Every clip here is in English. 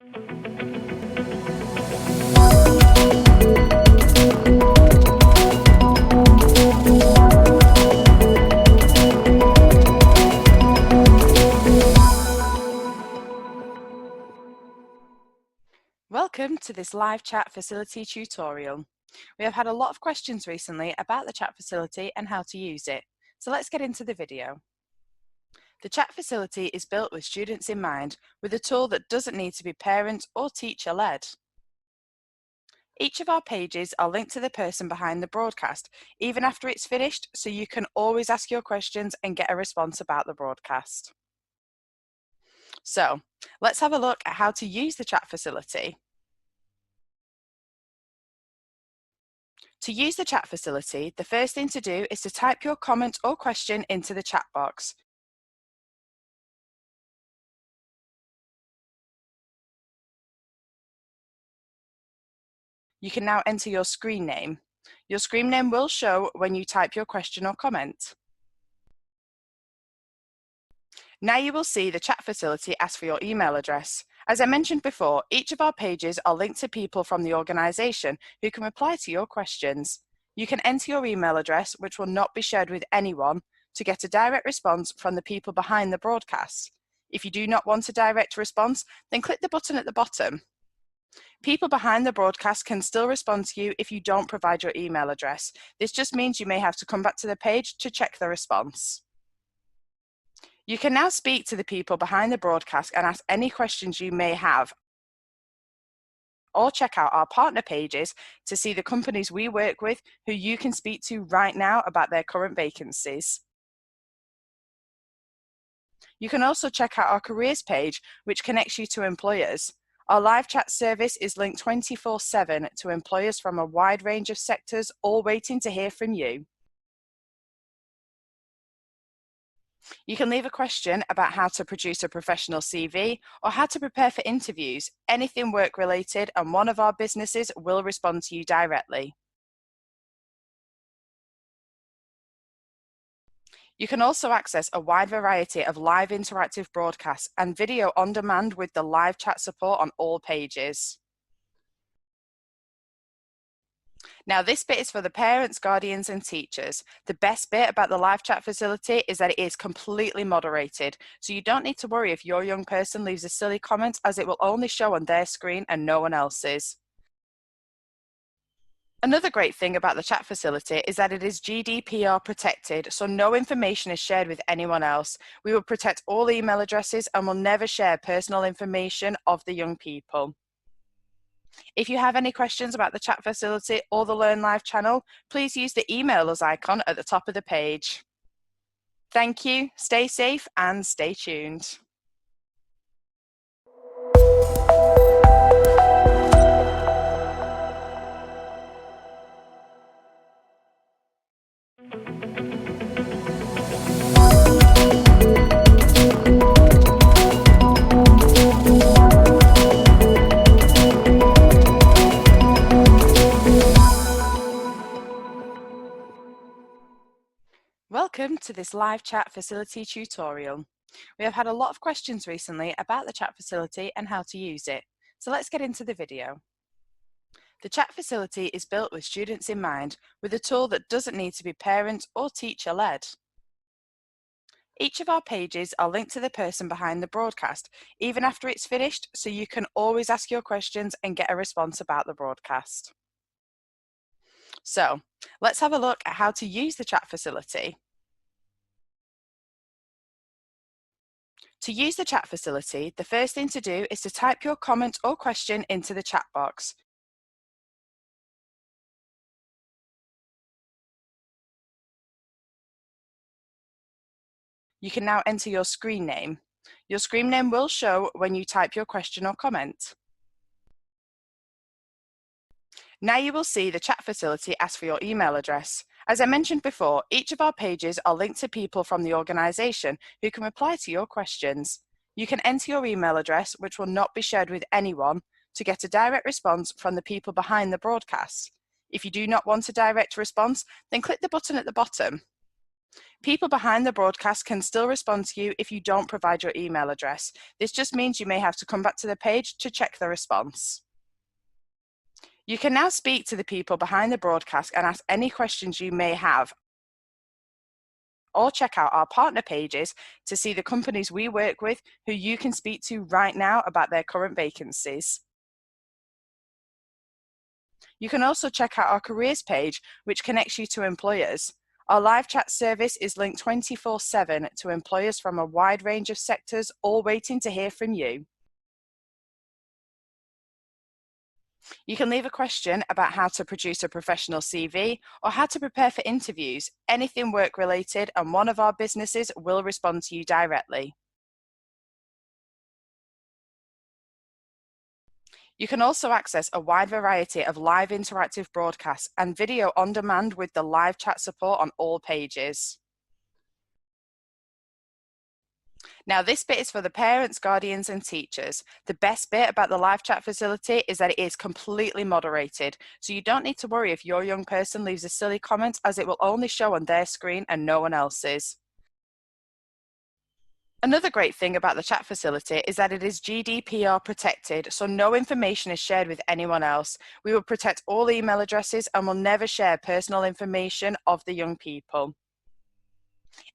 Welcome to this live chat facility tutorial. We have had a lot of questions recently about the chat facility and how to use it, so let's get into the video. The chat facility is built with students in mind, with a tool that doesn't need to be parent or teacher led. Each of our pages are linked to the person behind the broadcast, even after it's finished, so you can always ask your questions and get a response about the broadcast. So, let's have a look at how to use the chat facility. To use the chat facility, the first thing to do is to type your comment or question into the chat box. You can now enter your screen name. Your screen name will show when you type your question or comment. Now you will see the chat facility ask for your email address. As I mentioned before, each of our pages are linked to people from the organisation who can reply to your questions. You can enter your email address, which will not be shared with anyone, to get a direct response from the people behind the broadcast. If you do not want a direct response, then click the button at the bottom. People behind the broadcast can still respond to you if you don't provide your email address. This just means you may have to come back to the page to check the response. You can now speak to the people behind the broadcast and ask any questions you may have, or check out our partner pages to see the companies we work with who you can speak to right now about their current vacancies. You can also check out our careers page, which connects you to employers. Our live chat service is linked 24/7 to employers from a wide range of sectors, all waiting to hear from you. You can leave a question about how to produce a professional CV or how to prepare for interviews, anything work related, and one of our businesses will respond to you directly. You can also access a wide variety of live interactive broadcasts and video on demand with the live chat support on all pages. Now, this bit is for the parents, guardians, and teachers. The best bit about the live chat facility is that it is completely moderated, so you don't need to worry if your young person leaves a silly comment, as it will only show on their screen and no one else's. Another great thing about the chat facility is that it is GDPR protected, so no information is shared with anyone else. We will protect all email addresses and will never share personal information of the young people. If you have any questions about the chat facility or the Learn Live channel, please use the email us icon at the top of the page. Thank you, stay safe and stay tuned. Welcome to this live chat facility tutorial. We have had a lot of questions recently about the chat facility and how to use it, so let's get into the video. The chat facility is built with students in mind, with a tool that doesn't need to be parent or teacher led. Each of our pages are linked to the person behind the broadcast, even after it's finished, so you can always ask your questions and get a response about the broadcast. So, let's have a look at how to use the chat facility. To use the chat facility, the first thing to do is to type your comment or question into the chat box. You can now enter your screen name. Your screen name will show when you type your question or comment. Now you will see the chat facility ask for your email address. As I mentioned before, each of our pages are linked to people from the organisation who can reply to your questions. You can enter your email address, which will not be shared with anyone, to get a direct response from the people behind the broadcast. If you do not want a direct response, then click the button at the bottom. People behind the broadcast can still respond to you if you don't provide your email address. This just means you may have to come back to the page to check the response. You can now speak to the people behind the broadcast and ask any questions you may have, or check out our partner pages to see the companies we work with who you can speak to right now about their current vacancies. You can also check out our careers page, which connects you to employers. Our live chat service is linked 24/7 to employers from a wide range of sectors, all waiting to hear from you. You can leave a question about how to produce a professional CV or how to prepare for interviews, anything work related, and one of our businesses will respond to you directly. You can also access a wide variety of live interactive broadcasts and video on demand with the live chat support on all pages. Now, this bit is for the parents, guardians, and teachers. The best bit about the live chat facility is that it is completely moderated, so you don't need to worry if your young person leaves a silly comment, as it will only show on their screen and no one else's. Another great thing about the chat facility is that it is GDPR protected, so no information is shared with anyone else. We will protect all email addresses and will never share personal information of the young people.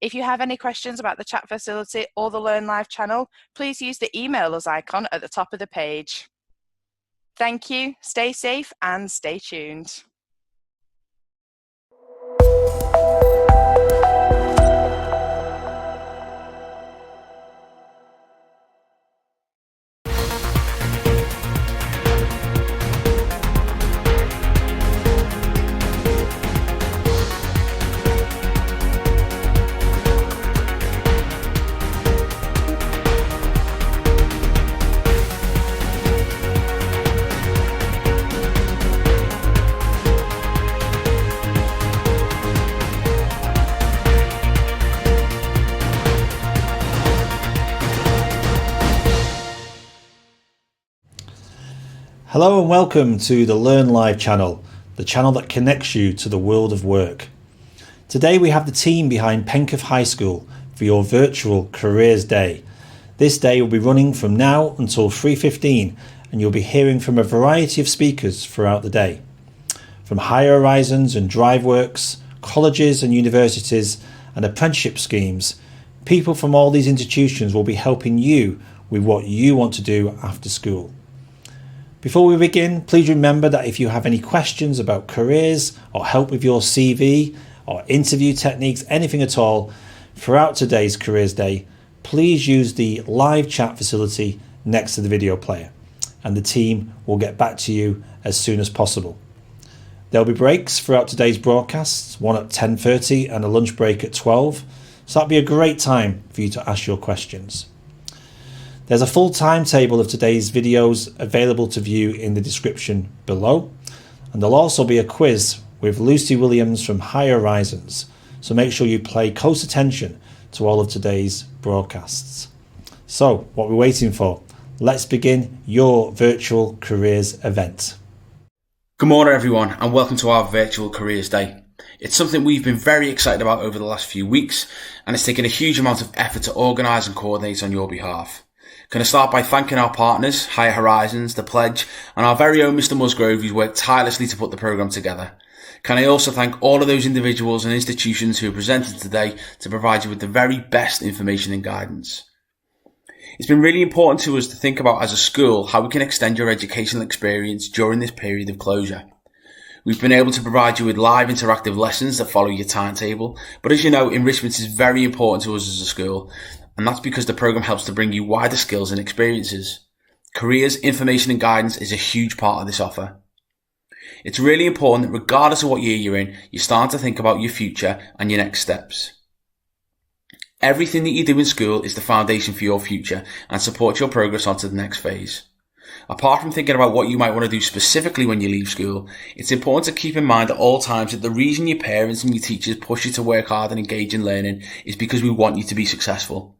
If you have any questions about the chat facility or the Learn Live channel, please use the email us icon at the top of the page. Thank you, stay safe and stay tuned. Hello and welcome to the Learn Live channel, the channel that connects you to the world of work. Today we have the team behind Penketh High School for your virtual Careers Day. This day will be running from now until 3:15 and you'll be hearing from a variety of speakers throughout the day. From Higher Horizons and DriveWorks, colleges and universities and apprenticeship schemes, people from all these institutions will be helping you with what you want to do after school. Before we begin, please remember that if you have any questions about careers or help with your CV or interview techniques, anything at all, throughout today's Careers Day, please use the live chat facility next to the video player and the team will get back to you as soon as possible. There'll be breaks throughout today's broadcasts, one at 10:30 and a lunch break at 12, so that'll be a great time for you to ask your questions. There's a full timetable of today's videos available to view in the description below, and there'll also be a quiz with Lucy Williams from Higher Horizons, so make sure you pay close attention to all of today's broadcasts. So, what we're waiting for, let's begin your virtual careers event. Good morning everyone and welcome to our virtual Careers Day. It's something we've been very excited about over the last few weeks and it's taken a huge amount of effort to organise and coordinate on your behalf. Can I start by thanking our partners, Higher Horizons, The Pledge, and our very own Mr Musgrove, who's worked tirelessly to put the programme together. Can I also thank all of those individuals and institutions who have presented today to provide you with the very best information and guidance. It's been really important to us to think about as a school how we can extend your educational experience during this period of closure. We've been able to provide you with live interactive lessons that follow your timetable, but as you know, enrichment is very important to us as a school, and that's because the programme helps to bring you wider skills and experiences. Careers, information and guidance is a huge part of this offer. It's really important that regardless of what year you're in, you start to think about your future and your next steps. Everything that you do in school is the foundation for your future and supports your progress onto the next phase. Apart from thinking about what you might want to do specifically when you leave school, it's important to keep in mind at all times that the reason your parents and your teachers push you to work hard and engage in learning is because we want you to be successful.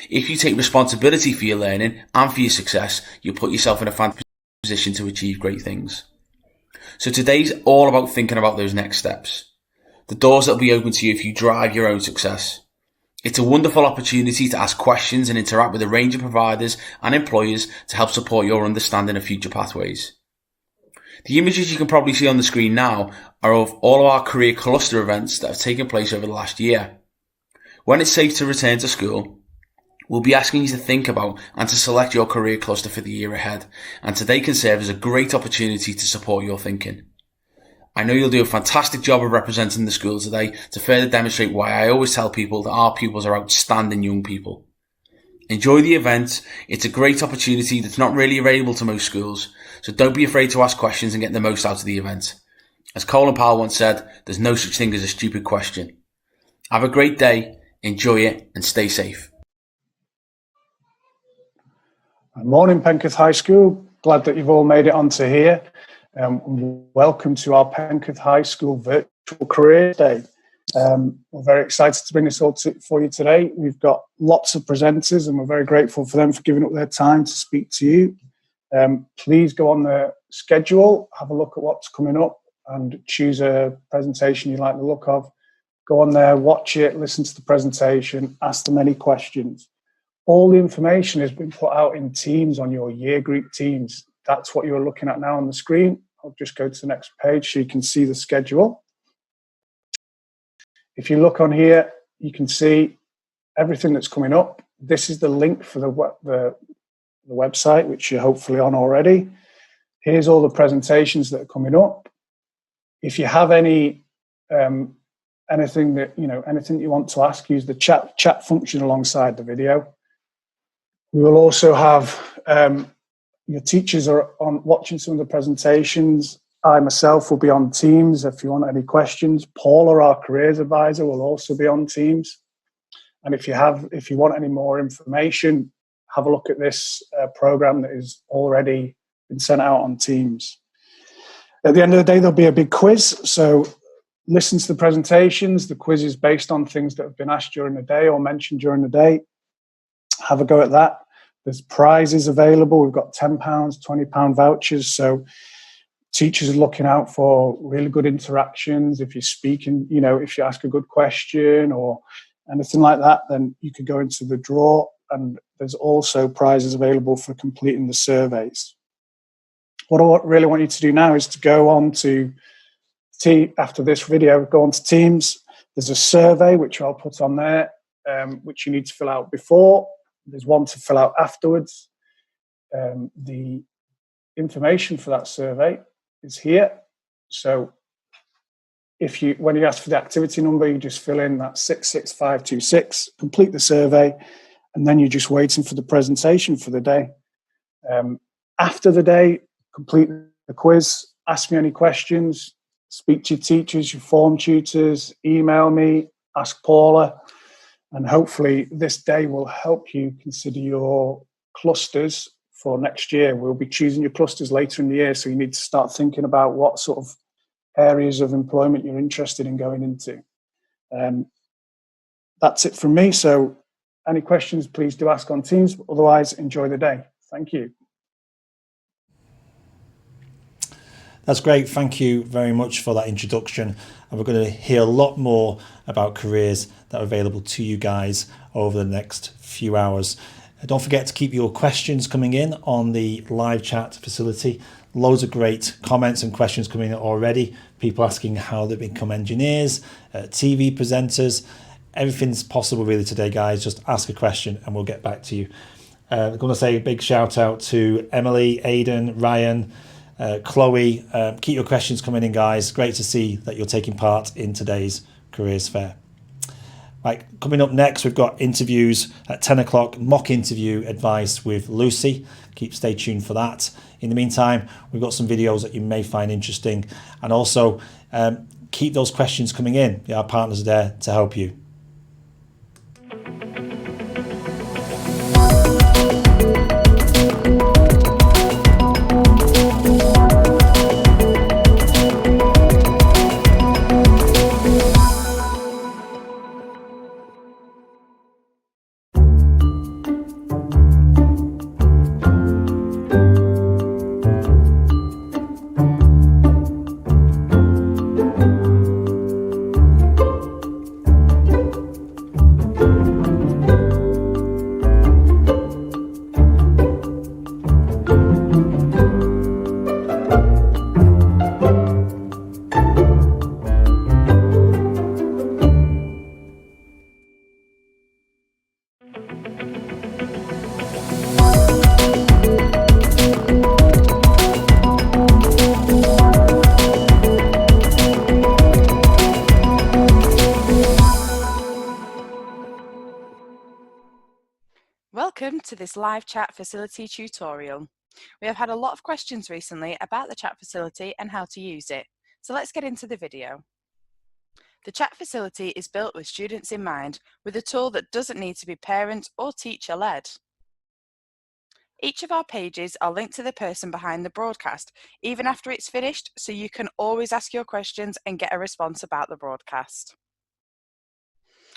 If you take responsibility for your learning and for your success, you'll put yourself in a fantastic position to achieve great things. So today's all about thinking about those next steps. the doors that will be open to you if you drive your own success. It's a wonderful opportunity to ask questions and interact with a range of providers and employers to help support your understanding of future pathways. The images you can probably see on the screen now are of all of our career cluster events that have taken place over the last year. When it's safe to return to school, we'll be asking you to think about and to select your career cluster for the year ahead, and today can serve as a great opportunity to support your thinking. I know you'll do a fantastic job of representing the school today to further demonstrate why I always tell people that our pupils are outstanding young people. Enjoy the event. It's a great opportunity that's not really available to most schools, so don't be afraid to ask questions and get the most out of the event. As Colin Powell once said, there's no such thing as a stupid question. Have a great day, enjoy it, and stay safe. Good morning, Penketh High School. Glad that you've all made it onto here. Welcome to our Penketh High School Virtual Careers Day. We're very excited to bring this all for you today. We've got lots of presenters and we're very grateful for them for giving up their time to speak to you. Please go on the schedule, have a look at what's coming up and choose a presentation you like the look of. Go on there, watch it, listen to the presentation, ask them any questions. All the information has been put out in Teams on your year group Teams. That's what you're looking at now on the screen. I'll just go to the next page so you can see the schedule. If you look on here, you can see everything that's coming up. This is the link for the website, which you're hopefully on already. Here's all the presentations that are coming up. If you have anything that you want to ask, use the chat function alongside the video. We will also have your teachers are on watching some of the presentations. I myself will be on Teams if you want any questions. Paula, our careers advisor, will also be on Teams. And if you want any more information, have a look at this program that is already been sent out on Teams. At the end of the day, there'll be a big quiz. So listen to the presentations. The quiz is based on things that have been asked during the day or mentioned during the day. Have a go at that. There's prizes available. We've got £10, £20 vouchers. So teachers are looking out for really good interactions. If you're speaking, if you ask a good question or anything like that, then you could go into the draw. And there's also prizes available for completing the surveys. What I really want you to do now is to go on to after this video, go on to Teams. There's a survey which I'll put on there, which you need to fill out before. There's one to fill out afterwards. The information for that survey is here. So when you ask for the activity number, you just fill in that 66526, complete the survey, and then you're just waiting for the presentation for the day. After the day, complete the quiz, ask me any questions, speak to your teachers, your form tutors, email me, ask Paula, and hopefully this day will help you consider your clusters for next year. We'll be choosing your clusters later in the year, so you need to start thinking about what sort of areas of employment you're interested in going into. That's it from me. So any questions, please do ask on Teams. Otherwise, enjoy the day. Thank you. That's great. Thank you very much for that introduction. And we're going to hear a lot more about careers that are available to you guys over the next few hours. Don't forget to keep your questions coming in on the live chat facility. Loads of great comments and questions coming in already. People asking how they become engineers, TV presenters. Everything's possible really today, guys. Just ask a question and we'll get back to you. I'm going to say a big shout out to Emily, Aidan, Ryan, Chloe. Keep your questions coming in, guys. Great to see that you're taking part in today's careers fair. Right, coming up next, we've got interviews at 10 o'clock, mock interview advice with Lucy. Stay tuned for that. In the meantime, we've got some videos that you may find interesting. And also, keep those questions coming in. Our partners are there to help you. Welcome to this live chat facility tutorial. We have had a lot of questions recently about the chat facility and how to use it, so let's get into the video. The chat facility is built with students in mind, with a tool that doesn't need to be parent or teacher led. Each of our pages are linked to the person behind the broadcast, even after it's finished, so you can always ask your questions and get a response about the broadcast.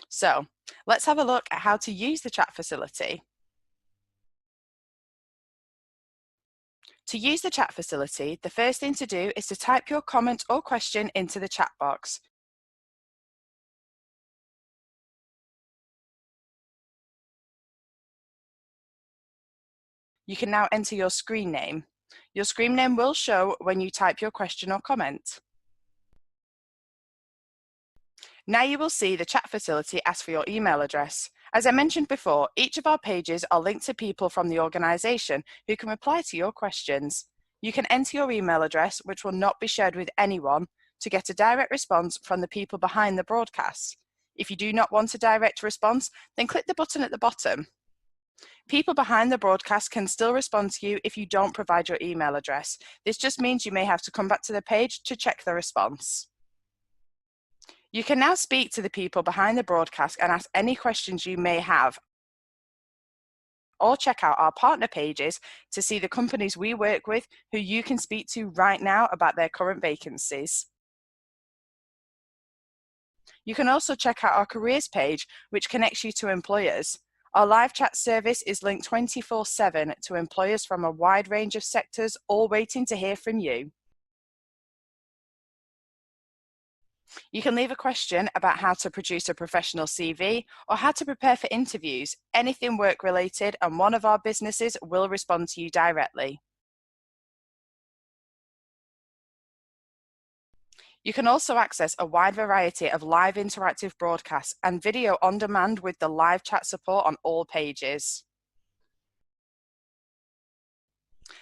So, let's have a look at how to use the chat facility. To use the chat facility, the first thing to do is to type your comment or question into the chat box. You can now enter your screen name. Your screen name will show when you type your question or comment. Now you will see the chat facility ask for your email address. As I mentioned before, each of our pages are linked to people from the organisation who can reply to your questions. You can enter your email address, which will not be shared with anyone, to get a direct response from the people behind the broadcast. If you do not want a direct response, then click the button at the bottom. People behind the broadcast can still respond to you if you don't provide your email address. This just means you may have to come back to the page to check the response. You can now speak to the people behind the broadcast and ask any questions you may have, or check out our partner pages to see the companies we work with who you can speak to right now about their current vacancies. You can also check out our careers page, which connects you to employers. Our live chat service is linked 24/7 to employers from a wide range of sectors, all waiting to hear from you. You can leave a question about how to produce a professional CV or how to prepare for interviews, anything work related, and one of our businesses will respond to you directly. You can also access a wide variety of live interactive broadcasts and video on demand with the live chat support on all pages.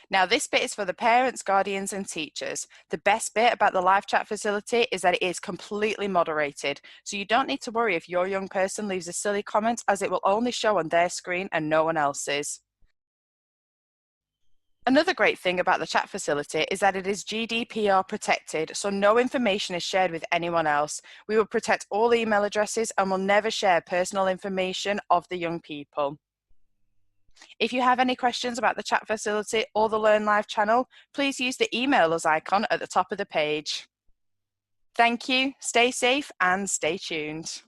Now, this bit is for the parents, guardians, and teachers. The best bit about the live chat facility is that it is completely moderated, so you don't need to worry if your young person leaves a silly comment, as it will only show on their screen and no one else's. Another great thing about the chat facility is that it is GDPR protected, so no information is shared with anyone else. We will protect all email addresses and will never share personal information of the young people. If you have any questions about the chat facility or the Learn Live channel, please use the email us icon at the top of the page. Thank you, stay safe and stay tuned.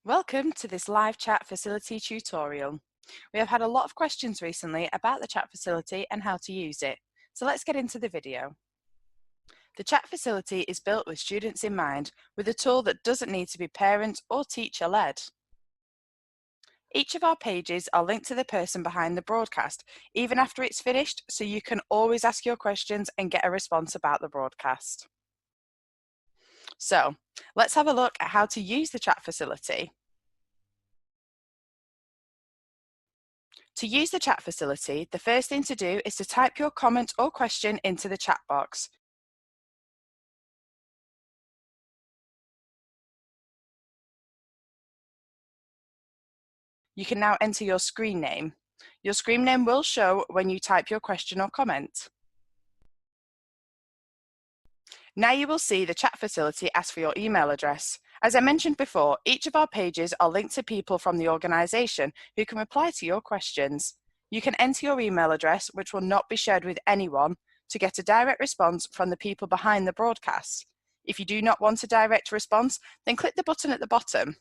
Welcome to this live chat facility tutorial. We have had a lot of questions recently about the chat facility and how to use it, so let's get into the video. The chat facility is built with students in mind, with a tool that doesn't need to be parent or teacher led. Each of our pages are linked to the person behind the broadcast, even after it's finished, so you can always ask your questions and get a response about the broadcast. So, let's have a look at how to use the chat facility. To use the chat facility, the first thing to do is to type your comment or question into the chat box. You can now enter your screen name. Your screen name will show when you type your question or comment. Now you will see the chat facility ask for your email address. As I mentioned before, each of our pages are linked to people from the organisation who can reply to your questions. You can enter your email address, which will not be shared with anyone, to get a direct response from the people behind the broadcast. If you do not want a direct response, then click the button at the bottom.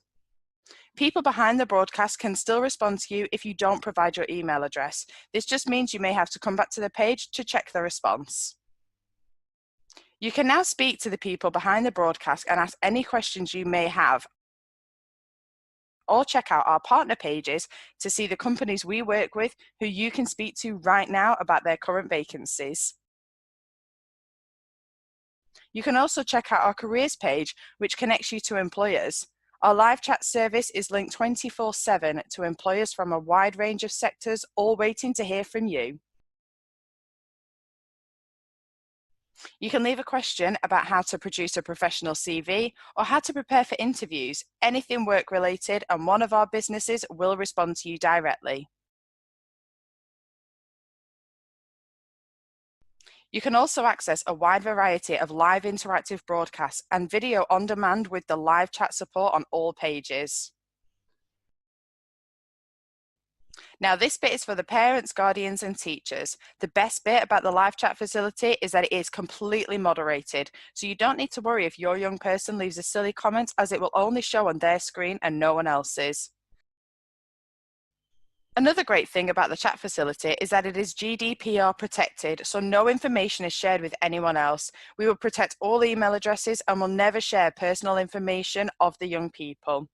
People behind the broadcast can still respond to you if you don't provide your email address. This just means you may have to come back to the page to check the response. You can now speak to the people behind the broadcast and ask any questions you may have, or check out our partner pages to see the companies we work with who you can speak to right now about their current vacancies. You can also check out our careers page, which connects you to employers. Our live chat service is linked 24/7 to employers from a wide range of sectors, all waiting to hear from you. You can leave a question about how to produce a professional CV or how to prepare for interviews, anything work related, and one of our businesses will respond to you directly. You can also access a wide variety of live interactive broadcasts and video on demand with the live chat support on all pages. Now, this bit is for the parents, guardians, and teachers. The best bit about the live chat facility is that it is completely moderated, so you don't need to worry if your young person leaves a silly comment, as it will only show on their screen and no one else's. Another great thing about the chat facility is that it is GDPR protected, so no information is shared with anyone else. We will protect all email addresses and will never share personal information of the young people.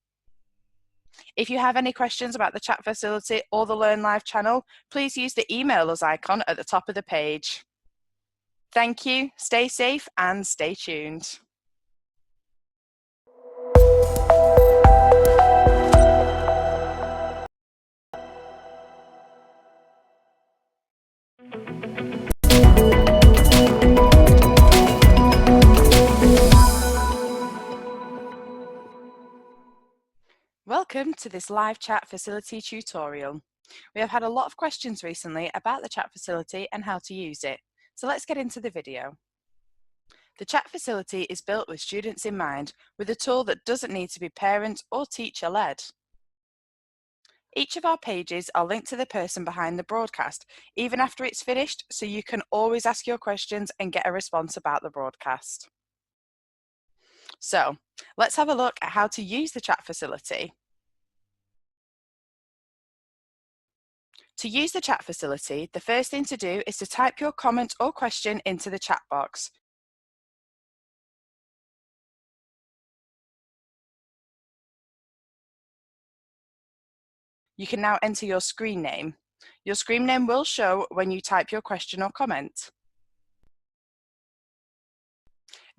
If you have any questions about the chat facility or the Learn Live channel, please use the email us icon at the top of the page. Thank you, stay safe and stay tuned. Welcome to this live chat facility tutorial. We have had a lot of questions recently about the chat facility and how to use it, so let's get into the video. The chat facility is built with students in mind, with a tool that doesn't need to be parent or teacher led. Each of our pages are linked to the person behind the broadcast, even after it's finished, so you can always ask your questions and get a response about the broadcast. So, let's have a look at how to use the chat facility. To use the chat facility, the first thing to do is to type your comment or question into the chat box. You can now enter your screen name. Your screen name will show when you type your question or comment.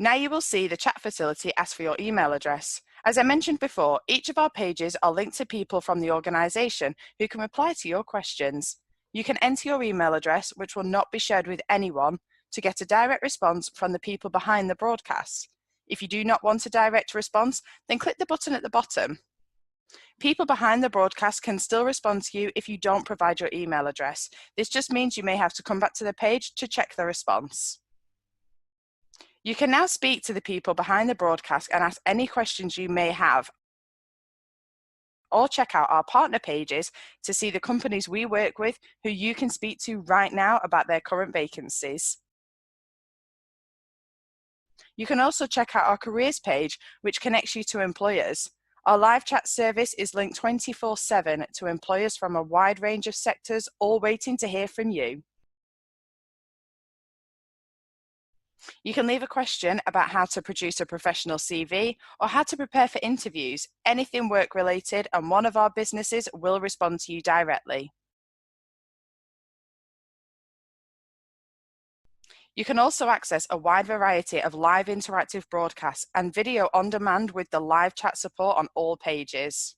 Now you will see the chat facility ask for your email address. As I mentioned before, each of our pages are linked to people from the organisation who can reply to your questions. You can enter your email address, which will not be shared with anyone, to get a direct response from the people behind the broadcast. If you do not want a direct response, then click the button at the bottom. People behind the broadcast can still respond to you if you don't provide your email address. This just means you may have to come back to the page to check the response. You can now speak to the people behind the broadcast and ask any questions you may have, or check out our partner pages to see the companies we work with who you can speak to right now about their current vacancies. You can also check out our careers page, which connects you to employers. Our live chat service is linked 24/7 to employers from a wide range of sectors, all waiting to hear from you. You can leave a question about how to produce a professional CV or how to prepare for interviews, anything work related, and one of our businesses will respond to you directly. You can also access a wide variety of live interactive broadcasts and video on demand with the live chat support on all pages.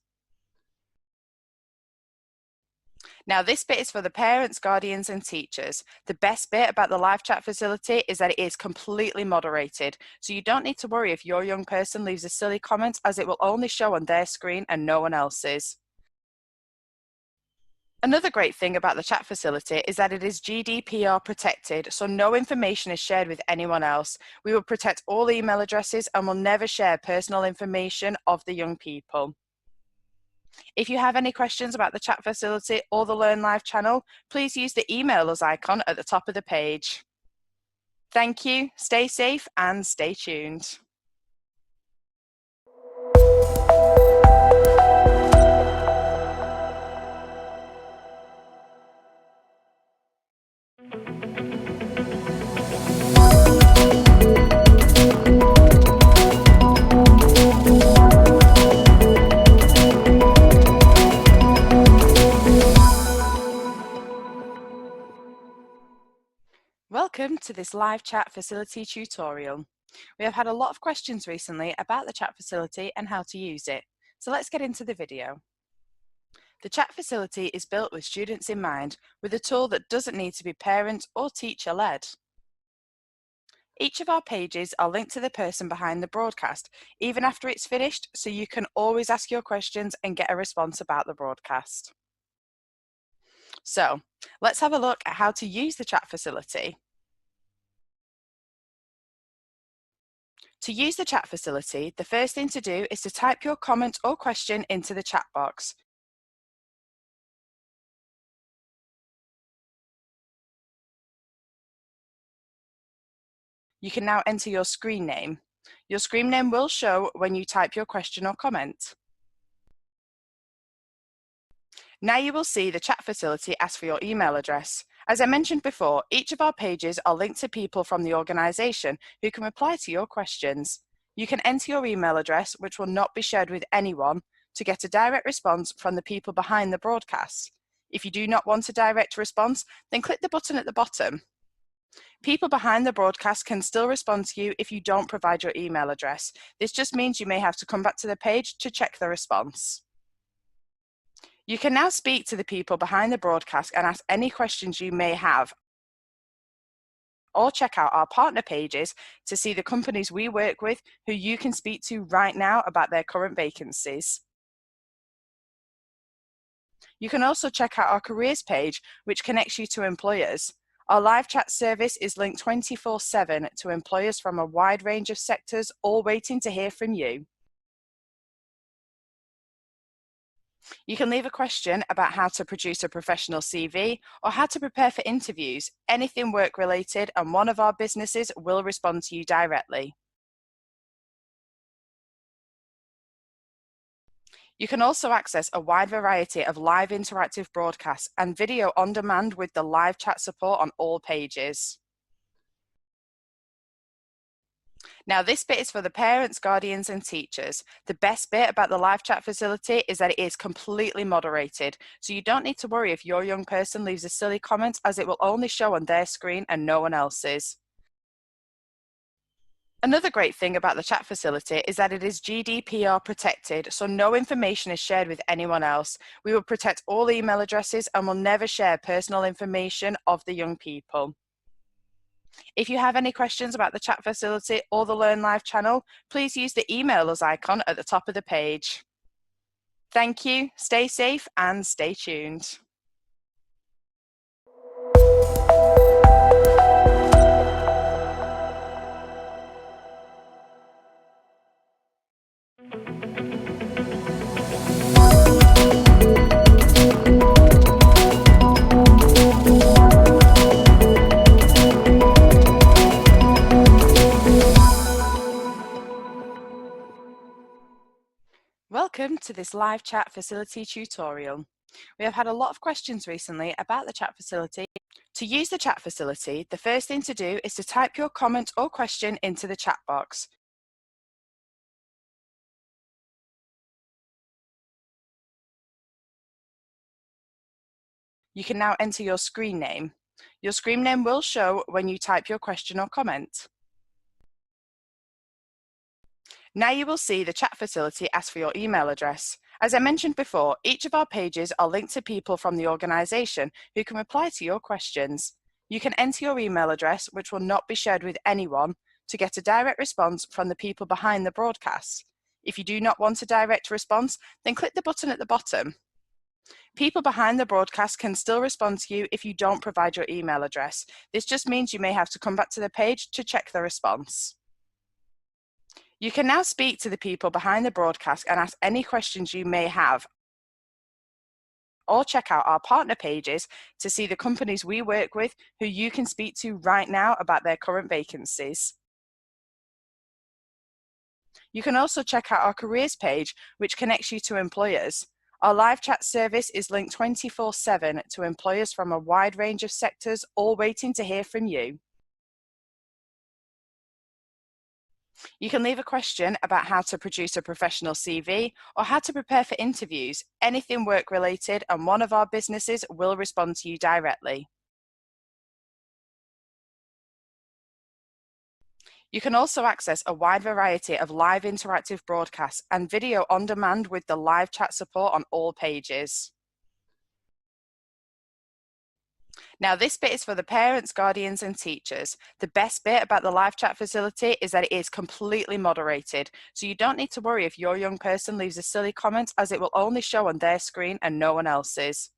Now, this bit is for the parents, guardians, and teachers. The best bit about the live chat facility is that it is completely moderated, so you don't need to worry if your young person leaves a silly comment, as it will only show on their screen and no one else's. Another great thing about the chat facility is that it is GDPR protected, so no information is shared with anyone else. We will protect all email addresses and will never share personal information of the young people. If you have any questions about the chat facility or the Learn Live channel, please use the email us icon at the top of the page. Thank you, stay safe and stay tuned. Welcome to this live chat facility tutorial. We have had a lot of questions recently about the chat facility and how to use it, so let's get into the video. The chat facility is built with students in mind, with a tool that doesn't need to be parent or teacher led. Each of our pages are linked to the person behind the broadcast, even after it's finished, so you can always ask your questions and get a response about the broadcast. So, let's have a look at how to use the chat facility. To use the chat facility, the first thing to do is to type your comment or question into the chat box. You can now enter your screen name. Your screen name will show when you type your question or comment. Now you will see the chat facility ask for your email address. As I mentioned before, each of our pages are linked to people from the organisation who can reply to your questions. You can enter your email address, which will not be shared with anyone, to get a direct response from the people behind the broadcast. If you do not want a direct response, then click the button at the bottom. People behind the broadcast can still respond to you if you don't provide your email address. This just means you may have to come back to the page to check the response. You can now speak to the people behind the broadcast and ask any questions you may have, or check out our partner pages to see the companies we work with who you can speak to right now about their current vacancies. You can also check out our careers page, which connects you to employers. Our live chat service is linked 24/7 to employers from a wide range of sectors, all waiting to hear from you. You can leave a question about how to produce a professional CV or how to prepare for interviews, anything work related, and one of our businesses will respond to you directly. You can also access a wide variety of live interactive broadcasts and video on demand with the live chat support on all pages. Now, this bit is for the parents, guardians, and teachers. The best bit about the live chat facility is that it is completely moderated, so you don't need to worry if your young person leaves a silly comment, as it will only show on their screen and no one else's. Another great thing about the chat facility is that it is GDPR protected, so no information is shared with anyone else. We will protect all email addresses and will never share personal information of the young people. If you have any questions about the chat facility or the Learn Live channel, please use the email us icon at the top of the page. Thank you, stay safe and stay tuned. Welcome to this live chat facility tutorial. We have had a lot of questions recently about the chat facility. To use the chat facility, the first thing to do is to type your comment or question into the chat box. You can now enter your screen name. Your screen name will show when you type your question or comment. Now you will see the chat facility ask for your email address. As I mentioned before, each of our pages are linked to people from the organisation who can reply to your questions. You can enter your email address, which will not be shared with anyone, to get a direct response from the people behind the broadcast. If you do not want a direct response, then click the button at the bottom. People behind the broadcast can still respond to you if you don't provide your email address. This just means you may have to come back to the page to check the response. You can now speak to the people behind the broadcast and ask any questions you may have, or check out our partner pages to see the companies we work with who you can speak to right now about their current vacancies. You can also check out our careers page, which connects you to employers. Our live chat service is linked 24/7 to employers from a wide range of sectors, all waiting to hear from you. You can leave a question about how to produce a professional CV or how to prepare for interviews, anything work related, and one of our businesses will respond to you directly. You can also access a wide variety of live interactive broadcasts and video on demand with the live chat support on all pages. Now, this bit is for the parents, guardians, and teachers. The best bit about the live chat facility is that it is completely moderated, so you don't need to worry if your young person leaves a silly comment, as it will only show on their screen and no one else's.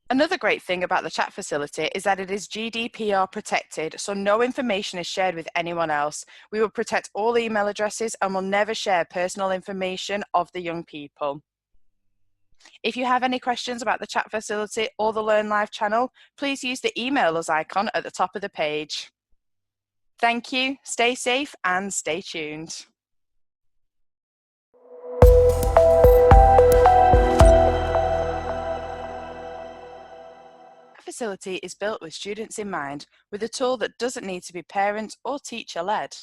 Another great thing about the chat facility is that it is GDPR protected, so no information is shared with anyone else. We will protect all email addresses and will never share personal information of the young people. If you have any questions about the chat facility or the Learn Live channel, please use the email us icon at the top of the page. Thank you, stay safe and stay tuned. The facility is built with students in mind, with a tool that doesn't need to be parent or teacher led.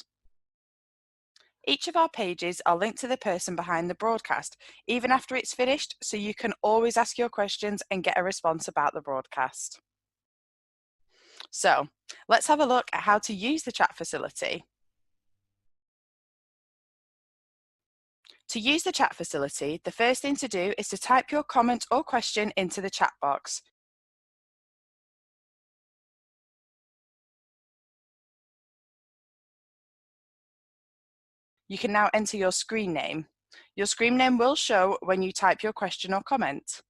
Each of our pages are linked to the person behind the broadcast, even after it's finished, so you can always ask your questions and get a response about the broadcast. So, let's have a look at how to use the chat facility. To use the chat facility, the first thing to do is to type your comment or question into the chat box. You can now enter your screen name. Your screen name will show when you type your question or comment.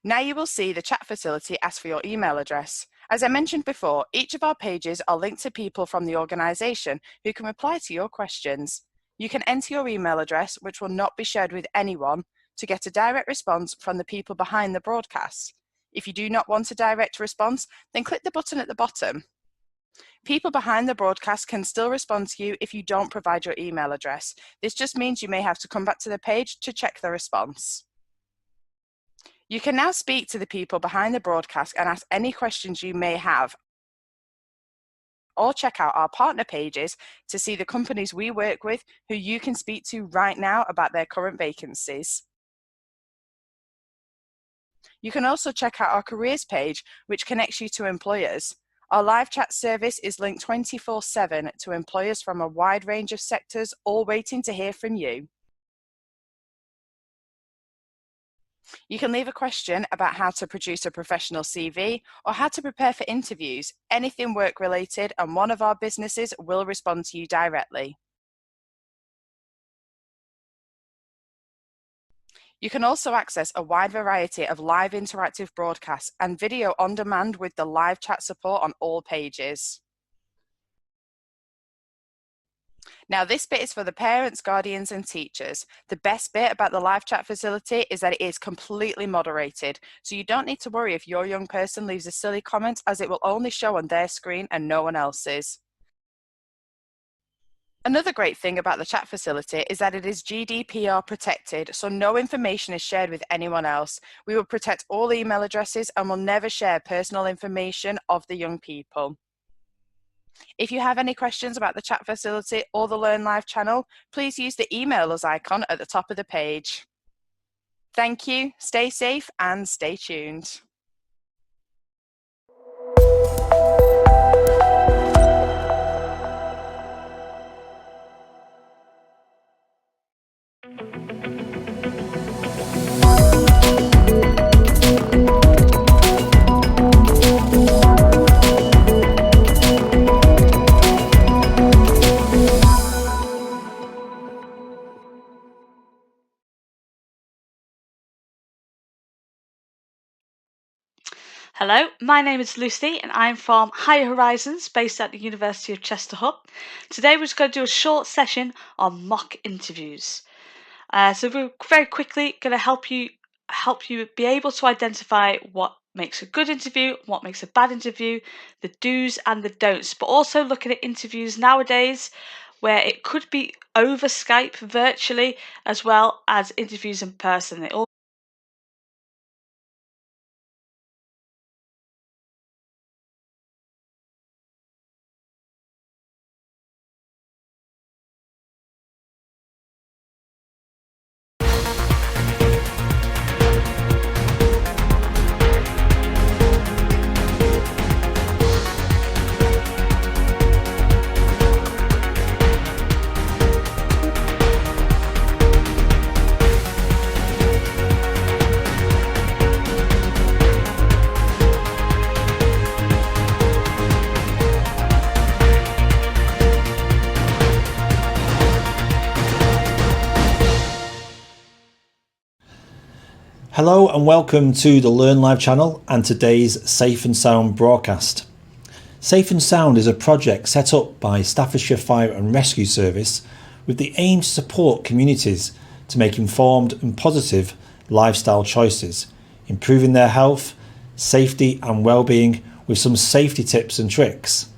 Now you will see the chat facility ask for your email address. As I mentioned before, each of our pages are linked to people from the organisation who can reply to your questions. You can enter your email address, which will not be shared with anyone, to get a direct response from the people behind the broadcast. If you do not want a direct response, then click the button at the bottom. People behind the broadcast can still respond to you if you don't provide your email address. This just means you may have to come back to the page to check the response. You can now speak to the people behind the broadcast and ask any questions you may have, or check out our partner pages to see the companies we work with who you can speak to right now about their current vacancies. You can also check out our careers page, which connects you to employers. Our live chat service is linked 24/7 to employers from a wide range of sectors, all waiting to hear from you. You can leave a question about how to produce a professional CV or how to prepare for interviews, anything work related, and one of our businesses will respond to you directly. You can also access a wide variety of live interactive broadcasts and video on demand with the live chat support on all pages. Now, this bit is for the parents, guardians, and teachers. The best bit about the live chat facility is that it is completely moderated, so you don't need to worry if your young person leaves a silly comment, as it will only show on their screen and no one else's. Another great thing about the chat facility is that it is GDPR protected, so no information is shared with anyone else. We will protect all email addresses and will never share personal information of the young people. If you have any questions about the chat facility or the Learn Live channel, please use the email us icon at the top of the page. Thank you, stay safe and stay tuned. Hello, my name is Lucy and I'm from Higher Horizons based at the University of Chester Hub. Today we're just going to do a short session on mock interviews. So we're very quickly going to help you be able to identify what makes a good interview, what makes a bad interview, the do's and the don'ts, but also looking at interviews nowadays where it could be over Skype virtually as well as interviews in person. It all Hello and welcome to the Learn Live channel and today's Safe and Sound broadcast. Safe and Sound is a project set up by Staffordshire Fire and Rescue Service with the aim to support communities to make informed and positive lifestyle choices, improving their health, safety and well-being with some safety tips and tricks.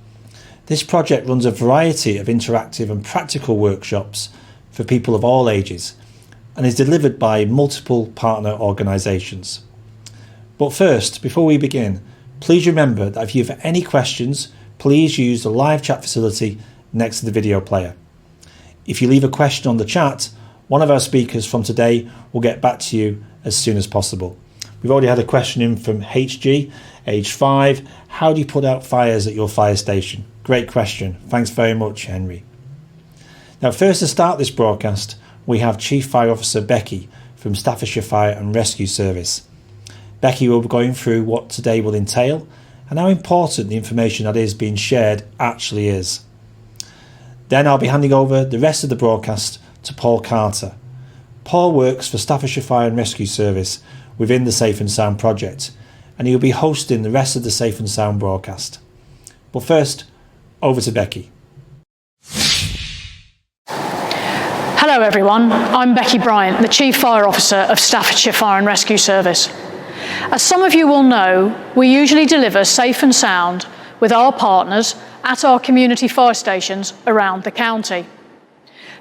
This project runs a variety of interactive and practical workshops for people of all ages and is delivered by multiple partner organisations. But first, before we begin, please remember that if you have any questions, please use the live chat facility next to the video player. If you leave a question on the chat, one of our speakers from today will get back to you as soon as possible. We've already had a question in from HG, age 5. How do you put out fires at your fire station? Great question. Thanks very much, Henry. Now, first to start this broadcast, we have Chief Fire Officer Becky from Staffordshire Fire and Rescue Service. Becky will be going through what today will entail and how important the information that is being shared actually is. Then I'll be handing over the rest of the broadcast to Paul Carter. Paul works for Staffordshire Fire and Rescue Service within the Safe and Sound project, and he'll be hosting the rest of the Safe and Sound broadcast. But first, over to Becky. Hello everyone, I'm Becky Bryant, the Chief Fire Officer of Staffordshire Fire and Rescue Service. As some of you will know, we usually deliver Safe and Sound with our partners at our community fire stations around the county.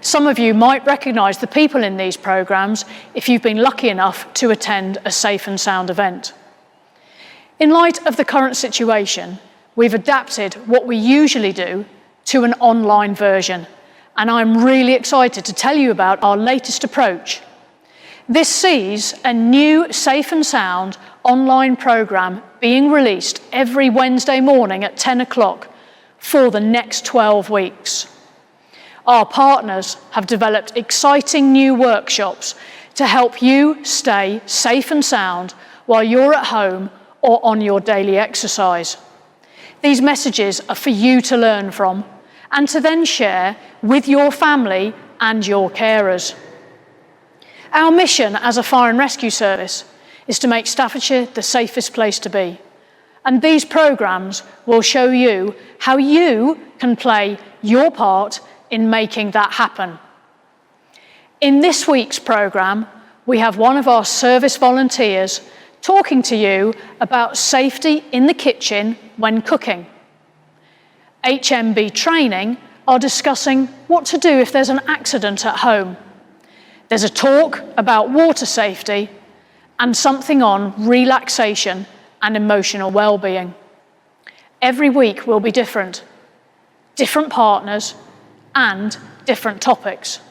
Some of you might recognise the people in these programmes if you've been lucky enough to attend a Safe and Sound event. In light of the current situation, we've adapted what we usually do to an online version, and I'm really excited to tell you about our latest approach. This sees a new Safe and Sound online programme being released every Wednesday morning at 10 o'clock for the next 12 weeks. Our partners have developed exciting new workshops to help you stay safe and sound while you're at home or on your daily exercise. These messages are for you to learn from and to then share with your family and your carers. Our mission as a fire and rescue service is to make Staffordshire the safest place to be. And these programmes will show you how you can play your part in making that happen. In this week's programme, we have one of our service volunteers talking to you about safety in the kitchen when cooking. HMB Training are discussing what to do if there's an accident at home. There's a talk about water safety and something on relaxation and emotional well-being. Every week will be different partners and different topics.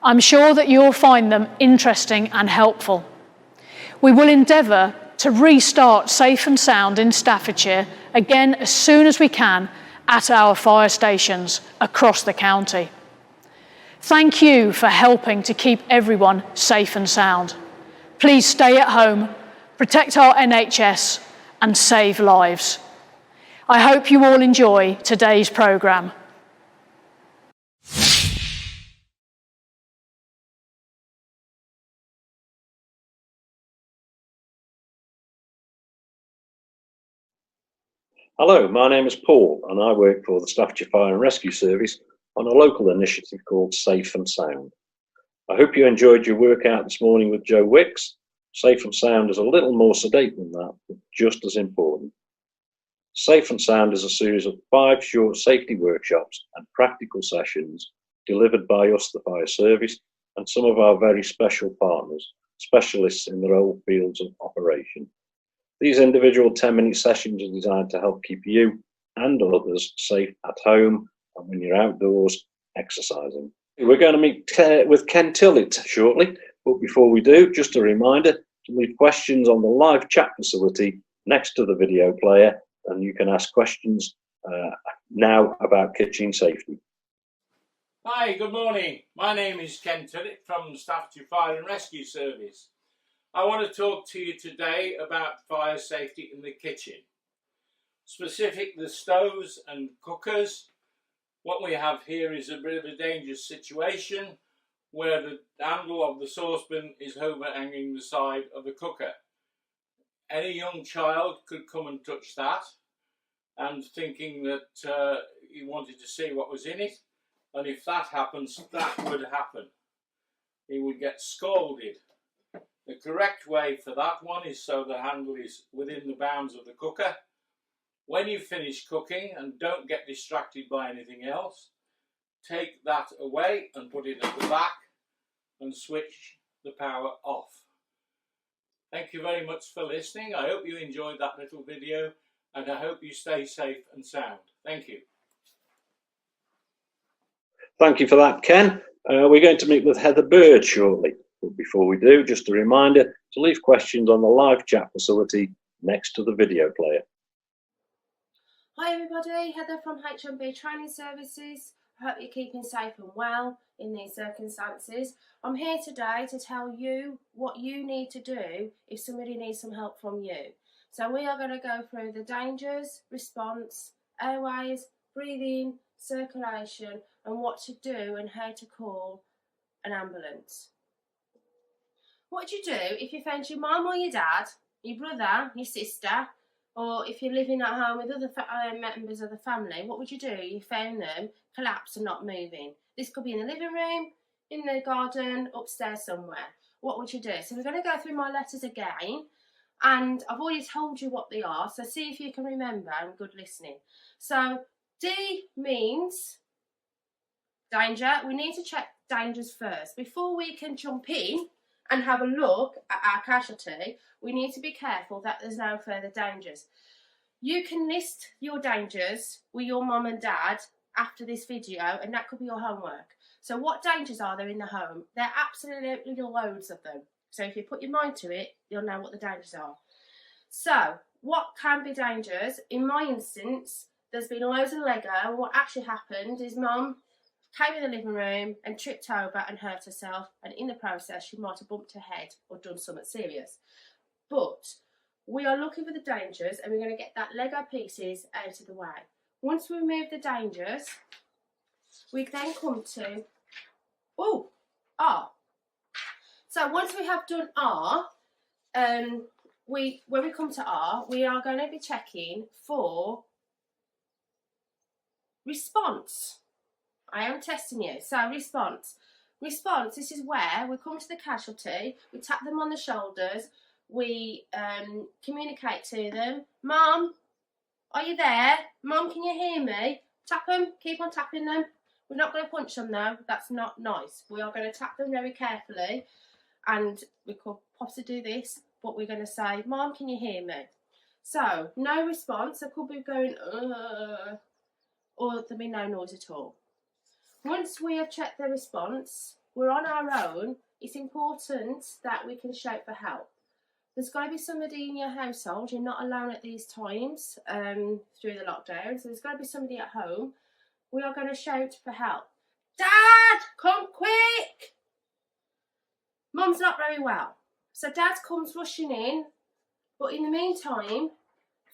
I'm sure that you'll find them interesting and helpful. We will endeavour to restart Safe and Sound in Staffordshire again as soon as we can at our fire stations across the county. Thank you for helping to keep everyone safe and sound. Please stay at home, protect our NHS and save lives. I hope you all enjoy today's programme. Hello, my name is Paul and I work for the Staffordshire Fire and Rescue Service on a local initiative called Safe and Sound. I hope you enjoyed your workout this morning with Joe Wicks. Safe and Sound is a little more sedate than that, but just as important. Safe and Sound is a series of 5 short safety workshops and practical sessions delivered by us, the fire service, and some of our very special partners, specialists in their own fields of operation. These individual 10-minute sessions are designed to help keep you and others safe at home and when you're outdoors exercising. We're going to meet with Ken Tillett shortly, but before we do, just a reminder to leave questions on the live chat facility next to the video player, and you can ask questions now about kitchen safety. Hi, good morning. My name is Ken Tillett from Staffordshire Fire and Rescue Service. I want to talk to you today about fire safety in the kitchen, specifically the stoves and cookers. What we have here is a bit of a dangerous situation where the handle of the saucepan is overhanging the side of the cooker. Any young child could come and touch that, and thinking that he wanted to see what was in it, and if that happens, that would happen. He would get scalded. The correct way for that one is so the handle is within the bounds of the cooker. When you finish cooking and don't get distracted by anything else, take that away and put it at the back and switch the power off. Thank you very much for listening. I hope you enjoyed that little video, and I hope you stay safe and sound. Thank you. Thank you for that, Ken. We're going to meet with Heather Bird shortly. But before we do, just a reminder to leave questions on the live chat facility next to the video player. Hi everybody, Heather from HMB Training Services. I hope you're keeping safe and well in these circumstances. I'm here today to tell you what you need to do if somebody needs some help from you. So we are going to go through the dangers, response, airways, breathing, circulation, and what to do and how to call an ambulance. What do you do if you found your mum or your dad, your brother, your sister, or if you're living at home with other members of the family? What would you do? You found them collapsed and not moving. This could be in the living room, in the garden, upstairs somewhere. What would you do? So we're going to go through my letters again, and I've already told you what they are, so see if you can remember, and good listening. So D means danger. We need to check dangers first. Before we can jump in and have a look at our casualty, we need to be careful that there's no further dangers. You can list your dangers with your mum and dad after this video, and that could be your homework. So what dangers are there in the home? There are absolutely loads of them. So if you put your mind to it, you'll know what the dangers are. So what can be dangers? In my instance, there's been loads of Lego, and what actually happened is mum came in the living room and tripped over and hurt herself, and in the process she might have bumped her head or done something serious. But we are looking for the dangers, and we're going to get that Lego pieces out of the way. Once we remove the dangers, we then come to R. So once we have done R, when we come to R, we are going to be checking for response. I am testing you. So response. Response, this is where we come to the casualty, we tap them on the shoulders, we communicate to them. Mum, are you there? Mum, can you hear me? Tap them, keep on tapping them. We're not going to punch them though, that's not nice. We are going to tap them very carefully, and we could possibly do this, but we're going to say, Mum, can you hear me? So, no response, I could be going, or there'll be no noise at all. Once we have checked the response, we're on our own. It's important that we can shout for help. There's got to be somebody in your household. You're not alone at these times through the lockdown, so there's got to be somebody at home. We are going to shout for help. Dad, come quick! Mum's not very well, so Dad comes rushing in, but in the meantime,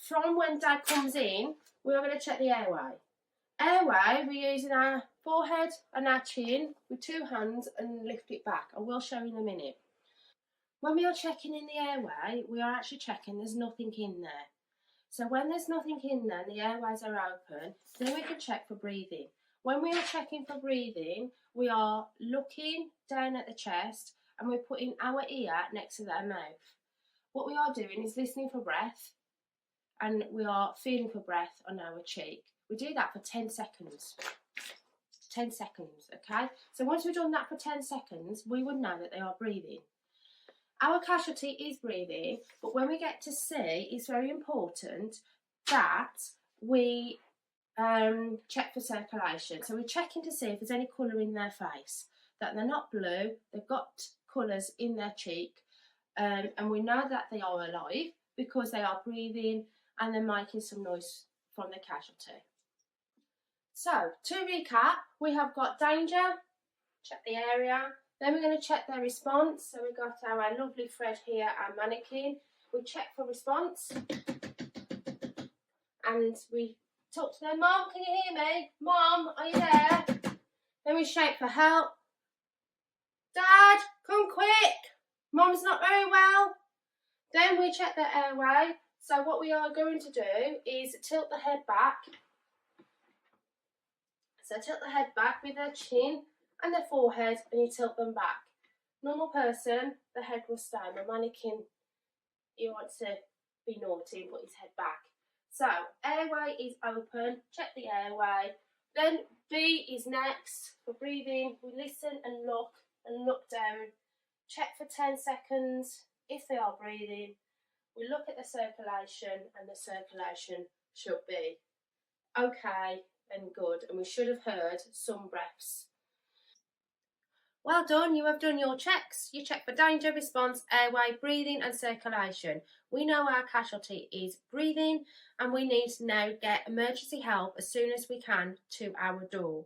from when Dad comes in, we are going to check the airway. Airway, we're using our forehead and our chin with two hands and lift it back. I will show you in a minute. When we are checking in the airway, we are actually checking there's nothing in there. So when there's nothing in there and the airways are open, then we can check for breathing. When we are checking for breathing, we are looking down at the chest and we're putting our ear next to their mouth. What we are doing is listening for breath, and we are feeling for breath on our cheek. We do that for 10 seconds. 10 seconds, okay? So once we've done that for 10 seconds, we would know that they are breathing. Our casualty is breathing, but when we get to C, it's very important that we check for circulation. So we're checking to see if there's any colour in their face, that they're not blue, they've got colours in their cheek, and we know that they are alive because they are breathing and they're making some noise from the casualty. So, to recap, we have got danger, check the area, then we're going to check their response. So we've got our lovely Fred here, our mannequin. We check for response, and we talk to them. Mum, can you hear me? Mum, are you there? Then we shout for help. Dad, come quick. Mum's not very well. Then we check the airway. So what we are going to do is tilt the head back. So tilt the head back with the chin and the forehead, and you tilt them back. Normal person, the head will stay. My mannequin, he wants to be naughty and put his head back. So airway is open, check the airway. Then B is next for breathing. We listen and look down. Check for 10 seconds if they are breathing. We look at the circulation, and the circulation should be okay and good, and we should have heard some breaths. Well done, you have done your checks. You check for danger, response, airway, breathing and circulation. We know our casualty is breathing, and we need to now get emergency help as soon as we can to our door.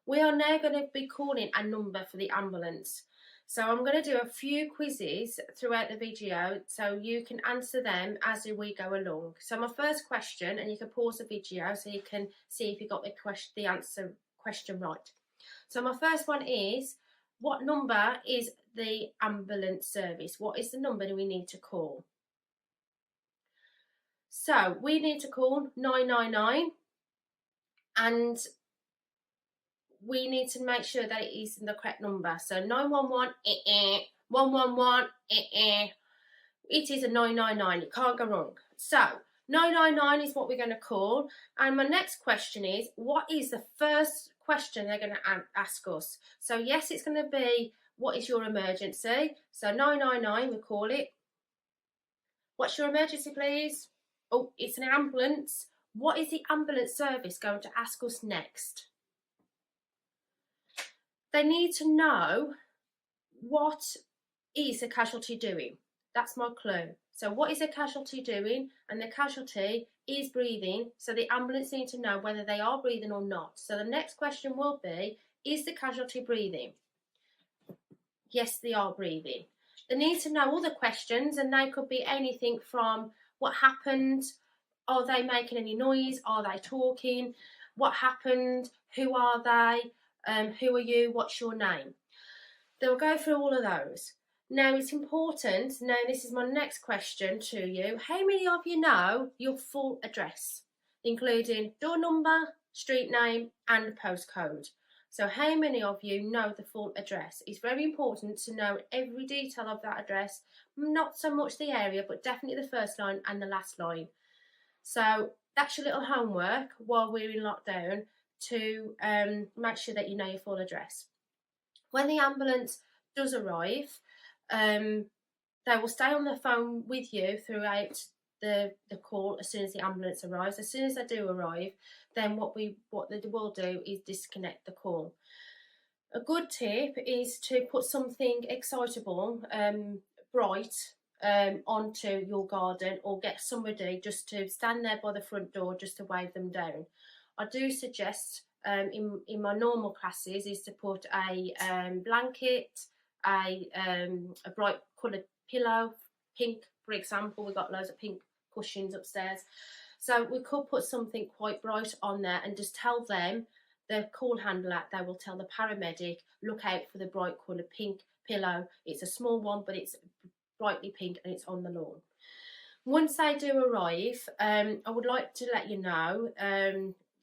We are now going to be calling a number for the ambulance. So I'm going to do a few quizzes throughout the video so you can answer them as we go along. So my first question, and you can pause the video so you can see if you got the answer question right. So my first one is, what number is the ambulance service? What is the number do we need to call? So we need to call 999, and we need to make sure that it is the correct number. So 911, 111, it is a 999. You can't go wrong. So 999 is what we're going to call. And my next question is, what is the first question they're going to ask us? So yes, it's going to be, what is your emergency? So 999, we call it. What's your emergency, please? Oh, it's an ambulance. What is the ambulance service going to ask us next? They need to know, what is a casualty doing? That's my clue. So what is a casualty doing? And the casualty is breathing. So the ambulance need to know whether they are breathing or not. So the next question will be, is the casualty breathing? Yes, they are breathing. They need to know all the questions, and they could be anything from what happened, are they making any noise, are they talking, what happened, who are they, who are you, what's your name? They'll go through all of those. Now it's important, now this is my next question to you, how many of you know your full address, including door number, street name and postcode? So how many of you know the full address? It's very important to know every detail of that address, not so much the area, but definitely the first line and the last line. So that's your little homework while we're in lockdown, to make sure that you know your full address. When the ambulance does arrive, they will stay on the phone with you throughout the call as soon as the ambulance arrives. As soon as they do arrive, then what they will do is disconnect the call. A good tip is to put something excitable, bright, onto your garden, or get somebody just to stand there by the front door just to wave them down. I do suggest in my normal classes is to put a blanket, a bright coloured pillow, pink for example. We've got loads of pink cushions upstairs. So we could put something quite bright on there and just tell them, the call handler, they will tell the paramedic, look out for the bright coloured pink pillow. It's a small one, but it's brightly pink and it's on the lawn. Once they do arrive, I would like to let you know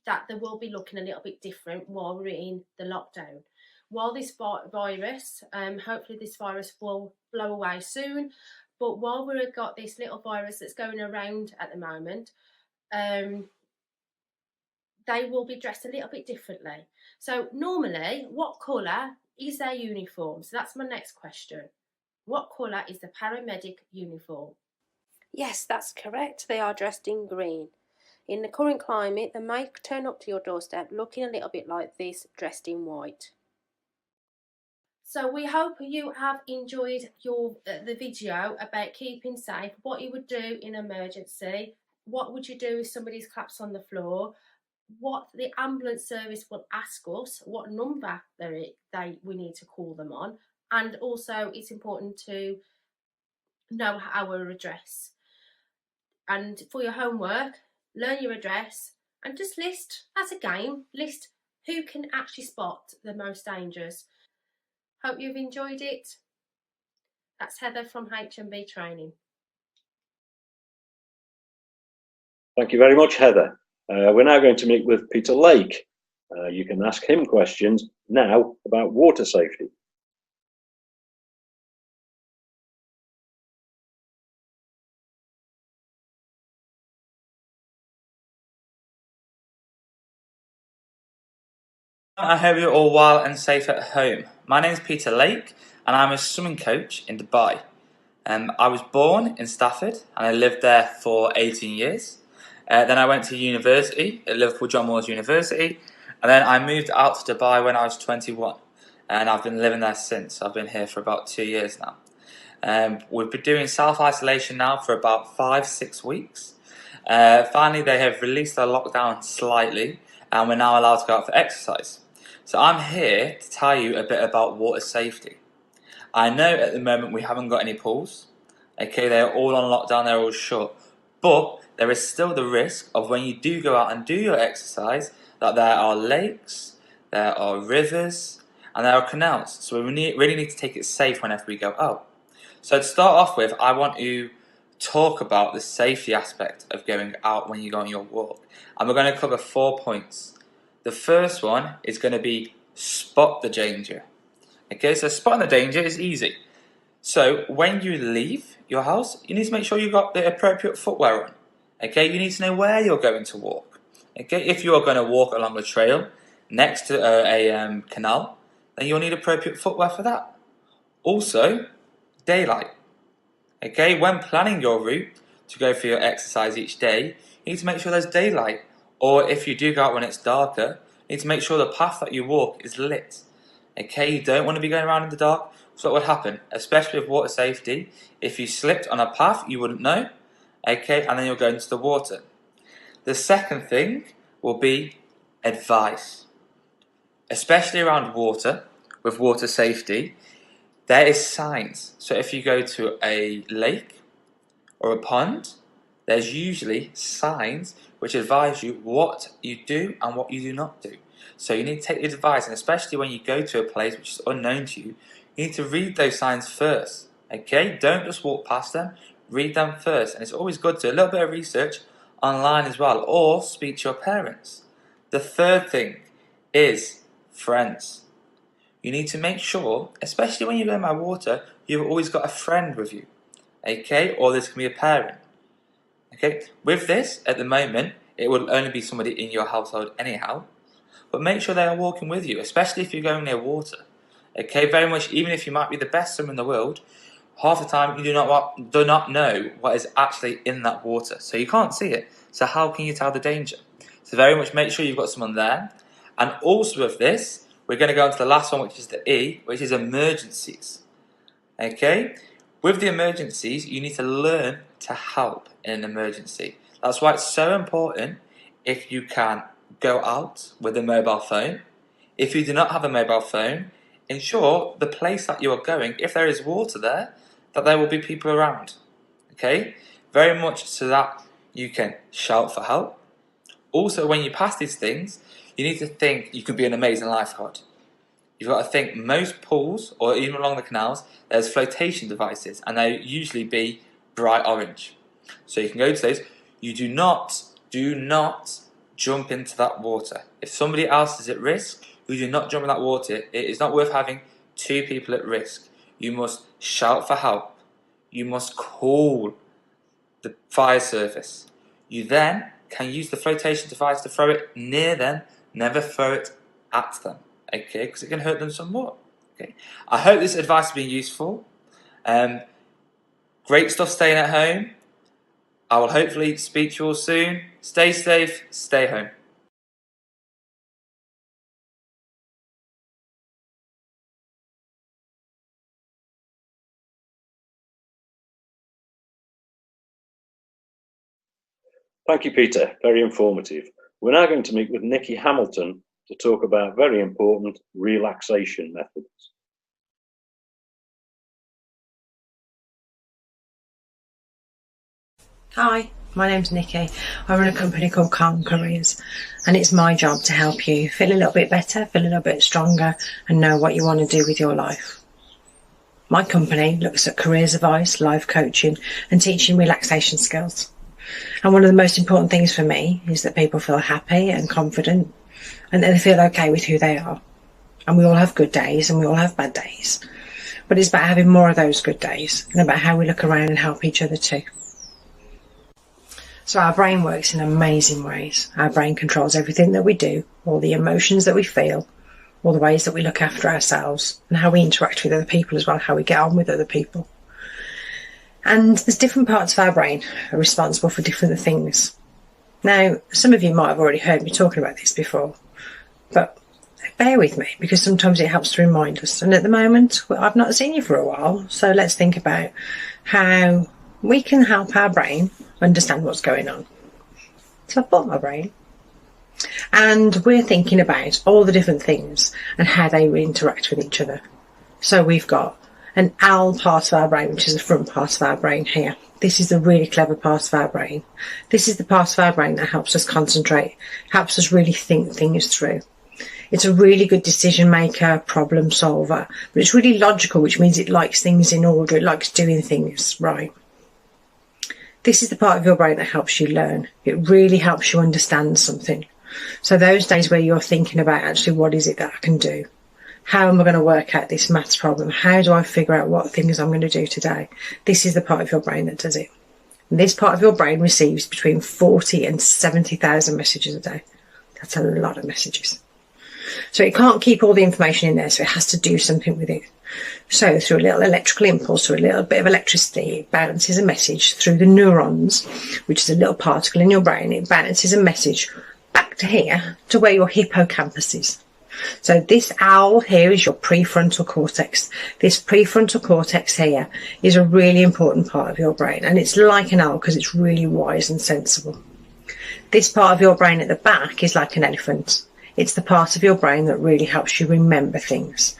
that they will be looking a little bit different while we're in the lockdown. While this virus, hopefully this virus will blow away soon, but while we've got this little virus that's going around at the moment, they will be dressed a little bit differently. So normally, what colour is their uniform? So that's my next question. What colour is the paramedic uniform? Yes, that's correct. They are dressed in green. In the current climate, they may turn up to your doorstep looking a little bit like this, dressed in white. So we hope you have enjoyed the video about keeping safe, what you would do in emergency, what would you do if somebody's collapsed on the floor, what the ambulance service will ask us, what number we need to call them on, and also it's important to know our address. And for your homework, learn your address and just list, as a game, list who can actually spot the most dangerous. Hope you've enjoyed it. That's Heather from H&B Training. Thank you very much, Heather. We're now going to meet with Peter Lake. You can ask him questions now about water safety. I hope you're all well and safe at home. My name is Peter Lake and I'm a swimming coach in Dubai. I was born in Stafford and I lived there for 18 years. Then I went to university at Liverpool John Moores University, and then I moved out to Dubai when I was 21, and I've been living there since. I've been here for about 2 years now. We've been doing self-isolation now for about 5-6 weeks. Finally, they have released the lockdown slightly, and we're now allowed to go out for exercise. So I'm here to tell you a bit about water safety. I know at the moment we haven't got any pools. Okay, they're all on lockdown, they're all shut. But there is still the risk of when you do go out and do your exercise that there are lakes, there are rivers, and there are canals. So we really need to take it safe whenever we go out. So to start off with, I want to talk about the safety aspect of going out when you go on your walk. And we're going to cover 4 points. The first one is going to be spot the danger. Okay, so spotting the danger is easy. So when you leave your house, you need to make sure you've got the appropriate footwear on. Okay, you need to know where you're going to walk. Okay, if you are going to walk along a trail next to a canal, then you'll need appropriate footwear for that. Also, daylight. Okay, when planning your route to go for your exercise each day, you need to make sure there's daylight. Or if you do go out when it's darker, you need to make sure the path that you walk is lit. Okay, you don't want to be going around in the dark. So what would happen, especially with water safety, if you slipped on a path you wouldn't know, okay, and then you'll go into the water. The second thing will be advice. Especially around water, with water safety, there is signs. So if you go to a lake or a pond, there's usually signs which advise you what you do and what you do not do. So you need to take the advice, and especially when you go to a place which is unknown to you, you need to read those signs first. Okay, don't just walk past them, read them first. And it's always good to do a little bit of research online as well, or speak to your parents. The third thing is friends. You need to make sure, especially when you're going by water, you've always got a friend with you. Okay, or this can be a parent. Okay, with this, at the moment, it will only be somebody in your household anyhow, but make sure they are walking with you, especially if you're going near water. Okay, very much, even if you might be the best swimmer in the world, half the time you do not know what is actually in that water, so you can't see it. So how can you tell the danger? So very much make sure you've got someone there. And also with this, we're going to go on to the last one, which is the E, which is emergencies. Okay, with the emergencies, you need to learn to help in an emergency. That's why it's so important if you can go out with a mobile phone. If you do not have a mobile phone, ensure the place that you are going, if there is water there, that there will be people around. Okay, very much so that you can shout for help. Also, when you pass these things, you need to think you can be an amazing lifeguard. You've got to think most pools, or even along the canals, there's flotation devices, and they usually be bright orange. So you can go to those. You do not jump into that water. If somebody else is at risk, you do not jump in that water. It is not worth having 2 people at risk. You must shout for help. You must call the fire service. You then can use the flotation device to throw it near them, never throw it at them, okay, because it can hurt them somewhat. Okay, I hope this advice has been useful. Great stuff staying at home. I will hopefully speak to you all soon. Stay safe, stay home. Thank you, Peter. Very informative. We're now going to meet with Nikki Hamilton to talk about very important relaxation methods. Hi, My name's Nikki. I run a company called Calm Careers, and it's my job to help you feel a little bit better, feel a little bit stronger, and know what you want to do with your life. My company looks at careers advice, life coaching, and teaching relaxation skills. And one of the most important things for me is that people feel happy and confident, and that they feel okay with who they are. And we all have good days and we all have bad days. But it's about having more of those good days and about how we look around and help each other too. So our brain works in amazing ways. Our brain controls everything that we do, all the emotions that we feel, all the ways that we look after ourselves, and how we interact with other people as well, how we get on with other people. And there's different parts of our brain are responsible for different things. Now, some of you might have already heard me talking about this before, but bear with me because sometimes it helps to remind us. And at the moment, I've not seen you for a while, so let's think about how we can help our brain understand what's going on. So I've bought my brain, and we're thinking about all the different things and how they interact with each other. So we've got an owl part of our brain, which is the front part of our brain here. This is the really clever part of our brain. This is the part of our brain that helps us concentrate, helps us really think things through. It's a really good decision maker, problem solver, but it's really logical, which means it likes things in order. It likes doing things right. This is the part of your brain that helps you learn. It really helps you understand something. So those days where you're thinking about actually what is it that I can do? How am I going to work out this maths problem? How do I figure out what things I'm going to do today? This is the part of your brain that does it. And this part of your brain receives between 40 and 70,000 messages a day. That's a lot of messages. So it can't keep all the information in there, so it has to do something with it. So through a little electrical impulse or a little bit of electricity, it bounces a message through the neurons, which is a little particle in your brain. It bounces a message back to here, to where your hippocampus is. So this owl here is your prefrontal cortex. This prefrontal cortex here is a really important part of your brain, and it's like an owl because it's really wise and sensible. This part of your brain at the back is like an elephant. It's the part of your brain that really helps you remember things.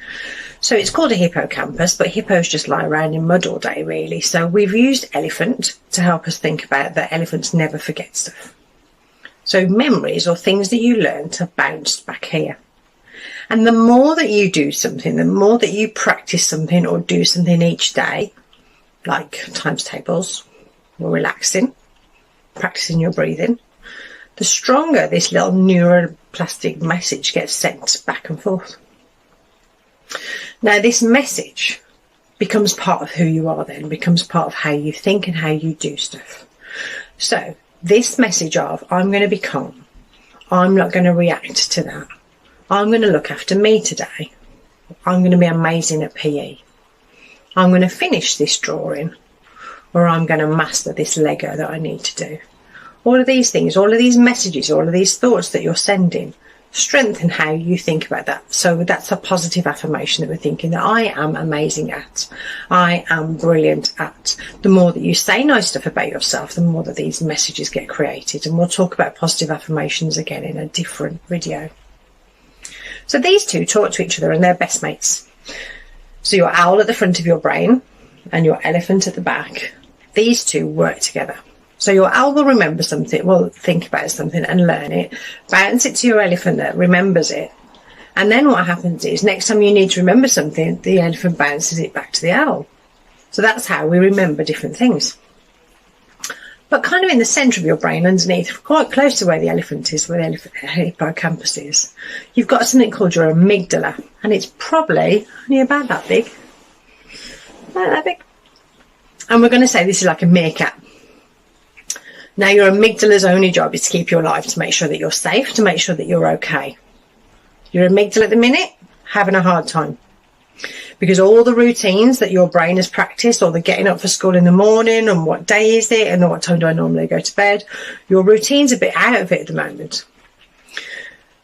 So it's called a hippocampus, but hippos just lie around in mud all day, really. So we've used elephant to help us think about that elephants never forget stuff. So memories or things that you learn are bounced back here. And the more that you do something, the more that you practice something or do something each day, like times tables or relaxing, practicing your breathing, the stronger this little neuroplastic message gets sent back and forth. Now, this message becomes part of who you are then, becomes part of how you think and how you do stuff. So this message of, I'm going to be calm, I'm not going to react to that, I'm going to look after me today, I'm going to be amazing at PE, I'm going to finish this drawing, or I'm going to master this Lego that I need to do. All of these things, all of these messages, all of these thoughts that you're sending strengthen how you think about that. So that's a positive affirmation that we're thinking that I am amazing at, I am brilliant at. The more that you say nice stuff about yourself, the more that these messages get created. And we'll talk about positive affirmations again in a different video. So these two talk to each other and they're best mates. So your owl at the front of your brain and your elephant at the back, these two work together. So your owl will remember something, will think about something and learn it, bounce it to your elephant that remembers it. And then what happens is next time you need to remember something, the elephant bounces it back to the owl. So that's how we remember different things. But kind of in the centre of your brain, underneath, quite close to where the elephant is, where the hippocampus is, you've got something called your amygdala. And it's probably only about that big. About that big. And we're going to say this is like a meerkat. Now, your amygdala's only job is to keep you alive, to make sure that you're safe, to make sure that you're okay. Your amygdala at the minute, having a hard time. Because all the routines that your brain has practiced, or the getting up for school in the morning, and what day is it, and what time do I normally go to bed, your routine's a bit out of it at the moment.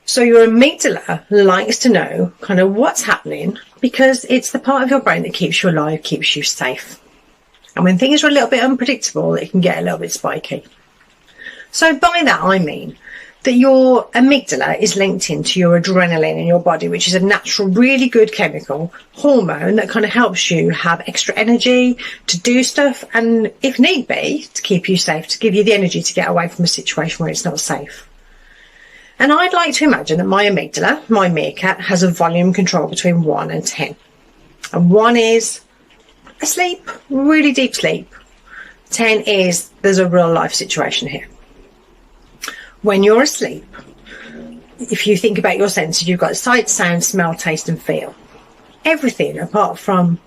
So your amygdala likes to know kind of what's happening, because it's the part of your brain that keeps you alive, keeps you safe. And when things are a little bit unpredictable, it can get a little bit spiky. So by that I mean that your amygdala is linked into your adrenaline in your body, which is a natural, really good chemical hormone that kind of helps you have extra energy to do stuff and, if need be, to keep you safe, to give you the energy to get away from a situation where it's not safe. And I'd like to imagine that my amygdala, my meerkat, has a volume control between 1 and 10. And 1 is asleep, really deep sleep. 10 is there's a real life situation here. When you're asleep, if you think about your senses, you've got sight, sound, smell, taste and feel. Everything apart from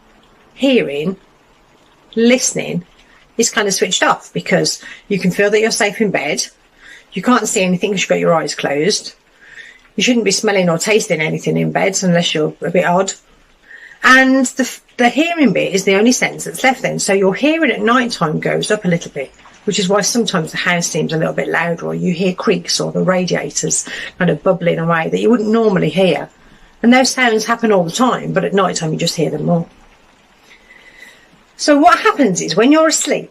hearing, listening, is kind of switched off because you can feel that you're safe in bed. You can't see anything because you've got your eyes closed. You shouldn't be smelling or tasting anything in bed unless you're a bit odd. And the hearing bit is the only sense that's left then. So your hearing at night time goes up a little bit, which is why sometimes the house seems a little bit louder, or you hear creaks or the radiators kind of bubbling away that you wouldn't normally hear. And those sounds happen all the time, but at night time you just hear them more. So what happens is when you're asleep,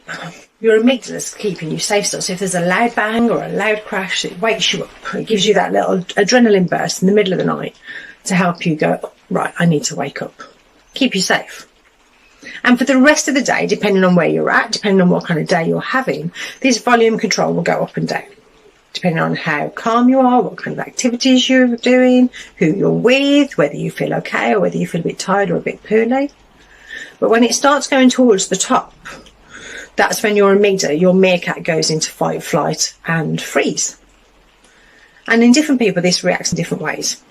your amygdala's keeping you safe still. So if there's a loud bang or a loud crash, it wakes you up. It gives you that little adrenaline burst in the middle of the night to help you go, right, I need to wake up. Keep you safe. And for the rest of the day, depending on where you're at, depending on what kind of day you're having, this volume control will go up and down, depending on how calm you are, what kind of activities you're doing, who you're with, whether you feel okay or whether you feel a bit tired or a bit poorly. But when it starts going towards the top, that's when your amygdala, your meerkat, goes into fight, flight and freeze. And in different people, this reacts in different ways.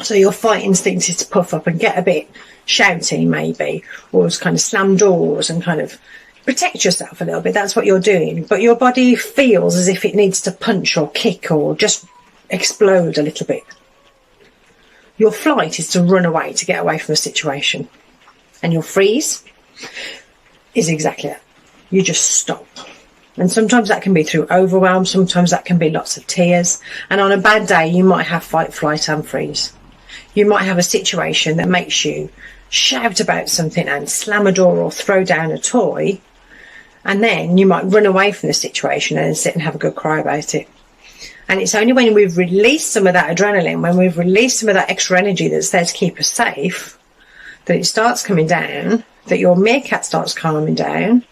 So your fight instinct is to puff up and get a bit shouty maybe, or just kind of slam doors and kind of protect yourself a little bit. That's what you're doing. But your body feels as if it needs to punch or kick or just explode a little bit. Your flight is to run away, to get away from a situation. And your freeze is exactly that. You just stop. And sometimes that can be through overwhelm, sometimes that can be lots of tears. And on a bad day, you might have fight, flight and freeze. You might have a situation that makes you shout about something and slam a door or throw down a toy. And then you might run away from the situation and sit and have a good cry about it. And it's only when we've released some of that adrenaline, when we've released some of that extra energy that's there to keep us safe, that it starts coming down, that your meerkat starts calming down.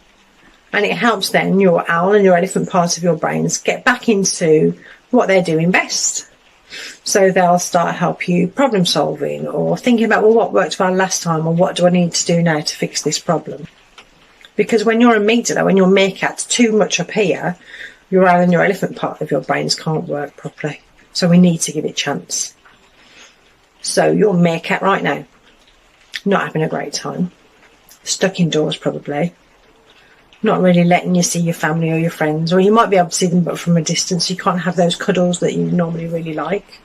And it helps then your owl and your elephant part of your brains get back into what they're doing best. So they'll start help you problem solving or thinking about, well, what worked well last time or what do I need to do now to fix this problem? Because when your amygdala, when your meerkat's too much up here, your owl and your elephant part of your brains can't work properly. So we need to give it a chance. So your meerkat right now, not having a great time, stuck indoors probably, not really letting you see your family or your friends, or you might be able to see them but from a distance. You can't have those cuddles that you normally really like.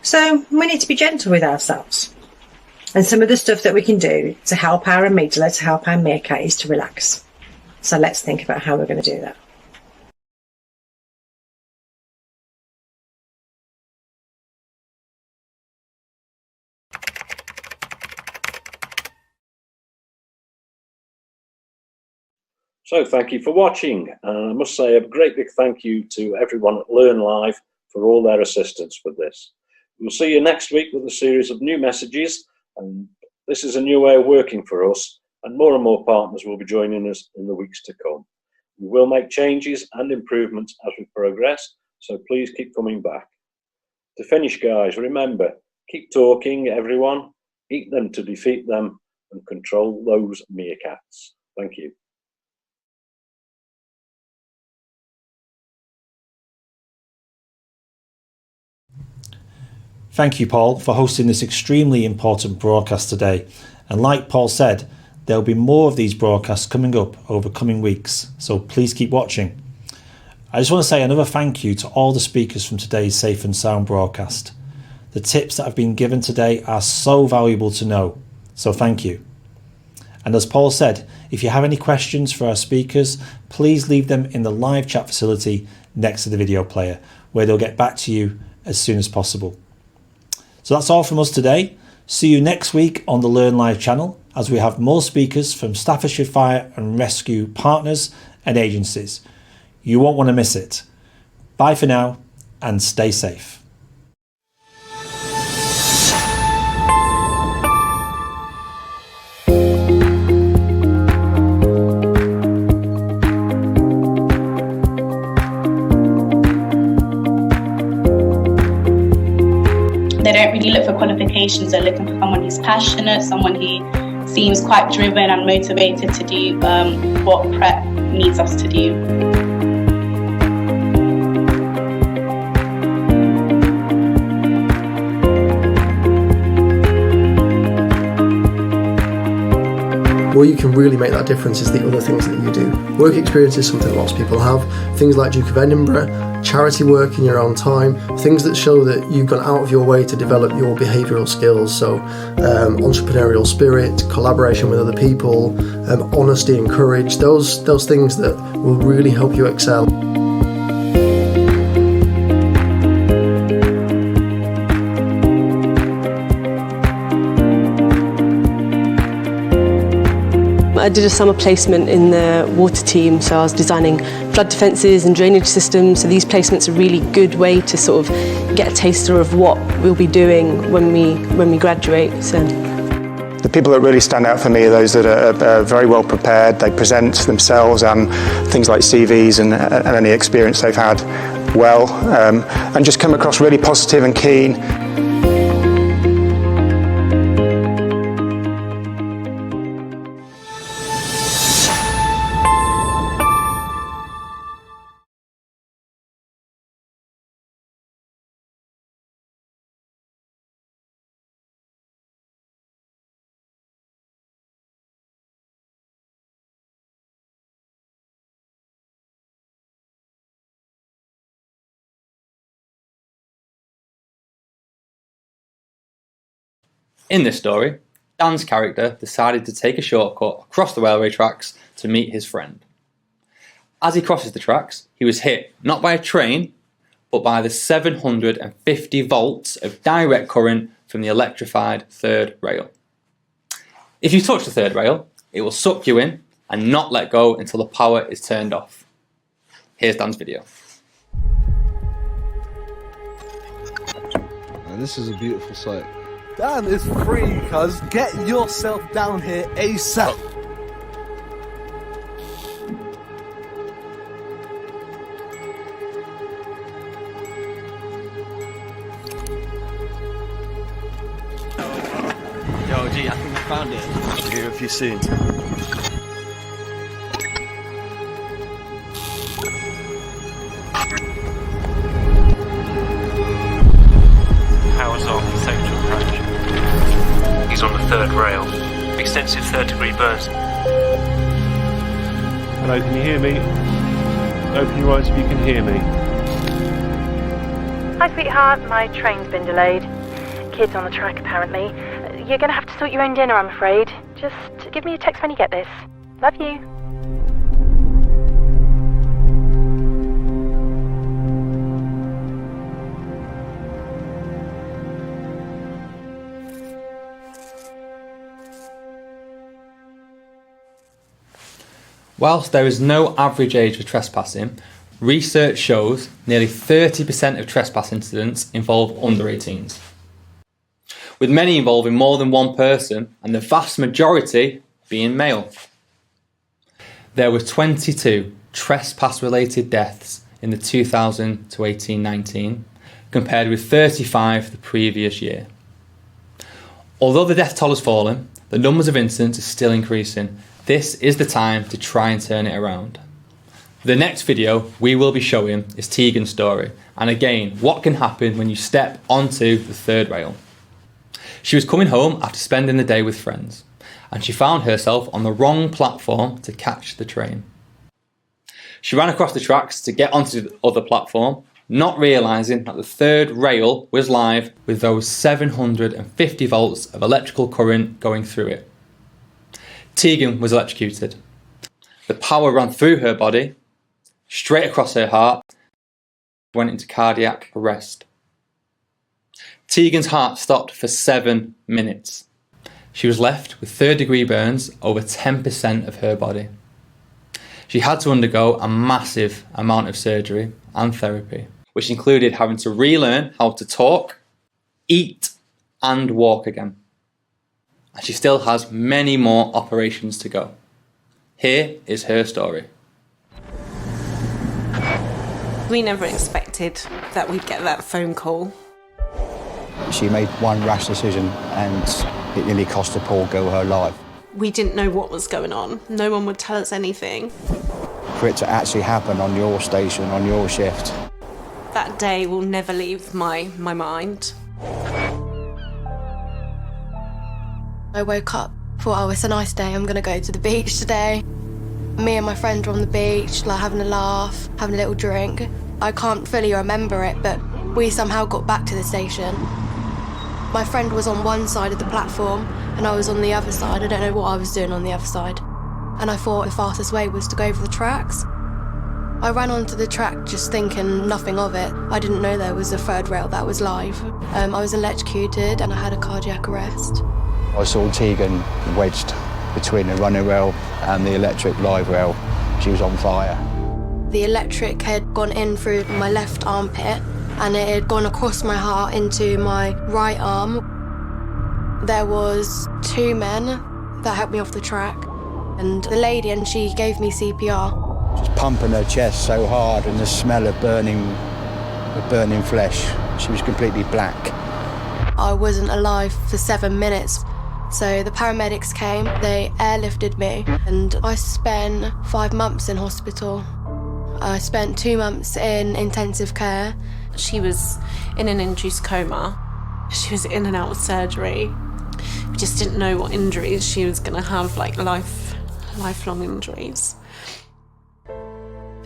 So we need to be gentle with ourselves. And some of the stuff that we can do to help our amygdala, to help our meerkat, is to relax. So let's think about how we're going to do that. So thank you for watching. I must say a great big thank you to everyone at Learn Live for all their assistance with this. We'll see you next week with a series of new messages, and this is a new way of working for us, and more partners will be joining us in the weeks to come. We will make changes and improvements as we progress, so please keep coming back. To finish, guys, remember, keep talking, everyone, eat them to defeat them, and control those meerkats. Thank you. Thank you, Paul, for hosting this extremely important broadcast today. And like Paul said, there'll be more of these broadcasts coming up over coming weeks, so please keep watching. I just want to say another thank you to all the speakers from today's Safe and Sound broadcast. The tips that have been given today are so valuable to know, so thank you. And as Paul said, if you have any questions for our speakers, please leave them in the live chat facility next to the video player, where they'll get back to you as soon as possible. So that's all from us today. See you next week on the Learn Live channel as we have more speakers from Staffordshire Fire and Rescue partners and agencies. You won't want to miss it. Bye for now. and stay safe. They don't really look for qualifications. They're looking for someone who's passionate, someone who seems quite driven and motivated to do what prep needs us to do. Where you can really make that difference is the other things that you do. Work experience is something lots of people have. Things like Duke of Edinburgh, charity work in your own time, things that show that you've gone out of your way to develop your behavioural skills. So entrepreneurial spirit, collaboration with other people, honesty and courage, those things that will really help you excel. I did a summer placement in the water team, so I was designing flood defences and drainage systems, so these placements are a really good way to sort of get a taster of what we'll be doing when we graduate. So. The people that really stand out for me are those that are very well prepared. They present themselves and things like CVs and any experience they've had well, and just come across really positive and keen. In this story, Dan's character decided to take a shortcut across the railway tracks to meet his friend. As he crosses the tracks, he was hit not by a train, but by the 750 volts of direct current from the electrified third rail. If you touch the third rail, it will suck you in and not let go until the power is turned off. Here's Dan's video. And this is a beautiful sight. Dan is free, cuz. Get yourself down here ASAP. Yo, G, I think I found it. I'll hear with you soon. Powers off, safe to approach. He's on the third rail. Extensive third-degree burns. Hello, can you hear me? Open your eyes if you can hear me. Hi, sweetheart. My train's been delayed. Kids on the track, apparently. You're going to have to sort your own dinner, I'm afraid. Just give me a text when you get this. Love you. Whilst there is no average age for trespassing, research shows nearly 30% of trespass incidents involve under 18s, with many involving more than one person and the vast majority being male. There were 22 trespass-related deaths in the 2000 to 18-19, compared with 35 the previous year. Although the death toll has fallen, the numbers of incidents are still increasing. This is the time to try and turn it around. The next video we will be showing is Tegan's story, and again, what can happen when you step onto the third rail. She was coming home after spending the day with friends, and she found herself on the wrong platform to catch the train. She ran across the tracks to get onto the other platform, not realising that the third rail was live with those 750 volts of electrical current going through it. Tegan was electrocuted. The power ran through her body, straight across her heart, went into cardiac arrest. Tegan's heart stopped for 7 minutes. She was left with third-degree burns over 10% of her body. She had to undergo a massive amount of surgery and therapy. which included having to relearn how to talk, eat, and walk again. And she still has many more operations to go. Here is her story. We never expected that we'd get that phone call. She made one rash decision and it nearly cost the poor girl her life. We didn't know what was going on. No one would tell us anything. For it to actually happen on your station, on your shift. That day will never leave my mind. I woke up, thought, oh, it's a nice day, I'm gonna go to the beach today. Me and my friend were on the beach, like having a laugh, having a little drink. I can't fully remember it, but we somehow got back to the station. My friend was on one side of the platform and I was on the other side. I don't know what I was doing on the other side. And I thought the fastest way was to go over the tracks. I ran onto the track just thinking nothing of it. I didn't know there was a third rail that was live. I was electrocuted and I had a cardiac arrest. I saw Tegan wedged between the running rail and the electric live rail. She was on fire. The electric had gone in through my left armpit and it had gone across my heart into my right arm. There was 2 men that helped me off the track and the lady, and she gave me CPR. She was pumping her chest so hard and the smell of burning flesh. She was completely black. I wasn't alive for 7 minutes. So the paramedics came, they airlifted me, and I spent 5 months in hospital. I spent 2 months in intensive care. She was in an induced coma. She was in and out of surgery. We just didn't know what injuries she was going to have, like lifelong injuries.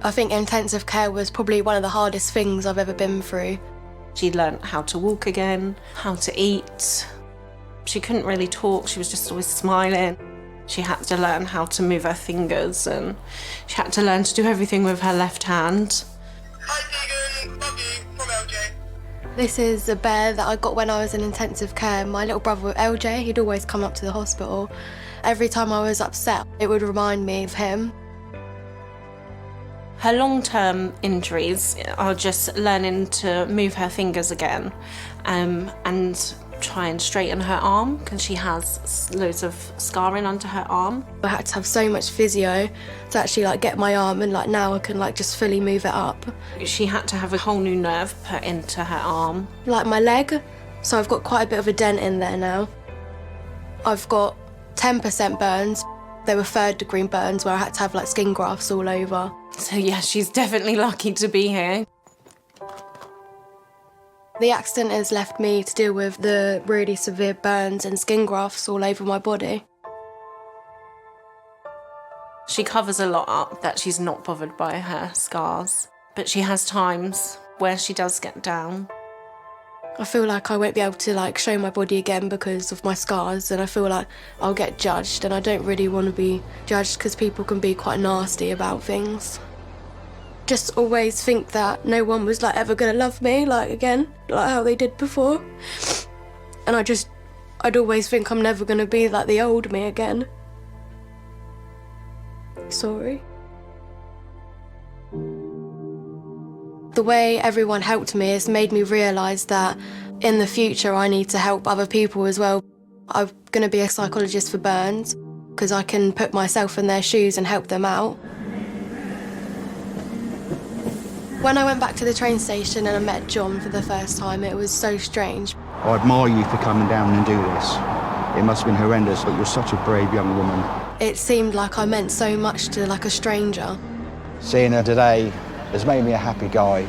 I think intensive care was probably one of the hardest things I've ever been through. She learnt how to walk again, how to eat. She couldn't really talk, she was just always smiling. She had to learn how to move her fingers and she had to learn to do everything with her left hand. This is a bear that I got when I was in intensive care. My little brother LJ, he'd always come up to the hospital. Every time I was upset, it would remind me of him. Her long-term injuries are just learning to move her fingers again and try and straighten her arm because she has loads of scarring under her arm. I had to have so much physio to actually get my arm, and now I can just fully move it up. She had to have a whole new nerve put into her arm. Like my leg, so I've got quite a bit of a dent in there now. I've got 10% burns. They were 3rd-degree burns where I had to have skin grafts all over. So yeah, she's definitely lucky to be here. The accident has left me to deal with the really severe burns and skin grafts all over my body. She covers a lot up that she's not bothered by her scars, but she has times where she does get down. I feel like I won't be able to show my body again because of my scars, and I feel like I'll get judged, and I don't really want to be judged because people can be quite nasty about things. Just always think that no one was ever gonna love me again, like how they did before. And I'd always think I'm never gonna be like the old me again. Sorry. The way everyone helped me has made me realise that in the future I need to help other people as well. I'm gonna be a psychologist for burns because I can put myself in their shoes and help them out. When I went back to the train station and I met John for the first time, it was so strange. I admire you for coming down and do this. It must have been horrendous, but you're such a brave young woman. It seemed like I meant so much to a stranger. Seeing her today has made me a happy guy.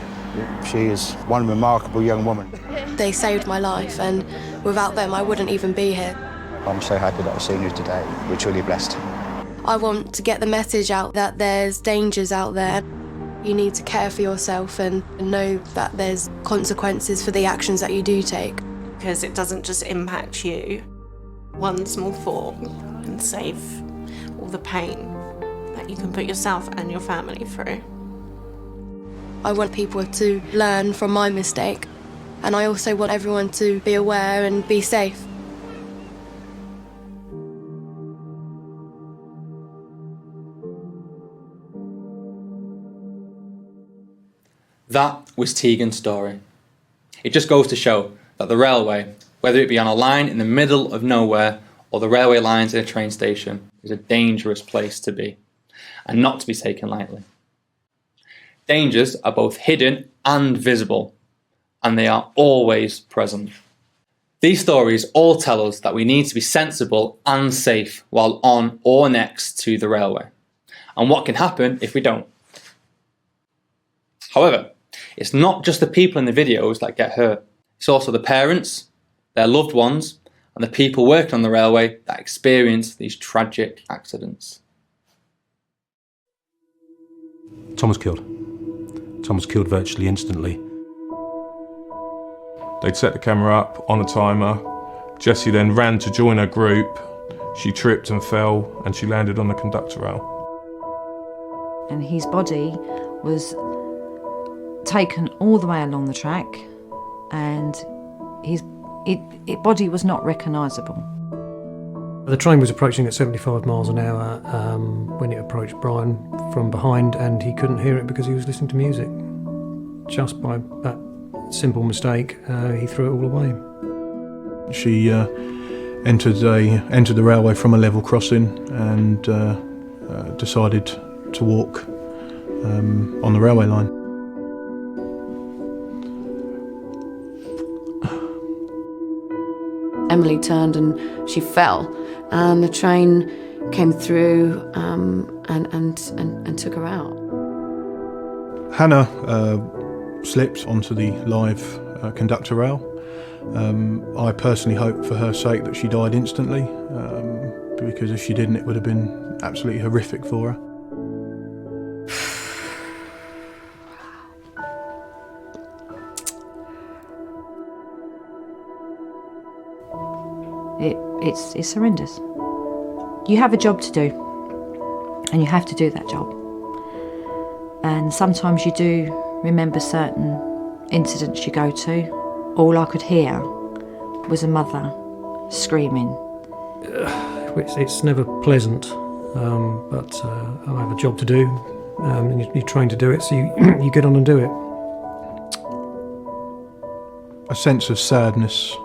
She is one remarkable young woman. They saved my life, and without them I wouldn't even be here. I'm so happy that I've seen you today. We're truly blessed. I want to get the message out that there's dangers out there. You need to care for yourself and know that there's consequences for the actions that you do take. Because it doesn't just impact you. One small thought can save all the pain that you can put yourself and your family through. I want people to learn from my mistake, and I also want everyone to be aware and be safe. That was Tegan's story. It just goes to show that the railway, whether it be on a line in the middle of nowhere or the railway lines in a train station, is a dangerous place to be, and not to be taken lightly. Dangers are both hidden and visible, and they are always present. These stories all tell us that we need to be sensible and safe while on or next to the railway, and what can happen if we don't. However, it's not just the people in the videos that get hurt. It's also the parents, their loved ones, and the people working on the railway that experience these tragic accidents. Tom was killed. Tom was killed virtually instantly. They'd set the camera up on a timer. Jessie then ran to join her group. She tripped and fell, and she landed on the conductor rail. And his body was taken all the way along the track, and his body was not recognisable. The train was approaching at 75 miles an hour when it approached Brian from behind, and he couldn't hear it because he was listening to music. Just by that simple mistake, he threw it all away. She entered the railway from a level crossing and decided to walk on the railway line. Emily turned and she fell, and the train came through and took her out. Hannah slipped onto the live conductor rail. I personally hope for her sake that she died instantly, because if she didn't, it would have been absolutely horrific for her. It's horrendous. You have a job to do, and you have to do that job. And sometimes you do remember certain incidents you go to. All I could hear was a mother screaming. It's never pleasant, but I have a job to do, and you're trained to do it, so you get on and do it. A sense of sadness,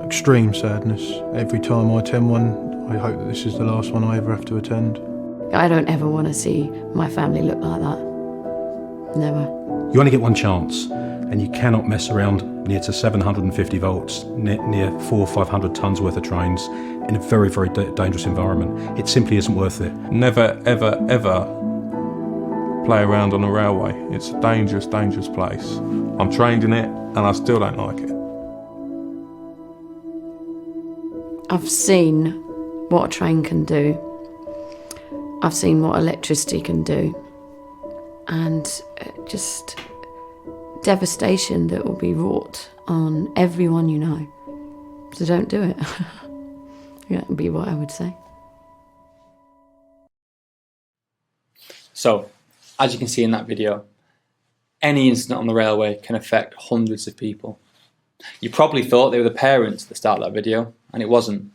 extreme sadness. Every time I attend one, I hope that this is the last one I ever have to attend. I don't ever want to see my family look like that. Never. You only get one chance, and you cannot mess around near to 750 volts, near 400 or 500 tonnes worth of trains in a very, very dangerous environment. It simply isn't worth it. Never, ever, ever play around on a railway. It's a dangerous, dangerous place. I'm trained in it, and I still don't like it. I've seen what a train can do. I've seen what electricity can do. And just devastation that will be wrought on everyone you know. So don't do it. That would be what I would say. So, as you can see in that video, any incident on the railway can affect hundreds of people. You probably thought they were the parents that started that video, and it wasn't.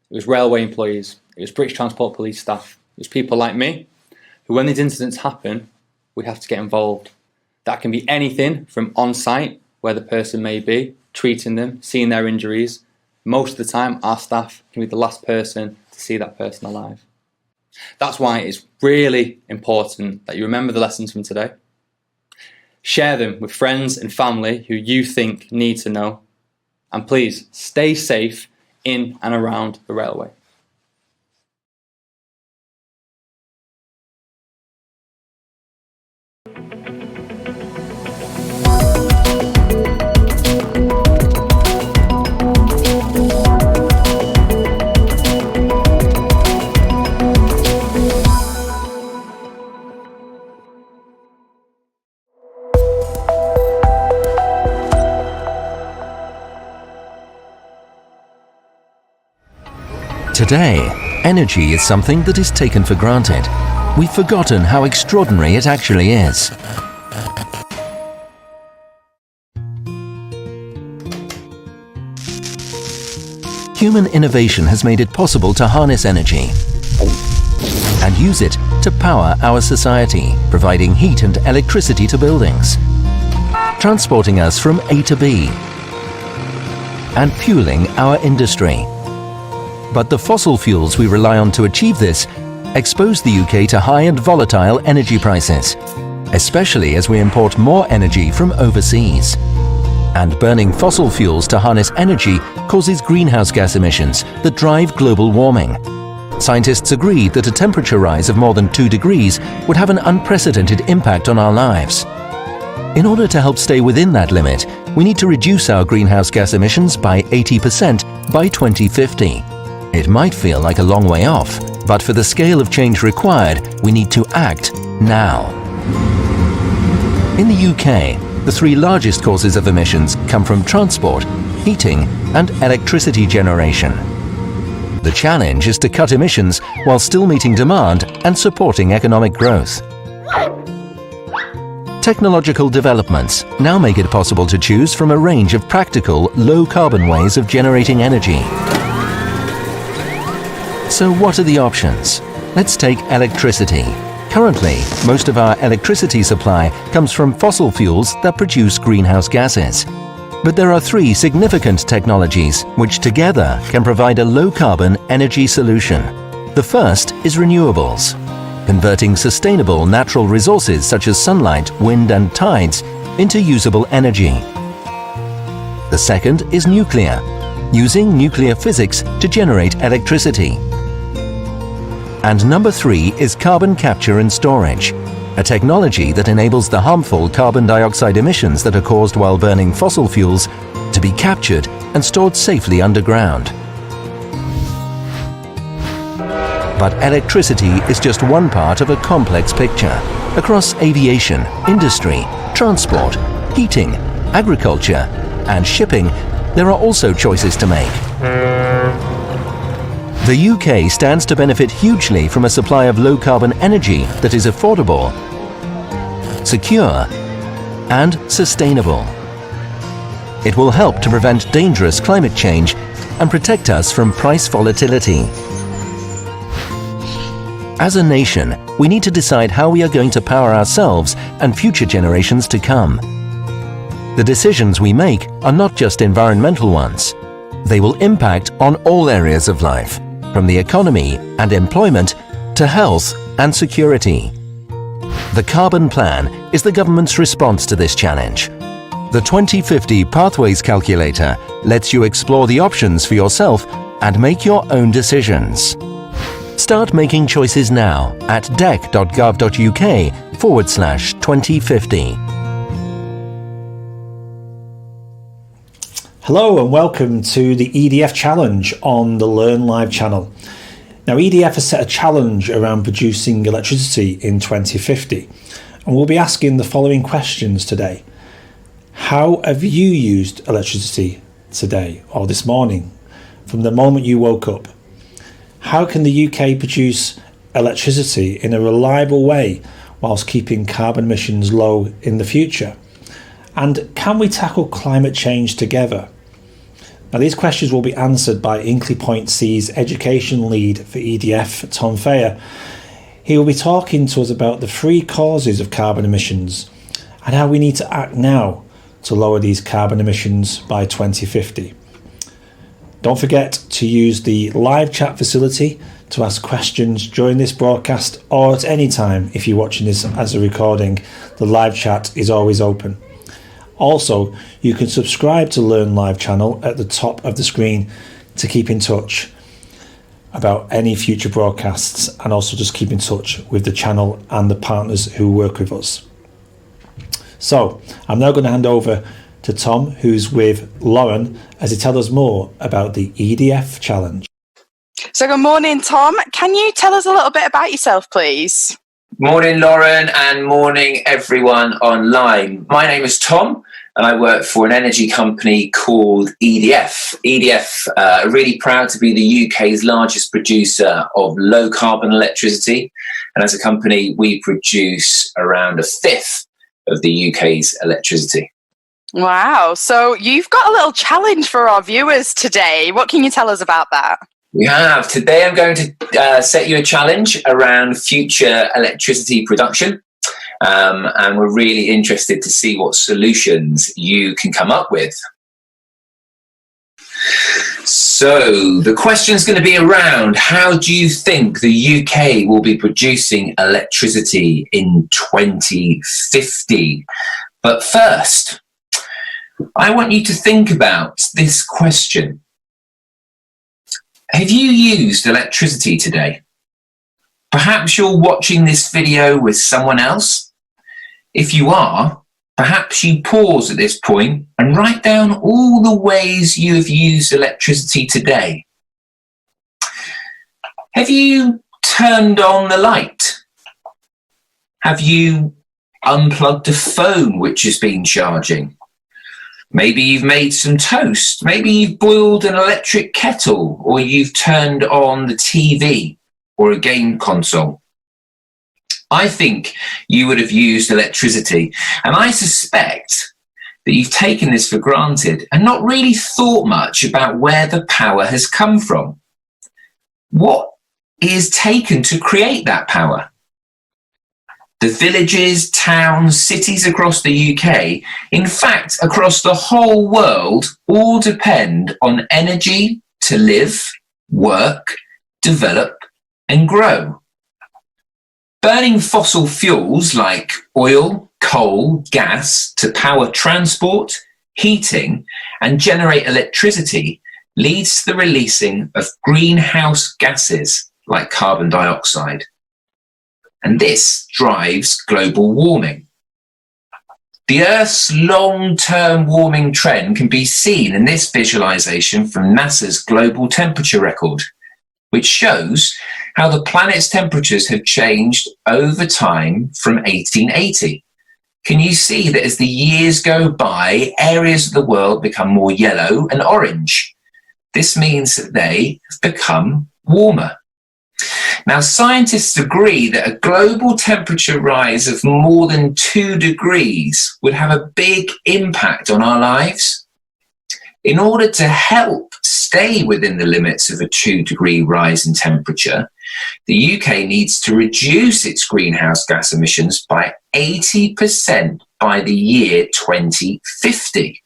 It was railway employees, it was British Transport Police staff, it was people like me, who when these incidents happen, we have to get involved. That can be anything from on-site, where the person may be, treating them, seeing their injuries. Most of the time, our staff can be the last person to see that person alive. That's why it's really important that you remember the lessons from today. Share them with friends and family who you think need to know. And please, stay safe in and around the railway. Today, energy is something that is taken for granted. We've forgotten how extraordinary it actually is. Human innovation has made it possible to harness energy and use it to power our society, providing heat and electricity to buildings. transporting us from A to B and fueling our industry. But the fossil fuels we rely on to achieve this expose the UK to high and volatile energy prices, especially as we import more energy from overseas. And burning fossil fuels to harness energy causes greenhouse gas emissions that drive global warming. Scientists agree that a temperature rise of more than 2 degrees would have an unprecedented impact on our lives. In order to help stay within that limit, we need to reduce our greenhouse gas emissions by 80% by 2050. It might feel like a long way off, but for the scale of change required, we need to act now. In the UK, the 3 largest causes of emissions come from transport, heating, and electricity generation. The challenge is to cut emissions while still meeting demand and supporting economic growth. Technological developments now make it possible to choose from a range of practical, low-carbon ways of generating energy. So what are the options? Let's take electricity. Currently, most of our electricity supply comes from fossil fuels that produce greenhouse gases. But there are 3 significant technologies which together can provide a low-carbon energy solution. The first is renewables, converting sustainable natural resources such as sunlight, wind and tides into usable energy. The second is nuclear, using nuclear physics to generate electricity. And number 3 is carbon capture and storage, a technology that enables the harmful carbon dioxide emissions that are caused while burning fossil fuels to be captured and stored safely underground. But electricity is just one part of a complex picture. Across aviation, industry, transport, heating, agriculture, and shipping, there are also choices to make. The UK stands to benefit hugely from a supply of low-carbon energy that is affordable, secure, and sustainable. It will help to prevent dangerous climate change and protect us from price volatility. As a nation, we need to decide how we are going to power ourselves and future generations to come. The decisions we make are not just environmental ones. They will impact on all areas of life, from the economy and employment to health and security. The Carbon Plan is the government's response to this challenge. The 2050 Pathways Calculator lets you explore the options for yourself and make your own decisions. Start making choices now at dec.gov.uk/2050. Hello and welcome to the EDF Challenge on the Learn Live channel. Now, EDF has set a challenge around producing electricity in 2050, and we'll be asking the following questions today. How have you used electricity today or this morning, from the moment you woke up? How can the UK produce electricity in a reliable way whilst keeping carbon emissions low in the future? And can we tackle climate change together? Now, these questions will be answered by Inkley Point C's education lead for EDF, Tom Fayer. He will be talking to us about the 3 causes of carbon emissions and how we need to act now to lower these carbon emissions by 2050. Don't forget to use the live chat facility to ask questions during this broadcast or at any time. If you're watching this as a recording, the live chat is always open. Also, you can subscribe to Learn Live channel at the top of the screen to keep in touch about any future broadcasts, and also just keep in touch with the channel and the partners who work with us. So, I'm now going to hand over to Tom, who's with Lauren, as he tells us more about the EDF Challenge. So good morning, Tom. Can you tell us a little bit about yourself, please? Morning, Lauren, and morning, everyone online. My name is Tom, and I work for an energy company called EDF. EDF are really proud to be the UK's largest producer of low-carbon electricity, and as a company, we produce around 1/5 of the UK's electricity. Wow. So you've got a little challenge for our viewers today. What can you tell us about that? We have. Today I'm going to set you a challenge around future electricity production. and we're really interested to see what solutions you can come up with. So the question is going to be around, how do you think the UK will be producing electricity in 2050? But first, I want you to think about this question. Have you used electricity today? Perhaps you're watching this video with someone else. If you are, perhaps you pause at this point and write down all the ways you have used electricity today. Have you turned on the light? Have you unplugged a phone which has been charging? Maybe you've made some toast. Maybe you've boiled an electric kettle, or you've turned on the TV or a game console. I think you would have used electricity, and I suspect that you've taken this for granted and not really thought much about where the power has come from. What is taken to create that power? The villages, towns, cities across the UK, in fact, across the whole world, all depend on energy to live, work, develop, and grow. Burning fossil fuels like oil, coal, gas to power transport, heating, and generate electricity leads to the releasing of greenhouse gases like carbon dioxide. And this drives global warming. The Earth's long-term warming trend can be seen in this visualization from NASA's global temperature record, which shows how the planet's temperatures have changed over time from 1880. Can you see that as the years go by, areas of the world become more yellow and orange? This means that they have become warmer. Now, scientists agree that a global temperature rise of more than 2 degrees would have a big impact on our lives. In order to help stay within the limits of a 2-degree rise in temperature, the UK needs to reduce its greenhouse gas emissions by 80% by the year 2050.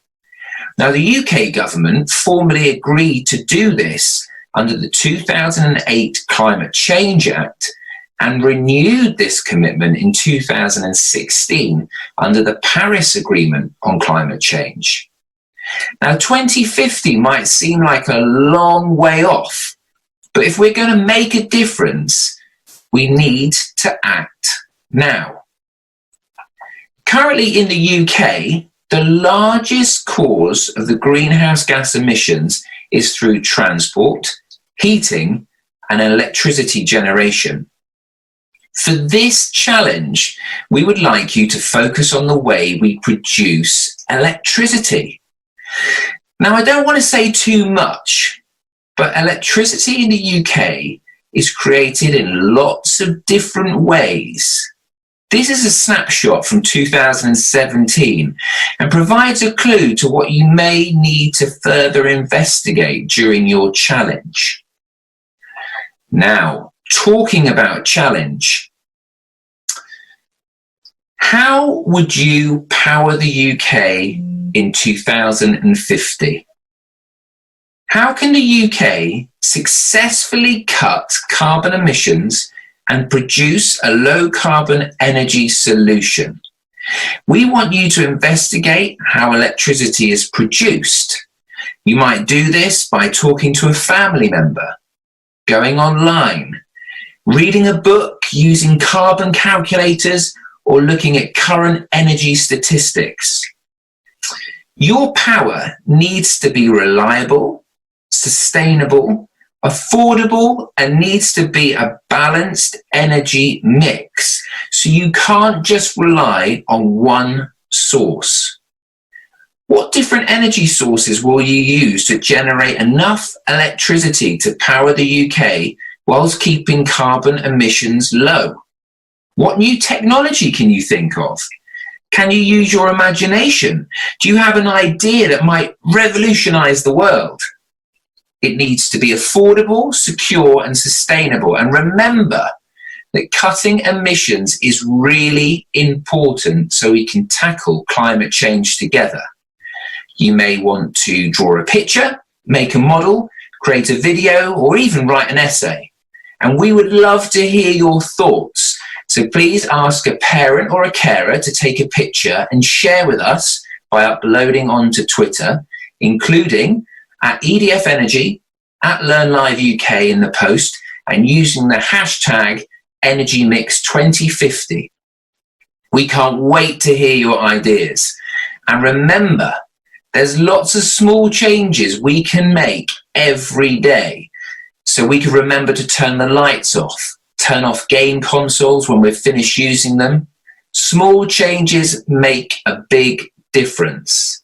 Now, the UK government formally agreed to do this under the 2008 Climate Change Act and renewed this commitment in 2016 under the Paris Agreement on Climate Change. Now, 2050 might seem like a long way off, but if we're going to make a difference, we need to act now. Currently in the UK, the largest cause of the greenhouse gas emissions is through transport, heating, and electricity generation. For this challenge, we would like you to focus on the way we produce electricity. Now, I don't want to say too much, but electricity in the UK is created in lots of different ways. This is a snapshot from 2017 and provides a clue to what you may need to further investigate during your challenge. Now, talking about challenge, how would you power the UK in 2050? How can the UK successfully cut carbon emissions and produce a low-carbon energy solution? We want you to investigate how electricity is produced. You might do this by talking to a family member, going online, reading a book, using carbon calculators, or looking at current energy statistics. Your power needs to be reliable, sustainable, affordable, and needs to be a balanced energy mix. So you can't just rely on one source. What different energy sources will you use to generate enough electricity to power the UK whilst keeping carbon emissions low? What new technology can you think of? Can you use your imagination? Do you have an idea that might revolutionize the world? It needs to be affordable, secure, and sustainable. And remember, that cutting emissions is really important so we can tackle climate change together. You may want to draw a picture, make a model, create a video, or even write an essay. And we would love to hear your thoughts. So please ask a parent or a carer to take a picture and share with us by uploading onto Twitter, including at EDF Energy, at LearnLiveUK in the post, and using the hashtag EnergyMix2050. We can't wait to hear your ideas. And remember, there's lots of small changes we can make every day. So we can remember to turn the lights off, turn off game consoles when we're finished using them. Small changes make a big difference.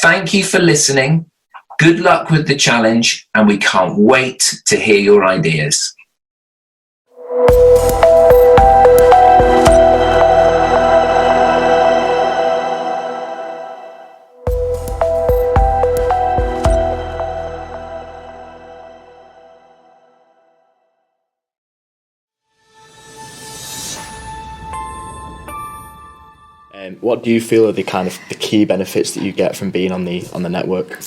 Thank you for listening. Good luck with the challenge, and we can't wait to hear your ideas. What do you feel are the key benefits that you get from being on the network?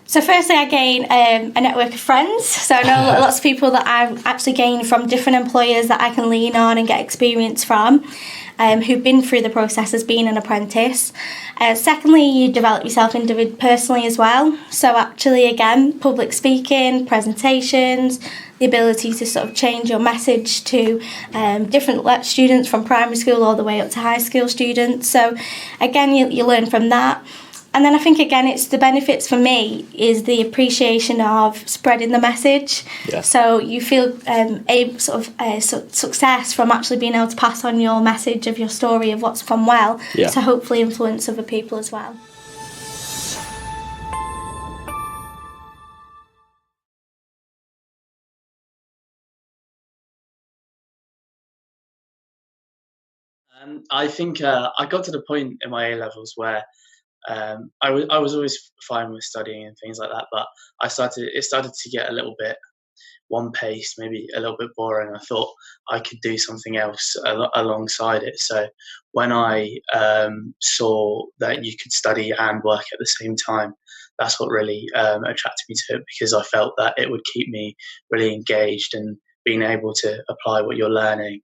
So firstly, I gain a network of friends. So I know lots of people that I'm actually gaining from different employers that I can lean on and get experience from, who've been through the process as being an apprentice. Secondly, you develop yourself personally as well. So actually, again, public speaking, presentations, the ability to sort of change your message to different students from primary school all the way up to high school students. So again, you learn from that. And then I think, again, it's the benefits for me is the appreciation of spreading the message. Yeah. So you feel a sort of success from actually being able to pass on your message of your story of what's gone well to hopefully influence other people as well. I think I got to the point in my A-levels where I was always fine with studying and things like that, but it started to get a little bit one pace, maybe a little bit boring. I thought I could do something else alongside it. So when I saw that you could study and work at the same time, that's what really attracted me to it, because I felt that it would keep me really engaged and being able to apply what you're learning.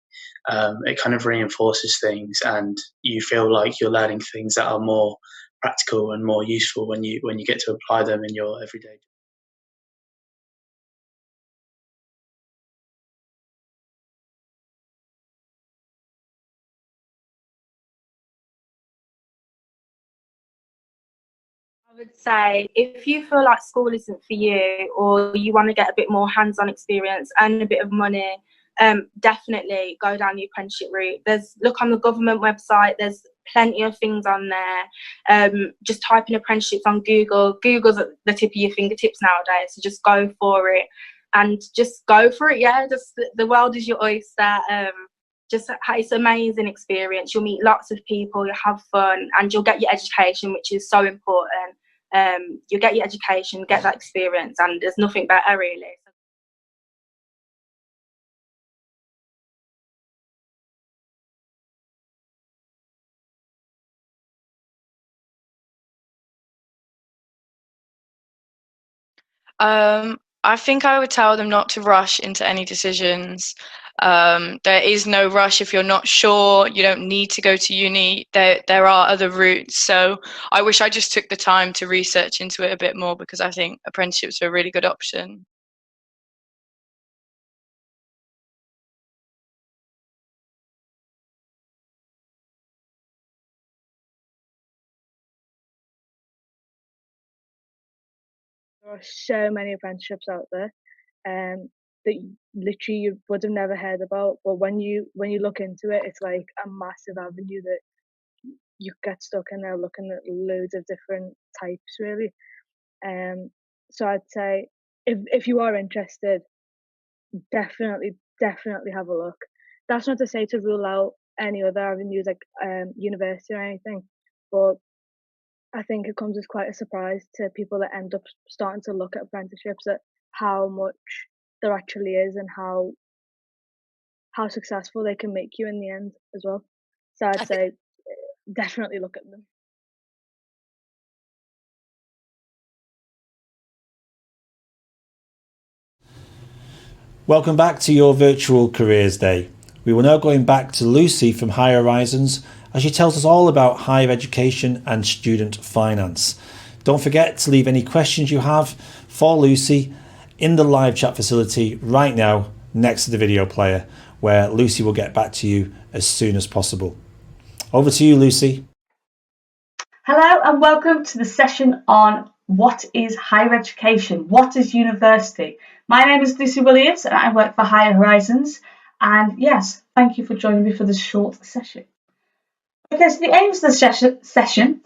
It kind of reinforces things, and you feel like you're learning things that are more practical and more useful when you get to apply them in your everyday. I would say if you feel like school isn't for you, or you want to get a bit more hands-on experience and a bit of money, definitely go down the apprenticeship route. Look on the government website, there's plenty of things on there. Just type in apprenticeships on Google. Google's at the tip of your fingertips nowadays, so just go for it and just go for it. Yeah, just the world is your oyster. It's an amazing experience. You'll meet lots of people, you'll have fun, and you'll get your education, which is so important. You'll get your education, get that experience, and there's nothing better really. I think I would tell them not to rush into any decisions. There is no rush if you're not sure. You don't need to go to uni. There are other routes. So I wish I just took the time to research into it a bit more, because I think apprenticeships are a really good option. There are so many apprenticeships out there that literally you would have never heard about, but when you look into it, it's like a massive avenue that you get stuck in there looking at loads of different types really. So I'd say if you are interested, definitely have a look. That's not to say to rule out any other avenues like university or anything, but I think it comes as quite a surprise to people that end up starting to look at apprenticeships at how much there actually is and how how successful they can make you in the end as well. So I'd say definitely look at them. Welcome back to your virtual careers day. We will now going back to Lucy from Higher Horizons as she tells us all about higher education and student finance. Don't forget to leave any questions you have for Lucy in the live chat facility right now next to the video player, where Lucy will get back to you as soon as possible. Over to you, Lucy. Hello and welcome to the session on what is higher education, what is university. My name is Lucy Williams and I work for Higher Horizons, and yes, thank you for joining me for this short session. Okay, so the aim of the session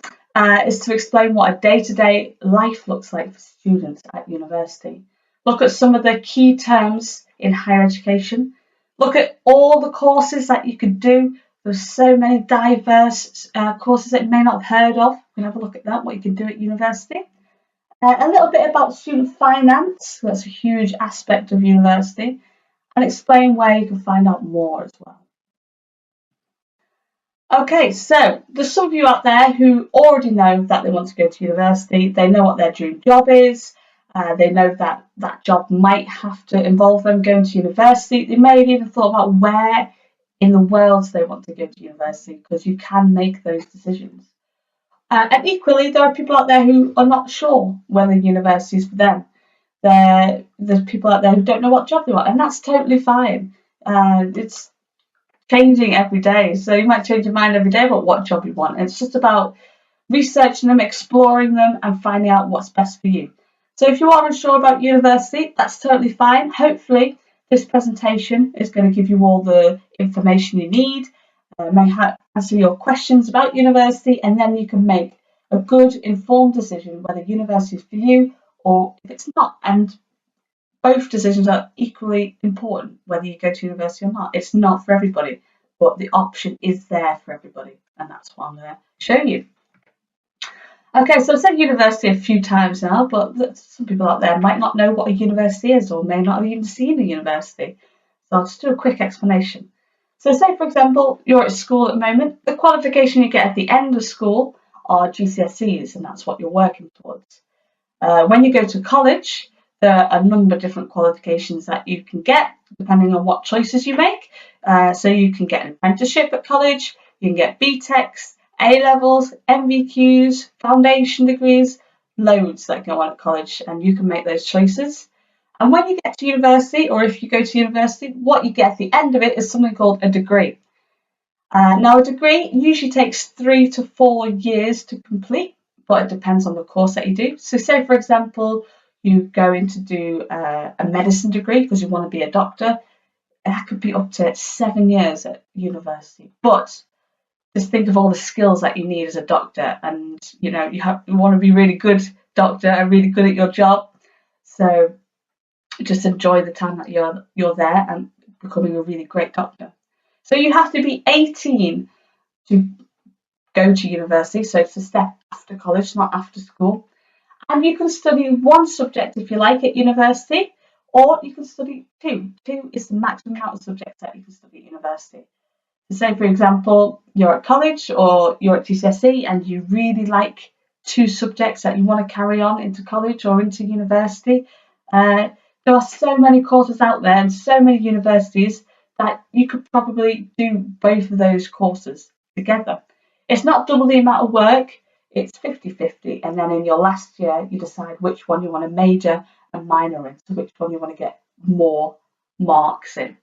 is to explain what a day-to-day life looks like for students at university. Look at some of the key terms in higher education. Look at all the courses that you could do. There's so many diverse courses that you may not have heard of. We can have a look at that, what you can do at university. A little bit about student finance, that's a huge aspect of university, and explain where you can find out more as well. Okay, so there's some of you out there who already know that they want to go to university. They know what their dream job is. They know that that job might have to involve them going to university. They may have even thought about where in the world they want to go to university, because you can make those decisions. And equally, there are people out there who are not sure whether university is for them. There's people out there who don't know what job they want, and that's totally fine. It's changing every day, so you might change your mind every day about what job you want. It's just about researching them, exploring them, and finding out what's best for you. So if you are unsure about university, that's totally fine. Hopefully, this presentation is going to give you all the information you need, may answer your questions about university, and then you can make a good, informed decision whether university is for you or if it's not. And both decisions are equally important, whether you go to university or not. It's not for everybody, but the option is there for everybody, and that's what I'm going to show you. Okay, so I've said university a few times now, but some people out there might not know what a university is, or may not have even seen a university. So I'll just do a quick explanation. So say, for example, you're at school at the moment. The qualification you get at the end of school are GCSEs, and that's what you're working towards. When you go to college, there are a number of different qualifications that you can get, depending on what choices you make. So you can get an apprenticeship at college, you can get BTECs, A-levels, MVQs, foundation degrees, loads that go on at college, and you can make those choices. And when you get to university, or if you go to university, what you get at the end of it is something called a degree. Now, a degree usually takes 3 to 4 years to complete, but it depends on the course that you do. So say, for example, you go in to do a medicine degree because you want to be a doctor. That could be up to 7 years at university. But just think of all the skills that you need as a doctor, and you want to be really good doctor and really good at your job. So just enjoy the time that you're there and becoming a really great doctor. So you have to be 18 to go to university, so it's a step after college, not after school. And you can study one subject if you like at university, or you can study 2. 2 is the maximum amount of subjects that you can study at university. So say, for example, you're at college or you're at GCSE and you really like 2 subjects that you want to carry on into college or into university. There are so many courses out there and so many universities that you could probably do both of those courses together. It's not double the amount of work, it's 50-50, and then in your last year you decide which one you want to major and minor in, so which one you want to get more marks in.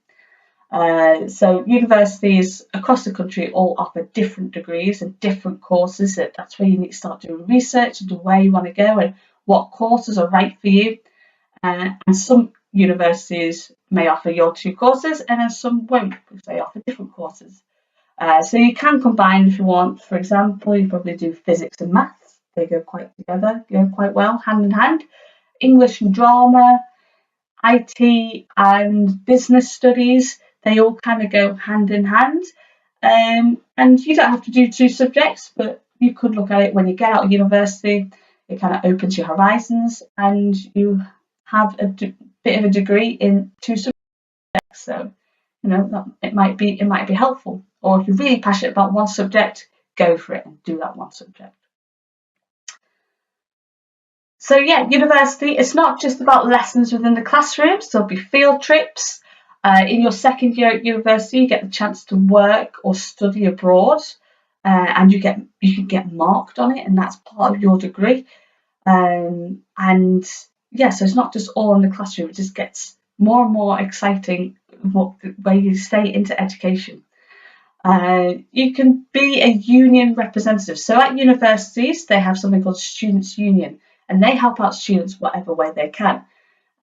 So universities across the country all offer different degrees and different courses. That's where you need to start doing research into where you want to go and what courses are right for you. And some universities may offer your 2 courses, and then some won't, because they offer different courses. So you can combine if you want. For example, you probably do physics and maths. They go quite together, go quite well, hand in hand. English and drama, IT and business studies, they all kind of go hand in hand. And you don't have to do 2 subjects, but you could look at it when you get out of university. It kind of opens your horizons, and you have a bit of a degree in 2 subjects. So it might be helpful. Or if you're really passionate about one subject, go for it and do that one subject. So yeah, university, it's not just about lessons within the classrooms. There'll be field trips. In your second year at university, you get the chance to work or study abroad, and you can get marked on it, and that's part of your degree. And yeah, so it's not just all in the classroom. It just gets more and more exciting where you stay into education. You can be a union representative. So at universities, they have something called Students' Union, and they help out students whatever way they can.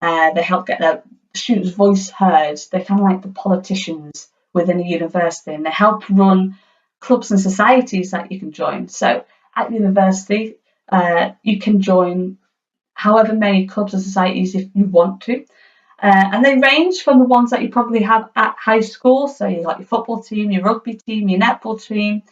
They help get their students' voice heard. They're kind of like the politicians within a university, and they help run clubs and societies that you can join. So at university, you can join however many clubs and societies if you want to. And they range from the ones that you probably have at high school. So you got your football team, your rugby team, your netball team.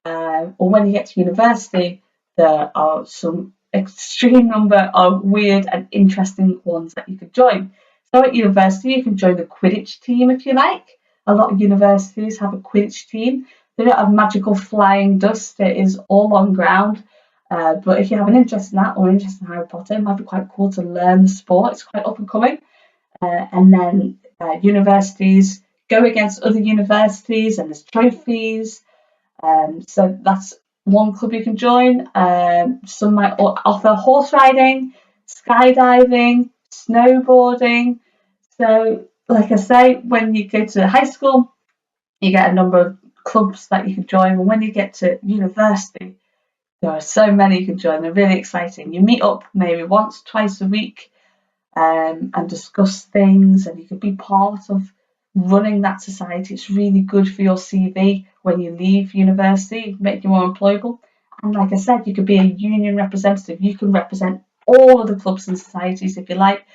Or when you get to university, there are some extreme number of weird and interesting ones that you could join. So at university, you can join the Quidditch team if you like. A lot of universities have a Quidditch team. They don't have magical flying dust. It is all on ground. But if you have an interest in that or interest in Harry Potter, it might be quite cool to learn the sport. It's quite up and coming. And then universities go against other universities, and there's trophies. So that's one club you can join. Some might offer horse riding, skydiving, snowboarding. So, like I say, when you go to high school, you get a number of clubs that you can join. And when you get to university, there are so many you can join. They're really exciting. You meet up maybe once, twice a week, and discuss things, and you could be part of running that society. It's really good for your CV when you leave university, make you more employable. And like I said, you could be a union representative. You can represent all of the clubs and societies if you like.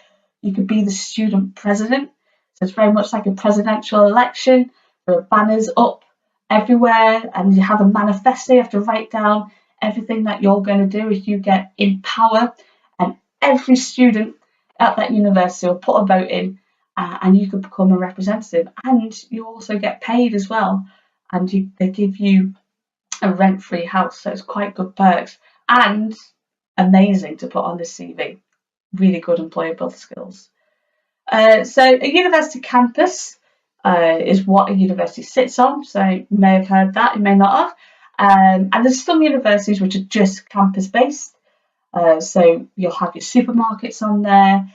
You could be the student president. So it's very much like a presidential election. There are banners up everywhere, and you have a manifesto. You have to write down everything that you're going to do if you get in power. And every student at that university will put a vote in, and you could become a representative. And you also get paid as well. And they give you a rent-free house. So it's quite good perks and amazing to put on the CV. Really good employable skills. So a university campus is what a university sits on. So you may have heard that, you may not have. And there's some universities which are just campus-based. So you'll have your supermarkets on there,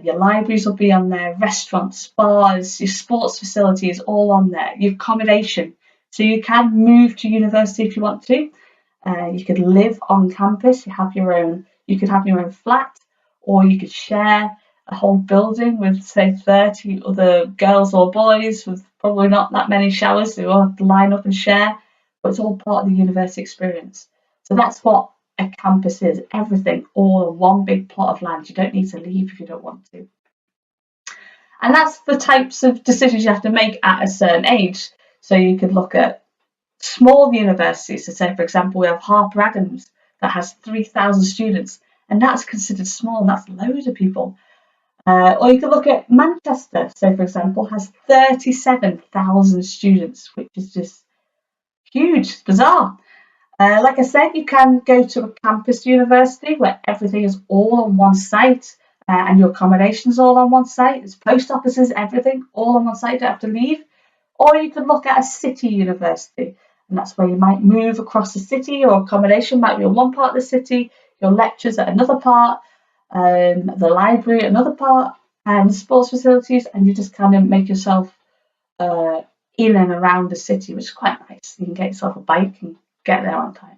your libraries will be on there, restaurants, spas, your sports facilities, all on there, your accommodation. So you can move to university if you want to. You could live on campus. You could have your own flat, or you could share a whole building with, say, 30 other girls or boys with probably not that many showers. So you all have to line up and share, but it's all part of the university experience. So that's what a campus is. Everything all on one big plot of land. You don't need to leave if you don't want to. And that's the types of decisions you have to make at a certain age. So you could look at small universities. So say, for example, we have Harper Adams that has 3,000 students, and that's considered small, and that's loads of people. Or you could look at Manchester, so for example, has 37,000 students, which is just huge, it's bizarre. Like I said, you can go to a campus university where everything is all on one site, and your accommodation's all on one site. There's post offices, everything, all on one site, you don't have to leave. Or you could look at a city university, and that's where you might move across the city. Your accommodation might be in one part of the city, your lectures at another part, the library at another part, and the sports facilities, and you just kind of make yourself in and around the city, which is quite nice. You can get yourself a bike and get there on time.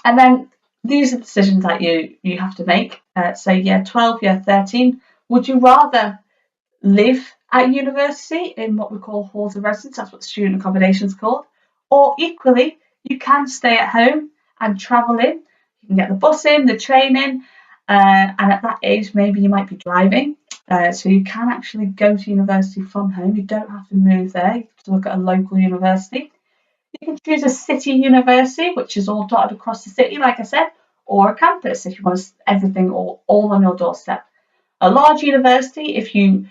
And then these are decisions that you have to make. So year 12, year 13, would you rather live at university in what we call halls of residence? That's what student accommodation is called. Or equally, you can stay at home and travel in. You can get the bus in, the train in, and at that age, maybe you might be driving. So you can actually go to university from home. You don't have to move there. You have to look at a local university. You can choose a city university, which is all dotted across the city, like I said, or a campus if you want everything all on your doorstep. A large university, if you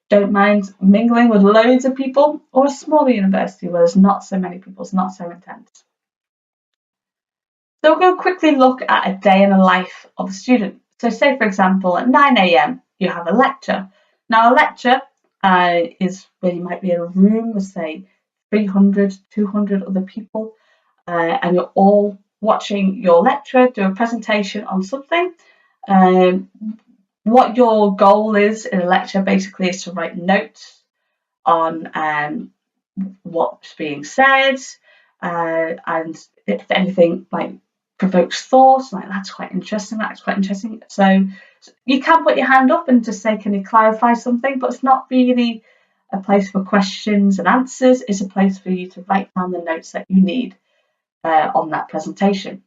don't mind mingling with loads of people, or a smaller university where there's not so many people, it's not so intense. So we'll go quickly look at a day in the life of a student. So say, for example, at 9 a.m. you have a lecture. Now a lecture is where you might be in a room with, say, 300, 200 other people, and you're all watching your lecturer do a presentation on something. What your goal is in a lecture basically is to write notes on what's being said, and if anything like provokes thought, like that's quite interesting. So you can put your hand up and just say, can you clarify something? But it's not really a place for questions and answers. It's a place for you to write down the notes that you need on that presentation.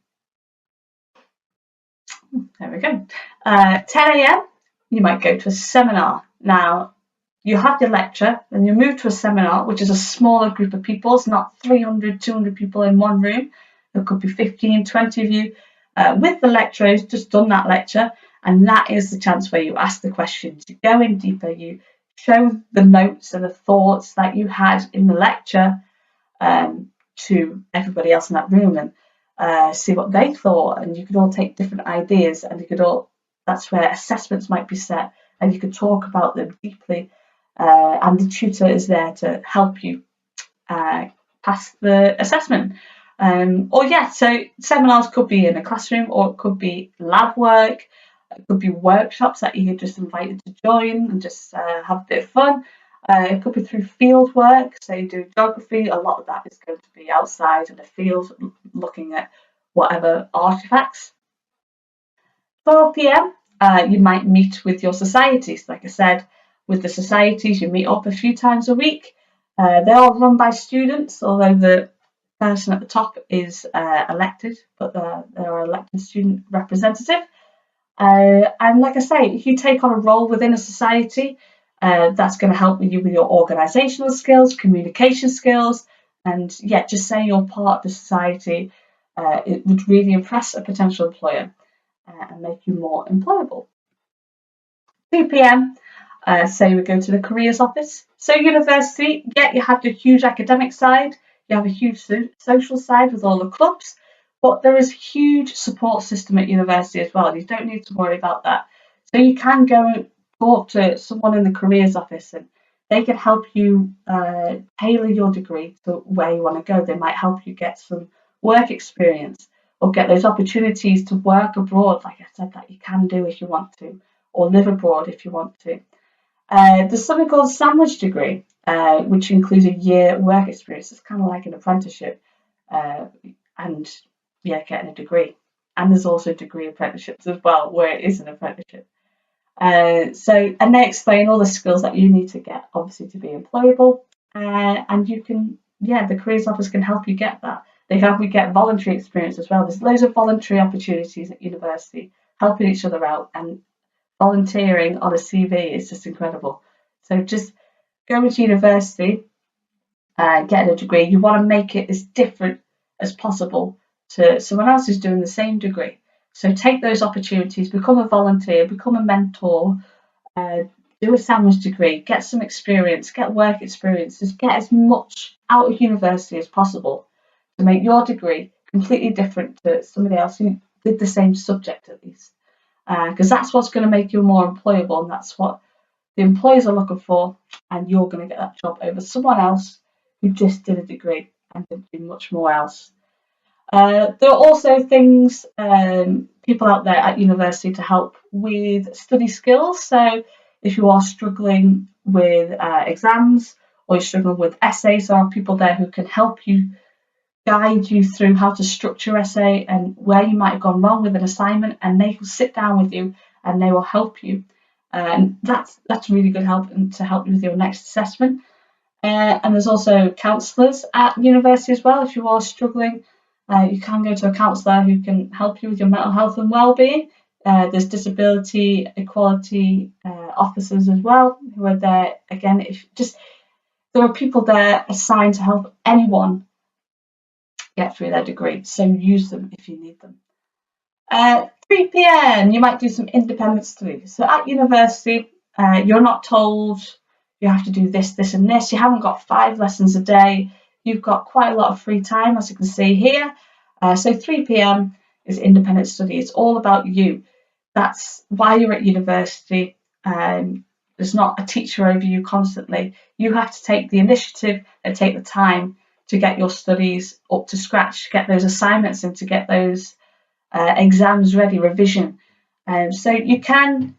There we go. 10 a.m. you might go to a seminar. Now you have your lecture, then you move to a seminar, which is a smaller group of people. It's not 300, 200 people in one room. There could be 15, 20 of you with the lecturer who's just done that lecture, and that is the chance where you ask the questions. You go in deeper, you show the notes and the thoughts that you had in the lecture to everybody else in that room, and see what they thought, and you could all take different ideas, and you could all, that's where assessments might be set, and you could talk about them deeply, and the tutor is there to help you pass the assessment. So seminars could be in a classroom, or it could be lab work, it could be workshops that you're just invited to join and just have a bit of fun. It could be through field work, so you do geography, a lot of that is going to be outside in the field looking at whatever artefacts. 12 p.m. You might meet with your societies. Like I said, with the societies you meet up a few times a week. They're all run by students, although the person at the top is elected, but they're an elected student representative. And like I say, if you take on a role within a society, that's going to help you with your organisational skills, communication skills, and just saying you're part of the society, it would really impress a potential employer and make you more employable. 2 p.m, say we go to the careers office. So university, you have your huge academic side, you have a huge social side with all the clubs, but there is a huge support system at university as well. You don't need to worry about that. So you can go and talk to someone in the careers office, and they can help you tailor your degree to where you want to go. They might help you get some work experience, or get those opportunities to work abroad, like I said, that you can do if you want to, or live abroad if you want to. There's something called a sandwich degree, which includes a year work experience. It's kind of like an apprenticeship, and getting a degree. And there's also degree apprenticeships as well, where it is an apprenticeship. And they explain all the skills that you need to get, obviously, to be employable. And you can, the careers office can help you get that. They can help you get voluntary experience as well. There's loads of voluntary opportunities at university, helping each other out, and volunteering on a CV is just incredible. So just going to university, getting a degree, you want to make it as different as possible to someone else who's doing the same degree. So take those opportunities, become a volunteer, become a mentor, do a sandwich degree, get some experience, get work experience, just get as much out of university as possible to make your degree completely different to somebody else who did the same subject at least. Because that's what's going to make you more employable, and that's what the employers are looking for, and you're going to get that job over someone else who just did a degree and didn't do much more else. There are also things, people out there at university to help with study skills. So if you are struggling with exams, or you're struggling with essays, there are people there who can help you, guide you through how to structure essay and where you might have gone wrong with an assignment, and they will sit down with you and they will help you. And that's really good help, and to help you with your next assessment. And there's also counsellors at university as well. If you are struggling, you can go to a counsellor who can help you with your mental health and well-being. There's disability equality officers as well, who are there. Again, there are people there assigned to help anyone get through their degree, so use them if you need them. 3 p.m, you might do some independent study. So at university, you're not told you have to do this, this and this. You haven't got 5 lessons a day. You've got quite a lot of free time, as you can see here. So 3 p.m. is independent study. It's all about you. That's why you're at university. There's not a teacher over you constantly. You have to take the initiative and take the time to get your studies up to scratch, to get those assignments in, to get those exams ready, revision. So you can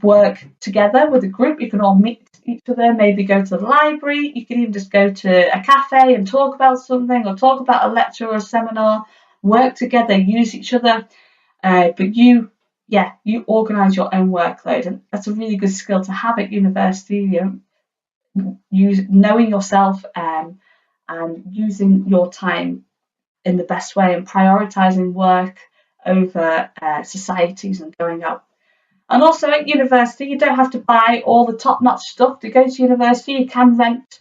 work together with a group. You can all meet each other, maybe go to the library. You can even just go to a cafe and talk about something, or talk about a lecture or a seminar. Work together, use each other. But you organise your own workload, and that's a really good skill to have at university. Knowing yourself and using your time in the best way, and prioritising work over societies and going out. And also at university, you don't have to buy all the top-notch stuff to go to university. You can rent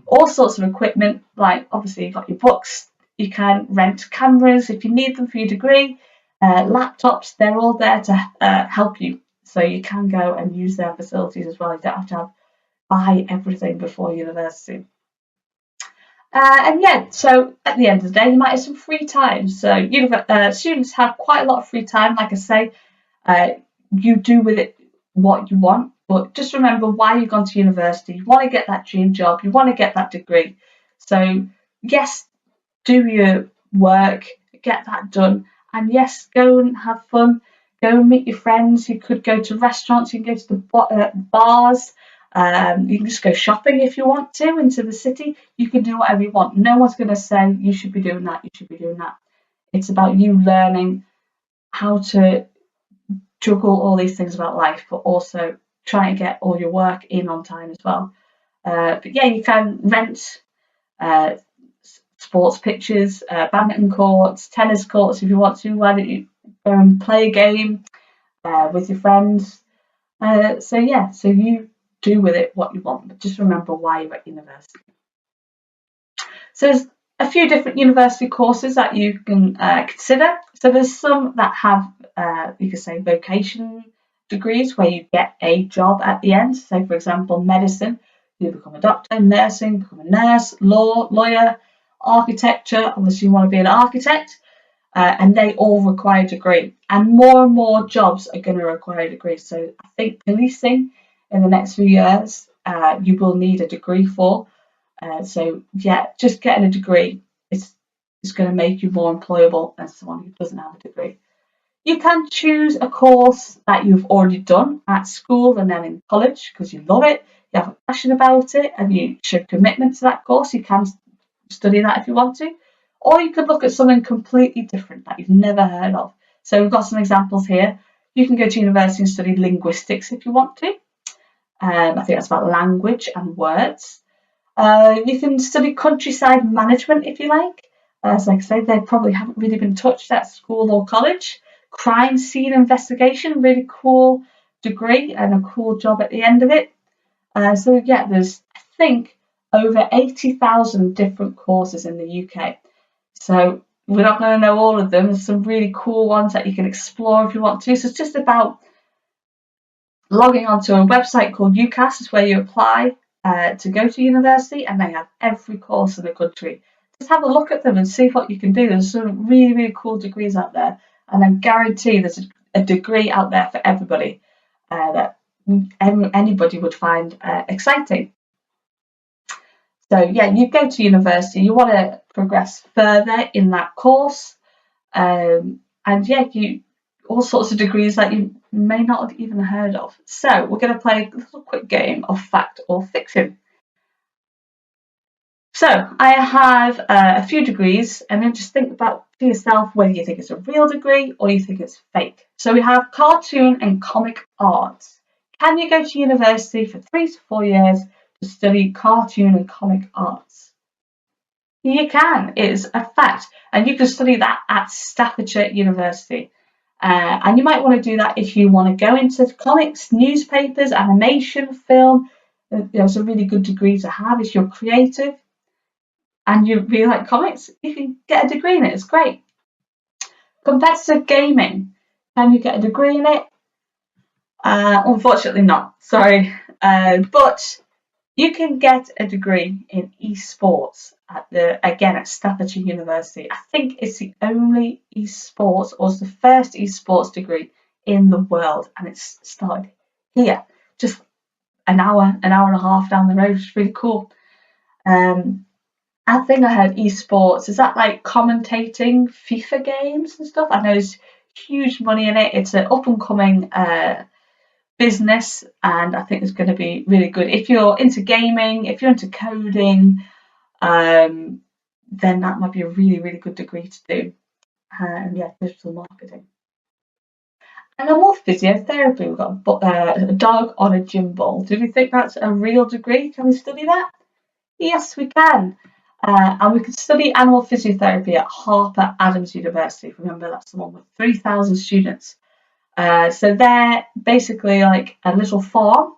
all sorts of equipment, like obviously you've got your books. You can rent cameras if you need them for your degree. Laptops, they're all there to help you. So you can go and use their facilities as well. You don't have to buy everything before university. So at the end of the day, you might have some free time. So students have quite a lot of free time. Like I say, you do with it what you want, but just remember why you've gone to university. You want to get that dream job. You want to get that degree. So yes, do your work, get that done. And yes, go and have fun. Go and meet your friends. You could go to restaurants. You can go to the bars. You can just go shopping if you want to into the city. You can do whatever you want. No one's going to say you should be doing that. You should be doing that. It's about you learning how to juggle all these things about life, but also try and get all your work in on time as well. But yeah, you can rent sports pitches, badminton courts, tennis courts if you want to. Why don't you go and play a game with your friends? So you do with it what you want, but just remember why you're at university. So there's a few different university courses that you can consider. So there's some that have, you could say, vocation degrees where you get a job at the end. So for example, medicine, you become a doctor, nursing, become a nurse, law, lawyer, architecture, unless you want to be an architect, and they all require a degree. And more jobs are going to require a degree. So I think policing in the next few years, you will need a degree for. Just getting a degree is going to make you more employable than someone who doesn't have a degree. You can choose a course that you've already done at school and then in college because you love it, you have a passion about it, and you show commitment to that course. You can study that if you want to. Or you could look at something completely different that you've never heard of. So we've got some examples here. You can go to university and study linguistics if you want to. I think that's about language and words. You can study countryside management if you like. As like I say, they probably haven't really been touched at school or college. Crime scene investigation, really cool degree and a cool job at the end of it. There's, I think, over 80,000 different courses in the UK. So we're not going to know all of them. There's some really cool ones that you can explore if you want to. So it's just about logging onto a website called UCAS, is where you apply to go to university, and they have every course in the country. Just have a look at them and see what you can do. There's some really, really cool degrees out there, and I guarantee there's a degree out there for everybody that anybody would find exciting. So you go to university, you want to progress further in that course, all sorts of degrees that you may not have even heard of. So we're going to play a little quick game of fact or fiction. So I have a few degrees, and then just think about for yourself whether you think it's a real degree or you think it's fake. So we have cartoon and comic arts. Can you go to university for 3 to 4 years to study cartoon and comic arts? You can. It's a fact. And you can study that at Staffordshire University. And you might want to do that if you want to go into comics, newspapers, animation, film. It's a really good degree to have if you're creative and you really like comics. You can get a degree in it. It's great. Competitive gaming. Can you get a degree in it? Unfortunately not. Sorry. But You can get a degree in esports at Staffordshire University. I think it's the only esports, or it's the first esports degree in the world, and it's started here, just an hour and a half down the road, which is really cool. I think I heard esports. Is that like commentating FIFA games and stuff? I know there's huge money in it. It's an up and coming business, and I think it's going to be really good. If you're into gaming, if you're into coding, then that might be a really, really good degree to do. Digital marketing. Animal physiotherapy. We've got a dog on a gym ball. Do we think that's a real degree? Can we study that? Yes, we can. And we could study animal physiotherapy at Harper Adams University. Remember, that's the one with 3,000 students. So they're basically like a little farm.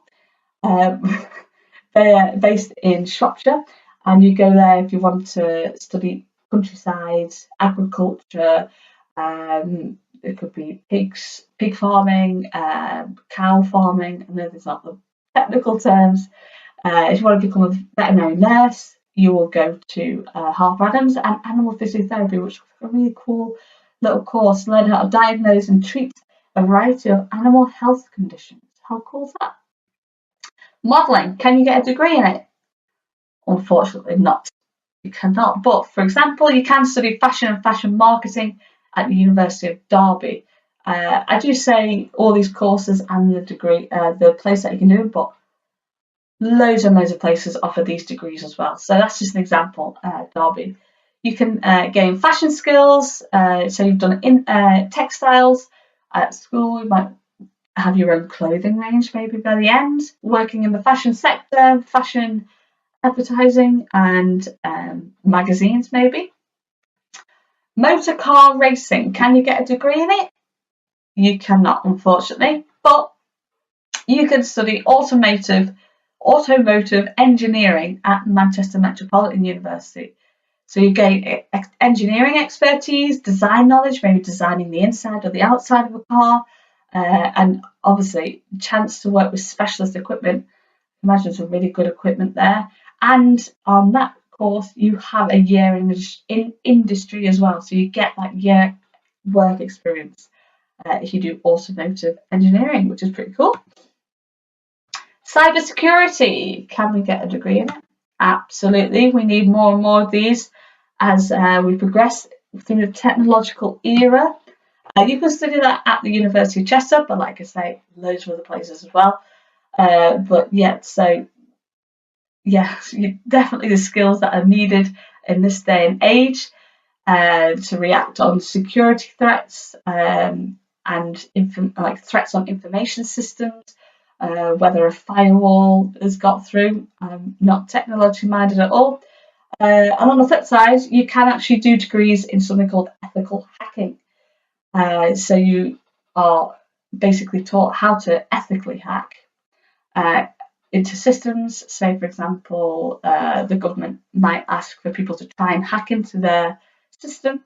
They're based in Shropshire, and you go there if you want to study countryside, agriculture. It could be pig farming, cow farming. I know there's not the technical terms. If you want to become a veterinary nurse, you will go to Harper Adams, and animal physiotherapy, which is a really cool little course, learn how to diagnose and treat a variety of animal health conditions. How cool is that? Modelling, can you get a degree in it? Unfortunately not. You cannot. But for example, you can study fashion and fashion marketing at the University of Derby. I do say all these courses and the degree, the place that you can do them, but loads and loads of places offer these degrees as well. So that's just an example, Derby. You can gain fashion skills. So you've done in textiles at school. You might have your own clothing range maybe by the end. Working in the fashion sector, fashion advertising, and magazines maybe. Motor car racing. Can you get a degree in it? You cannot, unfortunately. But you can study automotive engineering at Manchester Metropolitan University. So you gain engineering expertise, design knowledge, maybe designing the inside or the outside of a car, and obviously chance to work with specialist equipment. Imagine some really good equipment there. And on that course, you have a year in industry as well. So you get that year work experience if you do automotive engineering, which is pretty cool. Cybersecurity, can we get a degree in it? Absolutely. We need more and more of these as we progress through the technological era. You can study that at the University of Chester, but like I say, loads of other places as well. Definitely the skills that are needed in this day and age to react on security threats and threats on information systems. Whether a firewall has got through. I'm not technologically minded at all. And on the flip side, you can actually do degrees in something called ethical hacking. So you are basically taught how to ethically hack into systems. Say, for example, the government might ask for people to try and hack into their system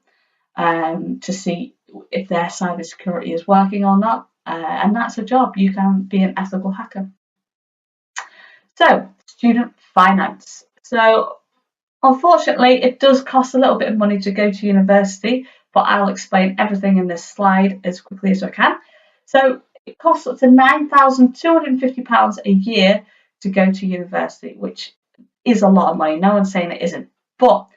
to see if their cybersecurity is working or not. And that's a job. You can be an ethical hacker. So, student finance. So, unfortunately, it does cost a little bit of money to go to university, but I'll explain everything in this slide as quickly as I can. So, it costs up to £9,250 a year to go to university, which is a lot of money. No one's saying it isn't. But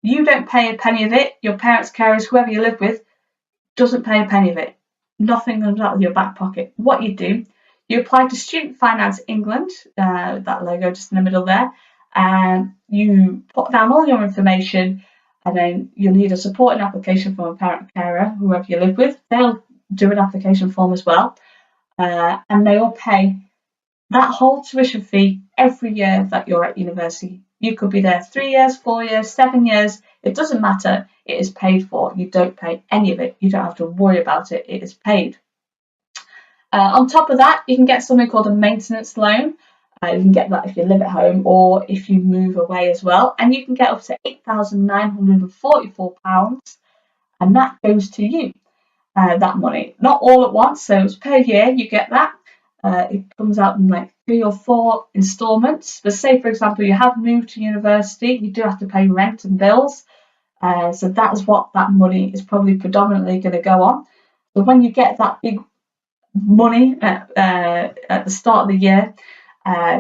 you don't pay a penny of it. Your parents, carers, whoever you live with, doesn't pay a penny of it. Nothing comes out of your back pocket. What you do, you apply to Student Finance England, that logo just in the middle there, and you put down all your information, and then you'll need a supporting application from a parent carer, whoever you live with. They'll do an application form as well, and they will pay that whole tuition fee every year that you're at university. You could be there 3 years, 4 years, 7 years. It doesn't matter. It is paid for. You don't pay any of it. You don't have to worry about it. It is paid. On top of that, you can get something called a maintenance loan. You can get that if you live at home or if you move away as well. And you can get up to £8,944, and that goes to you, that money. Not all at once, so it's per year you get that. It comes out in like 3 or 4 instalments. But say, for example, you have moved to university, you do have to pay rent and bills. So that is what that money is probably predominantly going to go on. But when you get that big money at the start of the year,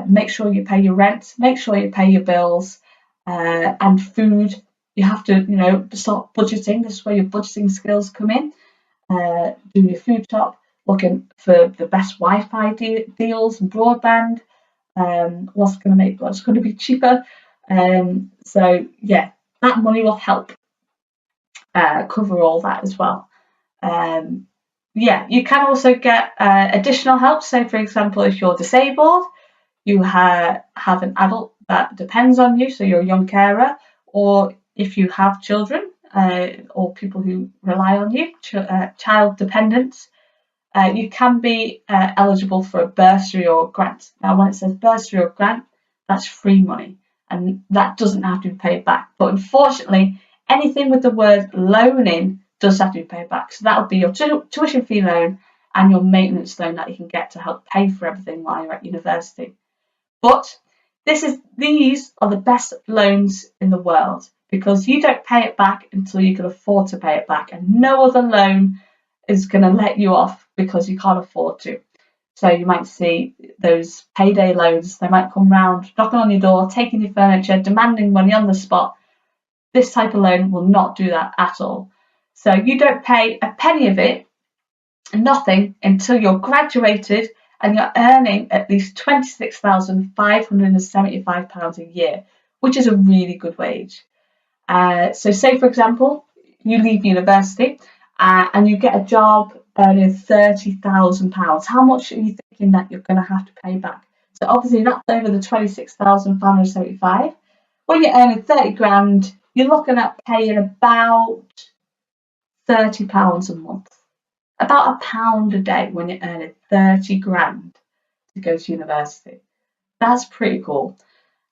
make sure you pay your rent, make sure you pay your bills, and food. You have to, start budgeting. This is where your budgeting skills come in. Do your food shop, looking for the best Wi-Fi deals and broadband. What's going to be cheaper. So yeah, that money will help cover all that as well. You can also get additional help. So, for example, if you're disabled, you have an adult that depends on you, so you're a young carer, or if you have children or people who rely on you, child dependents, you can be eligible for a bursary or grant. Now, when it says bursary or grant, that's free money, and that doesn't have to be paid back. But unfortunately, anything with the word loan in does have to be paid back. So that'll be your tuition fee loan and your maintenance loan that you can get to help pay for everything while you're at university. But these are the best loans in the world, because you don't pay it back until you can afford to pay it back, and no other loan is going to let you off because you can't afford to. So you might see those payday loans. They might come round, knocking on your door, taking your furniture, demanding money on the spot. This type of loan will not do that at all. So you don't pay a penny of it, nothing, until you're graduated and you're earning at least £26,575 a year, which is a really good wage. So say, for example, you leave university and you get a job earning £30,000. How much are you thinking that you're going to have to pay back? So obviously that's over the £26,575. When you're earning 30 grand, you're looking at paying about £30 a month, about £1 a day when you're earning 30 grand to go to university. That's pretty cool.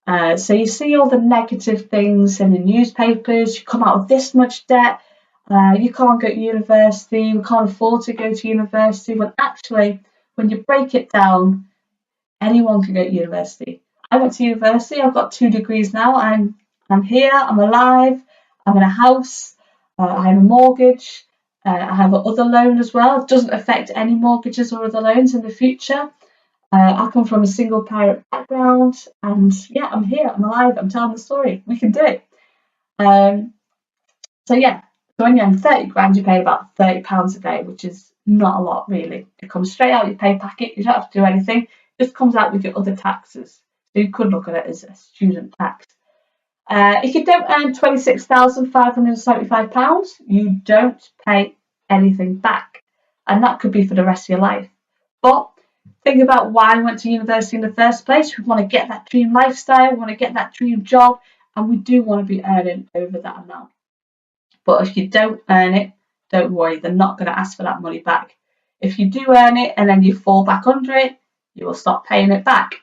So you see all the negative things in the newspapers. You come out with this much debt. You can't go to university. We can't afford to go to university. When actually, when you break it down, anyone can go to university. I went to university. I've got 2 degrees now. I'm here. I'm alive. I'm in a house. I have a mortgage. I have another loan as well. It doesn't affect any mortgages or other loans in the future. I come from a single parent background, and yeah, I'm here. I'm alive. I'm telling the story. We can do it. So when you're on 30 grand, you pay about £30 a day, which is not a lot really. It comes straight out your pay packet. You don't have to do anything. It just comes out with your other taxes. So you could look at it as a student tax. If you don't earn £26,575, you don't pay anything back, and that could be for the rest of your life. But think about why I went to university in the first place. We want to get that dream lifestyle, we want to get that dream job, and we do want to be earning over that amount. But if you don't earn it, don't worry, they're not going to ask for that money back. If you do earn it and then you fall back under it, you will stop paying it back.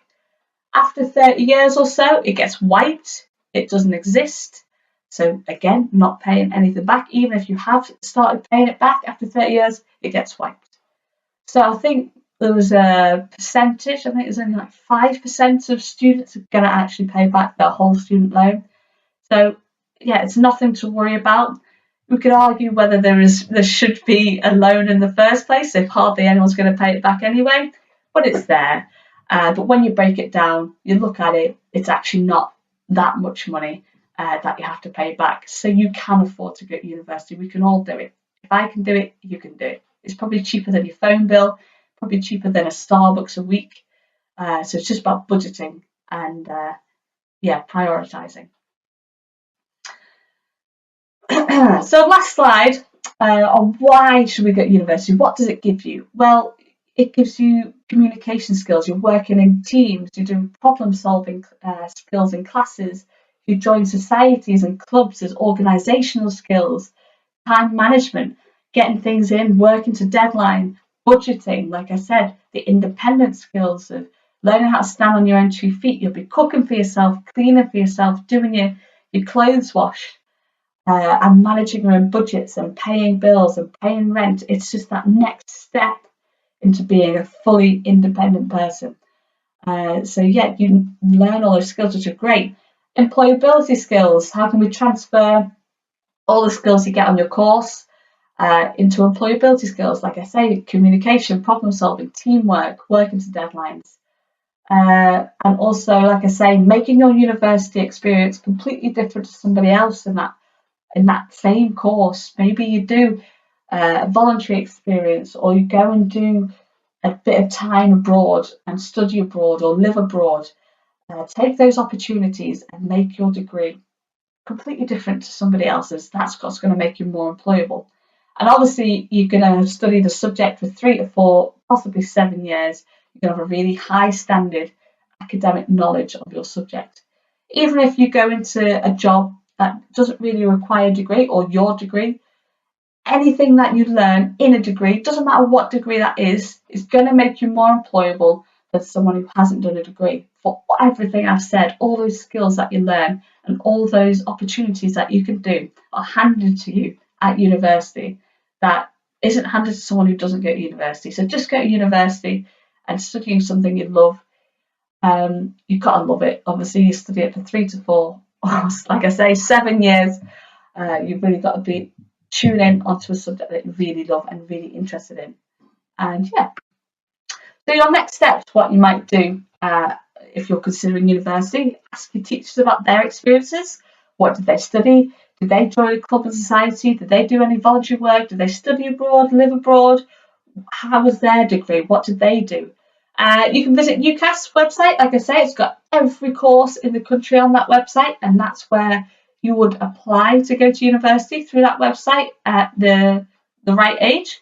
After 30 years or so, it gets wiped. It doesn't exist. So again, not paying anything back. Even if you have started paying it back after 30 years, it gets wiped. So I think there was a percentage, I think there's only like 5% of students are going to actually pay back their whole student loan. So yeah, it's nothing to worry about. We could argue whether there should be a loan in the first place if hardly anyone's going to pay it back anyway, but it's there. But when you break it down, you look at it, it's actually not that much money that you have to pay back. So you can afford to go to university. We can all do it. If I can do it, you can do it. It's probably cheaper than your phone bill, probably cheaper than a Starbucks a week. So it's just about budgeting and prioritising. So last slide on why should we go to university? What does it give you? Well, it gives you communication skills. You're working in teams. You're doing problem-solving skills in classes. You join societies and clubs. There's organisational skills, time management, getting things in, working to deadline, budgeting. Like I said, the independent skills of learning how to stand on your own 2 feet. You'll be cooking for yourself, cleaning for yourself, doing your clothes wash, and managing your own budgets and paying bills and paying rent. It's just that next step into being a fully independent person. So yeah, you learn all those skills, which are great. Employability skills. How can we transfer all the skills you get on your course into employability skills? Like I say, communication, problem solving, teamwork, working to deadlines. And also, like I say, making your university experience completely different to somebody else in that same course. Maybe you do a voluntary experience, or you go and do a bit of time abroad and study abroad or live abroad. Take those opportunities and make your degree completely different to somebody else's. That's what's going to make you more employable. And obviously, you're going to study the subject for 3 to 4, possibly 7 years. You're going to have a really high standard academic knowledge of your subject. Even if you go into a job that doesn't really require a degree or your degree, anything that you learn in a degree, doesn't matter what degree that is going to make you more employable than someone who hasn't done a degree. For everything I've said, all those skills that you learn and all those opportunities that you can do are handed to you at university that isn't handed to someone who doesn't go to university. So just go to university and studying something you love. You've got to love it. Obviously, you study it for 3 to 4, like I say, 7 years. You've really got to be tune in onto a subject that you really love and really interested in. And yeah. So your next steps, what you might do if you're considering university, ask your teachers about their experiences. What did they study? Did they join a club and society? Did they do any voluntary work? Did they study abroad, live abroad? How was their degree? What did they do? You can visit UCAS's website. Like I say, it's got every course in the country on that website, and that's where you would apply to go to university, through that website at the right age.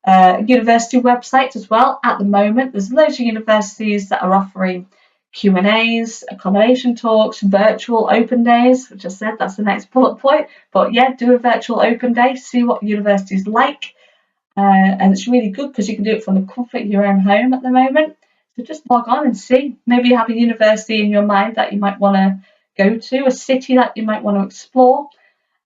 University websites as well. At the moment, there's loads of universities that are offering Q&As, accommodation talks, virtual open days, which I said that's the next bullet point. But yeah, do a virtual open day, see what university's like. And it's really good because you can do it from the comfort of your own home at the moment. So just log on and see. Maybe you have a university in your mind that you might want to go to, a city that you might want to explore,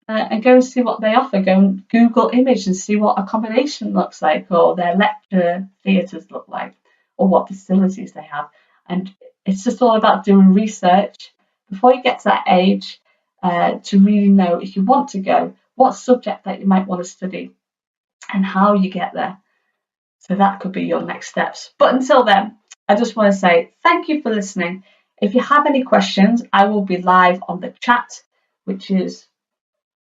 and go and see what they offer. Go and Google image and see what accommodation looks like, or their lecture theatres look like, or what facilities they have. And it's just all about doing research before you get to that age to really know if you want to go, what subject that you might want to study, and how you get there. So that could be your next steps. But until then, I just want to say thank you for listening. If you have any questions, I will be live on the chat, which is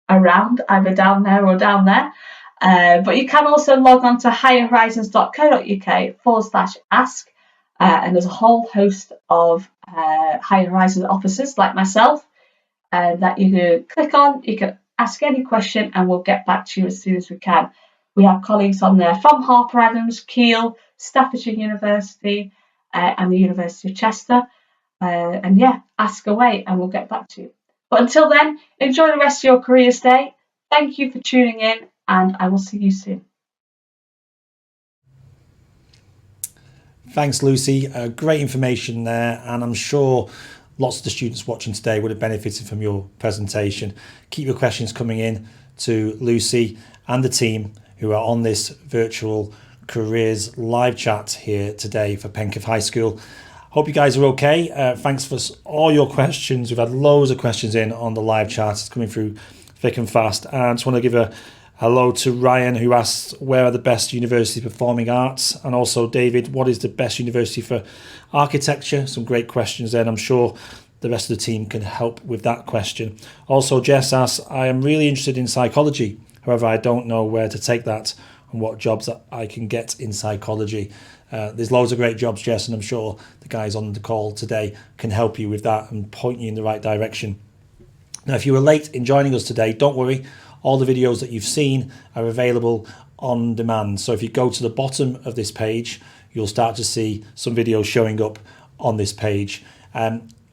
around either down there or down there. But you can also log on to higherhorizons.co.uk/ask. And there's a whole host of Higher Horizons officers like myself that you can click on. You can ask any question and we'll get back to you as soon as we can. We have colleagues on there from Harper Adams, Keele, Staffordshire University, and the University of Chester. And yeah, ask away and we'll get back to you. But until then, enjoy the rest of your careers day. Thank you for tuning in, and I will see you soon. Thanks, Lucy. Great information there, and I'm sure lots of the students watching today would have benefited from your presentation. Keep your questions coming in to Lucy and the team who are on this virtual careers live chat here today for Penketh High School. Hope you guys are okay. Thanks for all your questions. We've had loads of questions in on the live chat. It's coming through thick and fast. I just want to give a hello to Ryan, who asked where are the best universities performing arts, and also David, what is the best university for architecture? Some great questions there, and I'm sure the rest of the team can help with that question. Also, Jess asks, I am really interested in psychology. However, I don't know where to take that and what jobs that I can get in psychology. There's loads of great jobs, Jess, and I'm sure the guys on the call today can help you with that and point you in the right direction. Now, if you were late in joining us today, don't worry. All the videos that you've seen are available on demand. So if you go to the bottom of this page, you'll start to see some videos showing up on this page.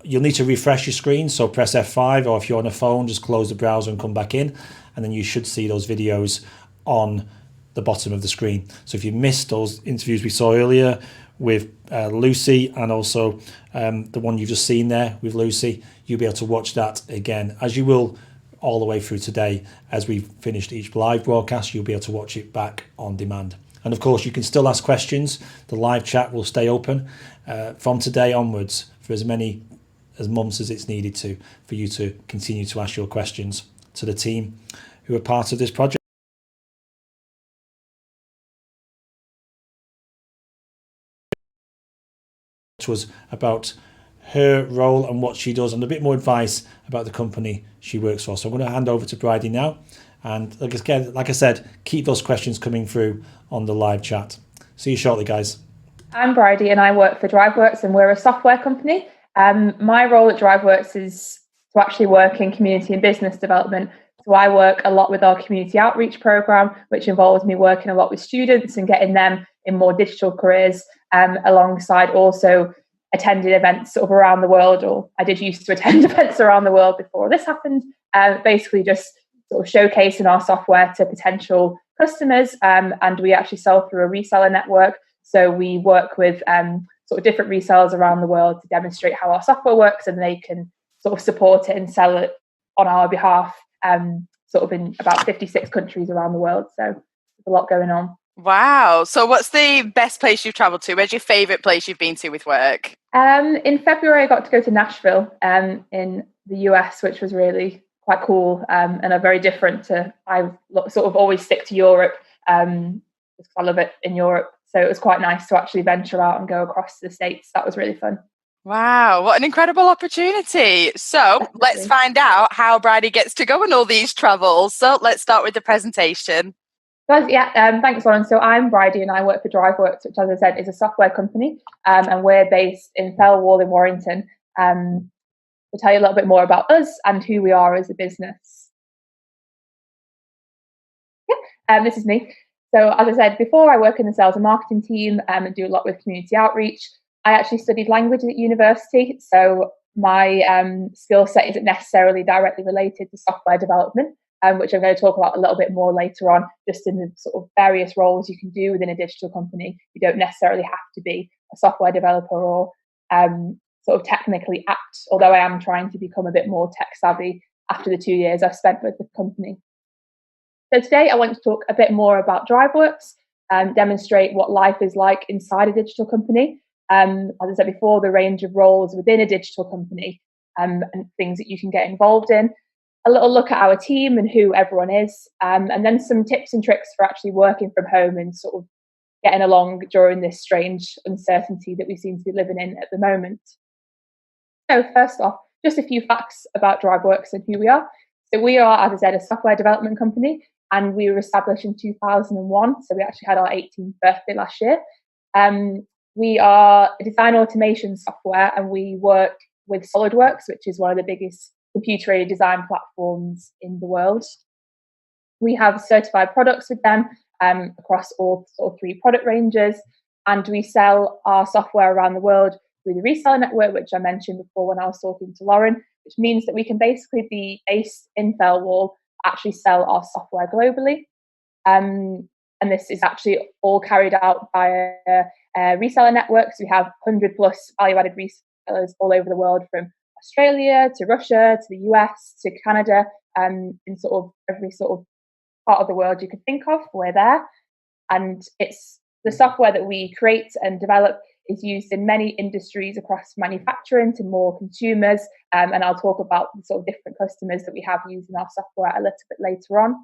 You'll need to refresh your screen, so press F5, or if you're on a phone, just close the browser and come back in, and then you should see those videos on the bottom of the screen. So if you missed those interviews we saw earlier with Lucy, and also the one you've just seen there with Lucy, you'll be able to watch that again, as you will all the way through today. As we've finished each live broadcast, you'll be able to watch it back on demand. And of course, you can still ask questions. The live chat will stay open from today onwards for as many as months as it's needed to, for you to continue to ask your questions to the team who are part of this project. Which was about her role and what she does, and a bit more advice about the company she works for. So I'm going to hand over to Bridie now. And like I said, keep those questions coming through on the live chat. See you shortly, guys. I'm Bridie and I work for DriveWorks, and we're a software company. My role at DriveWorks is to actually work in community and business development. So I work a lot with our community outreach program, which involves me working a lot with students and getting them in more digital careers, alongside also attending events sort of around the world, or I did used to attend events around the world before this happened, basically just sort of showcasing our software to potential customers, and we actually sell through a reseller network. So we work with sort of different resellers around the world to demonstrate how our software works, and they can sort of support it and sell it on our behalf, sort of in about 56 countries around the world. So there's a lot going on. Wow. So what's the best place you've travelled to? Where's your favourite place you've been to with work? In February, I got to go to Nashville in the US, which was really quite cool, and are very different to, I sort of always stick to Europe, because I love it in Europe. So it was quite nice to actually venture out and go across to the States. That was really fun. Wow, what an incredible opportunity. So let's find out how Bridie gets to go on all these travels. So let's start with the presentation. Guys, thanks, Lauren. So I'm Bridie and I work for DriveWorks, which, as I said, is a software company, and we're based in Fell Wall in Warrington. We'll tell you a little bit more about us and who we are as a business. This is me. So as I said before, I work in the sales and marketing team, and do a lot with community outreach. I actually studied language at university, so my skill set isn't necessarily directly related to software development, which I'm going to talk about a little bit more later on, just in the sort of various roles you can do within a digital company. You don't necessarily have to be a software developer or sort of technically apt, although I am trying to become a bit more tech savvy after the 2 years I've spent with the company. So today I want to talk a bit more about DriveWorks and demonstrate what life is like inside a digital company. As I said before, the range of roles within a digital company, and things that you can get involved in. A little look at our team and who everyone is, and then some tips and tricks for actually working from home and sort of getting along during this strange uncertainty that we seem to be living in at the moment. So first off, just a few facts about DriveWorks and who we are. So we are, as I said, a software development company, and we were established in 2001. So we actually had our 18th birthday last year. We are a design automation software, and we work with SolidWorks, which is one of the biggest computer-aided design platforms in the world. We have certified products with them across all sort of 3 product ranges, and we sell our software around the world through the reseller network, which I mentioned before when I was talking to Lauren, which means that we can basically be based in Fell Wall, actually sell our software globally. And this is actually all carried out by reseller networks. We have 100 plus value-added resellers all over the world, from Australia to Russia to the US to Canada, in sort of every sort of part of the world you could think of. We're there, and it's the software that we create and develop is used in many industries across manufacturing to more consumers, and I'll talk about the sort of different customers that we have using our software a little bit later on.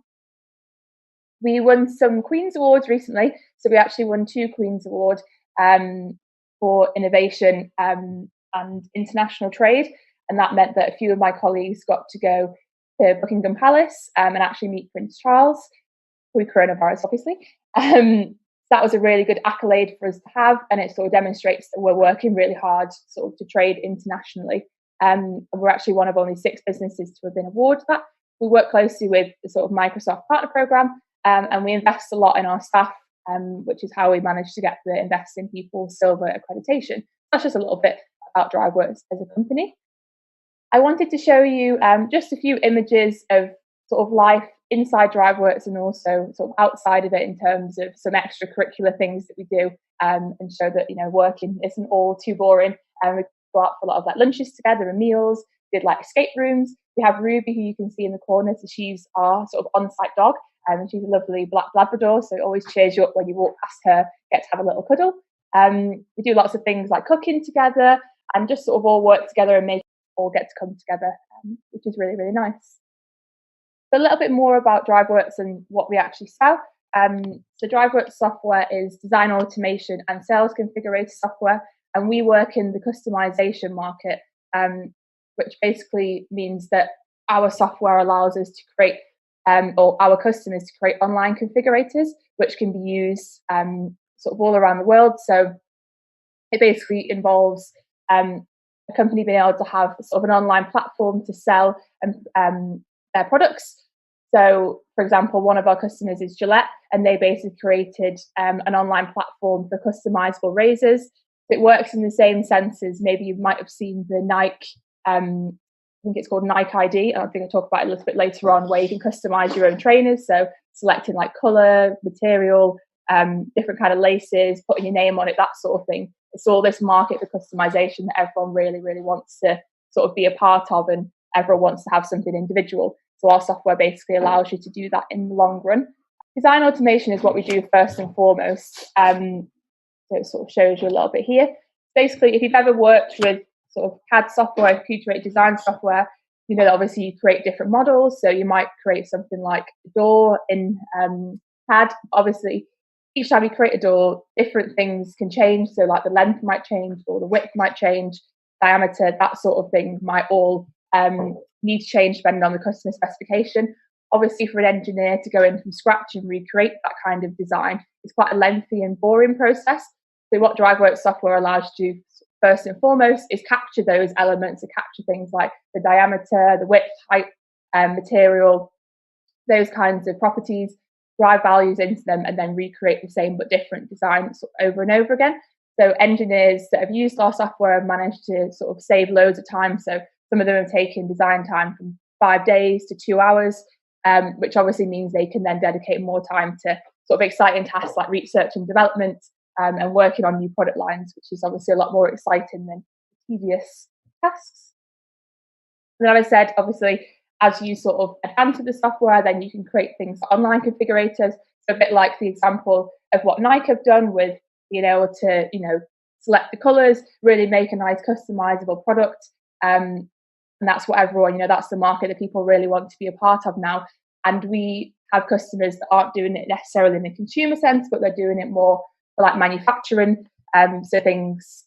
We won some Queen's Awards recently, so we actually won 2 Queen's Awards for innovation and international trade, and that meant that a few of my colleagues got to go to Buckingham Palace and actually meet Prince Charles, with coronavirus obviously. That was a really good accolade for us to have, and it sort of demonstrates that we're working really hard sort of to trade internationally. And we're actually one of only 6 businesses to have been awarded that. We work closely with the sort of Microsoft Partner Program, and we invest a lot in our staff, which is how we managed to get the Invest in People Silver accreditation. That's just a little bit about DriveWorks as a company. I wanted to show you just a few images of sort of life inside DriveWorks and also sort of outside of it in terms of some extracurricular things that we do, and show that, you know, working isn't all too boring. We go out for a lot of like lunches together and meals, did like escape rooms. We have Ruby, who you can see in the corner, so she's our sort of on-site dog, And she's a lovely black Labrador, so it always cheers you up when you walk past her, get to have a little cuddle. We do lots of things like cooking together and just sort of all work together and make it all get to come together, which is really, really nice. So a little bit more about DriveWorks and what we actually sell. So DriveWorks software is design automation and sales configurator software, and we work in the customization market, which basically means that our software allows us to create, or our customers to create online configurators, which can be used sort of all around the world. So it basically involves a company being able to have sort of an online platform to sell their products. So, for example, one of our customers is Gillette, and they basically created an online platform for customizable razors. It works in the same sense as maybe you might have seen the Nike, I think it's called Nike ID. I think I'll talk about it a little bit later on, where you can customize your own trainers. So selecting like color, material, different kind of laces, putting your name on it, that sort of thing. It's all this market for customization that everyone really, really wants to sort of be a part of, and everyone wants to have something individual. So our software basically allows you to do that in the long run. Design automation is what we do first and foremost. So it sort of shows you a little bit here. Basically, if you've ever worked with sort of CAD software, computer-aided design software, you know that obviously you create different models. So you might create something like a door in CAD. Obviously, each time you create a door, different things can change. So like the length might change, or the width might change, diameter, that sort of thing might all need to change depending on the customer specification. Obviously, for an engineer to go in from scratch and recreate that kind of design is quite a lengthy and boring process. So what DriveWorks software allows you to do first and foremost is capture those elements, to capture things like the diameter, the width, height, material, those kinds of properties, drive values into them, and then recreate the same but different designs over and over again. So engineers that have used our software have managed to sort of save loads of time. So some of them have taken design time from 5 days to 2 hours, which obviously means they can then dedicate more time to sort of exciting tasks like research and development, and working on new product lines, which is obviously a lot more exciting than tedious tasks. And then I said, obviously, as you sort of advance with the software, then you can create things like online configurators. So a bit like the example of what Nike have done with being able to, select the colours, really make a nice customizable product. And that's what everyone, that's the market that people really want to be a part of now. And we have customers that aren't doing it necessarily in a consumer sense, but they're doing it more for like manufacturing. So things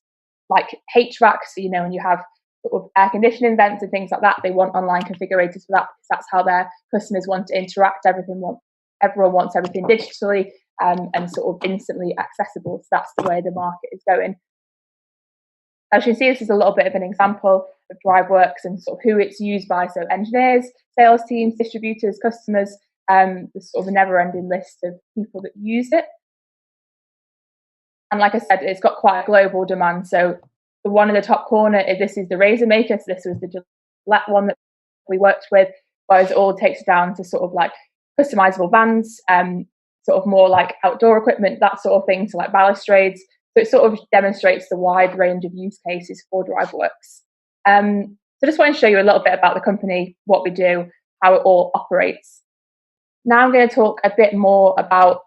like HVAC, so, when you have sort of air conditioning vents and things like that, they want online configurators for that, because that's how their customers want to interact. Everyone wants everything digitally and sort of instantly accessible. So that's the way the market is going. As you can see, this is a little bit of an example of DriveWorks and sort of who it's used by. So engineers, sales teams, distributors, customers, there's sort of a never-ending list of people that use it. And like I said, it's got quite a global demand. So the one in the top corner, this is the razor maker. So this was the Gillette one that we worked with, whereas it all takes down to sort of like customizable vans, sort of more like outdoor equipment, that sort of thing, so like balustrades. So it sort of demonstrates the wide range of use cases for DriveWorks. So I just want to show you a little bit about the company, what we do, how it all operates. Now I'm going to talk a bit more about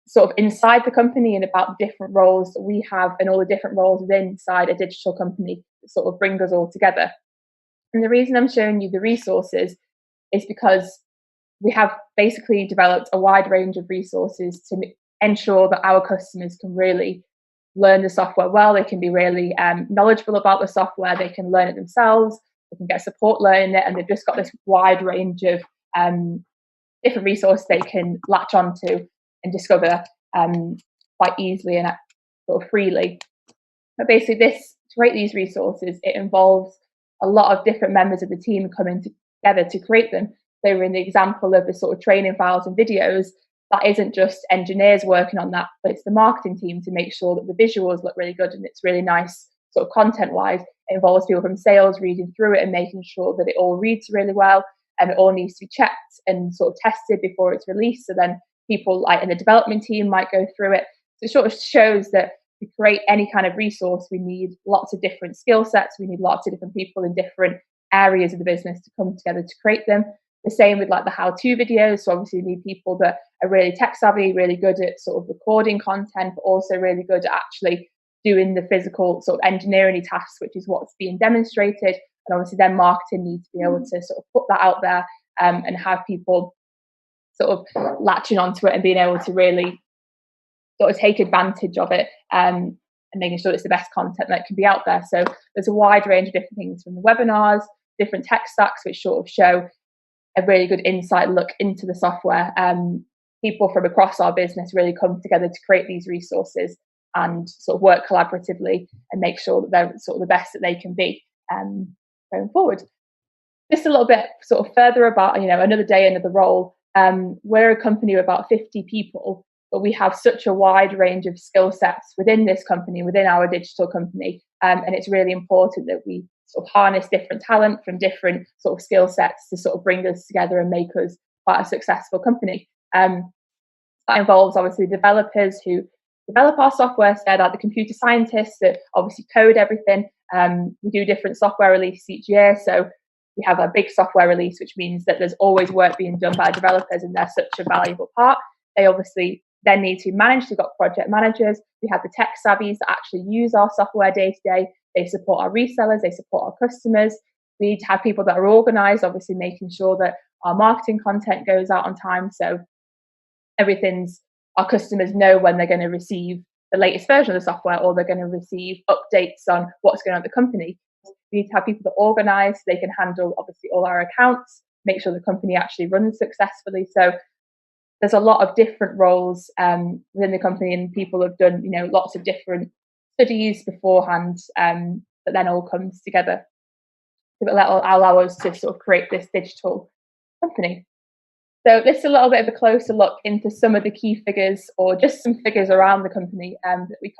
sort of inside the company and about the different roles that we have and all the different roles within inside a digital company that sort of bring us all together. And the reason I'm showing you the resources is because we have basically developed a wide range of resources to ensure that our customers can really learn the software well. They can be really knowledgeable about the software. They can learn it themselves. They can get support learning it. And they've just got this wide range of different resources they can latch onto and discover quite easily and sort of freely. But basically to create these resources, it involves a lot of different members of the team coming together to create them. So in the example of the sort of training files and videos, that isn't just engineers working on that, but it's the marketing team to make sure that the visuals look really good and it's really nice sort of content-wise. It involves people from sales reading through it and making sure that it all reads really well, and it all needs to be checked and sort of tested before it's released. So then people like in the development team might go through it. So it sort of shows that to create any kind of resource, we need lots of different skill sets. We need lots of different people in different areas of the business to come together to create them. The same with like the how-to videos. So obviously you need people that are really tech savvy, really good at sort of recording content, but also really good at actually doing the physical sort of engineering tasks, which is what's being demonstrated. And obviously then marketing needs to be able to sort of put that out there and have people sort of latching onto it and being able to really sort of take advantage of it and making sure it's the best content that can be out there. So there's a wide range of different things from the webinars, different tech stacks, which sort of show a really good insight look into the software. People from across our business really come together to create these resources and sort of work collaboratively and make sure that they're sort of the best that they can be going forward. Just a little bit sort of further about, another day, another role. We're a company of about 50 people, but we have such a wide range of skill sets within this company, within our digital company. And it's really important that we sort of harness different talent from different sort of skill sets to sort of bring us together and make us quite a successful company. That involves obviously developers who develop our software, so like the computer scientists that obviously code everything. We do different software releases each year. So we have a big software release, which means that there's always work being done by developers and they're such a valuable part. They obviously then need to manage. We've got project managers. We have the tech savvies that actually use our software day to day. They support our resellers. They support our customers. We need to have people that are organized, obviously making sure that our marketing content goes out on time. So our customers know when they're going to receive the latest version of the software or they're going to receive updates on what's going on at the company. We need to have people that are organized. They can handle obviously all our accounts, make sure the company actually runs successfully. So there's a lot of different roles within the company, and people have done, lots of different studies beforehand that then all comes together to allow us to sort of create this digital company. So this is a little bit of a closer look into some of the key figures, or just some figures around the company that we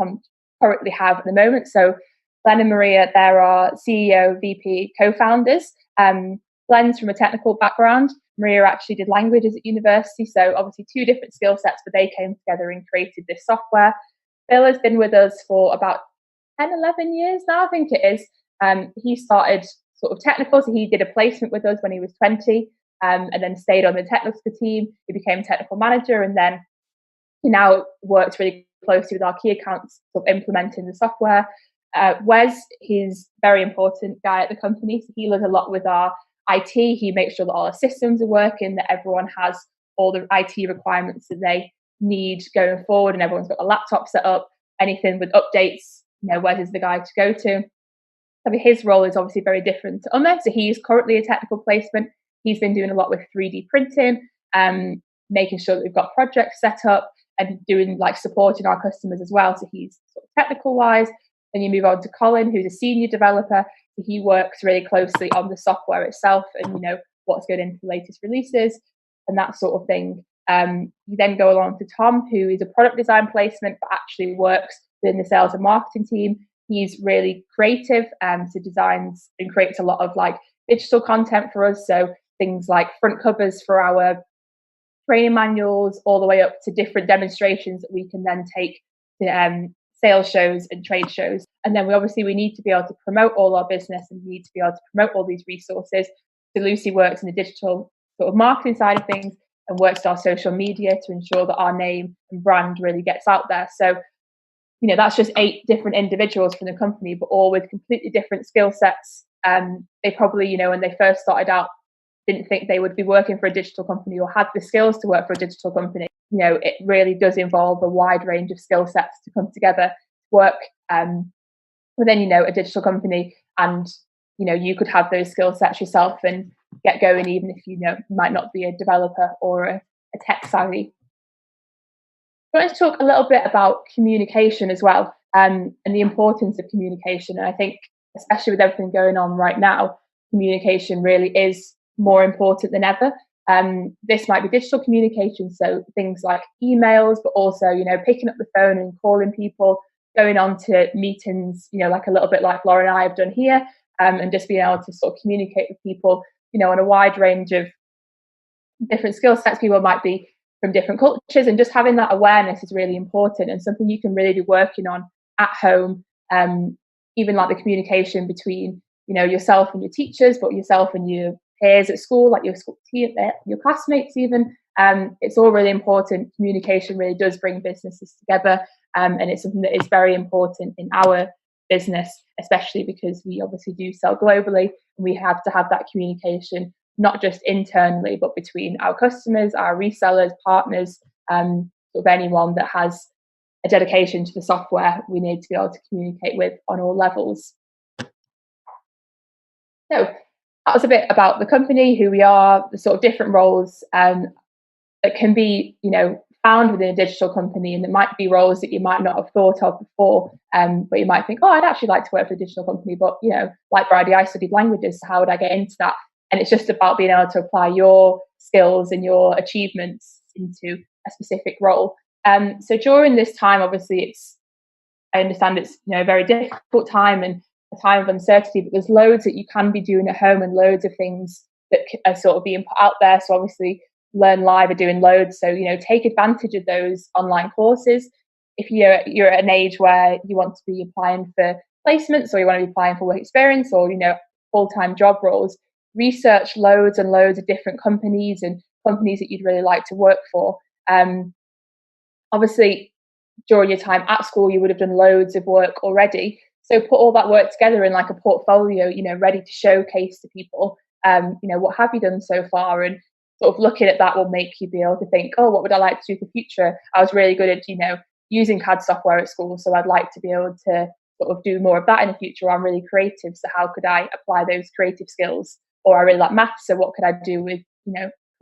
currently have at the moment. So Glenn and Maria, they're our CEO, VP, co-founders. Glenn's from a technical background. Maria actually did languages at university, so obviously two different skill sets, but they came together and created this software. Bill has been with us for about 10, 11 years now, I think it is. He started sort of technical, so he did a placement with us when he was 20, and then stayed on the technical team. He became technical manager, and then he now works really closely with our key accounts, sort of implementing the software. Wes, he's a very important guy at the company, so he does a lot with our IT. He makes sure that all our systems are working, that everyone has all the IT requirements that they need going forward, and everyone's got a laptop set up. Anything with updates, Wes is the guy to go to. I mean, his role is obviously very different to Umar. So he's currently a technical placement. He's been doing a lot with 3D printing, making sure that we've got projects set up and doing supporting our customers as well. So he's sort of technical wise. Then you move on to Colin, who's a senior developer. So he works really closely on the software itself and, what's going into the latest releases and that sort of thing. You then go along to Tom, who is a product design placement, but actually works within the sales and marketing team. He's really creative, so designs and creates a lot of digital content for us. So things like front covers for our training manuals, all the way up to different demonstrations that we can then take to sales shows and trade shows. And then we need to be able to promote all our business, and we need to be able to promote all these resources. So Lucy works in the digital sort of marketing side of things and works with our social media to ensure that our name and brand really gets out there. So, that's just 8 different individuals from the company, but all with completely different skill sets. They probably, when they first started out, didn't think they would be working for a digital company or had the skills to work for a digital company. It really does involve a wide range of skill sets to come together, work within, a digital company. And, you could have those skill sets yourself and get going, even if, you might not be a developer or a tech savvy. I want to talk a little bit about communication as well, and the importance of communication. And I think, especially with everything going on right now, communication really is more important than ever. This might be digital communication, so things like emails, but also, picking up the phone and calling people, going on to meetings, like a little bit like Laura and I have done here, and just being able to sort of communicate with people, on a wide range of different skill sets. People might be from different cultures, and just having that awareness is really important and something you can really be working on at home. Even the communication between, yourself and your teachers, but yourself and your peers at school, like your school team, your classmates even. It's all really important. Communication really does bring businesses together, and it's something that is very important in our business, especially because we obviously do sell globally, and we have to have that communication not just internally, but between our customers, our resellers, partners, sort of anyone that has a dedication to the software. We need to be able to communicate with on all levels. So that was a bit about the company, who we are, the sort of different roles that can be, found within a digital company, and there might be roles that you might not have thought of before, but you might think, oh, I'd actually like to work for a digital company, but like Bridie, I studied languages, so how would I get into that? And it's just about being able to apply your skills and your achievements into a specific role. So during this time, obviously, I understand it's a very difficult time and a time of uncertainty, but there's loads that you can be doing at home and loads of things that are sort of being put out there. So obviously, Learn Live are doing loads. So take advantage of those online courses. If you're at an age where you want to be applying for placements, or you want to be applying for work experience, or full-time job roles, research loads and loads of different companies and companies that you'd really like to work for. Obviously, during your time at school, you would have done loads of work already. So put all that work together in like a portfolio, ready to showcase to people, what have you done so far? And sort of looking at that will make you be able to think, oh, what would I like to do for the future? I was really good at, using CAD software at school, so I'd like to be able to sort of do more of that in the future. I'm really creative, so how could I apply those creative skills? Or I really like maths, so what could I do with,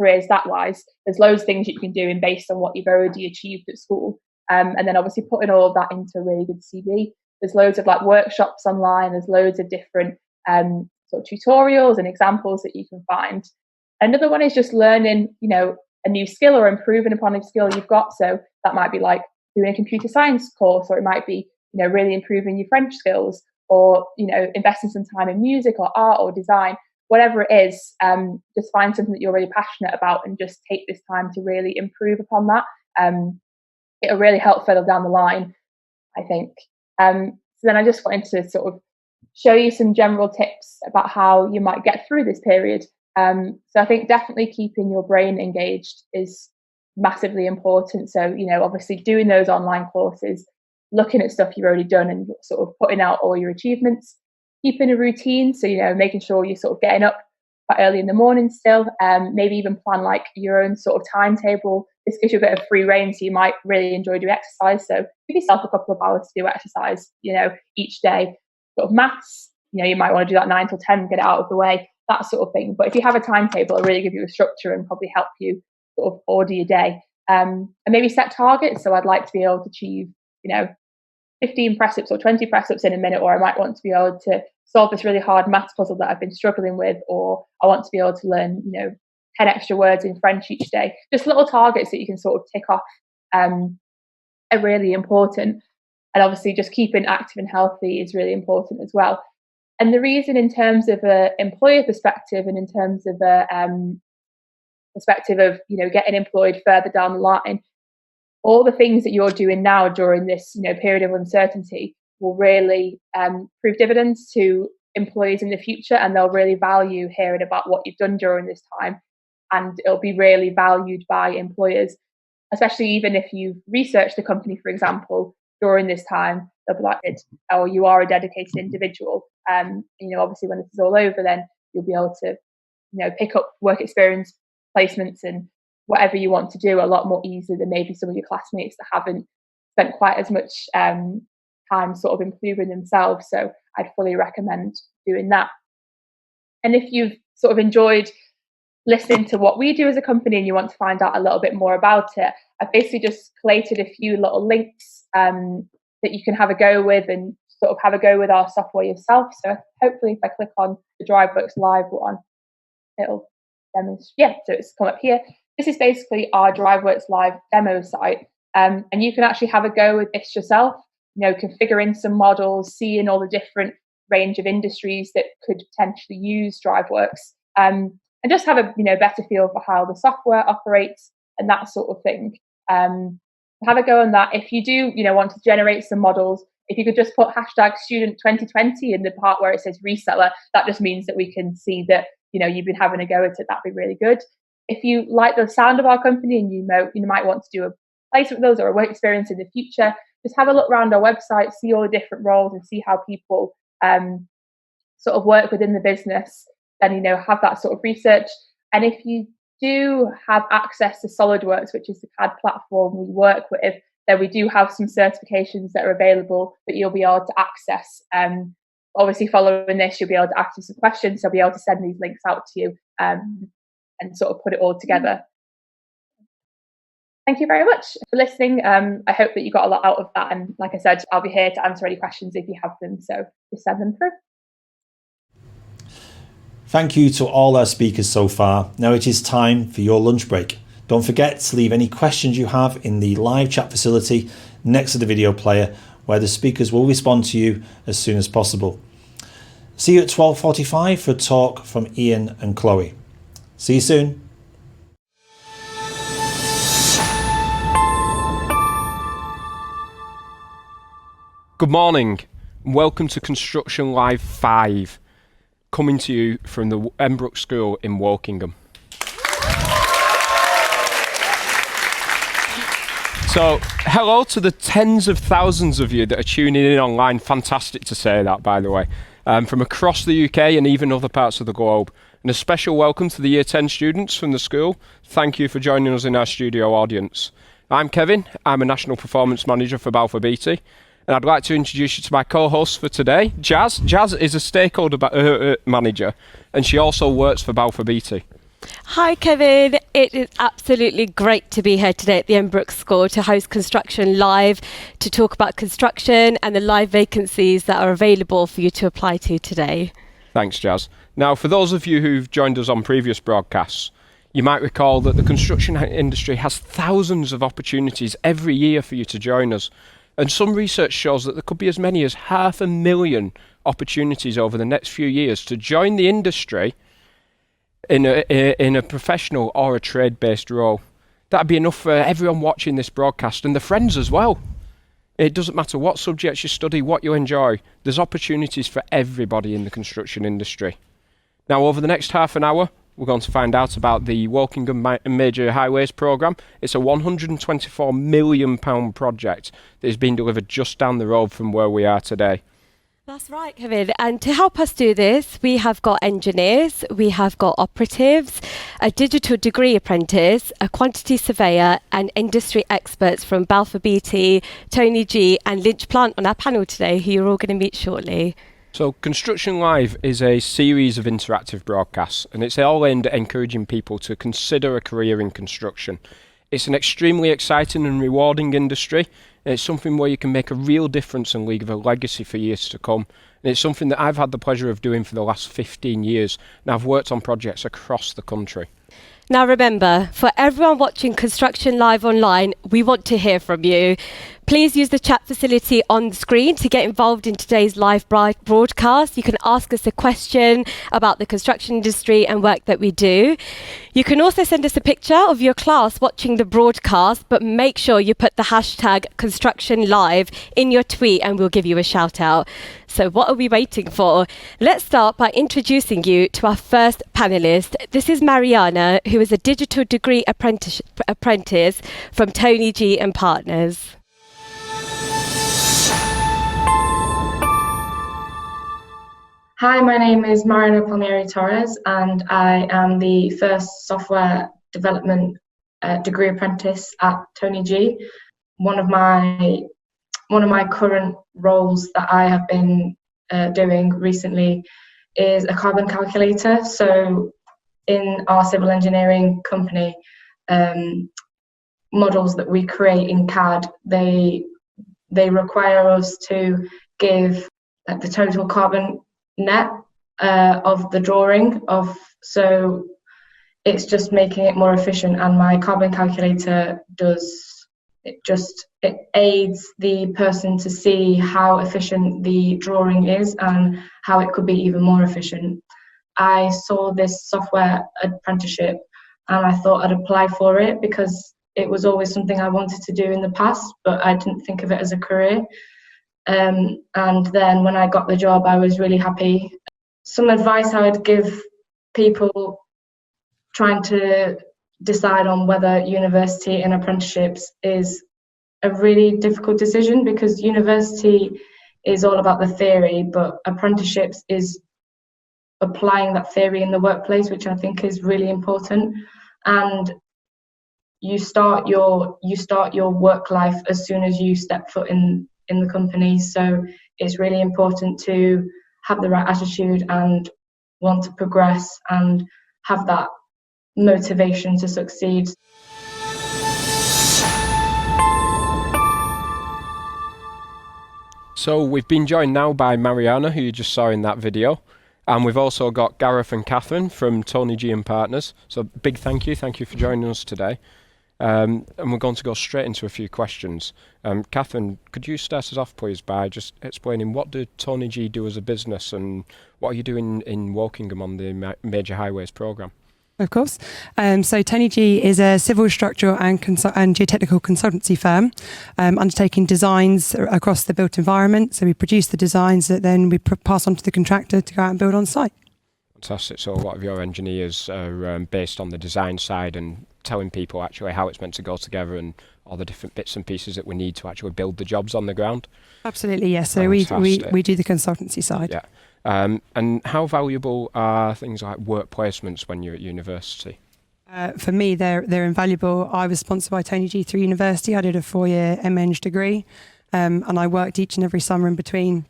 careers that wise? There's loads of things you can do based on what you've already achieved at school. And then obviously putting all of that into a really good CV. There's loads of like workshops online. There's loads of different sort of tutorials and examples that you can find. Another one is just learning, a new skill or improving upon a skill you've got. So that might be like doing a computer science course, or it might be, really improving your French skills, or, investing some time in music or art or design. Whatever it is, just find something that you're really passionate about and just take this time to really improve upon that. It'll really help further down the line, I think. So then I just wanted to sort of show you some general tips about how you might get through this period. So I think definitely keeping your brain engaged is massively important. So, obviously doing those online courses, looking at stuff you've already done and sort of putting out all your achievements, keeping a routine. So, making sure you're sort of getting up quite early in the morning still, maybe even plan like your own sort of timetable. This gives you a bit of free rein, so you might really enjoy doing exercise. So give yourself a couple of hours to do exercise, each day. Sort of maths, you might want to do that 9 till 10, get it out of the way, that sort of thing. But if you have a timetable, it'll really give you a structure and probably help you sort of order your day. And maybe set targets. So I'd like to be able to achieve, 15 press-ups or 20 press-ups in a minute, or I might want to be able to solve this really hard maths puzzle that I've been struggling with, or I want to be able to learn, 10 extra words in French each day. Just little targets that you can sort of tick off are really important. And obviously just keeping active and healthy is really important as well. And the reason, in terms of an employer perspective and in terms of a perspective of, getting employed further down the line, all the things that you're doing now during this, period of uncertainty will really prove dividends to employees in the future, and they'll really value hearing about what you've done during this time. And it'll be really valued by employers, especially even if you've researched the company, for example, during this time. They'll be like, oh, you are a dedicated individual. Obviously when this is all over, then you'll be able to, pick up work experience, placements and whatever you want to do a lot more easily than maybe some of your classmates that haven't spent quite as much time sort of improving themselves. So I'd fully recommend doing that. And if you've sort of enjoyed listening to what we do as a company and you want to find out a little bit more about it, I've basically just collated a few little links that you can have a go with and sort of have a go with our software yourself. So hopefully if I click on the DriveWorks Live one, it'll demonstrate. Yeah, so it's come up here. This is basically our DriveWorks Live demo site. And you can actually have a go with this yourself, configuring some models, seeing all the different range of industries that could potentially use DriveWorks, and just have a better feel for how the software operates and that sort of thing. Have a go on that. If you do want to generate some models, If you could just put hashtag student 2020 in the part where it says reseller, that just means that we can see that, you know, you've been having a go at it. That'd be really good. If you like the sound of our company and you might want to do a placement with us or a work experience in the future, just have a look around our website, see all the different roles and see how people sort of work within the business, then, you know, have that sort of research. And if you do have access to SolidWorks, which is the CAD platform we work with, then we do have some certifications that are available that you'll be able to access. Obviously, following this, you'll be able to ask some questions. So I'll be able to send these links out to you and sort of put it all together. Thank you very much for listening. I hope that you got a lot out of that. And like I said, I'll be here to answer any questions if you have them. So just send them through. Thank you to all our speakers so far. Now it is time for your lunch break. Don't forget to leave any questions you have in the live chat facility next to the video player, where the speakers will respond to you as soon as possible. See you at 12:45 for a talk from Ian and Chloe. See you soon. Good morning. Welcome to Construction Live 5, coming to you from the Embrook School in Wokingham. So, hello to the tens of thousands of you that are tuning in online. Fantastic to say that, by the way, from across the UK and even other parts of the globe. And a special welcome to the Year 10 students from the school. Thank you for joining us in our studio audience. I'm Kevin. I'm a National Performance Manager for Balfour Beatty. And I'd like to introduce you to my co-host for today, Jazz. Jazz is a stakeholder manager, and she also works for Balfour Beatty. Hi Kevin, it is absolutely great to be here today at the Embrook School to host Construction Live, to talk about construction and the live vacancies that are available for you to apply to today. Thanks, Jazz. Now, for those of you who've joined us on previous broadcasts, you might recall that the construction industry has thousands of opportunities every year for you to join us. And some research shows that there could be as many as 500,000 opportunities over the next few years to join the industry in a professional or a trade-based role. That'd be enough for everyone watching this broadcast and their friends as well. It doesn't matter what subjects you study, what you enjoy. There's opportunities for everybody in the construction industry. Now, over the next half an hour, we're going to find out about the Wokingham Major Highways Programme. It's a £124 million project that is being delivered just down the road from where we are today. That's right, Kevin. And to help us do this, we have got engineers, we have got operatives, a digital degree apprentice, a quantity surveyor, and industry experts from Balfour Beatty, Tony G, and Lynch Plant on our panel today, who you're all going to meet shortly. So Construction Live is a series of interactive broadcasts, and it's all aimed at encouraging people to consider a career in construction. It's an extremely exciting and rewarding industry, and it's something where you can make a real difference and leave a legacy for years to come. And it's something that I've had the pleasure of doing for the last 15 years, and I've worked on projects across the country. Now remember, for everyone watching Construction Live online, we want to hear from you. Please use the chat facility on the screen to get involved in today's live broadcast. You can ask us a question about the construction industry and work that we do. You can also send us a picture of your class watching the broadcast, but make sure you put the hashtag Construction Live in your tweet and we'll give you a shout out. So what are we waiting for? Let's start by introducing you to our first panellist. This is Mariana, who is a digital degree apprentice from Tony G and Partners. Hi, my name is Mariana Palmieri Torres, and I am the first software development degree apprentice at Tony G. One of my current roles that I have been doing recently is a carbon calculator. So in our civil engineering company, models that we create in CAD, they require us to give the total carbon net of the drawing so it's just making it more efficient, and my carbon calculator it aids the person to see how efficient the drawing is and how it could be even more efficient. I saw this software apprenticeship and I thought I'd apply for it because it was always something I wanted to do in the past, but I didn't think of it as a career. And then when I got the job, I was really happy. Some advice I would give people trying to decide on whether university and apprenticeships is a really difficult decision, because university is all about the theory, but apprenticeships is applying that theory in the workplace, which I think is really important. And you start your work life as soon as you step foot in the company. So it's really important to have the right attitude and want to progress and have that motivation to succeed. So we've been joined now by Mariana, who you just saw in that video. And we've also got Gareth and Catherine from Tony G and Partners. So big thank you for joining us today. And we're going to go straight into a few questions. Catherine, could you start us off, please, by just explaining what do Tony G do as a business and what are you doing in Wokingham on the Major Highways programme? Of course. So Tony G is a civil, structural and geotechnical consultancy firm undertaking designs across the built environment. So we produce the designs that then we pass on to the contractor to go out and build on site. Fantastic. So a lot of your engineers are based on the design side and telling people actually how it's meant to go together and all the different bits and pieces that we need to actually build the jobs on the ground. Absolutely, yes. So we do the consultancy side. Yeah. And how valuable are things like work placements when you're at university? For me, they're invaluable. I was sponsored by Tony G through university. I did a 4-year MEng degree, and I worked each and every summer in between.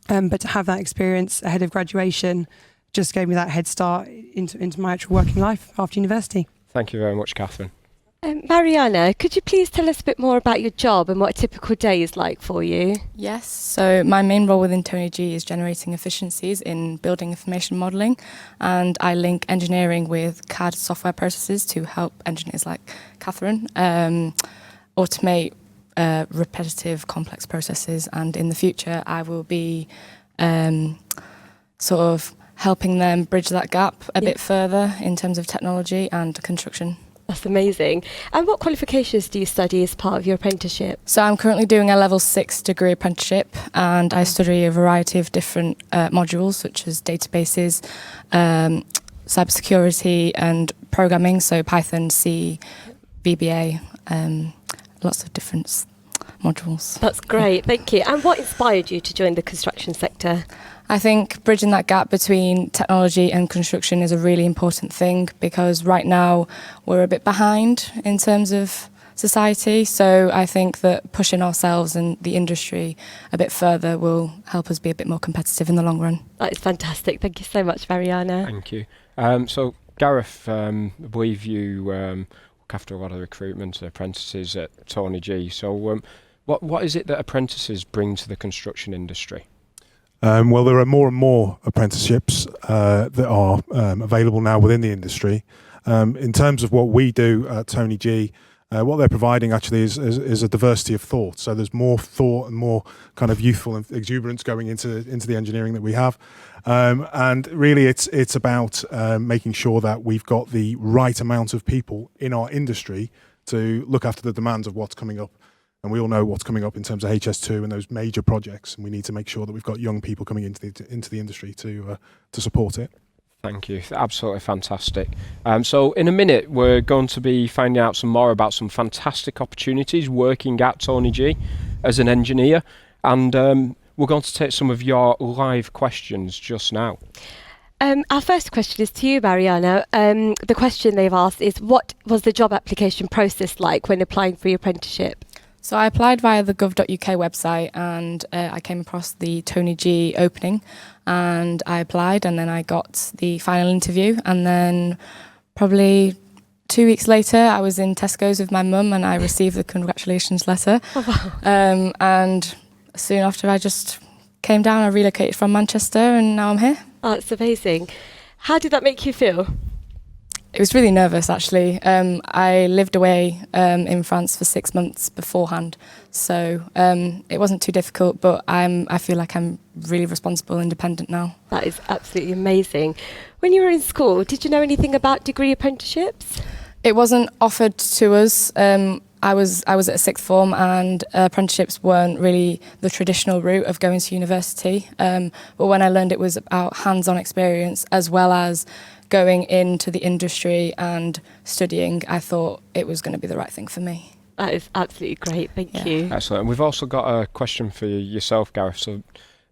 But to have that experience ahead of graduation just gave me that head start into my actual working life after university. Thank you very much, Catherine. Mariana, could you please tell us a bit more about your job and what a typical day is like for you? Yes, so my main role within Tony G is generating efficiencies in building information modelling, and I link engineering with CAD software processes to help engineers like Catherine automate repetitive complex processes, and in the future I will be sort of helping them bridge that gap a bit further in terms of technology and construction. That's amazing. And what qualifications do you study as part of your apprenticeship? So I'm currently doing a level 6 degree apprenticeship, and I study a variety of different modules such as databases, cybersecurity and programming, so Python, C, VBA, lots of different modules. That's great, thank you. And what inspired you to join the construction sector? I think bridging that gap between technology and construction is a really important thing, because right now we're a bit behind in terms of society. So I think that pushing ourselves and the industry a bit further will help us be a bit more competitive in the long run. That is fantastic. Thank you so much, Mariana. Thank you. So Gareth, I believe you look after a lot of recruitment apprentices at Tony G. So what is it that apprentices bring to the construction industry? Well, there are more and more apprenticeships that are available now within the industry. In terms of what we do at Tony G, what they're providing actually is a diversity of thought. So there's more thought and more kind of youthful exuberance going into the engineering that we have. And really it's about making sure that we've got the right amount of people in our industry to look after the demands of what's coming up. And we all know what's coming up in terms of HS2 and those major projects, and we need to make sure that we've got young people coming into the industry to support it. Thank you. Absolutely fantastic. So in a minute, we're going to be finding out some more about some fantastic opportunities working at Tony G as an engineer, and we're going to take some of your live questions just now. Our first question is to you, Mariana. The question they've asked is, what was the job application process like when applying for your apprenticeship? So I applied via the gov.uk website, and I came across the Tony G opening, and I applied, and then I got the final interview, and then probably 2 weeks later I was in Tesco's with my mum and I received the congratulations letter. And soon after I just came down. I relocated from Manchester and now I'm here. Oh, it's amazing. How did that make you feel? It was really nervous, actually. I lived away in France for 6 months beforehand, so it wasn't too difficult, but I feel like I'm really responsible, independent now. That is absolutely amazing. When you were in school, did you know anything about degree apprenticeships? It wasn't offered to us. I was at a sixth form, and apprenticeships weren't really the traditional route of going to university. But when I learned it was about hands-on experience as well as going into the industry and studying, I thought it was going to be the right thing for me. That is absolutely great. Thank you. Excellent. And we've also got a question for yourself, Gareth. So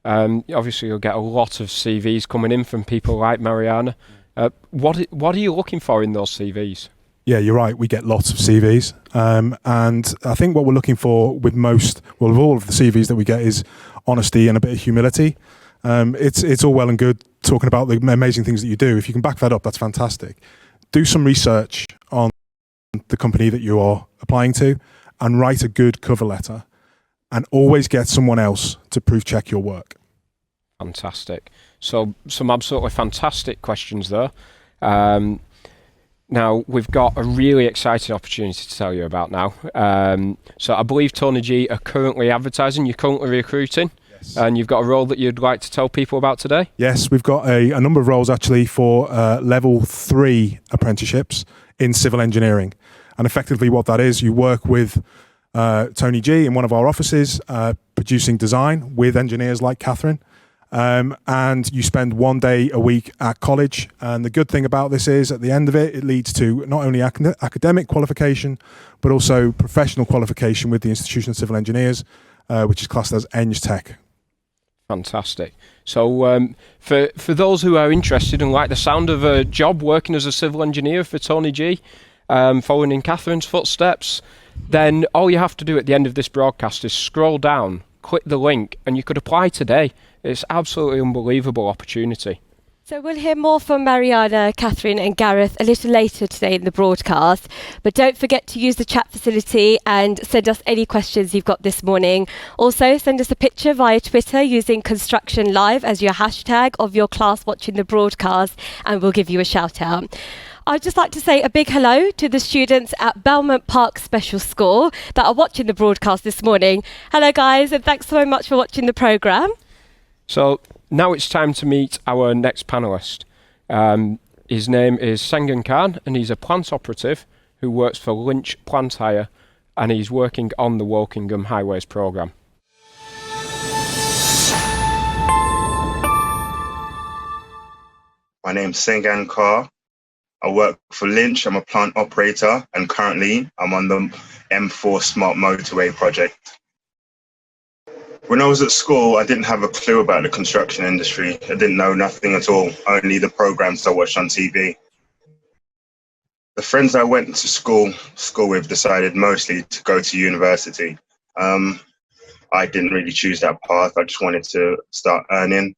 obviously you'll get a lot of CVs coming in from people like Mariana. What are you looking for in those CVs? Yeah, you're right. We get lots of CVs. And I think what we're looking for with all of the CVs that we get is honesty and a bit of humility. It's all well and good talking about the amazing things that you do. If you can back that up, that's fantastic. Do some research on the company that you are applying to and write a good cover letter, and always get someone else to proof check your work. Fantastic. So some absolutely fantastic questions there. Now, we've got a really exciting opportunity to tell you about now. So I believe Tony G are currently advertising, you're currently recruiting, and you've got a role that you'd like to tell people about today? Yes, we've got a number of roles actually for level 3 apprenticeships in civil engineering. And effectively what that is, you work with Tony G in one of our offices, producing design with engineers like Catherine. And you spend 1 day a week at college. And the good thing about this is at the end of it, it leads to not only academic qualification, but also professional qualification with the Institution of Civil Engineers, which is classed as Eng Tech. Fantastic. So for those who are interested and like the sound of a job working as a civil engineer for Tony G, following in Catherine's footsteps, then all you have to do at the end of this broadcast is scroll down, click the link, and you could apply today. It's absolutely unbelievable opportunity. So we'll hear more from Mariana, Catherine and Gareth a little later today in the broadcast. But don't forget to use the chat facility and send us any questions you've got this morning. Also, send us a picture via Twitter using Construction Live as your hashtag of your class watching the broadcast, and we'll give you a shout out. I'd just like to say a big hello to the students at Belmont Park Special School that are watching the broadcast this morning. Hello guys, and thanks so much for watching the programme. So now it's time to meet our next panellist. His name is Sengen Khan, and he's a plant operative who works for Lynch Plant Hire, and he's working on the Wokingham Highways programme. My name's Sengen Khan. I work for Lynch. I'm a plant operator, and currently I'm on the M4 Smart Motorway project. When I was at school, I didn't have a clue about the construction industry. I didn't know nothing at all, only the programs I watched on TV. The friends I went to school with decided mostly to go to university. I didn't really choose that path. I just wanted to start earning.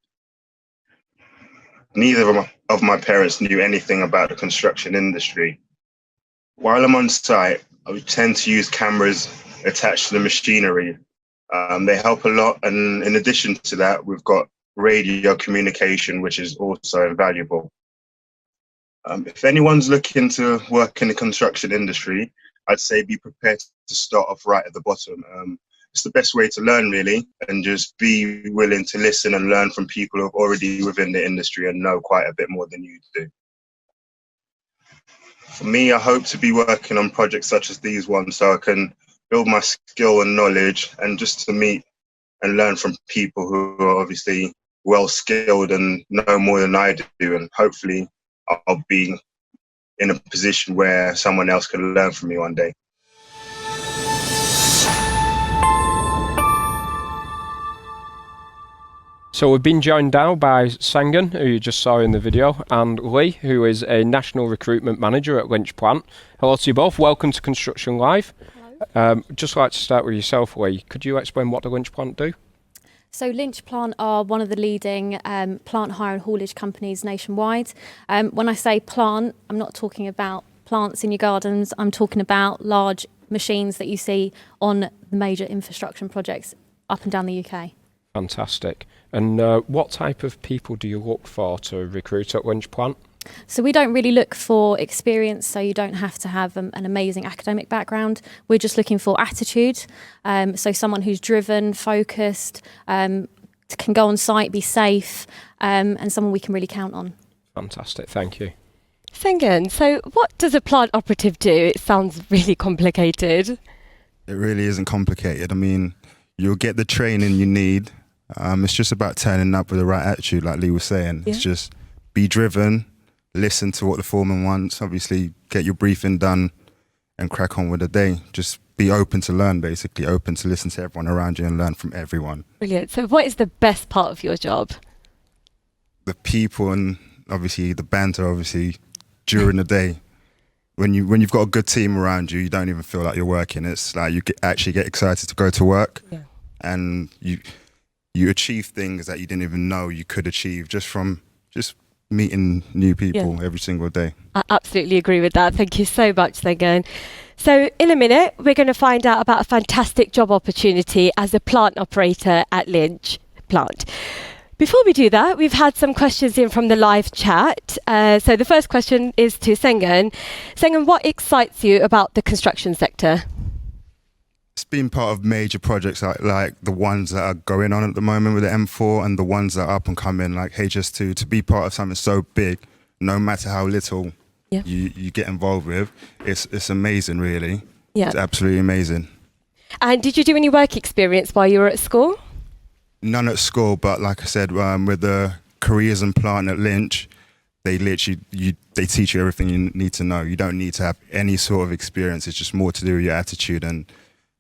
Neither of my parents knew anything about the construction industry. While I'm on site, I would tend to use cameras attached to the machinery. They help a lot, and in addition to that, we've got radio communication, which is also invaluable. If anyone's looking to work in the construction industry, I'd say be prepared to start off right at the bottom. It's the best way to learn, really, and just be willing to listen and learn from people who are already within the industry and know quite a bit more than you do. For me, I hope to be working on projects such as these ones so I can build my skill and knowledge, and just to meet and learn from people who are obviously well skilled and know more than I do, and hopefully I'll be in a position where someone else can learn from me one day. So we've been joined now by Sengen, who you just saw in the video, and Lee, who is a National Recruitment Manager at Lynch Plant. Hello to you both. Welcome to Construction Live. Just like to start with yourself, Lee. Could you explain what the Lynch Plant do? So Lynch Plant are one of the leading plant hire and haulage companies nationwide. When I say plant, I'm not talking about plants in your gardens. I'm talking about large machines that you see on major infrastructure projects up and down the UK. Fantastic. And what type of people do you look for to recruit at Lynch Plant? So we don't really look for experience, so you don't have to have an amazing academic background. We're just looking for attitude. So someone who's driven, focused, can go on site, be safe, and someone we can really count on. Fantastic, thank you. Sengen, so what does a plant operative do? It sounds really complicated. It really isn't complicated. I mean, you'll get the training you need. It's just about turning up with the right attitude, like Lee was saying. Yeah. It's just be driven, listen to what the foreman wants, obviously get your briefing done and crack on with the day. Just be open to learn, basically, open to listen to everyone around you and learn from everyone. Brilliant. So what is the best part of your job? The people and obviously the banter, obviously, during the day. When you've got a good team around you, you don't even feel like you're working. It's like you actually get excited to go to work, and you achieve things that you didn't even know you could achieve just from meeting new people every single day. I absolutely agree with that. Thank you so much, Sengun. So in a minute, we're going to find out about a fantastic job opportunity as a plant operator at Lynch plant. Before we do that, we've had some questions in from the live chat. So the first question is to Sengun. Sengun, what excites you about the construction sector? It's been part of major projects like the ones that are going on at the moment with the M4 and the ones that are up and coming like HS2. To be part of something so big, no matter how little you get involved with, it's amazing, really. Yeah. It's absolutely amazing. And did you do any work experience while you were at school? None at school, but like I said, with the careers and plant at Lynch, they literally they teach you everything you need to know. You don't need to have any sort of experience. It's just more to do with your attitude and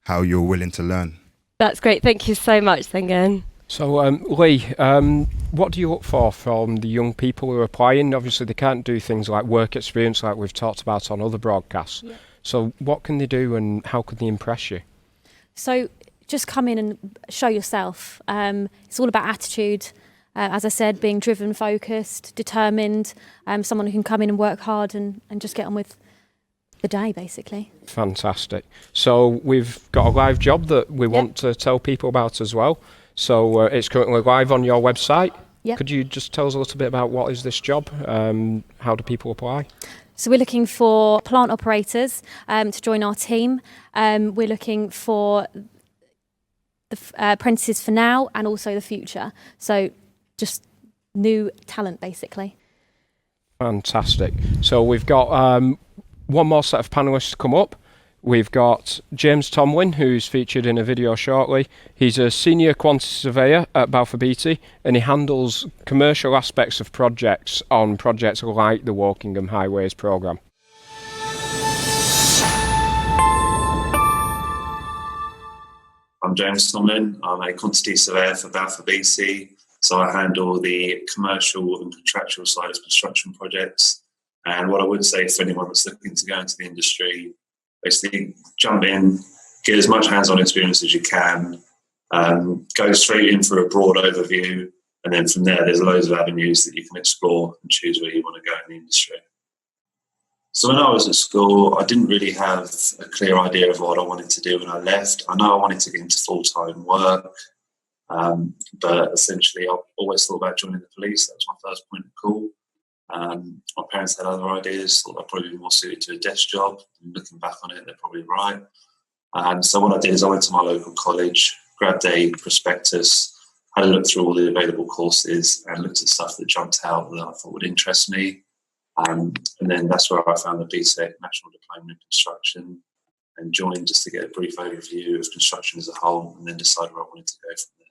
how you're willing to learn. That's great. Thank you so much, Sengun. So, Lee, what do you look for from the young people who are applying? Obviously, they can't do things like work experience like we've talked about on other broadcasts. Yeah. So what can they do and how can they impress you? So just come in and show yourself. It's all about attitude. As I said, being driven, focused, determined, someone who can come in and work hard and just get on with the day, basically. Fantastic. So we've got a live job that we want to tell people about as well. So it's currently live on your website. Yep. Could you just tell us a little bit about what is this job? How do people apply? So we're looking for plant operators to join our team. We're looking for the apprentices for now and also the future. So just new talent, basically. Fantastic. So we've got one more set of panellists to come up. We've got James Tomlin, who's featured in a video shortly. He's a senior quantity surveyor at Balfour Beatty, and he handles commercial aspects of projects on projects like the Wokingham Highways programme. I'm James Tomlin. I'm a quantity surveyor for Balfour Beatty, so I handle the commercial and contractual side of construction projects. And what I would say for anyone that's looking to go into the industry, basically jump in, get as much hands-on experience as you can, go straight in for a broad overview, and then from there there's loads of avenues that you can explore and choose where you want to go in the industry. So when I was at school, I didn't really have a clear idea of what I wanted to do when I left. I know I wanted to get into full-time work, but essentially I always thought about joining the police. That was my first point of call. My parents had other ideas, thought I'd probably be more suited to a desk job. And looking back on it, they're probably right. So what I did is I went to my local college, grabbed a prospectus, had a look through all the available courses and looked at stuff that jumped out that I thought would interest me. And then that's where I found the BTEC National Diploma in Construction and joined just to get a brief overview of construction as a whole and then decide where I wanted to go from there.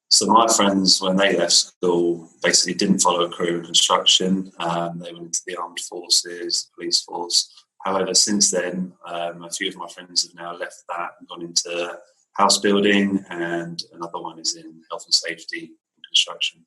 So my friends, when they left school, basically didn't follow a career in construction. They went into the armed forces, police force. However, since then, a few of my friends have now left that and gone into house building, and another one is in health and safety and construction.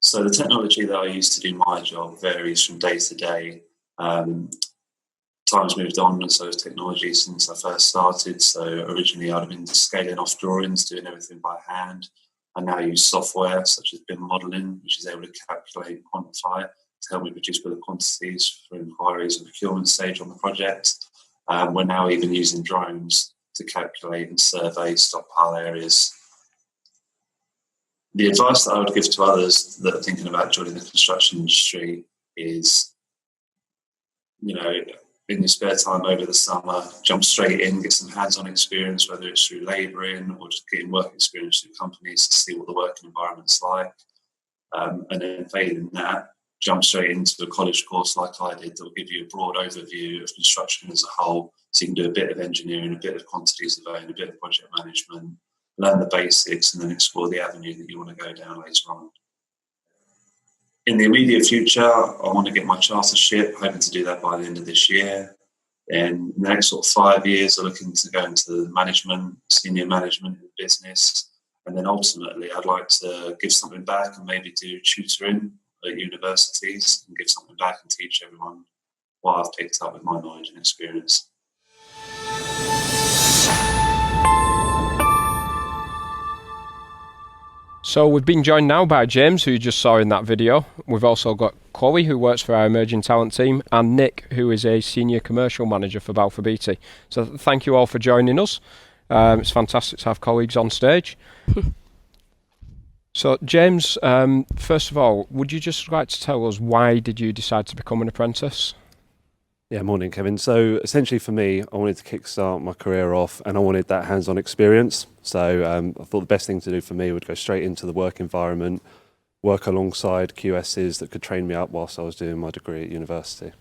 So the technology that I use to do my job varies from day to day. Time's moved on, and so has technology since I first started. So originally I'd have been scaling off drawings, doing everything by hand. I now use software such as BIM modelling, which is able to calculate and quantify to help me produce bill of quantities for inquiries and procurement stage on the project. We're now even using drones to calculate and survey stockpile areas. The advice that I would give to others that are thinking about joining the construction industry is, in your spare time over the summer, jump straight in, get some hands-on experience, whether it's through labouring or just getting work experience through companies to see what the working environment's like. And then failing that, jump straight into a college course like I did. They'll give you a broad overview of construction as a whole, so you can do a bit of engineering, a bit of quantity surveying, a bit of project management, learn the basics, and then explore the avenue that you want to go down later on. In the immediate future, I want to get my chartership, hoping to do that by the end of this year. In the next sort of 5 years, I'm looking to go into management, senior management in business. And then ultimately, I'd like to give something back and maybe do tutoring at universities and give something back and teach everyone what I've picked up with my knowledge and experience. So we've been joined now by James, who you just saw in that video. We've also got Chloe, who works for our emerging talent team, and Nick, who is a senior commercial manager for Balfour Beatty. So thank you all for joining us. It's fantastic to have colleagues on stage. So James, first of all, would you just like to tell us why did you decide to become an apprentice? Yeah, morning, Kevin. So essentially for me, I wanted to kickstart my career off and I wanted that hands-on experience. So I thought the best thing to do for me would go straight into the work environment, work alongside QSs that could train me up whilst I was doing my degree at university.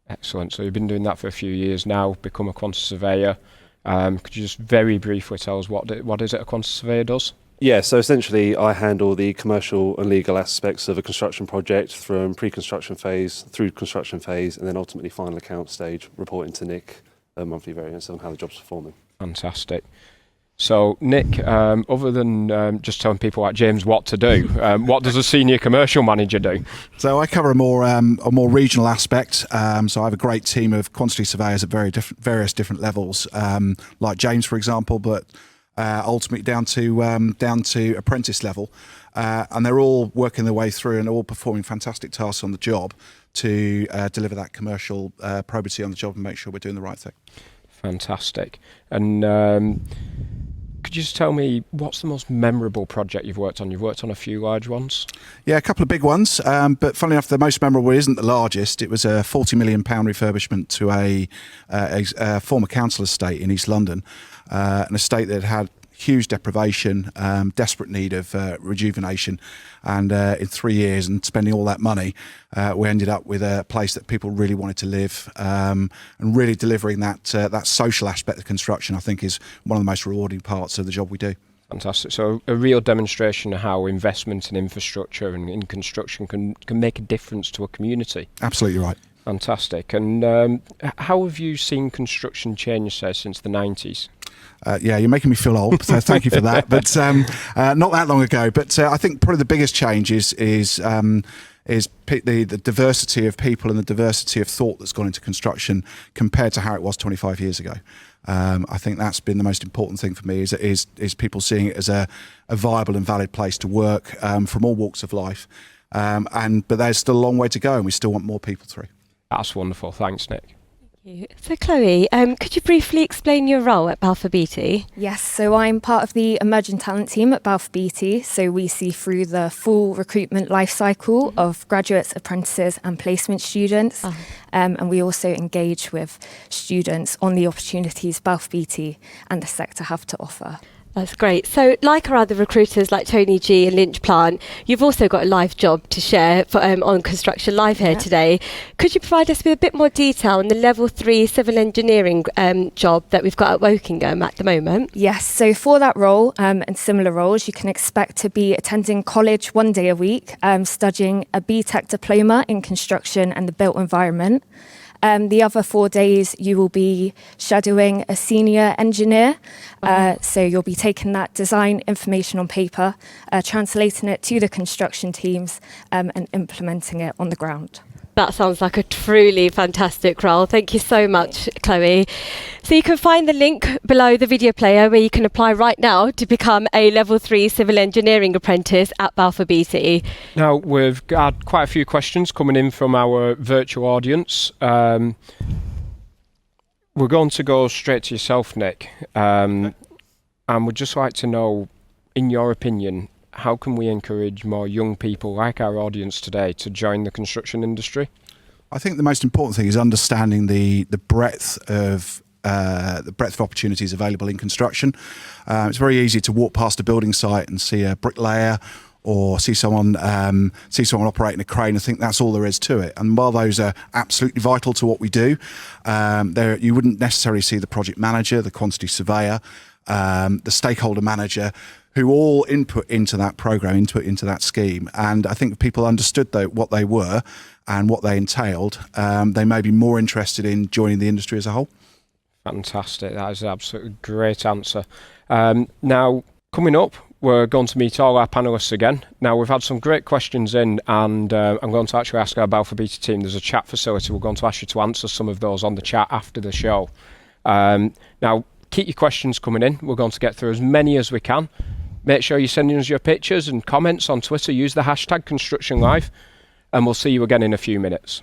Excellent. So you've been doing that for a few years now, become a quantity surveyor. Could you just very briefly tell us what is it a quantity surveyor does? Yeah, so essentially I handle the commercial and legal aspects of a construction project from pre-construction phase through construction phase and then ultimately final account stage, reporting to Nick a monthly variance on how the job's performing. Fantastic. So Nick, other than just telling people like James what to do, what does a senior commercial manager do? So I cover a more regional aspect. So I have a great team of quantity surveyors at various different levels, like James, for example, but ultimately down to apprentice level, and they're all working their way through and all performing fantastic tasks on the job to deliver that commercial probity on the job and make sure we're doing the right thing. Fantastic. And could you just tell me what's the most memorable project you've worked on? You've worked on a few large ones. Yeah, a couple of big ones, but funnily enough, the most memorable isn't the largest. It was a £40 million refurbishment to a former council estate in East London, an estate that had huge deprivation, desperate need of rejuvenation, and in 3 years and spending all that money, we ended up with a place that people really wanted to live, and really delivering that social aspect of construction, I think, is one of the most rewarding parts of the job we do. Fantastic. So a real demonstration of how investment in infrastructure and in construction can make a difference to a community. Absolutely right. Fantastic. And how have you seen construction change, say, since the 90s? Yeah, you're making me feel old, so thank you for that. But not that long ago. But I think probably the biggest change is the diversity of people and the diversity of thought that's gone into construction compared to how it was 25 years ago. I think that's been the most important thing for me is people seeing it as a viable and valid place to work from all walks of life. But there's still a long way to go, and we still want more people through. That's wonderful. Thanks, Nick. So Chloe, could you briefly explain your role at Balfour Beatty? Yes, so I'm part of the emerging talent team at Balfour Beatty. So we see through the full recruitment life cycle of graduates, apprentices and placement students. And we also engage with students on the opportunities Balfour Beatty and the sector have to offer. That's great. So like our other recruiters like Tony G and Lynch Plant, you've also got a live job to share for, on Construction Live here today. Could you provide us with a bit more detail on the level 3 civil engineering job that we've got at Wokingham at the moment? Yes, so for that role and similar roles, you can expect to be attending college 1 day a week, studying a BTEC diploma in construction and the built environment. The other 4 days you will be shadowing a senior engineer. So you'll be taking that design information on paper, translating it to the construction teams and implementing it on the ground. That sounds like a truly fantastic role. Thank you so much, Chloe. So you can find the link below the video player where you can apply right now to become a level 3 civil engineering apprentice at Balfour Beatty. Now, we've had quite a few questions coming in from our virtual audience. We're going to go straight to yourself, Nick. And we'd just like to know, in your opinion, how can we encourage more young people like our audience today to join the construction industry? I think the most important thing is understanding the breadth of opportunities available in construction. It's very easy to walk past a building site and see a bricklayer or see someone operating a crane and think that's all there is to it. And while those are absolutely vital to what we do, you wouldn't necessarily see the project manager, the quantity surveyor, the stakeholder manager, who all input into that program, into that scheme. And I think if people understood what they were and what they entailed, they may be more interested in joining the industry as a whole. Fantastic. That is an absolutely great answer. Now, coming up, we're going to meet all our panellists again. Now, we've had some great questions in, and I'm going to actually ask our Balfour Beatty team, there's a chat facility. We're going to ask you to answer some of those on the chat after the show. Now, keep your questions coming in. We're going to get through as many as we can. Make sure you're sending us your pictures and comments on Twitter. Use the hashtag ConstructionLive, and we'll see you again in a few minutes.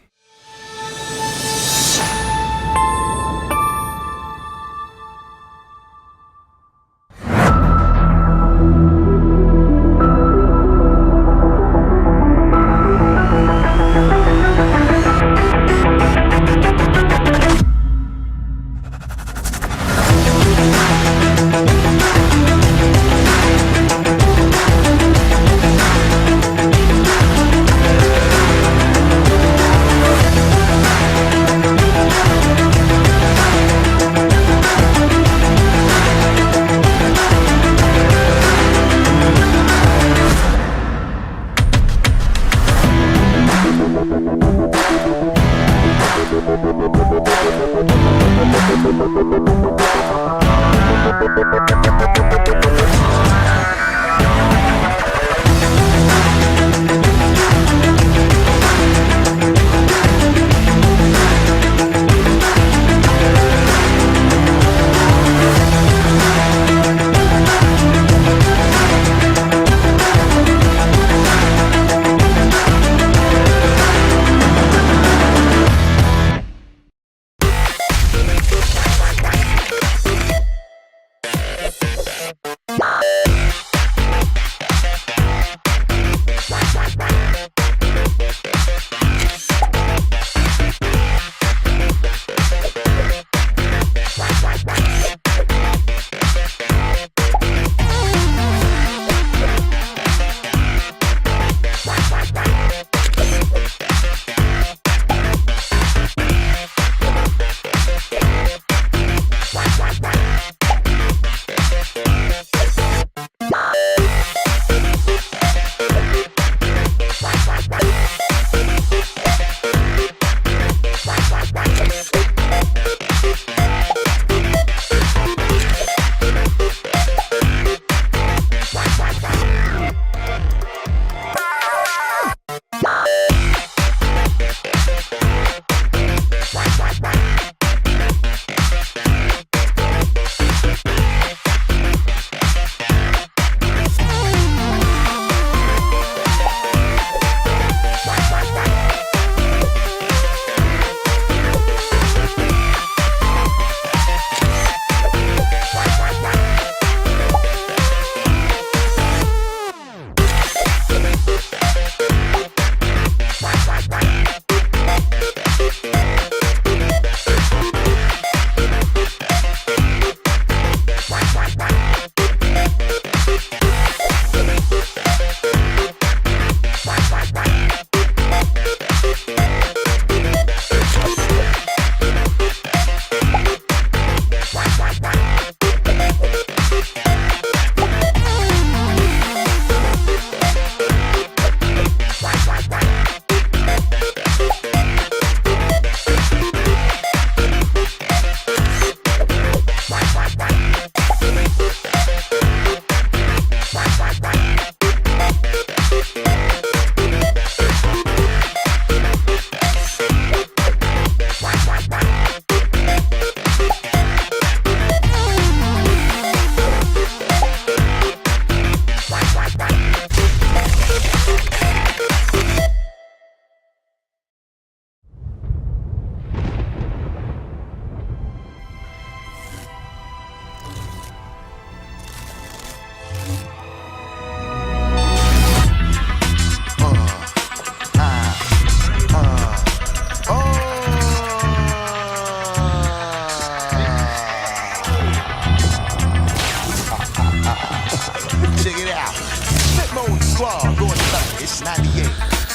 mode squad, Lord love, it's 98.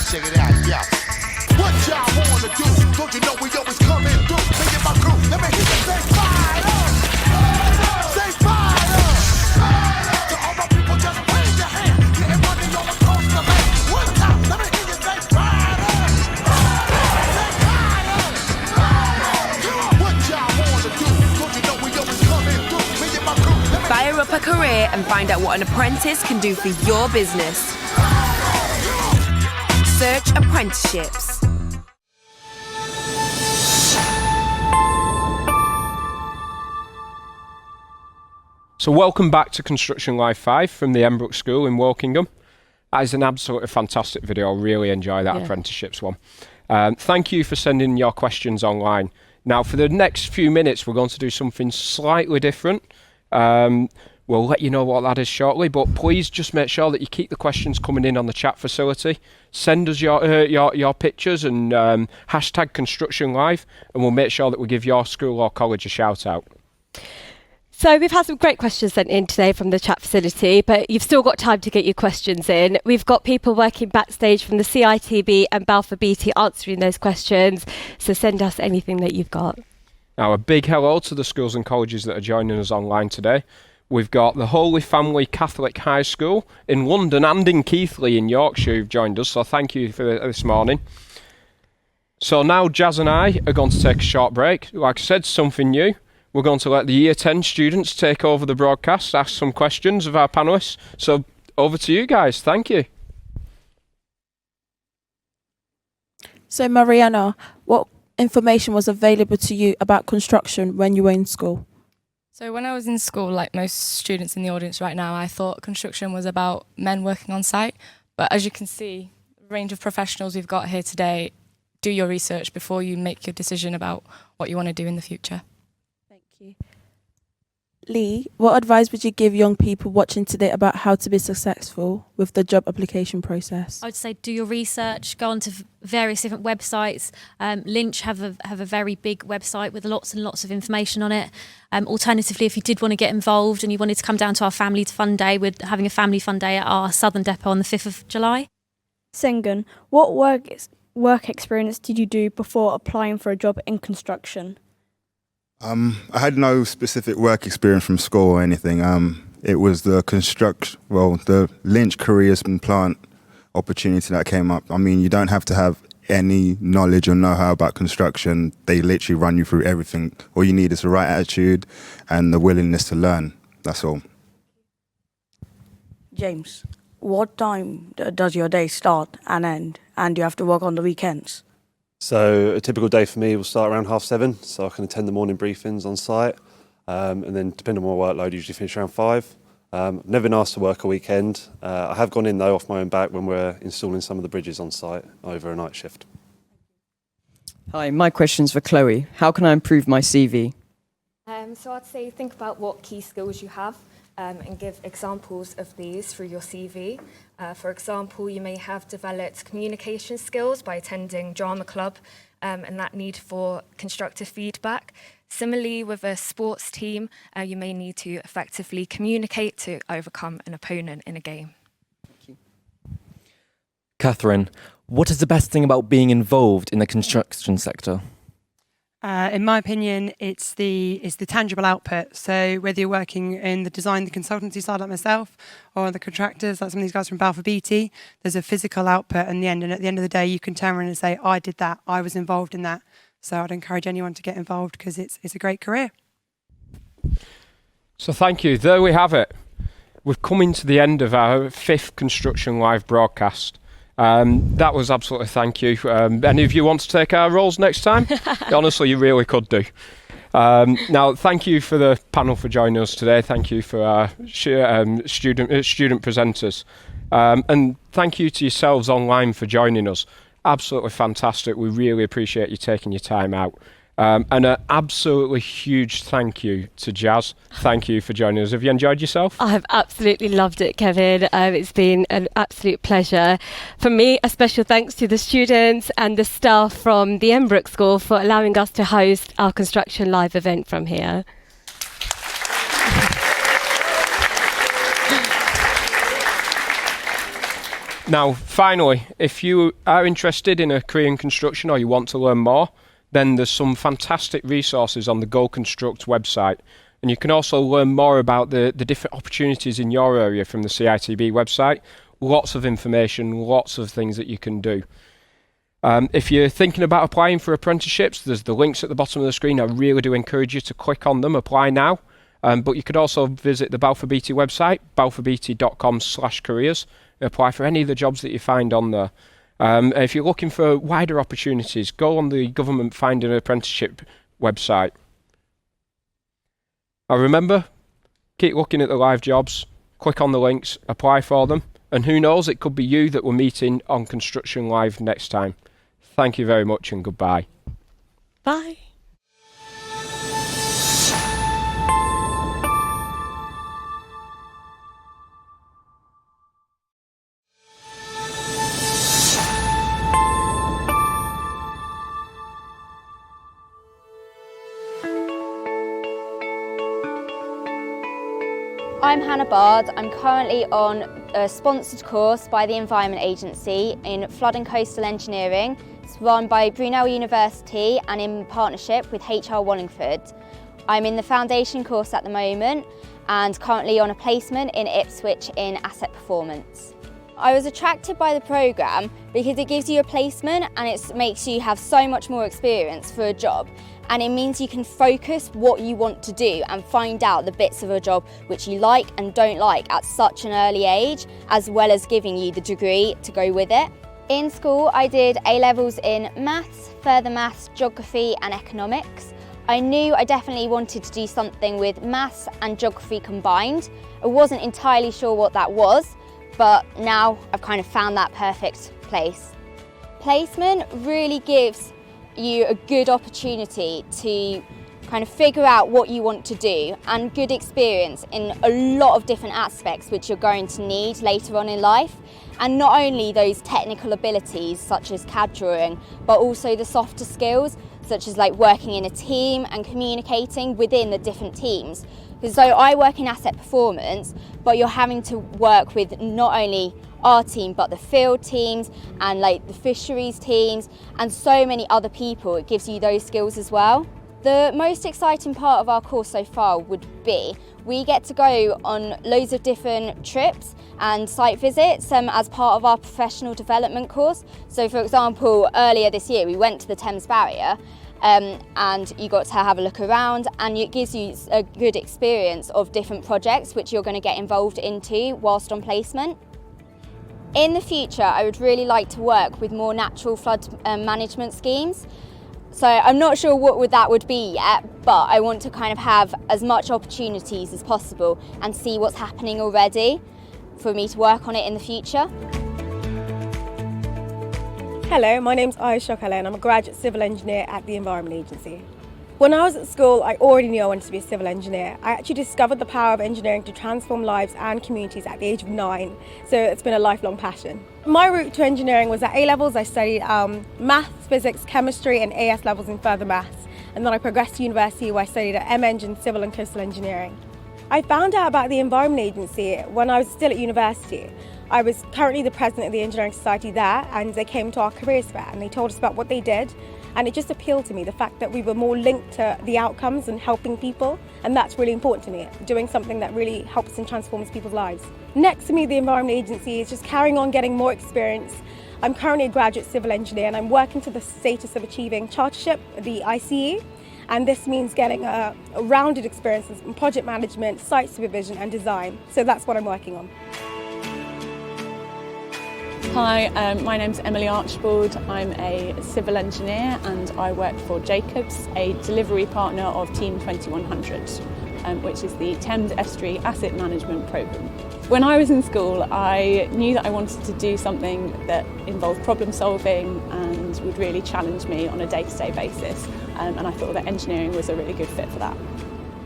Check it out, yeah. What y'all wanna do? Don't you know we always coming through? Me and my crew, let me hear you say fire up. Say fire up. To all my people, just raise your hand. Getting money all across the land. One time, let me hear you say fire up. Say fire up. Come on, what y'all wanna do? Don't you know we always coming through? Me and my crew, let me Fire up a career and find out what an apprentice can do for your business. Search apprenticeships. So welcome back to Construction Live 5 from the Embrook School in Wokingham. That is an absolutely fantastic video. I really enjoy that apprenticeships one. Thank you for sending your questions online. Now for the next few minutes we're going to do something slightly different. We'll let you know what that is shortly, but please just make sure that you keep the questions coming in on the chat facility. Send us your pictures and hashtag Construction Live, and we'll make sure that we give your school or college a shout out. So we've had some great questions sent in today from the chat facility, but you've still got time to get your questions in. We've got people working backstage from the CITB and Balfour Beatty answering those questions, so send us anything that you've got. Now a big hello to the schools and colleges that are joining us online today. We've got the Holy Family Catholic High School in London and in Keighley in Yorkshire who've joined us, so thank you for this morning. So now Jazz and I are going to take a short break. Like I said, something new. We're going to let the Year 10 students take over the broadcast, ask some questions of our panellists. So over to you guys. Thank you. So Mariana, what information was available to you about construction when you were in school? So when I was in school, like most students in the audience right now, I thought construction was about men working on site. But as you can see, the range of professionals we've got here today, do your research before you make your decision about what you want to do in the future. Lee, what advice would you give young people watching today about how to be successful with the job application process? I would say do your research, go onto various different websites. Lynch have a very big website with lots and lots of information on it. Alternatively, if you did want to get involved and you wanted to come down to our family fun day, we're having a family fun day at our Southern Depot on the 5th of July. Sengun, what work experience did you do before applying for a job in construction? I had no specific work experience from school or anything. It was the Lynch Careers and Plant opportunity that came up. I mean, you don't have to have any knowledge or know-how about construction. They literally run you through everything. All you need is the right attitude and the willingness to learn. That's all. James, what time does your day start and end, and do you have to work on the weekends? So a typical day for me will start around 7:30, so I can attend the morning briefings on site, and then depending on my workload, usually finish around 5. I've never been asked to work a weekend. I have gone in though off my own back when we're installing some of the bridges on site over a night shift. Hi, my question's for Chloe. How can I improve my CV? So I'd say think about what key skills you have and give examples of these through your CV. For example, you may have developed communication skills by attending drama club and that need for constructive feedback. Similarly, with a sports team, you may need to effectively communicate to overcome an opponent in a game. Catherine, what is the best thing about being involved in the construction sector? In my opinion, it's the tangible output. So whether you're working in the design, the consultancy side like myself, or the contractors, like some of these guys from Balfour Beatty, there's a physical output in the end. And at the end of the day, you can turn around and say, I did that, I was involved in that. So I'd encourage anyone to get involved because it's a great career. So thank you. There we have it. We've come into the end of our 5th Construction Live broadcast. That was absolutely thank you. Any of you want to take our roles next time? Honestly, you really could do. Now, thank you for the panel for joining us today. Thank you for our student presenters. And thank you to yourselves online for joining us. Absolutely fantastic. We really appreciate you taking your time out. And an absolutely huge thank you to Jazz. Thank you for joining us. Have you enjoyed yourself? I've absolutely loved it, Kevin. It's been an absolute pleasure. For me, a special thanks to the students and the staff from the Embrook School for allowing us to host our Construction Live event from here. Now, finally, if you are interested in a career in construction or you want to learn more, then there's some fantastic resources on the Go Construct website. And you can also learn more about the different opportunities in your area from the CITB website. Lots of information, lots of things that you can do. If you're thinking about applying for apprenticeships, there's the links at the bottom of the screen. I really do encourage you to click on them, apply now. But you could also visit the Balfour Beatty website, balfourbeatty.com/careers, and apply for any of the jobs that you find on there. If you're looking for wider opportunities, go on the Government Find an Apprenticeship website. Now remember, keep looking at the live jobs, click on the links, apply for them, and who knows, it could be you that we're meeting on Construction Live next time. Thank you very much and goodbye. Bye. I'm Hannah Bard. I'm currently on a sponsored course by the Environment Agency in Flood and Coastal Engineering. It's run by Brunel University and in partnership with HR Wallingford. I'm in the foundation course at the moment and currently on a placement in Ipswich in asset performance. I was attracted by the programme because it gives you a placement and it makes you have so much more experience for a job, and it means you can focus what you want to do and find out the bits of a job which you like and don't like at such an early age, as well as giving you the degree to go with it. In school I did A-levels in maths, further maths, geography and economics. I knew I definitely wanted to do something with maths and geography combined. I wasn't entirely sure what that was, but now I've kind of found that perfect place. Placement really gives you a good opportunity to kind of figure out what you want to do and good experience in a lot of different aspects which you're going to need later on in life. And not only those technical abilities such as CAD drawing, but also the softer skills such as like working in a team and communicating within the different teams. So I work in asset performance, but you're having to work with not only our team, but the field teams and like the fisheries teams and so many other people. It gives you those skills as well. The most exciting part of our course so far would be we get to go on loads of different trips and site visits as part of our professional development course. So for example, earlier this year we went to the Thames Barrier and you got to have a look around, and it gives you a good experience of different projects which you're going to get involved into whilst on placement. In the future, I would really like to work with more natural flood management schemes. So I'm not sure what that would be yet, but I want to kind of have as much opportunities as possible and see what's happening already for me to work on it in the future. Hello, my name's Ayesha Shokale and I'm a graduate civil engineer at the Environment Agency. When I was at school, I already knew I wanted to be a civil engineer. I actually discovered the power of engineering to transform lives and communities at the age of 9, so it's been a lifelong passion. My route to engineering was at A-levels. I studied maths, physics, chemistry and AS levels in further maths, and then I progressed to university where I studied at MEng in civil and coastal engineering. I found out about the Environment Agency when I was still at university. I was currently the president of the Engineering Society there, and they came to our careers fair and they told us about what they did, and it just appealed to me, the fact that we were more linked to the outcomes and helping people, and that's really important to me, doing something that really helps and transforms people's lives. Next to me, the Environment Agency is just carrying on getting more experience. I'm currently a graduate civil engineer and I'm working to the status of achieving chartership, the ICE, and this means getting a rounded experience in project management, site supervision and design, so that's what I'm working on. Hi, my name's Emily Archibald. I'm a civil engineer and I work for Jacobs, a delivery partner of Team 2100, which is the Thames Estuary Asset Management Programme. When I was in school, I knew that I wanted to do something that involved problem solving and would really challenge me on a day-to-day basis, and I thought that engineering was a really good fit for that.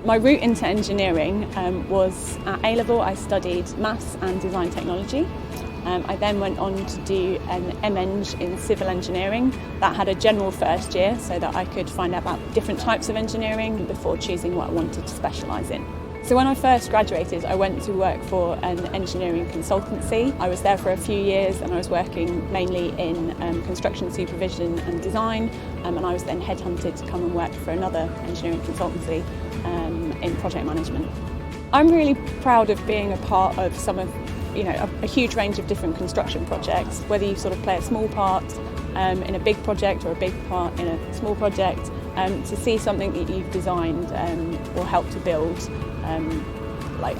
My route into engineering was at A-level. I studied maths and design technology. I then went on to do an MEng in civil engineering. That had a general first year so that I could find out about different types of engineering before choosing what I wanted to specialise in. So when I first graduated, I went to work for an engineering consultancy. I was there for a few years and I was working mainly in construction supervision and design, and I was then headhunted to come and work for another engineering consultancy in project management. I'm really proud of being a part of some of, a huge range of different construction projects, whether you sort of play a small part in a big project or a big part in a small project. To see something that you've designed or helped to build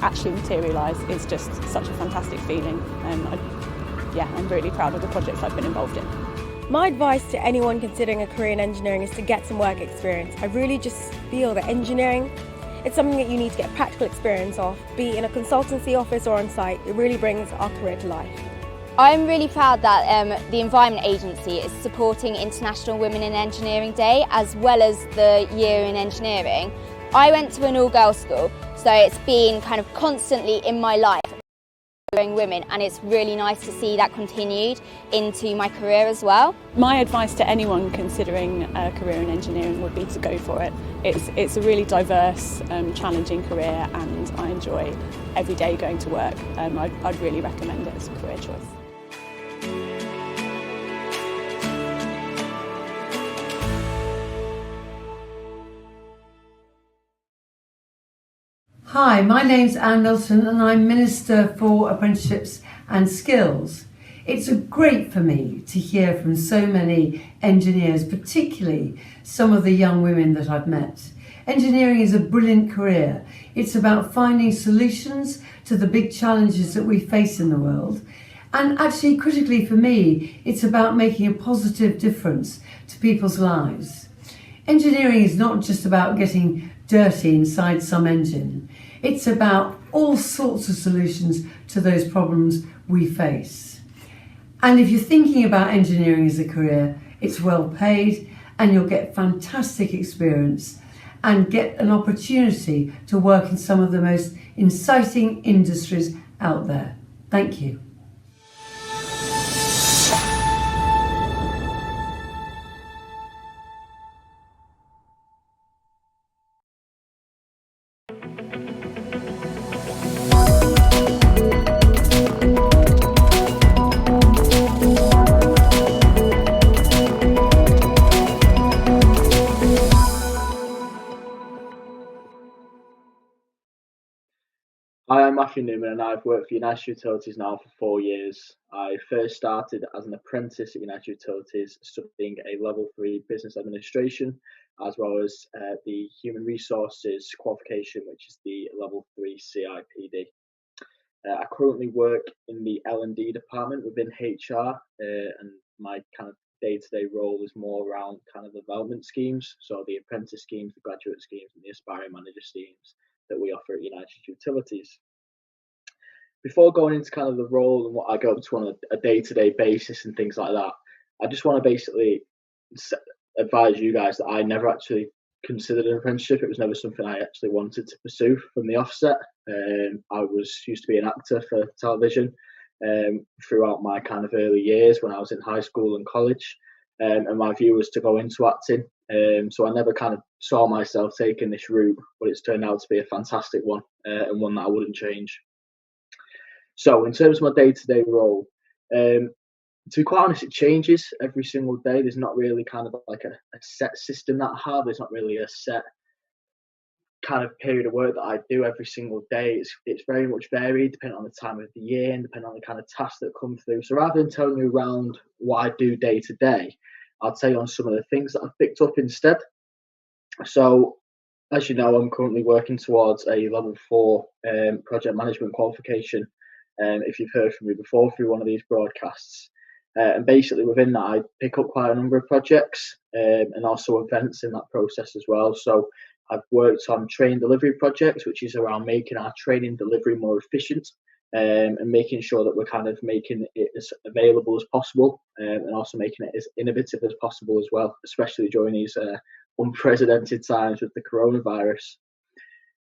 actually materialise is just such a fantastic feeling. I'm really proud of the projects I've been involved in. My advice to anyone considering a career in engineering is to get some work experience. I really just feel that engineering, it's something that you need to get practical experience of, be it in a consultancy office or on site. It really brings our career to life. I'm really proud that the Environment Agency is supporting International Women in Engineering Day as well as the Year in Engineering. I went to an all-girls school, so it's been kind of constantly in my life women, and it's really nice to see that continued into my career as well. My advice to anyone considering a career in engineering would be to go for it. It's a really diverse, challenging career, and I enjoy every day going to work. I'd really recommend it as a career choice. Hi, my name's Anne Milton and I'm Minister for Apprenticeships and Skills. It's great for me to hear from so many engineers, particularly some of the young women that I've met. Engineering is a brilliant career. It's about finding solutions to the big challenges that we face in the world. And actually, critically for me, it's about making a positive difference to people's lives. Engineering is not just about getting dirty inside some engine. It's about all sorts of solutions to those problems we face. And if you're thinking about engineering as a career, it's well paid and you'll get fantastic experience and get an opportunity to work in some of the most exciting industries out there. Thank you. Hi, I'm Matthew Newman and I've worked for United Utilities now for 4 years. I first started as an apprentice at United Utilities studying a level 3 business administration as well as the human resources qualification, which is the level 3 CIPD. I currently work in the L&D department within HR and my kind of day-to-day role is more around kind of development schemes, so the apprentice schemes, the graduate schemes and the aspiring manager schemes that we offer at United Utilities. Before going into kind of the role and what I go up to on a day-to-day basis and things like that, I just want to basically advise you guys that I never actually considered an apprenticeship. It was never something I actually wanted to pursue from the offset. I used to be an actor for television throughout my kind of early years when I was in high school and college, and my view was to go into acting. So I never kind of saw myself taking this route, but it's turned out to be a fantastic one and one that I wouldn't change. So in terms of my day-to-day role, to be quite honest, it changes every single day. There's not really kind of like a set system that I have. There's not really a set kind of period of work that I do every single day. It's very much varied depending on the time of the year and depending on the kind of tasks that come through. So rather than telling you around what I do day to day, I'll tell you on some of the things that I've picked up instead. So as you know, I'm currently working towards a level 4 project management qualification. If you've heard from me before through one of these broadcasts. And basically within that, I pick up quite a number of projects and also events in that process as well. So I've worked on training delivery projects, which is around making our training delivery more efficient and making sure that we're kind of making it as available as possible and also making it as innovative as possible as well, especially during these unprecedented times with the coronavirus.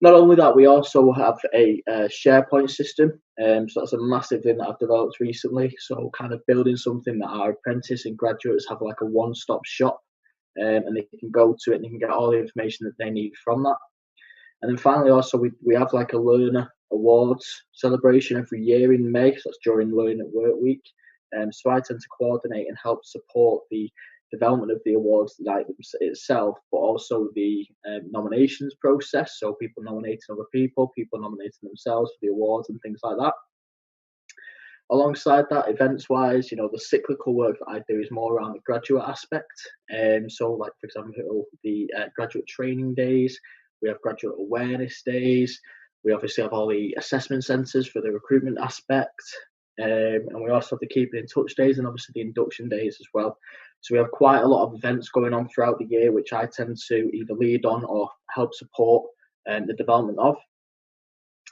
Not only that, we also have a SharePoint system. So that's a massive thing that I've developed recently. So kind of building something that our apprentice and graduates have like a one-stop shop and they can go to it and they can get all the information that they need from that. And then finally, also we have like a learner awards celebration every year in May. So that's during Learning at Work Week. So I tend to coordinate and help support the development of the awards night itself, but also the nominations process. So people nominating other people nominating themselves for the awards and things like that. Alongside that, events-wise, the cyclical work that I do is more around the graduate aspect. So, like for example, the graduate training days. We have graduate awareness days. We obviously have all the assessment centres for the recruitment aspect. And we also have the keeping in touch days and obviously the induction days as well. So we have quite a lot of events going on throughout the year, which I tend to either lead on or help support the development of.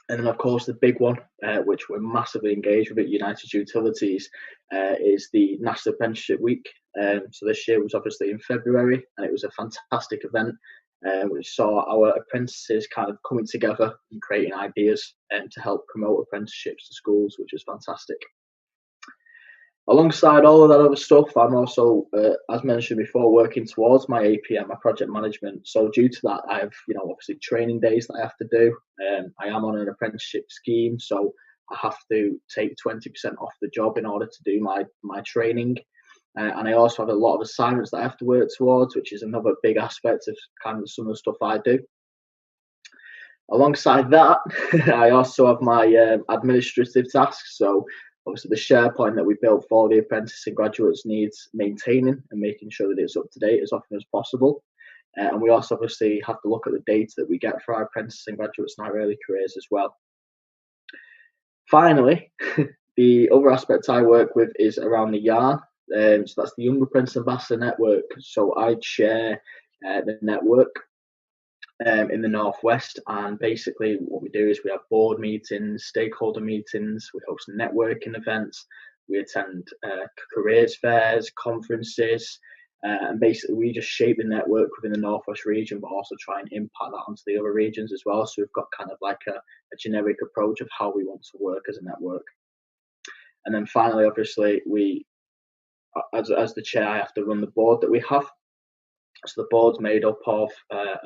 And then, of course, the big one, which we're massively engaged with at United Utilities, is the National Apprenticeship Week. So this year was obviously in February, and it was a fantastic event, which saw our apprentices kind of coming together and creating ideas to help promote apprenticeships to schools, which was fantastic. Alongside all of that other stuff, I'm also, as mentioned before, working towards my APM, my project management. So due to that, I have, obviously training days that I have to do. I am on an apprenticeship scheme, so I have to take 20% off the job in order to do my training. And I also have a lot of assignments that I have to work towards, which is another big aspect of kind of some of the stuff I do. Alongside that, I also have my administrative tasks. So obviously the SharePoint that we built for the apprentices and graduates needs maintaining and making sure that it's up to date as often as possible. And we also obviously have to look at the data that we get for our apprentices and graduates in our early careers as well. Finally, the other aspect I work with is around the YARN. So that's the Young Apprentice Ambassador Network. So I chair the network in the Northwest, and basically what we do is we have board meetings, stakeholder meetings, we host networking events, we attend careers fairs, conferences, and basically we just shape the network within the Northwest region, but also try and impact that onto the other regions as well. So we've got kind of like a generic approach of how we want to work as a network. And then finally, obviously, we, as the chair, I have to run the board that we have. So the board's made up of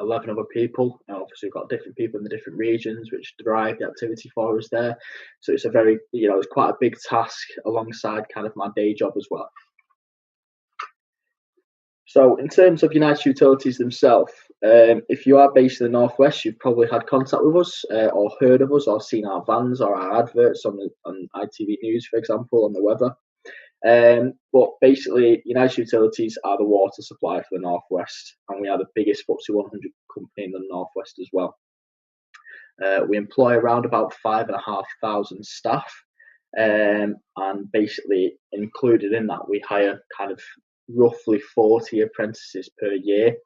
11 other people. Obviously, we've got different people in the different regions which drive the activity for us there. So it's a very, it's quite a big task alongside kind of my day job as well. So in terms of United Utilities themselves, if you are based in the Northwest, you've probably had contact with us or heard of us or seen our vans or our adverts on ITV News, for example, on the weather. But basically, United Utilities are the water supply for the Northwest, and we are the biggest FTSE 100 company in the Northwest as well. We employ around about 5,500 staff, and basically included in that, we hire kind of roughly 40 apprentices per year.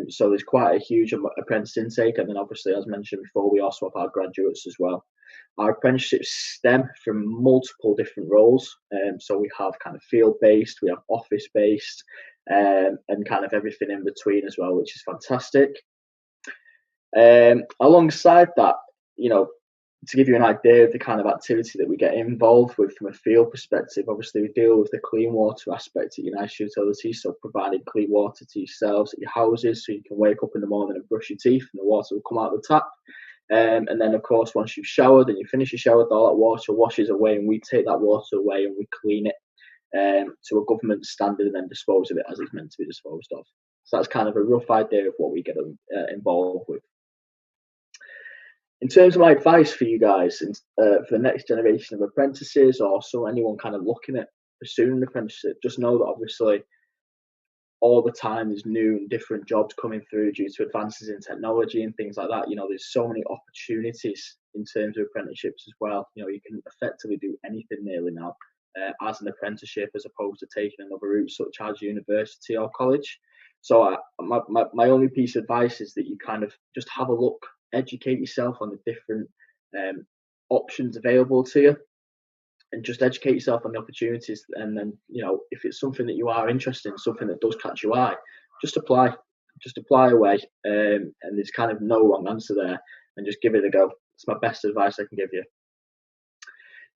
So there's quite a huge apprentice intake, and then obviously, as mentioned before, we also have our graduates as well. Our apprenticeships stem from multiple different roles. So we have kind of field-based, we have office-based, and kind of everything in between as well, which is fantastic. Alongside that, to give you an idea of the kind of activity that we get involved with from a field perspective, obviously we deal with the clean water aspect at United Utilities, so providing clean water to yourselves at your houses so you can wake up in the morning and brush your teeth and the water will come out of the tap. And then, of course, once you've showered and you finish your shower, all that water washes away, and we take that water away and we clean it to a government standard and then dispose of it as it's meant to be disposed of. So that's kind of a rough idea of what we get involved with. In terms of my advice for you guys for the next generation of apprentices or anyone kind of looking at pursuing an apprenticeship, just know that obviously all the time there's new and different jobs coming through due to advances in technology and things like that. There's so many opportunities in terms of apprenticeships as well. You can effectively do anything nearly now as an apprenticeship, as opposed to taking another route such as university or college. So my only piece of advice is that you kind of just have a look, educate yourself on the different options available to you, and just educate yourself on the opportunities. And then, if it's something that you are interested in, something that does catch your eye, just apply away. And there's kind of no wrong answer there, and just give it a go. It's my best advice I can give you.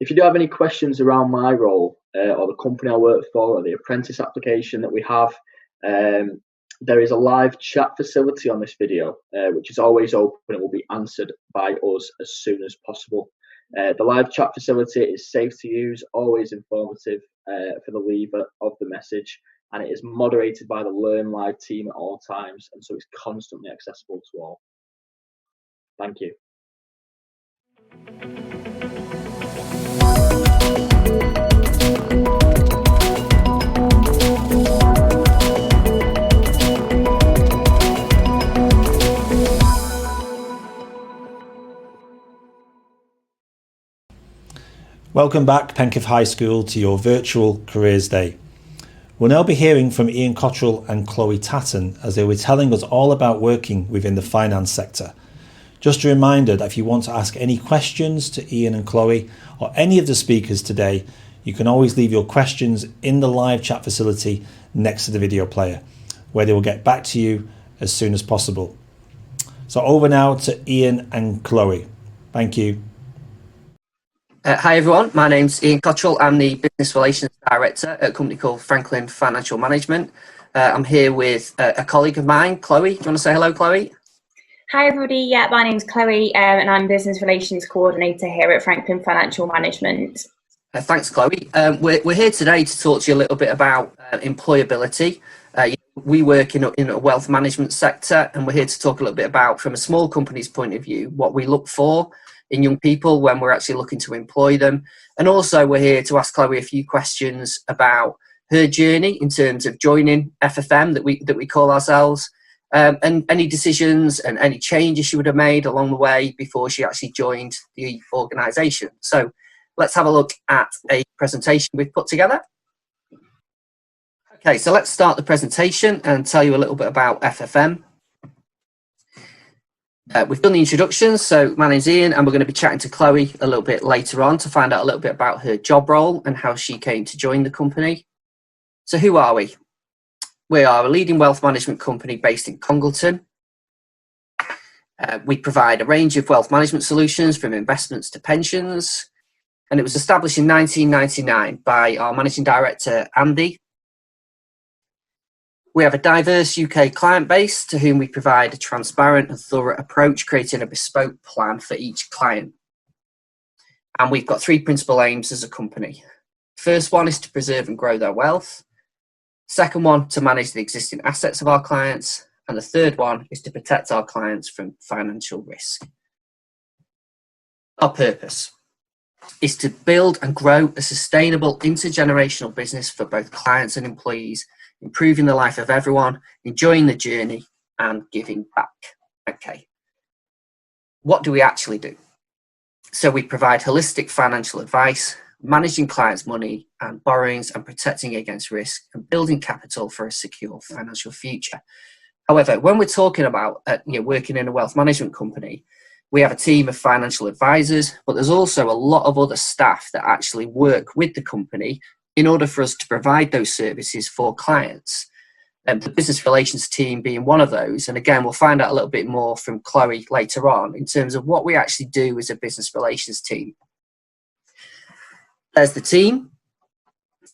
If you do have any questions around my role or the company I work for or the apprentice application that we have, There is a live chat facility on this video, which is always open and will be answered by us as soon as possible. The live chat facility is safe to use, always informative for the leaver of the message, and it is moderated by the Learn Live team at all times, and so it's constantly accessible to all. Thank you. Welcome back, Penketh High School, to your virtual Careers Day. We'll now be hearing from Ian Cottrell and Chloe Tatton as they will be telling us all about working within the finance sector. Just a reminder that if you want to ask any questions to Ian and Chloe or any of the speakers today, you can always leave your questions in the live chat facility next to the video player, where they will get back to you as soon as possible. So over now to Ian and Chloe. Thank you. Hi everyone, my name's Ian Cottrell. I'm the Business Relations Director at a company called Franklin Financial Management. I'm here with a colleague of mine, Chloe. Do you want to say hello, Chloe? Hi everybody, yeah, my name's Chloe and I'm Business Relations Coordinator here at Franklin Financial Management. Thanks, Chloe. We're here today to talk to you a little bit about employability. We work in a wealth management sector, and we're here to talk a little bit about, from a small company's point of view, what we look for in young people when we're actually looking to employ them. And also we're here to ask Chloe a few questions about her journey in terms of joining FFM that we call ourselves, and any decisions and any changes she would have made along the way before she actually joined the organisation. So let's have a look at a presentation we've put together. Okay, so let's start the presentation and tell you a little bit about FFM. We've done the introductions, so my name's Ian and we're going to be chatting to Chloe a little bit later on to find out a little bit about her job role and how she came to join the company. So who are we? We are a leading wealth management company based in Congleton. We provide a range of wealth management solutions from investments to pensions, and it was established in 1999 by our Managing Director, Andy. We have a diverse UK client base to whom we provide a transparent and thorough approach, creating a bespoke plan for each client. And we've got three principal aims as a company. First one is to preserve and grow their wealth. Second one, to manage the existing assets of our clients. And the third one is to protect our clients from financial risk. Our purpose is to build and grow a sustainable intergenerational business for both clients and employees, improving the life of everyone, enjoying the journey, and giving back. Okay. What do we actually do? So we provide holistic financial advice, managing clients' money and borrowings and protecting against risk and building capital for a secure financial future. However, when we're talking about working in a wealth management company, we have a team of financial advisors, but there's also a lot of other staff that actually work with the company in order for us to provide those services for clients. The business relations team being one of those. And again, we'll find out a little bit more from Chloe later on in terms of what we actually do as a business relations team. There's the team.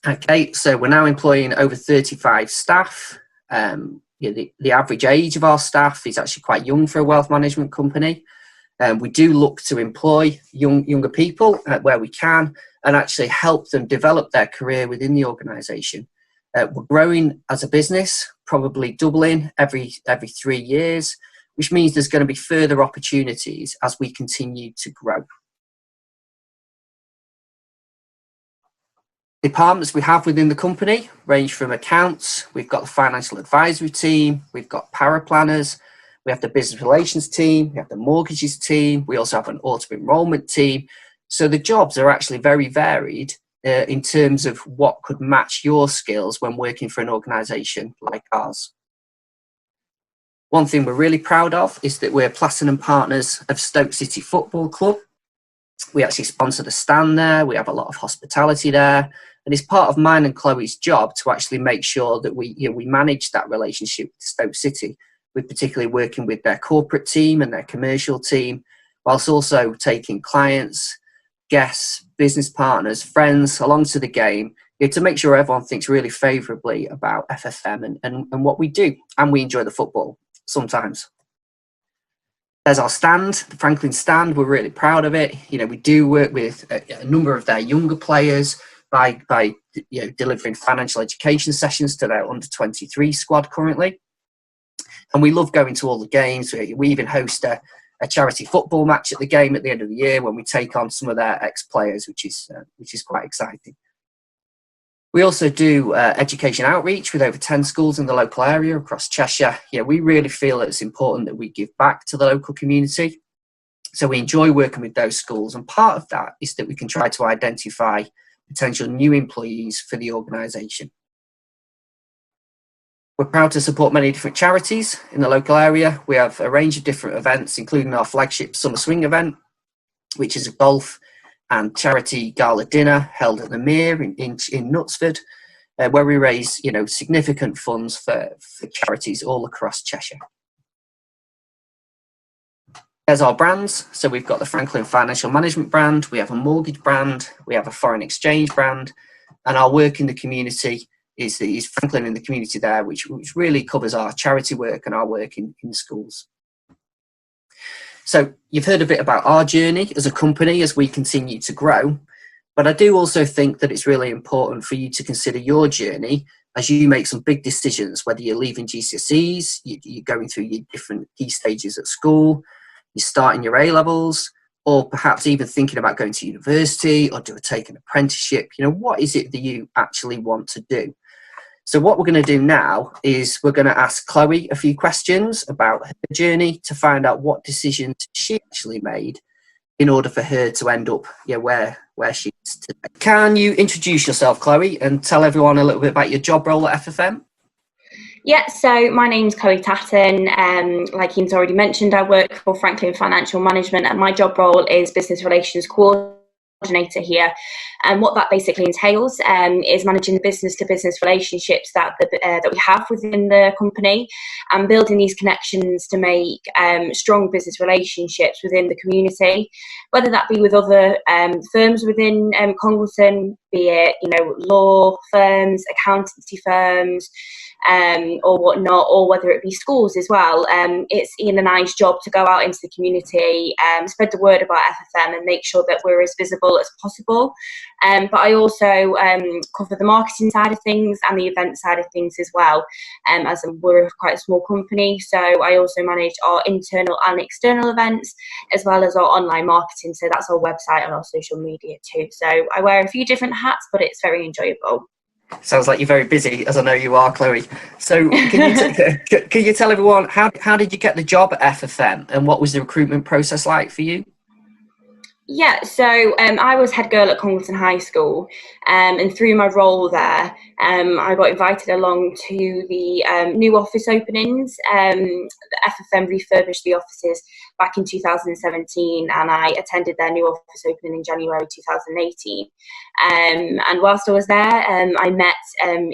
Okay, so we're now employing over 35 staff. The average age of our staff is actually quite young for a wealth management company. We do look to employ younger people where we can and actually help them develop their career within the organisation. We're growing as a business, probably doubling every 3 years, which means there's going to be further opportunities as we continue to grow. Departments we have within the company range from accounts, we've got the financial advisory team, we've got paraplanners, we have the business relations team, we have the mortgages team, we also have an auto enrolment team. So the jobs are actually very varied in terms of what could match your skills when working for an organisation like ours. One thing we're really proud of is that we're platinum partners of Stoke City Football Club. We actually sponsor the stand there, we have a lot of hospitality there, and it's part of mine and Chloe's job to actually make sure that we manage that relationship with Stoke City. We're particularly working with their corporate team and their commercial team, whilst also taking clients, guests, business partners, friends along to the game to make sure everyone thinks really favourably about FFM and what we do, and we enjoy the football sometimes. There's our stand, the Franklin stand. We're really proud of it. You know, we do work with a number of their younger players by delivering financial education sessions to their under-23 squad currently. And we love going to all the games. We even host a charity football match at the game at the end of the year when we take on some of their ex-players, which is quite exciting. We also do education outreach with over 10 schools in the local area across Cheshire. We really feel that it's important that we give back to the local community. So we enjoy working with those schools, and part of that is that we can try to identify potential new employees for the organisation. We're proud to support many different charities in the local area. We have a range of different events, including our flagship Summer Swing event, which is a golf and charity gala dinner held at the Mere in Knutsford, where we raise significant funds for charities all across Cheshire. There's our brands. So we've got the Franklin Financial Management brand, we have a mortgage brand, we have a foreign exchange brand, and our work in the community is Franklin in the community there, which really covers our charity work and our work in schools. So you've heard a bit about our journey as a company as we continue to grow, but I do also think that it's really important for you to consider your journey as you make some big decisions, whether you're leaving GCSEs, you're going through your different key stages at school, you're starting your A-levels, or perhaps even thinking about going to university or take an apprenticeship. What is it that you actually want to do? So what we're going to do now is we're going to ask Chloe a few questions about her journey to find out what decisions she actually made in order for her to end up where she is today. Can you introduce yourself, Chloe, and tell everyone a little bit about your job role at FFM? Yeah, so my name's Chloe Tatton. Like Ian's already mentioned, I work for Franklin Financial Management, and my job role is Business Relations Coordinator here. And what that basically entails is managing the business-to-business relationships that we have within the company, and building these connections to make strong business relationships within the community, whether that be with other firms within Congleton, be it law firms, accountancy firms, or whatnot, or whether it be schools as well. It's Ian and I's job to go out into the community, spread the word about FFM and make sure that we're as visible as possible. But I also cover the marketing side of things and the event side of things as well, as we're quite a small company. So I also manage our internal and external events, as well as our online marketing. So that's our website and our social media too. So I wear a few different hats, but it's very enjoyable. Sounds like you're very busy, as I know you are, Chloe. So can you tell everyone, how did you get the job at FFM, and what was the recruitment process like for you? Yeah, so I was head girl at Congleton High School, and through my role there, I got invited along to the new office openings. The FFM refurbished the offices back in 2017, and I attended their new office opening in January 2018. And whilst I was there, I met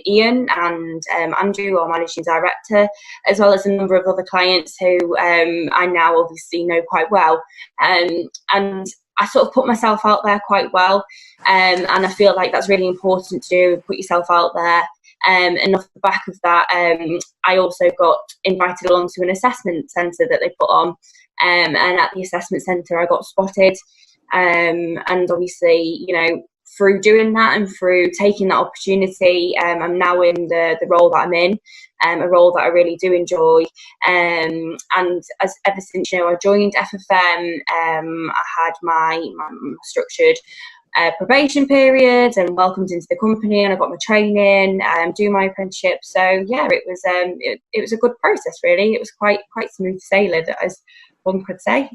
Ian and Andrew, our managing director, as well as a number of other clients who I now obviously know quite well. And I sort of put myself out there quite well, and I feel like that's really important to do, put yourself out there. And off the back of that, I also got invited along to an assessment centre that they put on, and at the assessment centre I got spotted, and obviously, through doing that and through taking that opportunity, I'm now in the role that I'm in, a role that I really do enjoy. And ever since I joined FFM, I had my structured probation period and welcomed into the company, and I got my training, do my apprenticeship. So yeah, it was a good process really. It was quite smooth sailing, as one could say.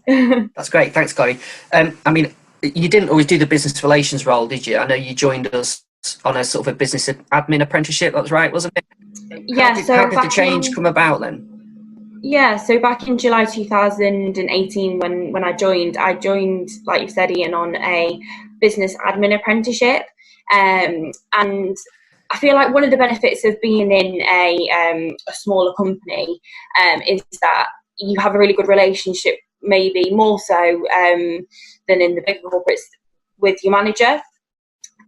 That's great, thanks, Chloe. I mean, you didn't always do the business relations role, did you? I know you joined us on a sort of a business admin apprenticeship. That's right, wasn't it? Yeah. How did the change come about then? Yeah, so back in July 2018, when I joined, like you said, Ian, on a business admin apprenticeship, and I feel like one of the benefits of being in a smaller company is that you have a really good relationship, maybe more so than in the bigger corporates, with your manager.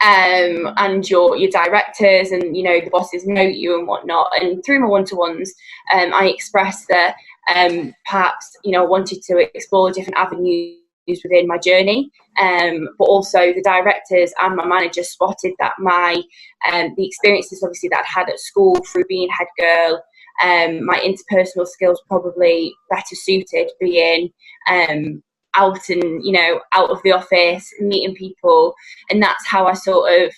and your directors and the bosses know you and whatnot. And through my one-to-ones, I expressed that perhaps I wanted to explore different avenues within my journey, but also the directors and my manager spotted that my the experiences obviously that I'd had at school through being head girl, my interpersonal skills probably better suited being out and out of the office, meeting people, and that's how I sort of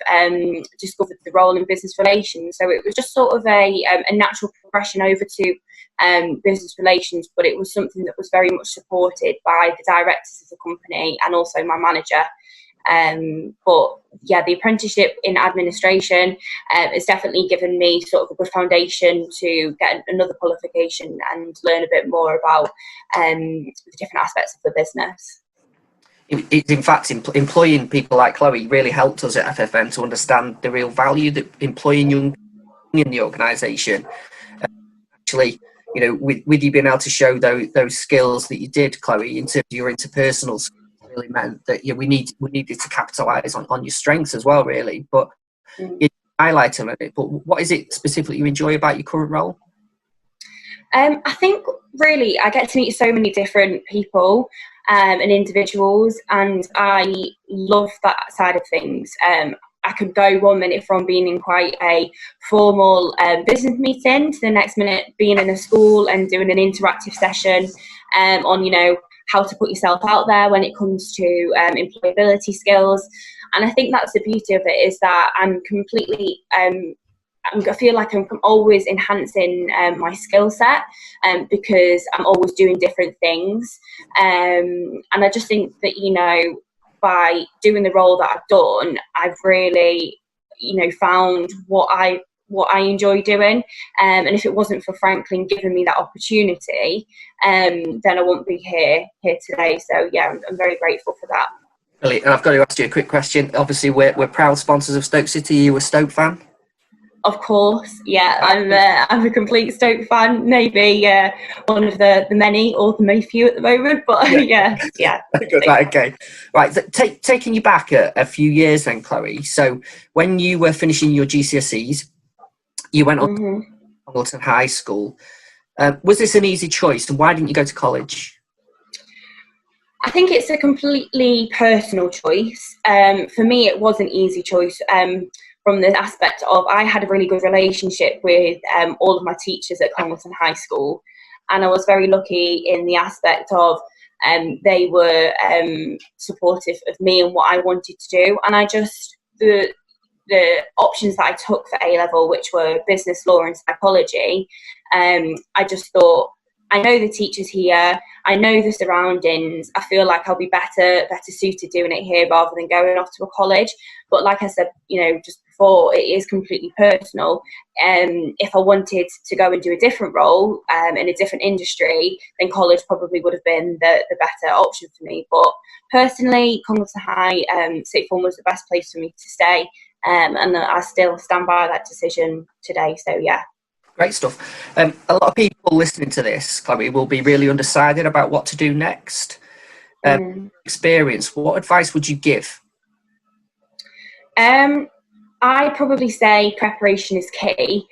discovered the role in business relations. So it was just sort of a natural progression over to business relations, but it was something that was very much supported by the directors of the company and also my manager. But yeah, the apprenticeship in administration has definitely given me sort of a good foundation to get another qualification and learn a bit more about the different aspects of the business. In fact, employing people like Chloe really helped us at FFM to understand the real value that employing young in the organisation. Actually, with you being able to show those skills that you did, Chloe, in terms of your interpersonal skills, really meant that we needed to capitalise on your strengths as well, really. But you highlight them a bit. But what is it specifically you enjoy about your current role? I think really I get to meet so many different people and individuals, and I love that side of things. I could go 1 minute from being in quite a formal business meeting to the next minute being in a school and doing an interactive session on how to put yourself out there when it comes to employability skills. And I think that's the beauty of it, is that I'm completely I feel like I'm always enhancing my skill set because I'm always doing different things, and I just think that by doing the role that I've done, I've really found what I enjoy doing, and if it wasn't for Franklin giving me that opportunity, then I wouldn't be here today. So yeah, I'm very grateful for that. Brilliant. And I've got to ask you a quick question. Obviously, we're proud sponsors of Stoke City. Are you a Stoke fan? Of course, yeah. I'm a complete Stoke fan. Maybe one of the many or the many few at the moment, but yeah. Right, okay. Right, taking you back a few years then, Chloe. So when you were finishing your GCSEs, you went on to Congleton High School. Was this an easy choice, and why didn't you go to college? I think it's a completely personal choice. For me, it was an easy choice from the aspect of I had a really good relationship with all of my teachers at Congleton High School, and I was very lucky in the aspect of they were supportive of me and what I wanted to do, and I just the options that I took for A-level, which were business, law and psychology, I just thought, I know the teachers here, I know the surroundings, I feel like I'll be better suited doing it here rather than going off to a college. But like I said, just before, it is completely personal. If I wanted to go and do a different role in a different industry, then college probably would have been the better option for me. But personally, Congleton High, sixth form was the best place for me to stay, and I still stand by that decision today. So yeah. Great stuff. A lot of people listening to this, Chloe, will be really undecided about what to do next. Experience, what advice would you give? I'd probably say preparation is key.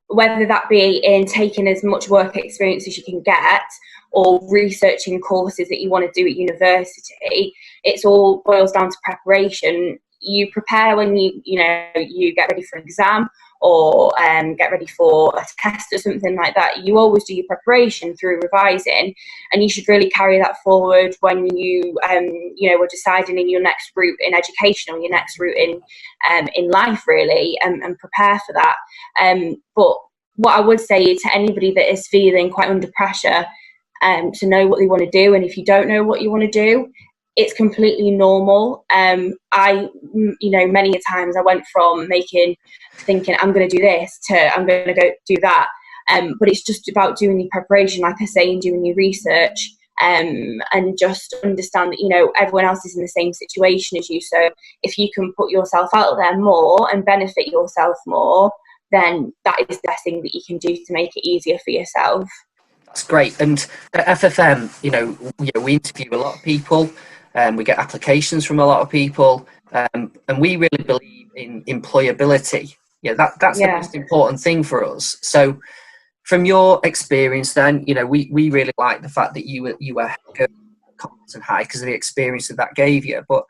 Whether that be in taking as much work experience as you can get or researching courses that you want to do at university, it's all boils down to preparation. You prepare when you get ready for an exam or get ready for a test or something like that. You always do your preparation through revising, and you should really carry that forward when you were deciding in your next route in education or your next route in life, really, and prepare for that. But what I would say to anybody that is feeling quite under pressure to know what they want to do, and if you don't know what you want to do, it's completely normal. Many times I went from thinking I'm going to do this to I'm going to go do that. But it's just about doing your preparation, like I say, and doing your research, and just understand that, everyone else is in the same situation as you. So if you can put yourself out there more and benefit yourself more, then that is the best thing that you can do to make it easier for yourself. That's great. And at FFM, we interview a lot of people. We get applications from a lot of people. and we really believe in employability. Yeah, that's the most important thing for us. So from your experience then, you know, we really like the fact that you were Compton High because of the experience that gave you. But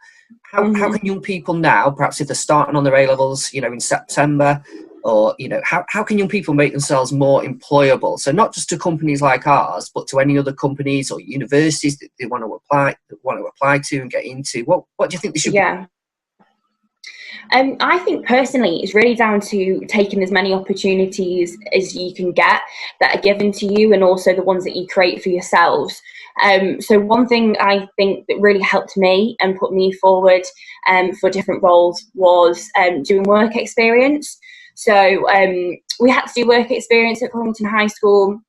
how can young people now, perhaps if they're starting on their A-levels, you know, in September, or, you know, how can young people make themselves more employable? So not just to companies like ours, but to any other companies or universities that they want to apply to and get into. What do you think they should be? I think personally it's really down to taking as many opportunities as you can get that are given to you, and also the ones that you create for yourselves. So one thing I think that really helped me and put me forward for different roles was doing work experience. So we had to do work experience at Congleton High School.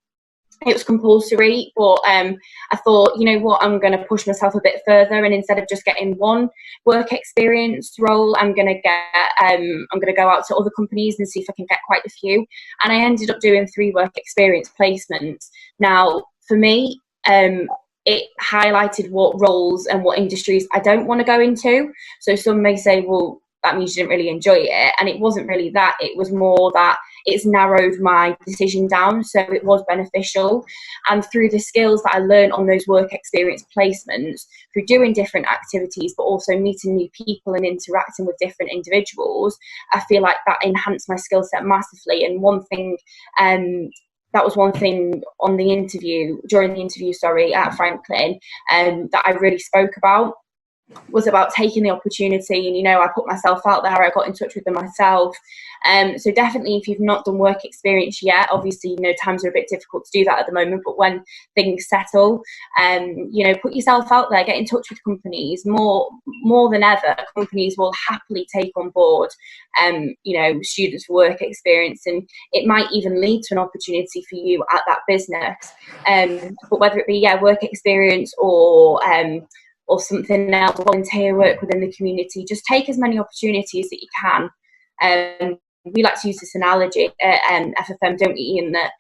It was compulsory, but I thought, you know what, I'm going to push myself a bit further, and instead of just getting one work experience role, I'm going to go out to other companies and see if I can get quite a few. And I ended up doing 3 work experience placements. Now, for me, it highlighted what roles and what industries I don't want to go into. So some may say, well, that means you didn't really enjoy it. And it wasn't really that. It was more that it's narrowed my decision down. So it was beneficial. And through the skills that I learned on those work experience placements, through doing different activities, but also meeting new people and interacting with different individuals, I feel like that enhanced my skill set massively. And one thing, that was one thing on the interview, during the interview, at Franklin, that I really spoke about, was about taking the opportunity. And, you know, I put myself out there, I got in touch with them myself. So definitely, if you've not done work experience yet, obviously, you know, times are a bit difficult to do that at the moment, but when things settle, you know, put yourself out there, get in touch with companies. More than ever, companies will happily take on board, you know, students for work experience, and it might even lead to an opportunity for you at that business. But whether it be, work experience or something else, volunteer work within the community, just take as many opportunities that you can. We like to use this analogy at FFM, don't we, Ian, that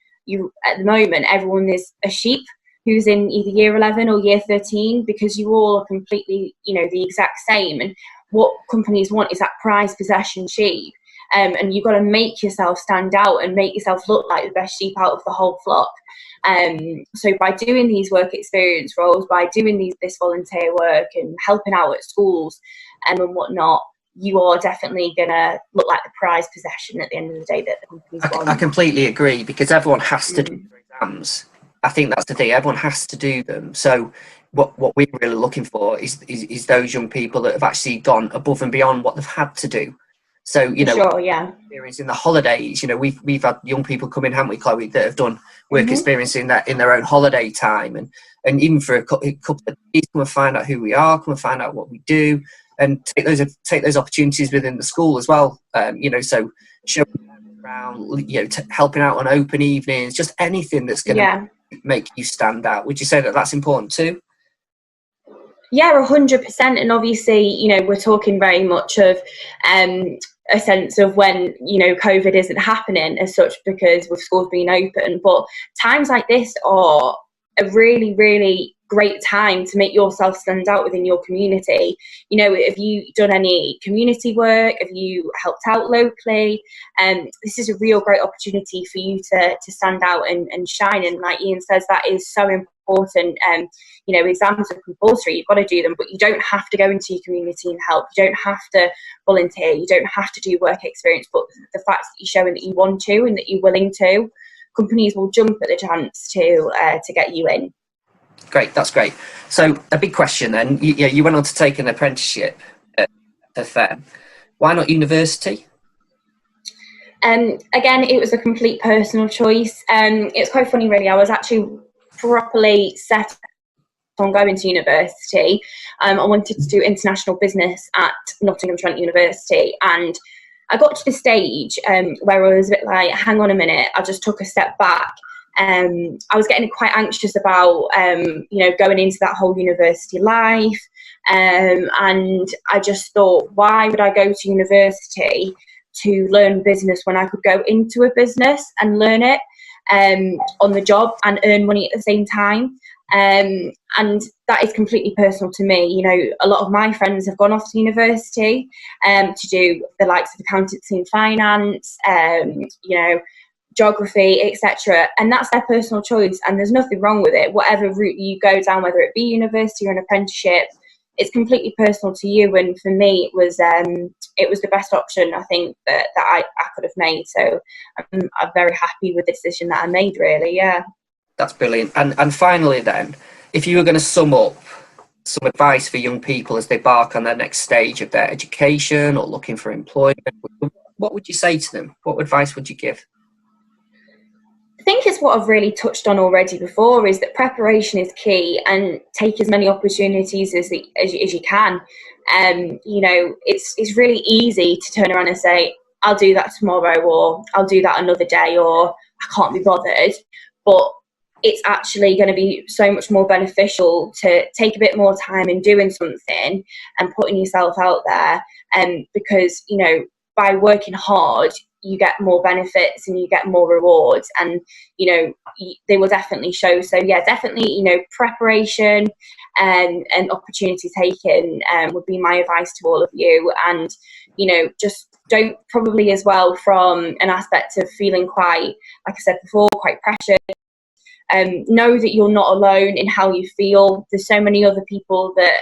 at the moment, everyone is a sheep who's in either year 11 or year 13, because you all are completely, you know, the exact same. And what companies want is that prized possession sheep. And you've got to make yourself stand out and make yourself look like the best sheep out of the whole flock. So by doing these work experience roles, by doing this volunteer work and helping out at schools and whatnot, you are definitely going to look like the prized possession at the end of the day that the companies want. I completely agree, because everyone has to do their exams. I think that's the thing, everyone has to do them. So what we're really looking for is those young people that have actually gone above and beyond what they've had to do. So, you know, experience in the holidays, you know, we've had young people come in, haven't we, Chloe, that have done work experience in their own holiday time, and even for a couple of days, come and find out who we are, come and find out what we do, and take those opportunities within the school as well. You know, so showing around, you know, helping out on open evenings, just anything that's going to make you stand out. Would you say that that's important too? Yeah, 100%. And obviously, you know, we're talking very much of a sense of when, you know, COVID isn't happening as such, because with schools being open. But times like this are a really, really great time to make yourself stand out within your community. You know, have you done any community work? Have you helped out locally? This is a real great opportunity for you to stand out and shine. And like Ian says, that is so important. You know, exams are compulsory, you've got to do them, but you don't have to go into your community and help. You don't have to volunteer, you don't have to do work experience, but the fact that you're showing that you want to and that you're willing to, companies will jump at the chance to get you in. Great, that's great. So a big question then, you went on to take an apprenticeship at FFM. Why not university? Again, it was a complete personal choice. It's quite funny, really. I was actually properly set on going to university. I wanted to do international business at Nottingham Trent University, and I got to the stage where I was a bit like, hang on a minute, I just took a step back. I was getting quite anxious about, you know, going into that whole university life. And I just thought, why would I go to university to learn business when I could go into a business and learn it on the job and earn money at the same time? And that is completely personal to me. You know, a lot of my friends have gone off to university to do the likes of accountancy and finance, you know, geography, etc. And that's their personal choice, and there's nothing wrong with it. Whatever route you go down, whether it be university or an apprenticeship, it's completely personal to you. And for me, it was the best option, I think, that I could have made. So I'm very happy with the decision that I made, really. Yeah. That's brilliant. And finally then, if you were going to sum up some advice for young people as they embark on their next stage of their education or looking for employment, what would you say to them? What advice would you give? I think it's what I've really touched on already before, is that preparation is key, and take as many opportunities as you can. You know, it's really easy to turn around and say, I'll do that tomorrow, or I'll do that another day, or I can't be bothered. But it's actually going to be so much more beneficial to take a bit more time in doing something and putting yourself out there. Because, you know, by working hard, you get more benefits and you get more rewards, and, you know, they will definitely show. So yeah, definitely, you know, preparation and opportunity taken would be my advice to all of you. And, you know, just don't, probably as well, from an aspect of feeling quite, like I said before, quite pressured. Know that you're not alone in how you feel. There's so many other people that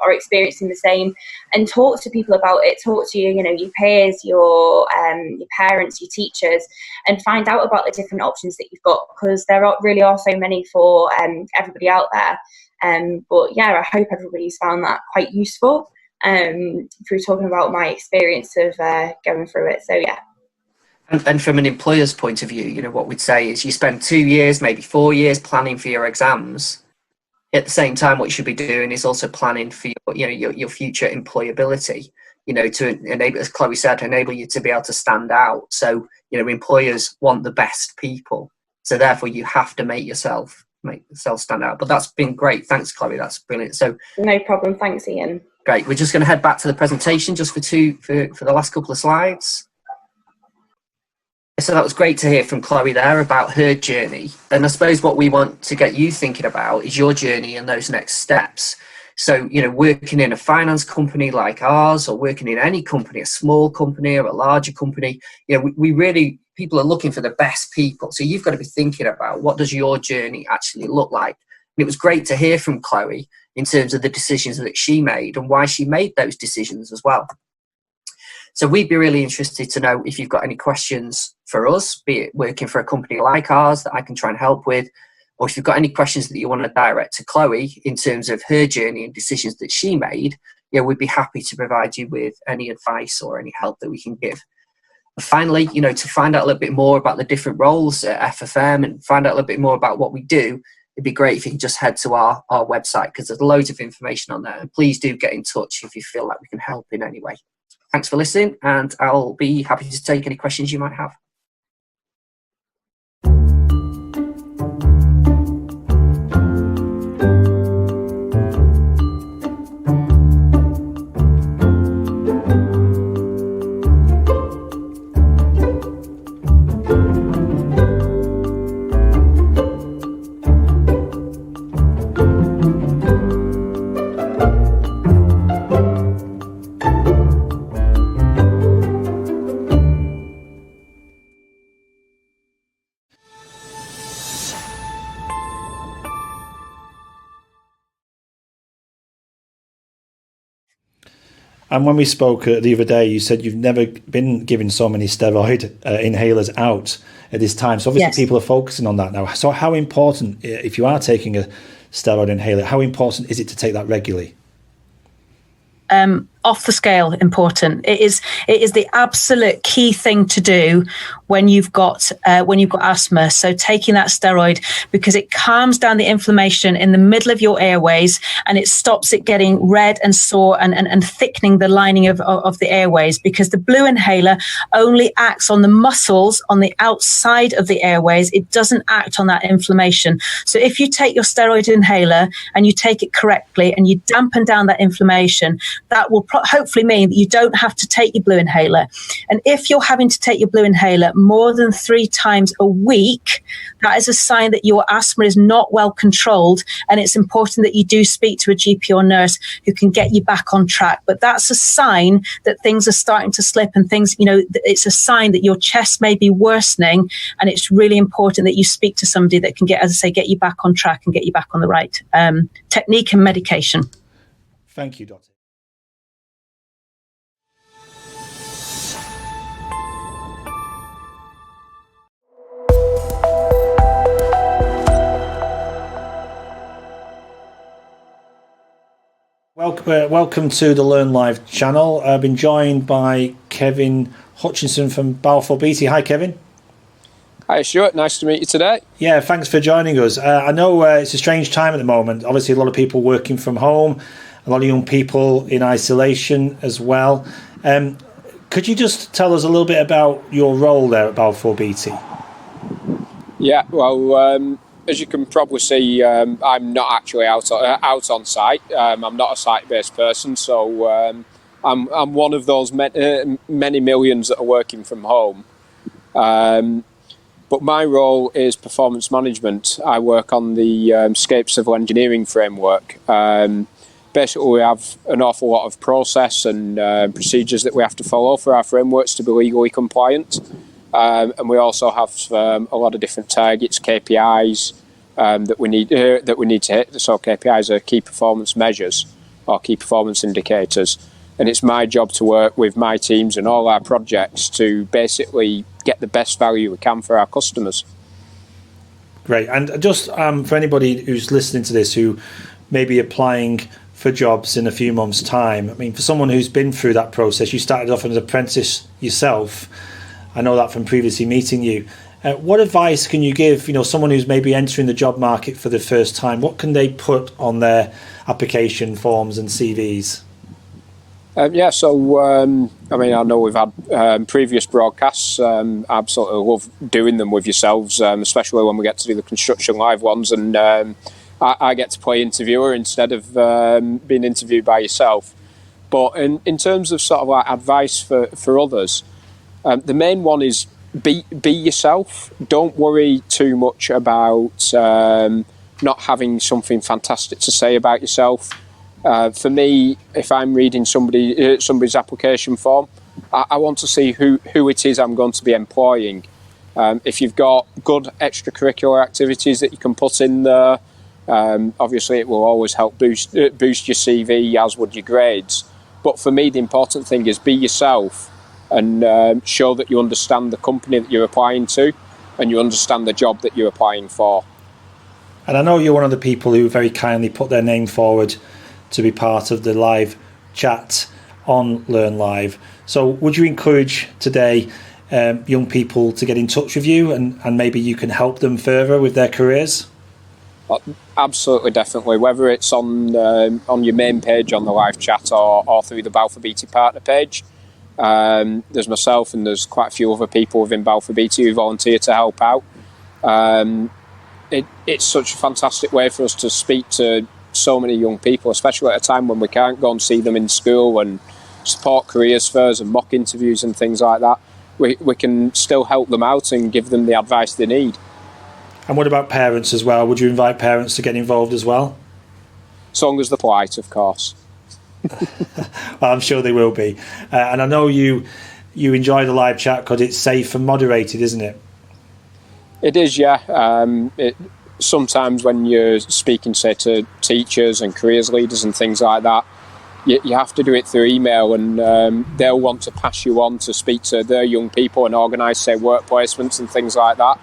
are experiencing the same, and talk to people about it. Talk to your peers, your parents, your teachers, and find out about the different options that you've got, because there really are so many for everybody out there. But yeah, I hope everybody's found that quite useful through talking about my experience of going through it. So yeah. And from an employer's point of view, you know, what we'd say is you spend 2 years, maybe 4 years planning for your exams. At the same time, what you should be doing is also planning for your future employability, you know, to enable, as Chloe said, enable you to be able to stand out. So, you know, employers want the best people. So therefore you have to make yourself stand out. But that's been great. Thanks, Chloe. That's brilliant. So no problem. Thanks, Ian. Great. We're just going to head back to the presentation just for the last couple of slides. So that was great to hear from Chloe there about her journey. And I suppose what we want to get you thinking about is your journey and those next steps. So, you know, working in a finance company like ours, or working in any company, a small company or a larger company, you know, people are looking for the best people. So you've got to be thinking about, what does your journey actually look like? And it was great to hear from Chloe in terms of the decisions that she made and why she made those decisions as well. So we'd be really interested to know if you've got any questions for us, be it working for a company like ours that I can try and help with, or if you've got any questions that you want to direct to Chloe in terms of her journey and decisions that she made, yeah, we'd be happy to provide you with any advice or any help that we can give. And finally, you know, to find out a little bit more about the different roles at FFM and find out a little bit more about what we do, it'd be great if you can just head to our website, because there's loads of information on there. And please do get in touch if you feel like we can help in any way. Thanks for listening, and I'll be happy to take any questions you might have. And when we spoke the other day, you said you've never been giving so many steroid inhalers out at this time. So obviously yes, people are focusing on that now. So how important, if you are taking a steroid inhaler, how important is it to take that regularly? Off the scale important. It is the absolute key thing to do when you've got asthma. So taking that steroid, because it calms down the inflammation in the middle of your airways, and it stops it getting red and sore and thickening the lining of the airways, because the blue inhaler only acts on the muscles on the outside of the airways. It doesn't act on that inflammation. So if you take your steroid inhaler and you take it correctly and you dampen down that inflammation, that will hopefully mean that you don't have to take your blue inhaler. And if you're having to take your blue inhaler more than 3 times a week, that is a sign that your asthma is not well controlled, and it's important that you do speak to a GP or nurse who can get you back on track. But that's a sign that things are starting to slip, and things, it's a sign that your chest may be worsening, and it's really important that you speak to somebody that can get you back on track and get you back on the right technique and medication. Thank you, Doctor. Welcome to the Learn Live channel. I've been joined by Kevin Hutchinson from Balfour Beatty. Hi, Kevin. Hi, Stuart. Nice to meet you today. Yeah, thanks for joining us. I know it's a strange time at the moment. Obviously, a lot of people working from home, a lot of young people in isolation as well. Could you just tell us a little bit about your role there at Balfour Beatty? Yeah, well, as you can probably see, I'm not actually out on site. I'm not a site-based person, so I'm one of those many millions that are working from home. But my role is performance management. I work on the Scape Civil Engineering framework. Basically, we have an awful lot of process and procedures that we have to follow for our frameworks to be legally compliant. And we also have a lot of different targets, KPIs that we need to hit. So KPIs are key performance measures or key performance indicators. And it's my job to work with my teams and all our projects to basically get the best value we can for our customers. Great. And just for anybody who's listening to this who may be applying for jobs in a few months' time, I mean, for someone who's been through that process, you started off as an apprentice yourself. I know that from previously meeting you. What advice can you give, someone who's maybe entering the job market for the first time? What can they put on their application forms and CVs? I know we've had previous broadcasts. Absolutely love doing them with yourselves, especially when we get to do the Construction Live ones, and I get to play interviewer instead of being interviewed by yourself. But in terms of sort of like advice for others, the main one is be yourself. Don't worry too much about not having something fantastic to say about yourself. For me, if I'm reading somebody's application form, I want to see who it is I'm going to be employing. If you've got good extracurricular activities that you can put in there, obviously it will always help boost your CV, as would your grades. But for me, the important thing is be yourself and show that you understand the company that you're applying to and you understand the job that you're applying for. And I know you're one of the people who very kindly put their name forward to be part of the live chat on Learn Live. So would you encourage today young people to get in touch with you and maybe you can help them further with their careers? Absolutely, definitely. Whether it's on your main page on the live chat or through the Balfour Beatty partner page. There's myself and there's quite a few other people within Balfour Beatty who volunteer to help out. It's such a fantastic way for us to speak to so many young people, especially at a time when we can't go and see them in school and support careers fairs and mock interviews and things like that. We can still help them out and give them the advice they need. And what about parents as well? Would you invite parents to get involved as well? As long as they're polite, of course. Well, I'm sure they will be. And I know you enjoy the live chat because it's safe and moderated, isn't it? It is, yeah. Sometimes when you're speaking, say, to teachers and careers leaders and things like that, you have to do it through email, and they'll want to pass you on to speak to their young people and organise, say, work placements and things like that.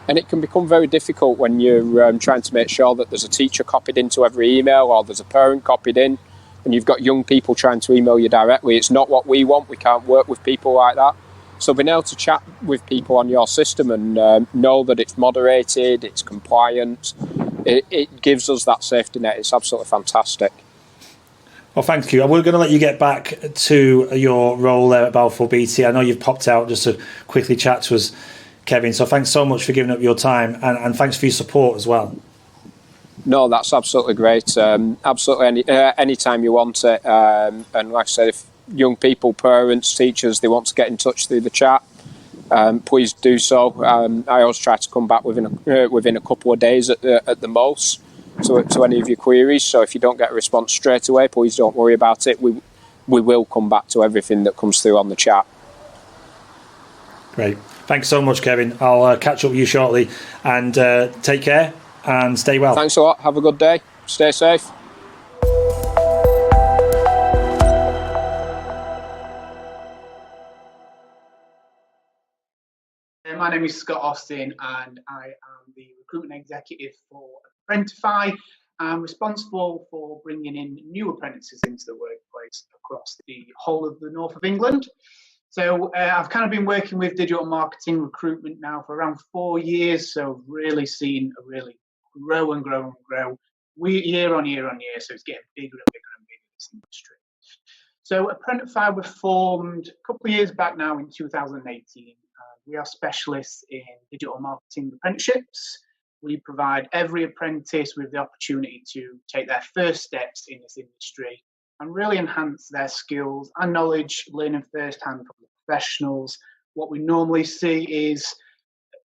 And it can become very difficult when you're trying to make sure that there's a teacher copied into every email or there's a parent copied in, and you've got young people trying to email you directly. It's not what we want. We can't work with people like that. So being able to chat with people on your system and know that it's moderated, it's compliant, it gives us that safety net. It's absolutely fantastic. Well, thank you. We're going to let you get back to your role there at Balfour Beatty. I know you've popped out just to quickly chat to us, Kevin. So thanks so much for giving up your time and thanks for your support as well. No, that's absolutely great. Absolutely any time you want it. And like I said, if young people, parents, teachers, they want to get in touch through the chat, please do so. I always try to come back within a couple of days at the most to any of your queries. So if you don't get a response straight away, please don't worry about it. We will come back to everything that comes through on the chat. Great. Thanks so much, Kevin. I'll catch up with you shortly, and take care and stay well. Thanks a lot. Have a good day. Stay safe. My name is Scott Austin, and I am the recruitment executive for Apprentify. I'm responsible for bringing in new apprentices into the workplace across the whole of the north of England. So I've kind of been working with digital marketing recruitment now for around 4 years, so I've really seen a really grow and grow and grow year on year on year, so it's getting bigger and bigger and bigger, this industry. So Apprentify was formed a couple of years back now in 2018. We are specialists in digital marketing apprenticeships. We provide every apprentice with the opportunity to take their first steps in this industry and really enhance their skills and knowledge, learning firsthand from the professionals. What we normally see is,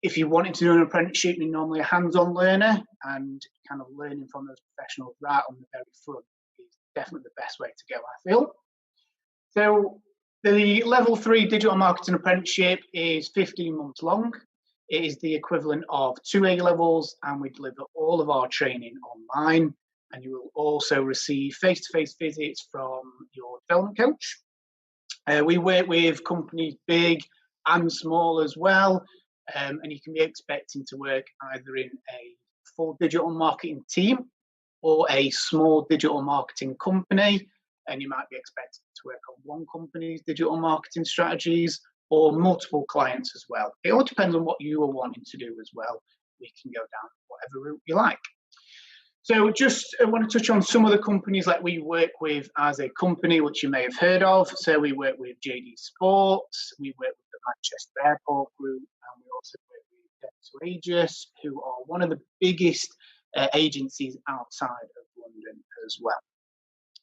if you wanted to do an apprenticeship, you're normally a hands-on learner, and kind of learning from those professionals right on the very front is definitely the best way to go, I feel. So the Level 3 Digital Marketing Apprenticeship is 15 months long. It is the equivalent of 2 A-levels, and we deliver all of our training online. And you will also receive face-to-face visits from your development coach. We work with companies big and small as well, and you can be expecting to work either in a full digital marketing team or a small digital marketing company, and you might be expected to work on one company's digital marketing strategies or multiple clients as well. It all depends on what you are wanting to do as well. We can go down whatever route you like. So just I want to touch on some of the companies that we work with as a company, which you may have heard of. So we work with JD Sports, we work with the Manchester Airport Group, and we also work with Dental Aegis, who are one of the biggest agencies outside of London as well.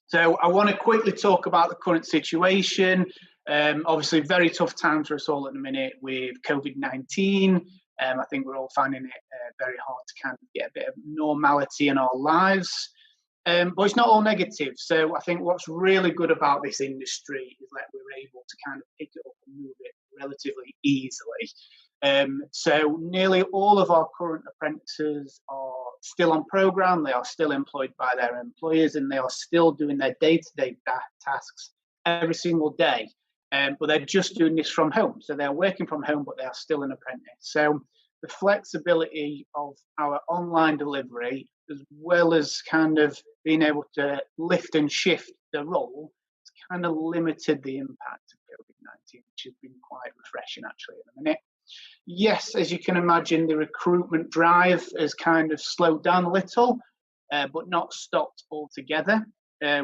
So I want to quickly talk about the current situation. Obviously, very tough times for us all at the minute with COVID-19. I think we're all finding it very hard to kind of get a bit of normality in our lives. But it's not all negative. So I think what's really good about this industry is that we're able to kind of pick it up and move it relatively easily. So nearly all of our current apprentices are still on programme. They are still employed by their employers, and they are still doing their day-to-day tasks every single day. But they're just doing this from home. So they're working from home, but they are still an apprentice. So the flexibility of our online delivery, as well as kind of being able to lift and shift the role, has kind of limited the impact of COVID-19, which has been quite refreshing actually at the minute. Yes, as you can imagine, the recruitment drive has kind of slowed down a little, but not stopped altogether.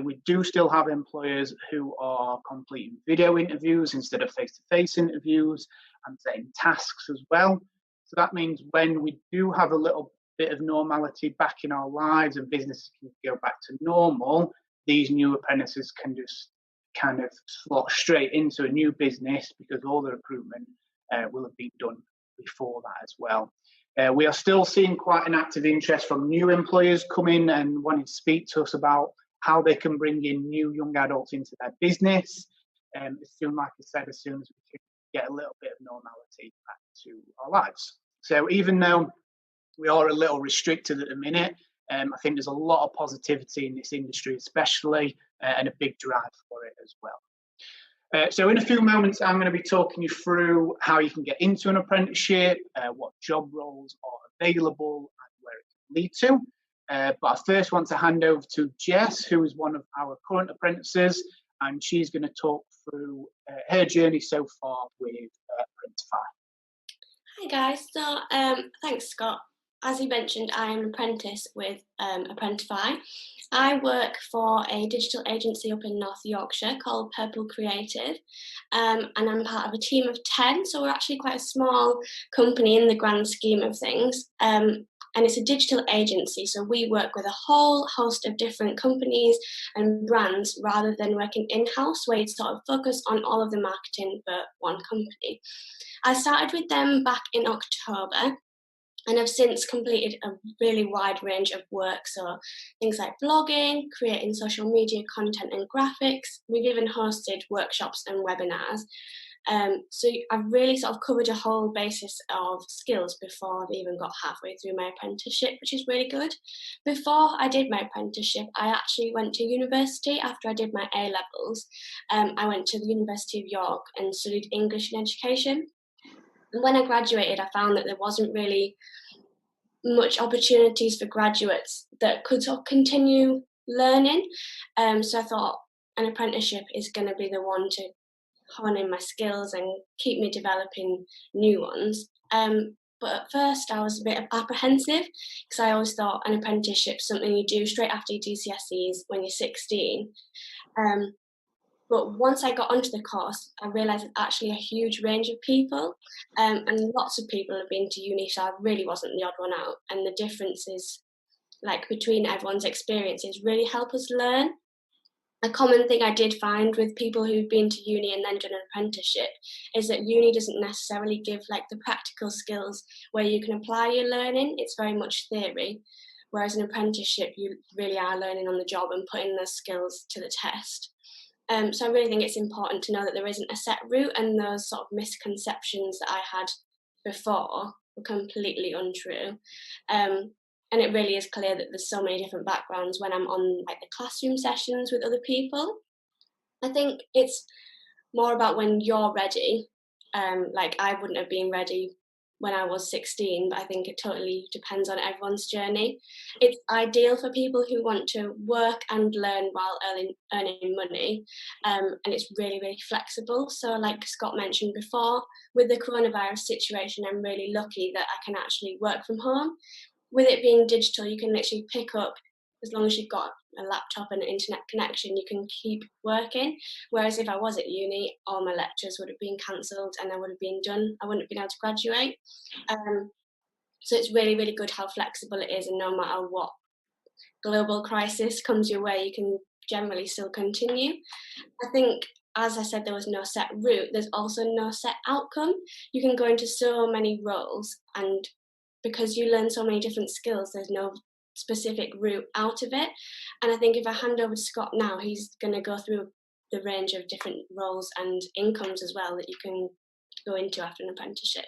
We do still have employers who are completing video interviews instead of face-to-face interviews and setting tasks as well. So that means when we do have a little bit of normality back in our lives and businesses can go back to normal, these new apprentices can just kind of slot straight into a new business because all the recruitment will have been done before that as well. We are still seeing quite an active interest from new employers coming and wanting to speak to us about how they can bring in new young adults into their business. As soon as we can get a little bit of normality back to our lives. So even though we are a little restricted at the minute, I think there's a lot of positivity in this industry especially, and a big drive for it as well. So in a few moments, I'm going to be talking you through how you can get into an apprenticeship, what job roles are available and where it can lead to. But I first want to hand over to Jess, who is one of our current apprentices, and she's going to talk through her journey so far with Apprentify. Hi guys, so thanks Scott. As you mentioned, I am an apprentice with Apprentify. I work for a digital agency up in North Yorkshire called Purple Creative, and I'm part of a team of 10, so we're actually quite a small company in the grand scheme of things. and it's a digital agency, so we work with a whole host of different companies and brands rather than working in-house where you sort of focus on all of the marketing for one company. I started with them back in October and have since completed a really wide range of work, so things like blogging, creating social media content and graphics. We've even hosted workshops and webinars. So I've really sort of covered a whole basis of skills before I've even got halfway through my apprenticeship, which is really good. Before I did my apprenticeship, I actually went to university after I did my A-levels. I went to the University of York and studied English and education. And when I graduated, I found that there wasn't really much opportunities for graduates that could sort of continue learning. So I thought an apprenticeship is going to be the one to hone in my skills and keep me developing new ones. But at first I was a bit apprehensive because I always thought an apprenticeship is something you do straight after your GCSEs when you're 16. But once I got onto the course, I realised it's actually a huge range of people, and lots of people have been to uni, so I really wasn't the odd one out. And the differences, like between everyone's experiences, really help us learn. A common thing I did find with people who've been to uni and then done an apprenticeship is that uni doesn't necessarily give like the practical skills where you can apply your learning. It's very much theory, whereas an apprenticeship, you really are learning on the job and putting those skills to the test. So I really think it's important to know that there isn't a set route, and those sort of misconceptions that I had before were completely untrue. And it really is clear that there's so many different backgrounds when I'm on like the classroom sessions with other people. I think it's more about when you're ready. Like I wouldn't have been ready when I was 16, but I think it totally depends on everyone's journey. It's ideal for people who want to work and learn while earning money, and it's really, really flexible. So like Scott mentioned before, with the coronavirus situation, I'm really lucky that I can actually work from home. With it being digital, you can literally pick up, as long as you've got a laptop and an internet connection, you can keep working. Whereas if I was at uni, all my lectures would have been cancelled and I would have been done. I wouldn't have been able to graduate. So it's really, really good how flexible it is, and no matter what global crisis comes your way, you can generally still continue. I think, as I said, there was no set route. There's also no set outcome. You can go into so many roles, and because you learn so many different skills, there's no specific route out of it. And I think if I hand over to Scott now, he's going to go through the range of different roles and incomes as well that you can go into after an apprenticeship.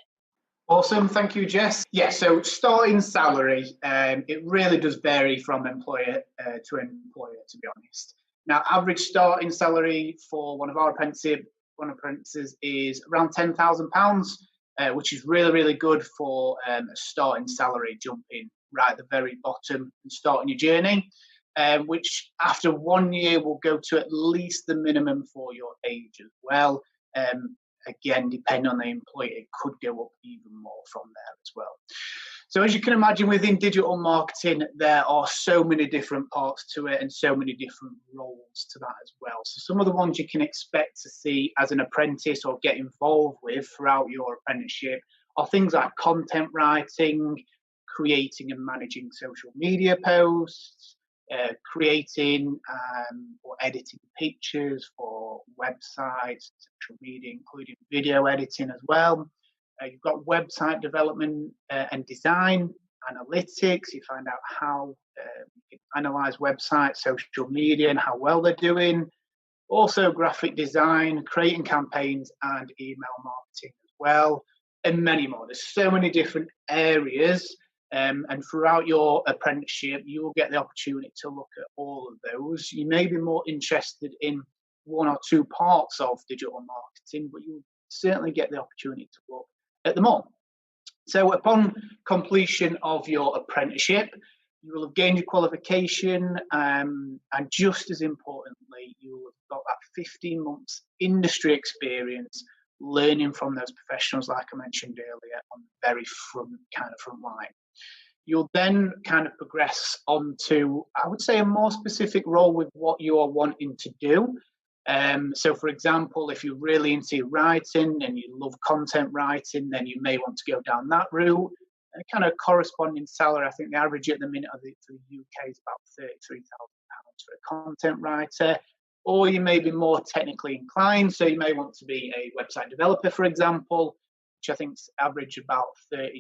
Awesome, thank you, Jess. Yeah, so starting salary, it really does vary from employer to employer, to be honest. Now, average starting salary for one of our apprentices is around £10,000. Which is really, really good for a starting salary, jumping right at the very bottom and starting your journey, which after 1 year will go to at least the minimum for your age as well. Again, depending on the employer, it could go up even more from there as well. So as you can imagine, within digital marketing, there are so many different parts to it and so many different roles to that as well. So some of the ones you can expect to see as an apprentice or get involved with throughout your apprenticeship are things like content writing, creating and managing social media posts, creating or editing pictures for websites, social media, including video editing as well. You've got website development and design, analytics. You find out how you can analyze websites, social media, and how well they're doing. Also, graphic design, creating campaigns, and email marketing as well, and many more. There's so many different areas, and throughout your apprenticeship, you will get the opportunity to look at all of those. You may be more interested in one or two parts of digital marketing, but you'll certainly get the opportunity to look at them all. So upon completion of your apprenticeship, you will have gained your qualification, and just as importantly, you will have got that 15 months industry experience learning from those professionals, like I mentioned earlier, on the very front line. You'll then kind of progress onto, I would say, a more specific role with what you are wanting to do. So, for example, if you're really into writing and you love content writing, then you may want to go down that route. And a kind of corresponding salary, I think the average at the minute for the UK is about £33,000 for a content writer. Or you may be more technically inclined, so you may want to be a website developer, for example, which I think is average about £32,000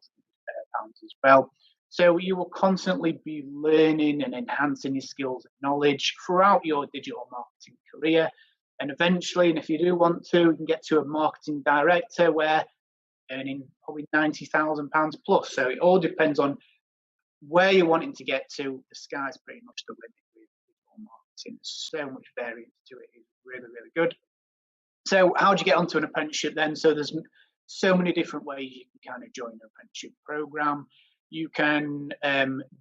as well. So you will constantly be learning and enhancing your skills and knowledge throughout your digital marketing career. And eventually, and if you do want to, you can get to a marketing director where earning probably £90,000 plus. So it all depends on where you're wanting to get to. The sky's pretty much the limit with digital marketing. There's so much variance to it. It's really, really good. So how do you get onto an apprenticeship then? So there's so many different ways you can kind of join an apprenticeship program. You can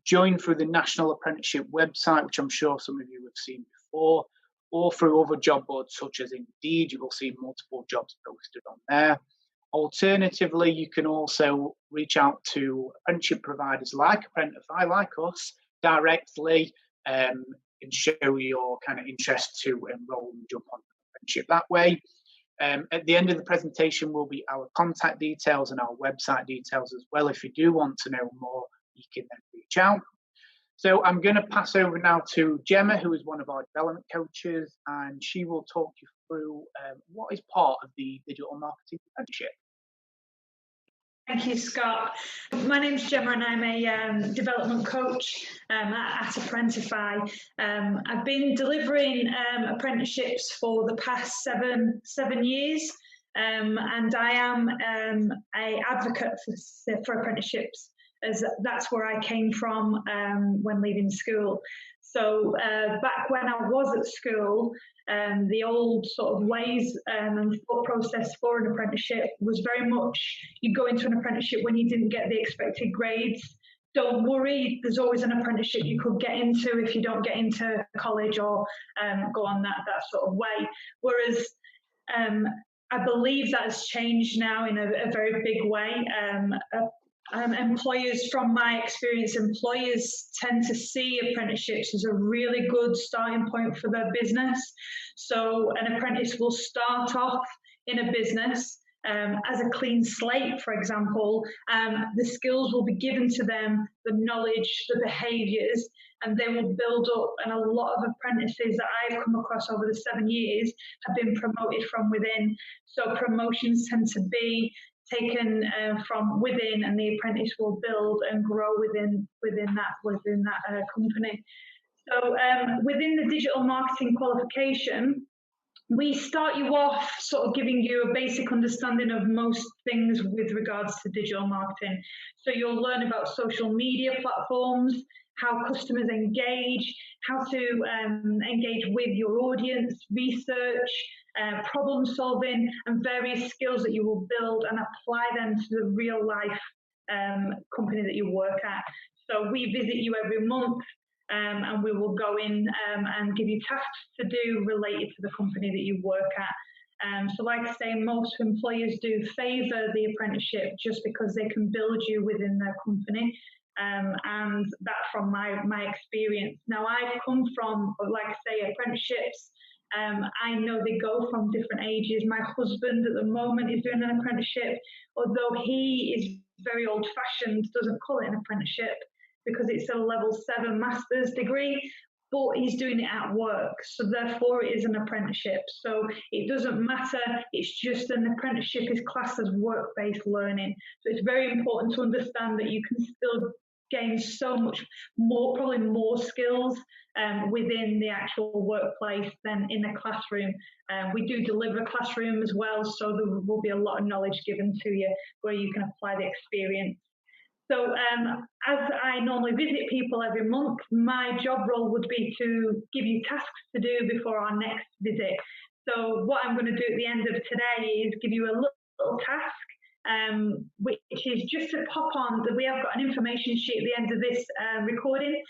join through the National Apprenticeship website, which I'm sure some of you have seen before, or through other job boards such as Indeed. You will see multiple jobs posted on there. Alternatively, you can also reach out to apprenticeship providers like Apprentify, like us, directly, and show your kind of interest to enrol and jump on an apprenticeship that way. At the end of the presentation will be our contact details and our website details as well. If you do want to know more, you can then reach out. So I'm going to pass over now to Gemma, who is one of our development coaches, and she will talk you through what is part of the digital marketing apprenticeship. Thank you, Scott. My name's Gemma and I'm a development coach at Apprentify. I've been delivering apprenticeships for the past seven years, and I am an advocate for apprenticeships, as that's where I came from when leaving school. So back when I was at school, the old sort of ways and thought process for an apprenticeship was very much you go into an apprenticeship when you didn't get the expected grades. Don't worry, there's always an apprenticeship you could get into if you don't get into college or go on that sort of way. Whereas I believe that has changed now in a very big way. Employers, from my experience, employers tend to see apprenticeships as a really good starting point for their business. So an apprentice will start off in a business as a clean slate, for example. The skills will be given to them, the knowledge, the behaviours, and they will build up. And a lot of apprentices that I've come across over the 7 years have been promoted from within. So promotions tend to be taken from within, and the apprentice will build and grow within that company. So within the digital marketing qualification, we start you off sort of giving you a basic understanding of most things with regards to digital marketing. So you'll learn about social media platforms, how customers engage, how to engage with your audience, research, problem solving, and various skills that you will build and apply them to the real life company that you work at. So we visit you every month, and we will go in and give you tasks to do related to the company that you work at. So like I say, most employers do favour the apprenticeship just because they can build you within their company. And that from my experience. Now I've come from, like I say, apprenticeships. I know they go from different ages. My husband at the moment is doing an apprenticeship, although he is very old fashioned, doesn't call it an apprenticeship because it's a level 7 master's degree, but he's doing it at work. So therefore it is an apprenticeship. So it doesn't matter, it's just an apprenticeship is classed as work-based learning. So it's very important to understand that you can still gain so much more, probably more skills within the actual workplace than in a classroom. We do deliver a classroom as well, so there will be a lot of knowledge given to you where you can apply the experience. So as I normally visit people every month, my job role would be to give you tasks to do before our next visit. So what I'm going to do at the end of today is give you a little task, which is just to pop on. We have got an information sheet at the end of this recording.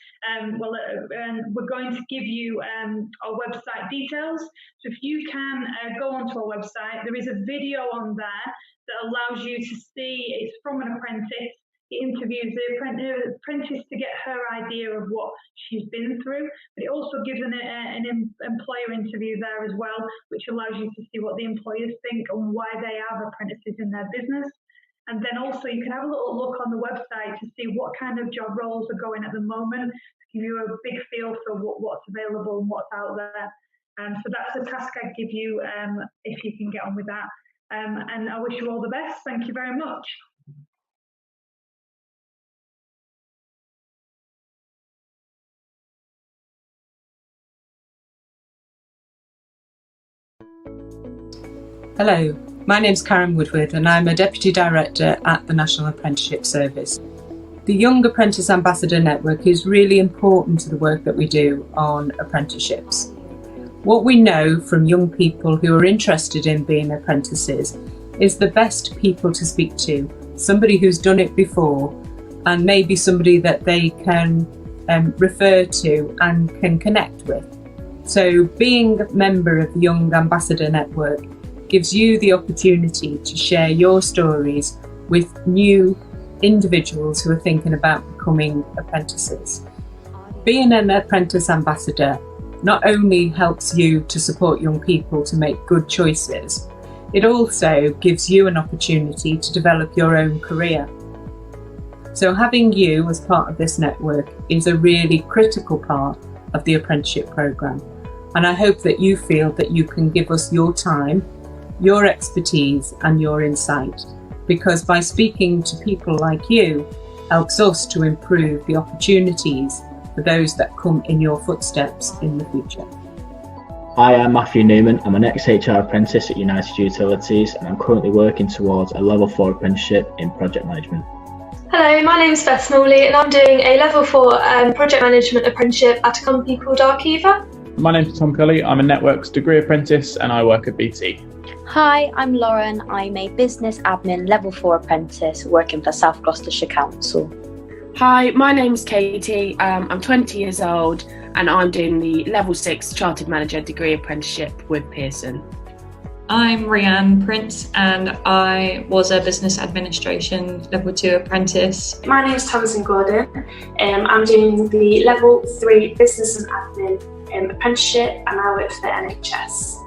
We're going to give you our website details. So if you can go onto our website, there is a video on there that allows you to see, it's from an apprentice. It interviews the apprentice to get her idea of what she's been through, but it also gives an employer interview there as well, which allows you to see what the employers think and why they have apprentices in their business. And then also you can have a little look on the website to see what kind of job roles are going at the moment, to give you a big feel for what's available and what's out there. So that's the task I'd give you if you can get on with that. And I wish you all the best. Thank you very much. Hello, my name's Karen Woodward and I'm a Deputy Director at the National Apprenticeship Service. The Young Apprentice Ambassador Network is really important to the work that we do on apprenticeships. What we know from young people who are interested in being apprentices is the best people to speak to, somebody who's done it before and maybe somebody that they can refer to and can connect with. So being a member of the Young Ambassador Network gives you the opportunity to share your stories with new individuals who are thinking about becoming apprentices. Being an apprentice ambassador not only helps you to support young people to make good choices, it also gives you an opportunity to develop your own career. So having you as part of this network is a really critical part of the apprenticeship programme. And I hope that you feel that you can give us your time, your expertise and your insight, because by speaking to people like you helps us to improve the opportunities for those that come in your footsteps in the future. Hi, I'm Matthew Newman. I'm an ex-HR apprentice at United Utilities and I'm currently working towards a level 4 apprenticeship in project management. Hello, my name's Beth Smalley and I'm doing a level 4 project management apprenticeship at a company called Arqiva. My name's Tom Cully. I'm a networks degree apprentice and I work at BT. Hi, I'm Lauren. I'm a business admin level 4 apprentice working for South Gloucestershire Council. Hi, my name's Katie. I'm 20 years old and I'm doing the level 6 chartered manager degree apprenticeship with Pearson. I'm Rhianne Prince and I was a business administration level 2 apprentice. My name's Tamsin Gordon. I'm doing the level 3 business and admin apprenticeship and I work for the NHS.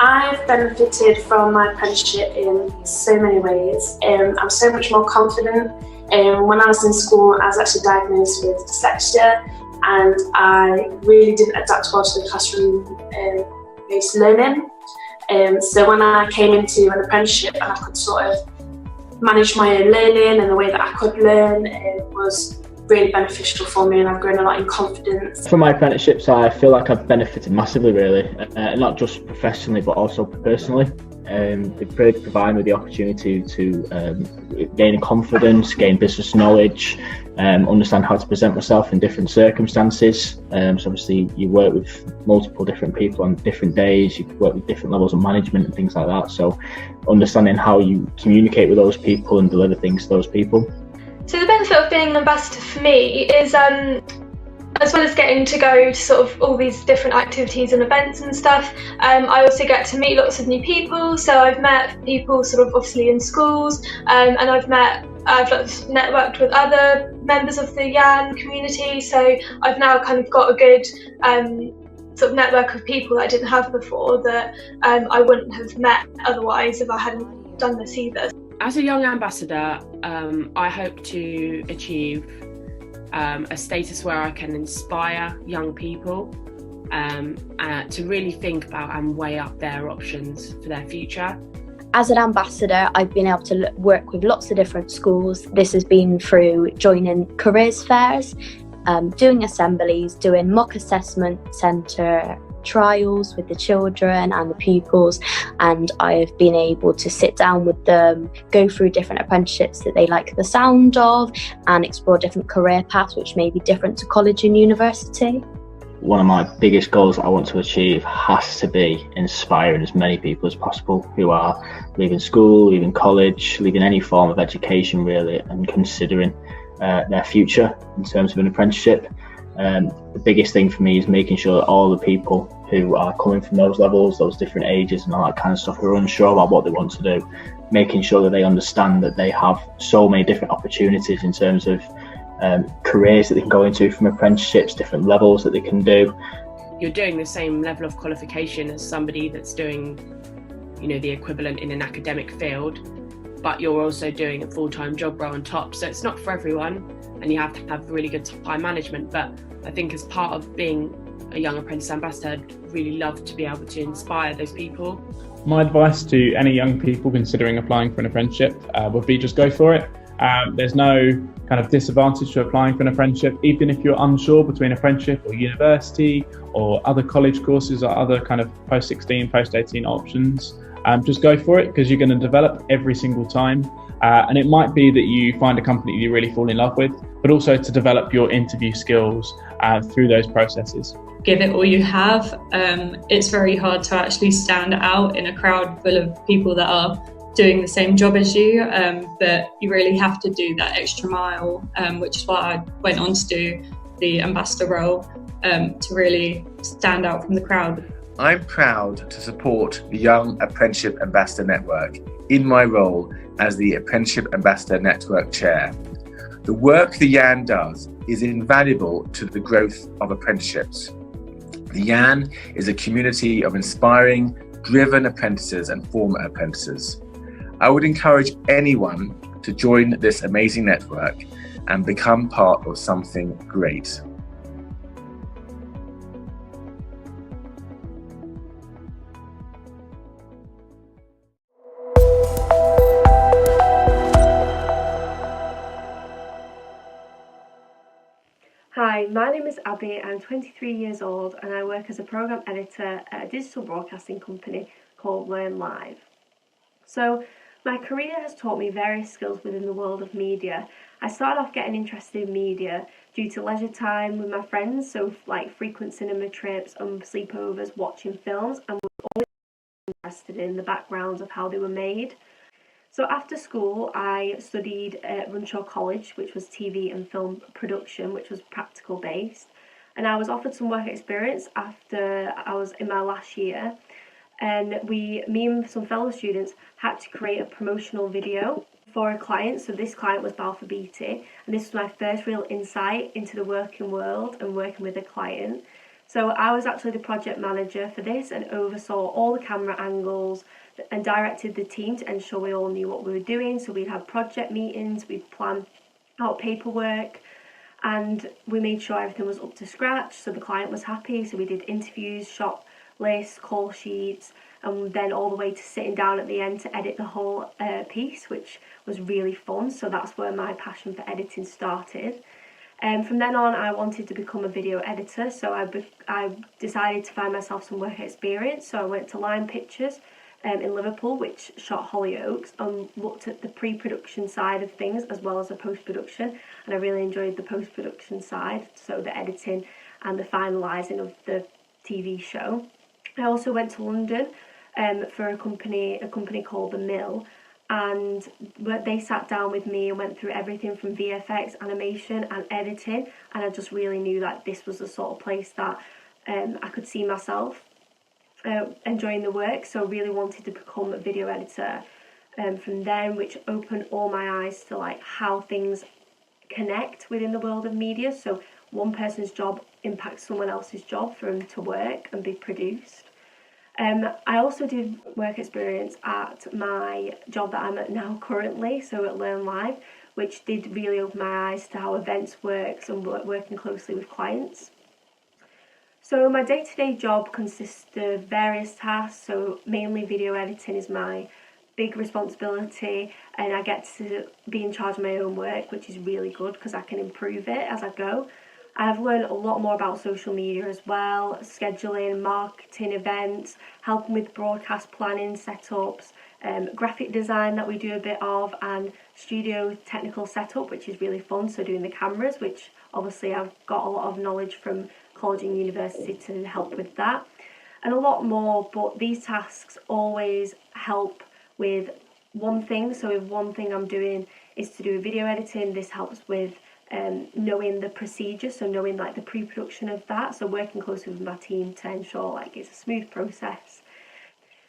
I've benefited from my apprenticeship in so many ways. I'm so much more confident. When I was in school, I was actually diagnosed with dyslexia and I really didn't adapt well to the classroom-based learning. So when I came into an apprenticeship and I could sort of manage my own learning and the way that I could learn, it was really beneficial for me and I've grown a lot in confidence. From my apprenticeships, I feel like I've benefited massively really, not just professionally but also personally. They provide me the opportunity to gain confidence, gain business knowledge, understand how to present myself in different circumstances. So obviously you work with multiple different people on different days, you work with different levels of management and things like that. So understanding how you communicate with those people and deliver things to those people. So the benefit of being an ambassador for me is, as well as getting to go to sort of all these different activities and events and stuff, I also get to meet lots of new people. So I've met people sort of obviously in schools, and I've networked with other members of the YAN community. So I've now kind of got a good sort of network of people that I didn't have before that I wouldn't have met otherwise if I hadn't done this either. As a young ambassador, I hope to achieve a status where I can inspire young people to really think about and weigh up their options for their future. As an ambassador, I've been able to work with lots of different schools. This has been through joining careers fairs, doing assemblies, doing mock assessment centre trials with the children and the pupils, and I've been able to sit down with them, go through different apprenticeships that they like the sound of and explore different career paths which may be different to college and university. One of my biggest goals that I want to achieve has to be inspiring as many people as possible who are leaving school, leaving college, leaving any form of education really, and considering their future in terms of an apprenticeship. The biggest thing for me is making sure that all the people who are coming from those levels, those different ages and all that kind of stuff, who are unsure about what they want to do, making sure that they understand that they have so many different opportunities in terms of careers that they can go into from apprenticeships, different levels that they can do. You're doing the same level of qualification as somebody that's doing, the equivalent in an academic field. but you're also doing a full-time job role on top. So it's not for everyone, and you have to have really good time management. But I think as part of being a young apprentice ambassador, I'd really love to be able to inspire those people. My advice to any young people considering applying for an apprenticeship would be just go for it. There's no kind of disadvantage to applying for an apprenticeship, even if you're unsure between apprenticeship or university or other college courses or other kind of post-16, post-18 options. Just go for it, because you're going to develop every single time. And it might be that you find a company you really fall in love with, but also to develop your interview skills through those processes. Give it all you have. It's very hard to actually stand out in a crowd full of people that are doing the same job as you, but you really have to do that extra mile, which is why I went on to do the ambassador role, to really stand out from the crowd. I'm proud to support the Young Apprenticeship Ambassador Network in my role as the Apprenticeship Ambassador Network Chair. The work the YAN does is invaluable to the growth of apprenticeships. The YAN is a community of inspiring, driven apprentices and former apprentices. I would encourage anyone to join this amazing network and become part of something great. Hi, my name is Abby. I'm 23 years old and I work as a programme editor at a digital broadcasting company called Learn Live. So my career has taught me various skills within the world of media. I started off getting interested in media due to leisure time with my friends, so like frequent cinema trips and sleepovers, watching films, and was always interested in the backgrounds of how they were made. So after school, I studied at Runshaw College, which was TV and film production, which was practical based. And I was offered some work experience after I was in my last year. And me and some fellow students had to create a promotional video for a client. So this client was Balfour Beatty. And this was my first real insight into the working world and working with a client. So I was actually the project manager for this and oversaw all the camera angles and directed the team to ensure we all knew what we were doing. So we'd have project meetings, we'd plan out paperwork, and we made sure everything was up to scratch so the client was happy. So we did interviews, shot lists, call sheets, and then all the way to sitting down at the end to edit the whole piece, which was really fun. So that's where my passion for editing started. From then on, I wanted to become a video editor, so I decided to find myself some work experience. So I went to Line Pictures in Liverpool, which shot Hollyoaks, and looked at the pre-production side of things as well as the post-production, and I really enjoyed the post-production side, so the editing and the finalising of the TV show. I also went to London for a company called The Mill, and they sat down with me and went through everything from VFX, animation and editing, and I just really knew that this was the sort of place that I could see myself enjoying the work, so really wanted to become a video editor from then, which opened all my eyes to like how things connect within the world of media. So one person's job impacts someone else's job for them to work and be produced. I also did work experience at my job that I'm at now currently, so at Learn Live, which did really open my eyes to how events works and working closely with clients. So my day-to-day job consists of various tasks, so mainly video editing is my big responsibility, and I get to be in charge of my own work, which is really good because I can improve it as I go. I've learned a lot more about social media as well, scheduling, marketing events, helping with broadcast planning, setups, graphic design that we do a bit of, and studio technical setup, which is really fun, so doing the cameras, which obviously I've got a lot of knowledge from college and university to help with that, and a lot more, but these tasks always help with one thing. So if one thing I'm doing is to do video editing, this helps with knowing the procedure, so knowing like the pre-production of that, so working closely with my team to ensure like it's a smooth process.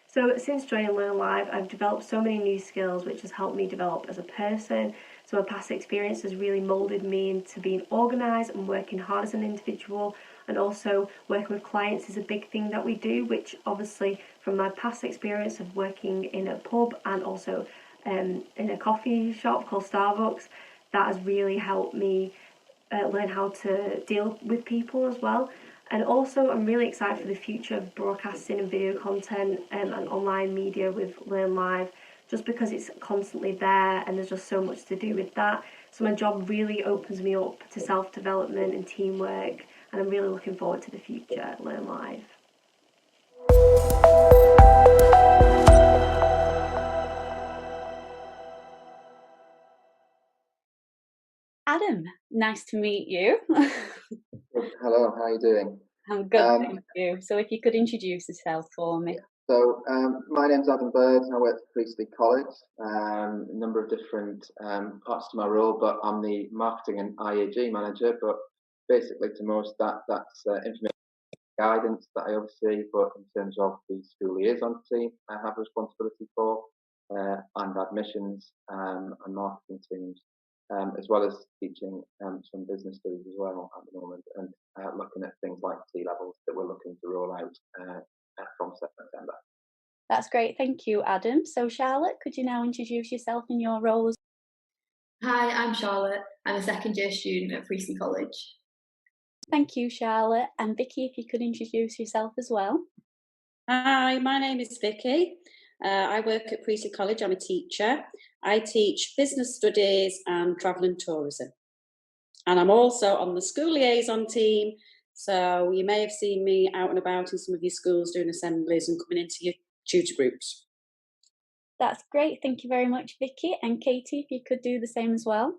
So since joining Learn Live, I've developed so many new skills which has helped me develop as a person. So my past experience has really moulded me into being organised and working hard as an individual, and also working with clients is a big thing that we do, which obviously from my past experience of working in a pub and also in a coffee shop called Starbucks. That has really helped me learn how to deal with people as well. And also, I'm really excited for the future of broadcasting and video content and online media with Learn Live, just because it's constantly there and there's just so much to do with that. So my job really opens me up to self-development and teamwork, and I'm really looking forward to the future at Learn Live. Adam, nice to meet you. Hello, how are you doing? I'm good, thank you. So if you could introduce yourself for me. So my name's Adam Bird and I work for Priestley College. A number of different parts to my role, but I'm the marketing and IAG manager. But basically, to most, that's information guidance that I oversee. But in terms of the school liaison team, I have responsibility for, and admissions and marketing teams, as well as teaching some business studies as well at the moment, and looking at things like T-levels that we're looking to roll out from September. That's great, thank you, Adam. So Charlotte, could you now introduce yourself in your roles? Hi, I'm Charlotte. I'm a second year student at Priestley College. Thank you, Charlotte. And Vicky, if you could introduce yourself as well. Hi, my name is Vicky. I work at Priestley College. I'm a teacher. I teach business studies and travel and tourism. And I'm also on the school liaison team. So you may have seen me out and about in some of your schools doing assemblies and coming into your tutor groups. That's great. Thank you very much, Vicky. And Katie, if you could do the same as well.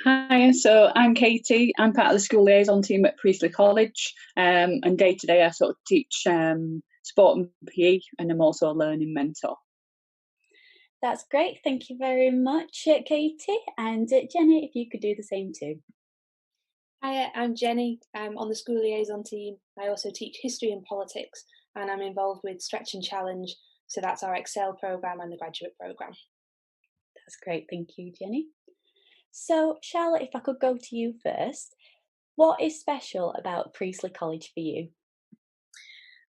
Hi, so I'm Katie. I'm part of the school liaison team at Priestley College, and day to day I sort of teach sport and PE, and I'm also a learning mentor. That's great. Thank you very much, Katie. And Jenny, if you could do the same too. Hi, I'm Jenny. I'm on the school liaison team. I also teach history and politics, and I'm involved with Stretch and Challenge. So that's our Excel programme and the graduate programme. That's great. Thank you, Jenny. So, Charlotte, if I could go to you first, what is special about Priestley College for you?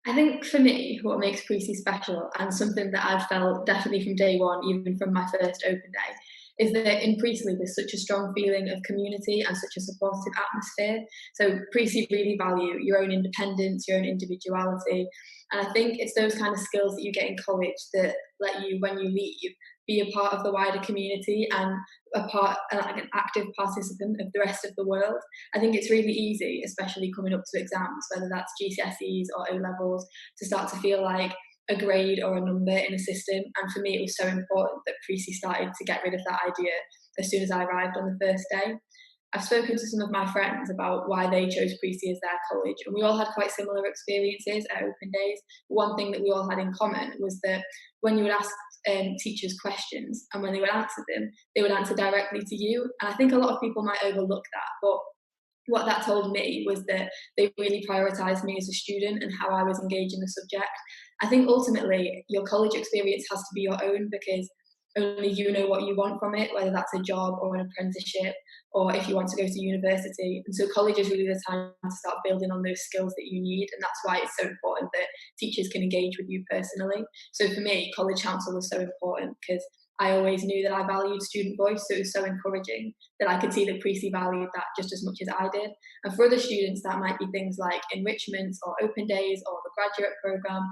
I think for me, what makes Priestley special, and something that I've felt definitely from day one, even from my first open day, is that in Priestley there's such a strong feeling of community and such a supportive atmosphere. So Priestley really value your own independence, your own individuality, and I think it's those kind of skills that you get in college that let you, when you leave, be a part of the wider community and like an active participant of the rest of the world. I think it's really easy, especially coming up to exams, whether that's GCSEs or O-levels, to start to feel like a grade or a number in a system. And for me, it was so important that Priestley started to get rid of that idea as soon as I arrived on the first day. I've spoken to some of my friends about why they chose Priestley as their college, and we all had quite similar experiences at open days. One thing that we all had in common was that when you would ask teachers questions, and when they would answer them, they would answer directly to you. And I think a lot of people might overlook that, but what that told me was that they really prioritised me as a student and how I was engaged in the subject. I think ultimately your college experience has to be your own, because only you know what you want from it, whether that's a job or an apprenticeship, or if you want to go to university. And so college is really the time to start building on those skills that you need, and that's why it's so important that teachers can engage with you personally. So for me, college council was so important, because I always knew that I valued student voice, so it was so encouraging that I could see that Priestley valued that just as much as I did. And for other students, that might be things like enrichments or open days or the graduate programme,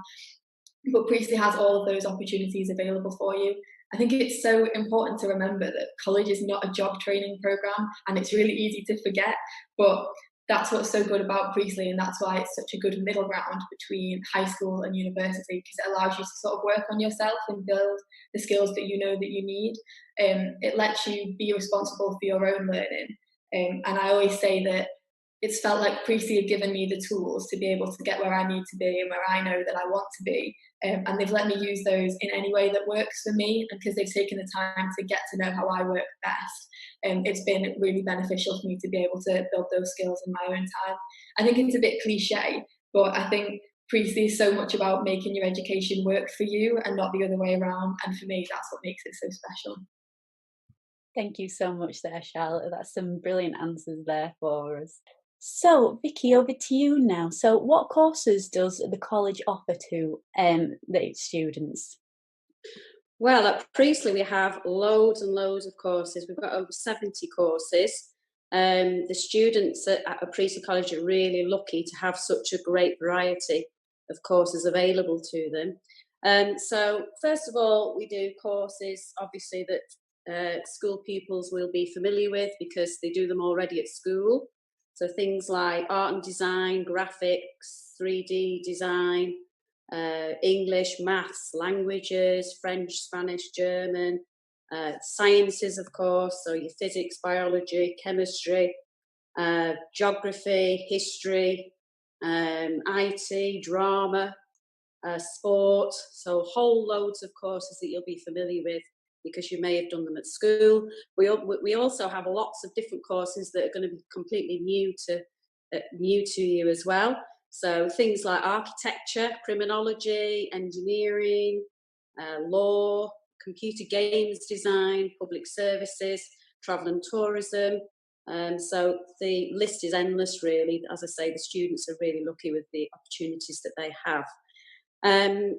but Priestley has all of those opportunities available for you. I think it's so important to remember that college is not a job training programme, and it's really easy to forget, but that's what's so good about Priestley, and that's why it's such a good middle ground between high school and university, because it allows you to sort of work on yourself and build the skills that you know that you need. It lets you be responsible for your own learning, and I always say that it's felt like Priestley have given me the tools to be able to get where I need to be and where I know that I want to be. And they've let me use those in any way that works for me, and because they've taken the time to get to know how I work best, it's been really beneficial for me to be able to build those skills in my own time. I think it's a bit cliche, but I think Priestley is so much about making your education work for you and not the other way around, and for me that's what makes it so special. Thank you so much there, Charlotte. That's some brilliant answers there for us. So, Vicky, over to you now. So, what courses does the college offer to its students? Well, at Priestley we have loads and loads of courses. We've got over 70 courses. The students at Priestley College are really lucky to have such a great variety of courses available to them. So first of all, we do courses obviously that school pupils will be familiar with because they do them already at school. So things like art and design, graphics, 3D design, English, maths, languages, French, Spanish, German, sciences, of course, so your physics, biology, chemistry, geography, history, IT, drama, sport, so whole loads of courses that you'll be familiar with because you may have done them at school. We also have lots of different courses that are going to be completely new to you as well. So things like architecture, criminology, engineering, law, computer games design, public services, travel and tourism. So the list is endless, really. As I say, the students are really lucky with the opportunities that they have.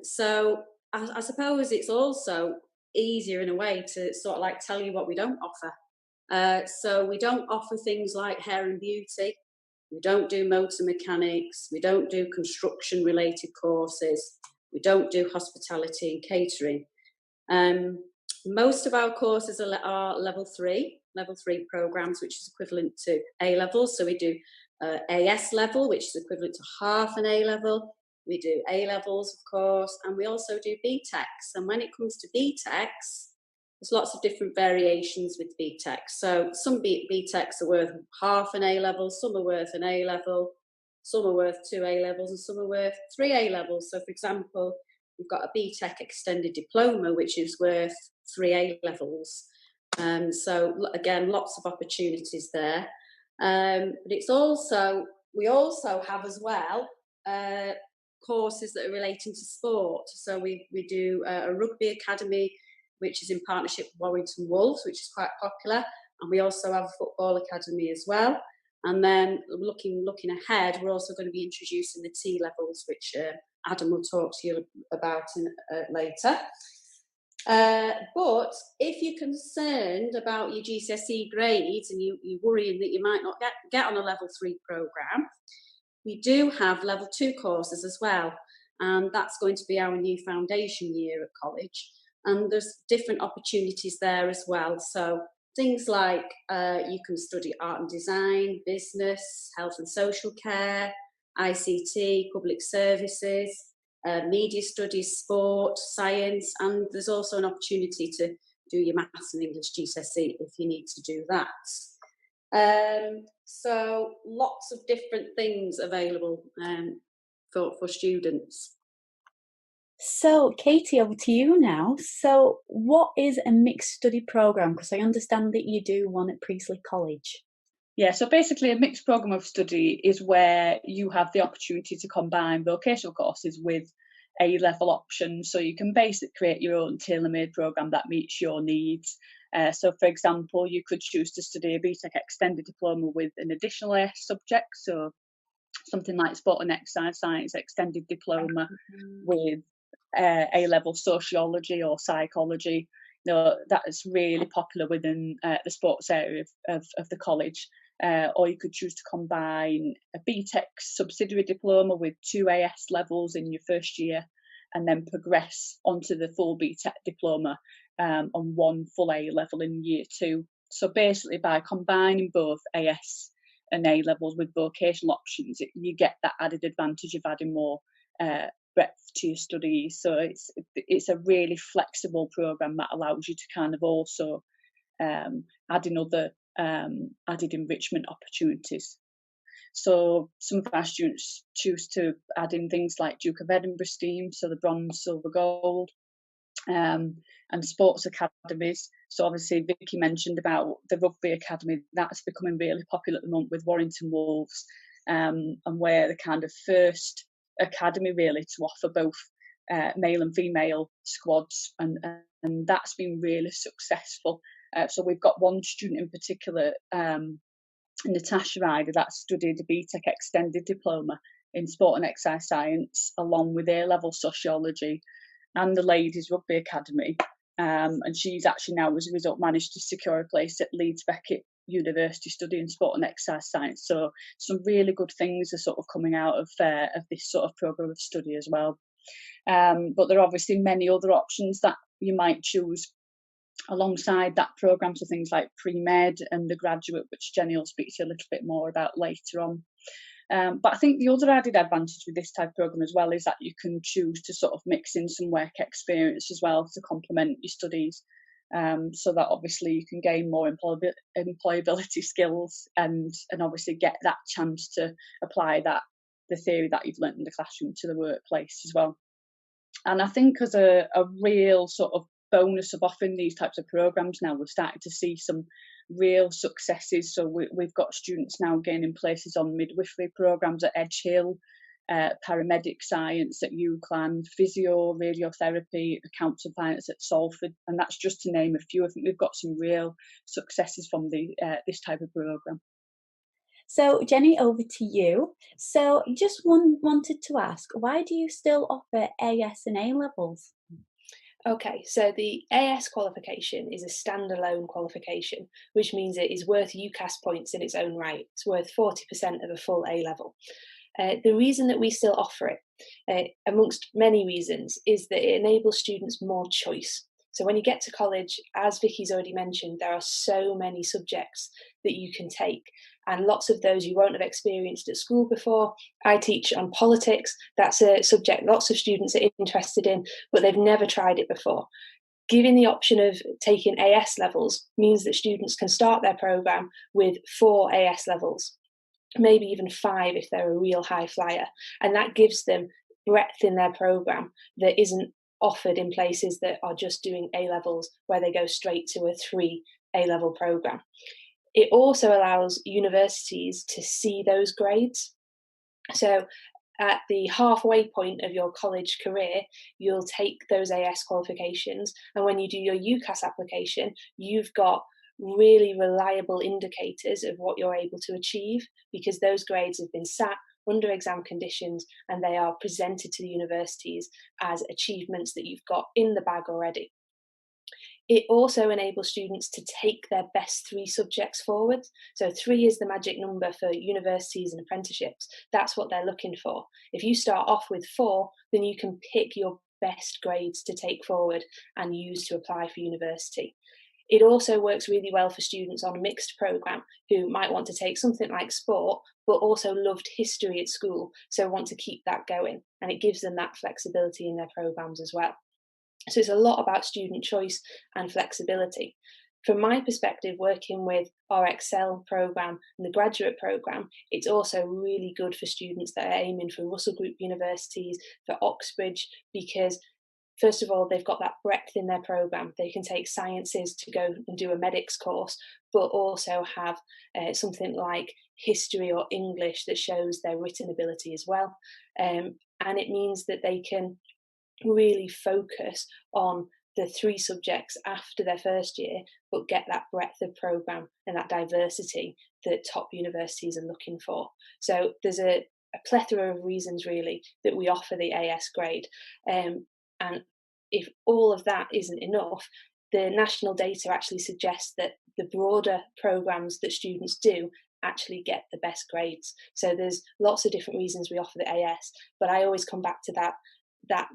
So I suppose it's also easier in a way to sort of like tell you what we don't offer. So we don't offer things like hair and beauty. We don't do motor mechanics. We don't do construction related courses. We don't do hospitality and catering. Most of our courses are level three programs, which is equivalent to A levels. So we do AS level, which is equivalent to half an A level. We do A levels, of course, and we also do BTECs. And when it comes to BTECs, there's lots of different variations with BTECs. So some BTECs are worth half an A level, some are worth an A level, some are worth 2 A levels, and some are worth 3 A levels. So, for example, we've got a BTEC extended diploma, which is worth 3 A levels. So, again, lots of opportunities there. But it's also, we also have as well courses that are relating to sport. So we do a rugby academy, which is in partnership with Warrington Wolves, which is quite popular. And we also have a football academy as well. And then looking ahead, we're also going to be introducing the T levels, which Adam will talk to you about later. But if you're concerned about your GCSE grades and you're worrying that you might not get on a level 3 programme, we do have level 2 courses as well. And that's going to be our new foundation year at college. And there's different opportunities there as well. So things like you can study art and design, business, health and social care, ICT, public services, media studies, sport, science, and there's also an opportunity to do your maths and English GCSE if you need to do that. So lots of different things available for students. So, Katie, over to you now. So, what is a mixed study programme? Because I understand that you do one at Priestley College. Yeah, so basically a mixed programme of study is where you have the opportunity to combine vocational courses with A-level options. So you can basically create your own tailor-made programme that meets your needs. So, for example, you could choose to study a BTEC extended diploma with an additional AS subject. So something like sport and exercise science extended diploma with A-level sociology or psychology. You know, that is really popular within the sports area of the college. Or you could choose to combine a BTEC subsidiary diploma with 2 AS levels in your first year and then progress onto the full BTEC diploma on 1 full A level in year 2. So basically by combining both AS and A levels with vocational options, you get that added advantage of adding more breadth to your studies. So it's a really flexible programme that allows you to kind of also add in other added enrichment opportunities. So some of our students choose to add in things like Duke of Edinburgh STEAM, so the bronze, silver, gold, and sports academies. So obviously Vicky mentioned about the rugby academy. That's becoming really popular at the moment with Warrington Wolves, and we're the kind of first academy really to offer both male and female squads, and that's been really successful. So we've got one student in particular, Natasha Ryder, that studied a BTEC extended diploma in sport and exercise science along with A-level sociology and the ladies rugby academy. and she's actually now, as a result, managed to secure a place at Leeds Beckett University studying sport and exercise science. So some really good things are sort of coming out of this sort of programme of study as well. But there are obviously many other options that you might choose alongside that programme, so things like pre-med and the graduate, which Jenny will speak to you a little bit more about later on. But I think the other added advantage with this type of programme as well is that you can choose to sort of mix in some work experience as well to complement your studies, so that obviously you can gain more employability skills and obviously get that chance to apply the theory that you've learnt in the classroom to the workplace as well. And I think as a real sort of bonus of offering these types of programmes now, we're starting to see some real successes. So we've got students now gaining places on midwifery programmes at Edgehill, paramedic science at UCLan, physio, radiotherapy, accounts and finance at Salford, and that's just to name a few. I think we've got some real successes from this type of programme. So Jenny, over to you. So just wanted to ask, why do you still offer AS and A levels? Okay, so the AS qualification is a standalone qualification, which means it is worth UCAS points in its own right. It's worth 40% of a full A level. The reason that we still offer it, amongst many reasons, is that it enables students more choice. So when you get to college, as Vicky's already mentioned, there are so many subjects that you can take, and lots of those you won't have experienced at school before. I teach on politics. That's a subject lots of students are interested in, but they've never tried it before. Giving the option of taking AS levels means that students can start their programme with 4 AS levels, maybe even 5 if they're a real high flyer, and that gives them breadth in their programme that isn't offered in places that are just doing A levels, where they go straight to a 3 A level programme. It also allows universities to see those grades. So at the halfway point of your college career, you'll take those AS qualifications, and when you do your UCAS application, you've got really reliable indicators of what you're able to achieve, because those grades have been sat under exam conditions and they are presented to the universities as achievements that you've got in the bag already. It also enables students to take their best 3 subjects forward. So 3 is the magic number for universities and apprenticeships. That's what they're looking for. If you start off with 4, then you can pick your best grades to take forward and use to apply for university. It also works really well for students on a mixed programme who might want to take something like sport, but also loved history at school, so want to keep that going. And it gives them that flexibility in their programmes as well. So it's a lot about student choice and flexibility. From my perspective, working with our Excel programme and the graduate programme, it's also really good for students that are aiming for Russell Group universities, for Oxbridge, because first of all, they've got that breadth in their programme. They can take sciences to go and do a medics course, but also have something like history or English that shows their written ability as well. And it means that they can really focus on the 3 subjects after their first year, but get that breadth of programme and that diversity that top universities are looking for. So there's a plethora of reasons really that we offer the AS grade. And if all of that isn't enough, the national data actually suggests that the broader programmes that students do actually get the best grades. So there's lots of different reasons we offer the AS, but I always come back to that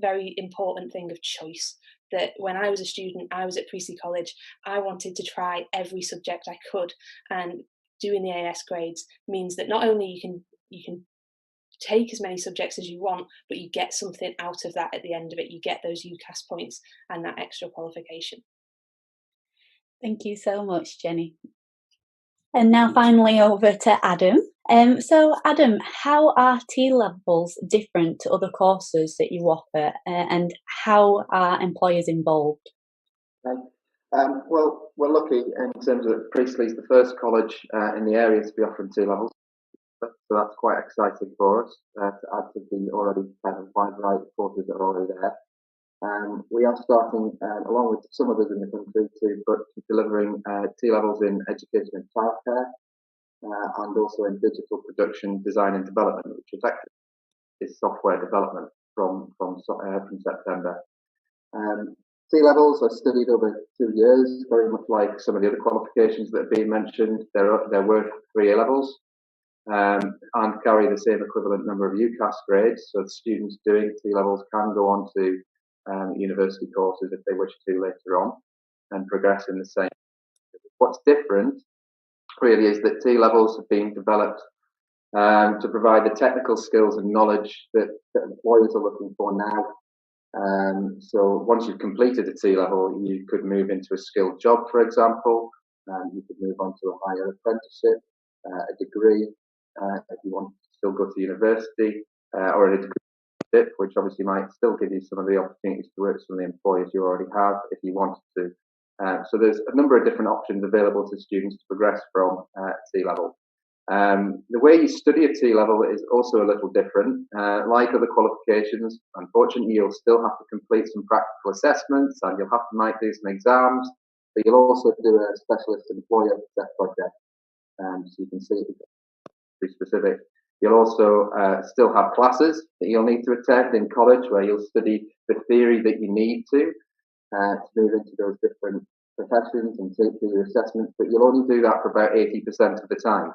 very important thing of choice. That when I was a student, I was at Priestley College, I wanted to try every subject I could, and doing the AS grades means that not only you can take as many subjects as you want, but you get something out of that at the end of it. You get those UCAS points and that extra qualification. Thank you so much, Jenny. And now finally over to Adam. So Adam, how are T levels different to other courses that you offer, and how are employers involved? Well, we're lucky in terms of Priestley's the first college in the area to be offering T levels. So that's quite exciting for us to add to the already kind of wide variety of courses that are already there. We are starting, along with some others in the country, to delivering T levels in education and childcare, and also in digital production, design and development, which effectively is software development from September. T-levels are studied over 2 years, very much like some of the other qualifications that have been mentioned. They're worth 3 A-levels and carry the same equivalent number of UCAS grades. So the students doing T-levels can go on to university courses if they wish to later on and progress in the same. What's different really is that T-levels have been developed to provide the technical skills and knowledge that employers are looking for now. So once you've completed a T-level, you could move into a skilled job, for example. You could move on to a higher apprenticeship, a degree, if you want to still go to university, or a degree, which obviously might still give you some of the opportunities to work with some of the employers you already have if you wanted to. So there's a number of different options available to students to progress from T-level. The way you study a T-level is also a little different. Like other qualifications, unfortunately, you'll still have to complete some practical assessments and you'll have to might do some exams, but you'll also do a specialist employer set project. So you can see it pretty specific. You'll also still have classes that you'll need to attend in college where you'll study the theory that you need to move into those different professions and take your assessments, but you'll only do that for about 80% of the time.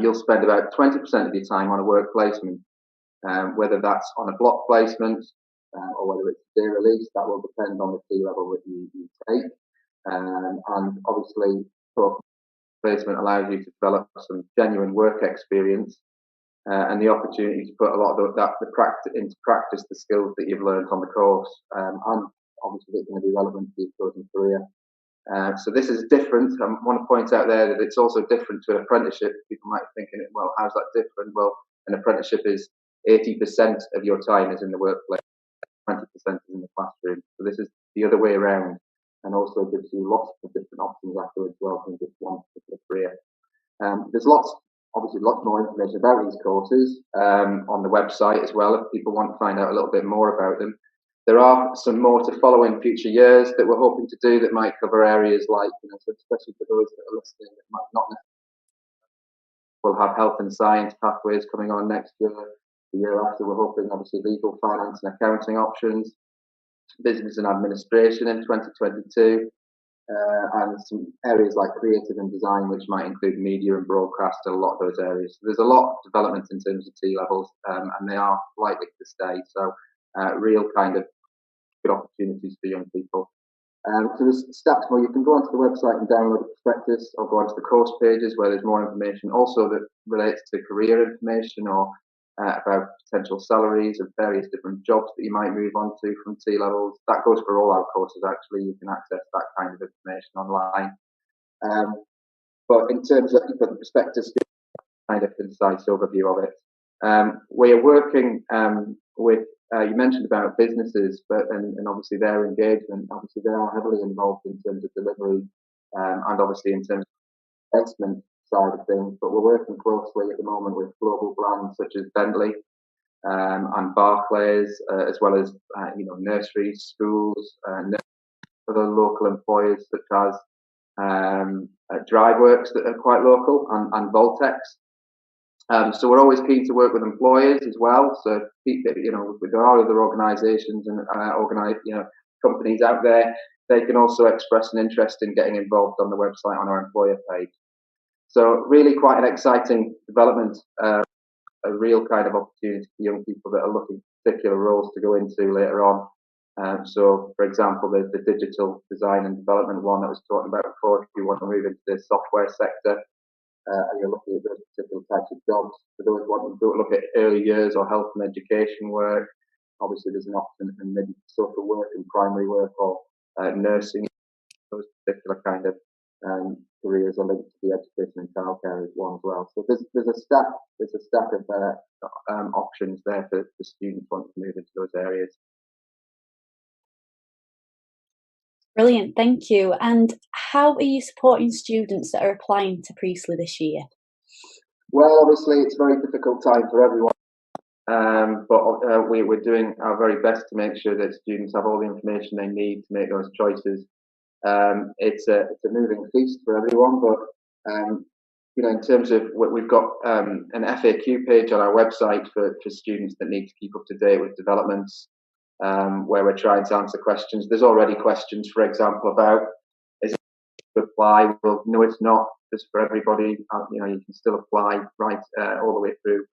You'll spend about 20% of your time on a work placement, whether that's on a block placement or whether it's day release. That will depend on the T-level that you take. And obviously, placement allows you to develop some genuine work experience and the opportunity to put a lot of that into practice, the skills that you've learned on the course, and obviously it's going to be relevant to your chosen career. So this is different. I want to point out there that it's also different to an apprenticeship. People might be thinking, well, how's that different? Well, an apprenticeship is 80% of your time is in the workplace, 20% is in the classroom. So this is the other way around, and also gives you lots of different options afterwards rather than just one particular career. There's obviously lots more information about these courses on the website as well if people want to find out a little bit more about them. There are some more to follow in future years that we're hoping to do that might cover areas like, so especially for those that are listening that might not necessarily. We'll have health and science pathways coming on next year. The year after, we're hoping obviously legal, finance and accounting options, business and administration in 2022, and some areas like creative and design, which might include media and broadcast, and a lot of those areas. So there's a lot of development in terms of T-levels, and they are likely to stay. So real kind of good opportunities for young people. So there's stats more. You can go onto the website and download the prospectus, or go onto the course pages where there's more information also that relates to career information or about potential salaries of various different jobs that you might move on to from T-levels. That goes for all our courses actually. You can access that kind of information online. But in terms of the prospectus, kind of concise overview of it. We are working with, you mentioned about businesses, but and obviously their engagement, obviously they are heavily involved in terms of delivery and obviously in terms of investment side of things, but we're working closely at the moment with global brands such as Bentley and Barclays, as well as nurseries, schools, other local employers such as DriveWorks that are quite local and Voltex. So we're always keen to work with employers as well. So there are other organisations and companies out there. They can also express an interest in getting involved on the website on our employer page. So really quite an exciting development, a real kind of opportunity for young people that are looking for particular roles to go into later on. So, for example, there's the digital design and development one that I was talking about before. If you want to move into the software sector, and you're looking at those particular types of jobs. For those wanting to look at early years or health and education work, obviously there's an option in maybe social work and primary work or nursing. Those particular kind of careers are linked to the education and childcare as one as well. So there's a stack of options there for students wanting to move into those areas. Brilliant, thank you. And how are you supporting students that are applying to Priestley this year? Well, obviously it's a very difficult time for everyone, but we're doing our very best to make sure that students have all the information they need to make those choices. It's a moving feast for everyone, but in terms of what we've got an FAQ page on our website for students that need to keep up to date with developments. where we're trying to answer questions. There's already questions, for example, about is it apply? Well, no, it's not just for everybody. You know, you can still apply right all the way through.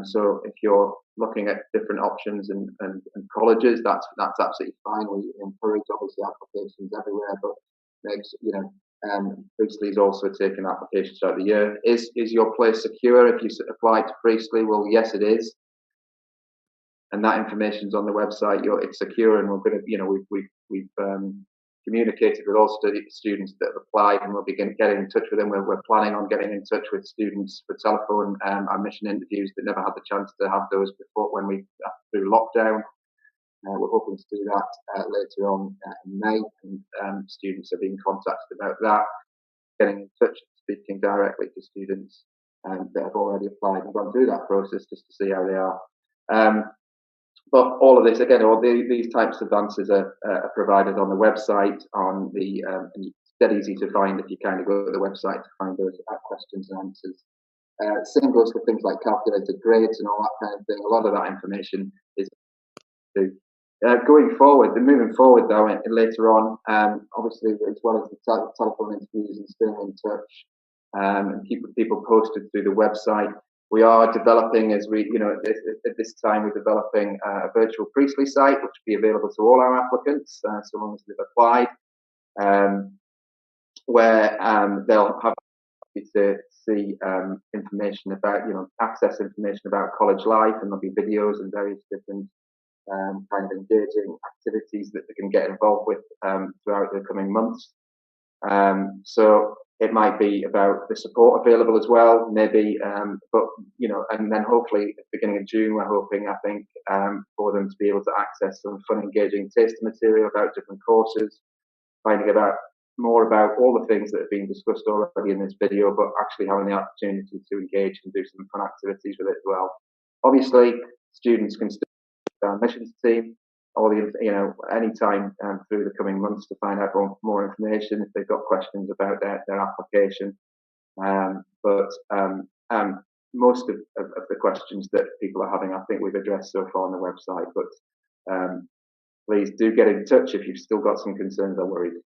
So if you're looking at different options and colleges, that's absolutely fine. We encourage obviously applications everywhere, but makes, you know, Priestley is also taking applications throughout the year. Is your place secure if you apply to Priestley? Well, yes, it is, and that information's on the website. It's secure, and we're going to, you know, we've communicated with all students that have applied, and we'll be getting in touch with them. We're planning on getting in touch with students for telephone admission interviews that never had the chance to have those before when we through lockdown. We're hoping to do that later on in May, and students are being contacted about that, getting in touch, speaking directly to students that have already applied and gone through that process just to see how they are. But all of this, again, all these types of answers are provided on the website. And it's dead easy to find if you kind of go to the website to find those questions and answers. Same goes for things like calculated grades and all that kind of thing. A lot of that information is going forward. Moving forward, though, and later on, obviously, as well as the telephone interviews and staying in touch and keep people posted through the website. We are developing, as we, you know, at this time, we're developing a virtual Priestley site, which will be available to all our applicants, so long as they've applied, where they'll have to see information about, you know, access information about college life, and there'll be videos and various different kind of engaging activities that they can get involved with throughout the coming months. So it might be about the support available as well, maybe, but, you know, and then hopefully at the beginning of June, we're hoping, I think, for them to be able to access some fun, engaging taster material about different courses, finding out more about all the things that have been discussed already in this video, but actually having the opportunity to engage and do some fun activities with it as well. Obviously, students can still our admissions team, or any time through the coming months to find out more information if they've got questions about their application. But most of the questions that people are having, I think we've addressed so far on the website. But please do get in touch if you've still got some concerns or worries.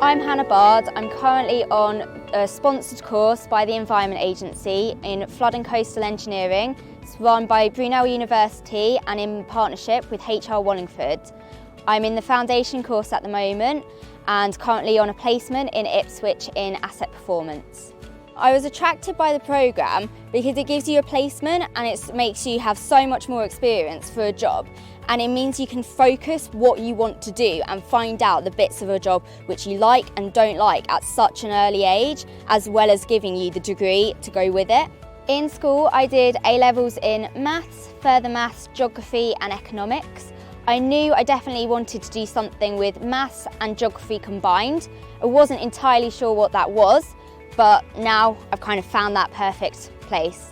I'm Hannah Bard. I'm currently on a sponsored course by the Environment Agency in Flood and Coastal Engineering. It's run by Brunel University and in partnership with HR Wallingford. I'm in the foundation course at the moment and currently on a placement in Ipswich in asset performance. I was attracted by the programme because it gives you a placement and it makes you have so much more experience for a job, and it means you can focus what you want to do and find out the bits of a job which you like and don't like at such an early age, as well as giving you the degree to go with it. In school I did A-levels in maths, further maths, geography and economics. I knew I definitely wanted to do something with maths and geography combined. I wasn't entirely sure what that was, but now I've kind of found that perfect place.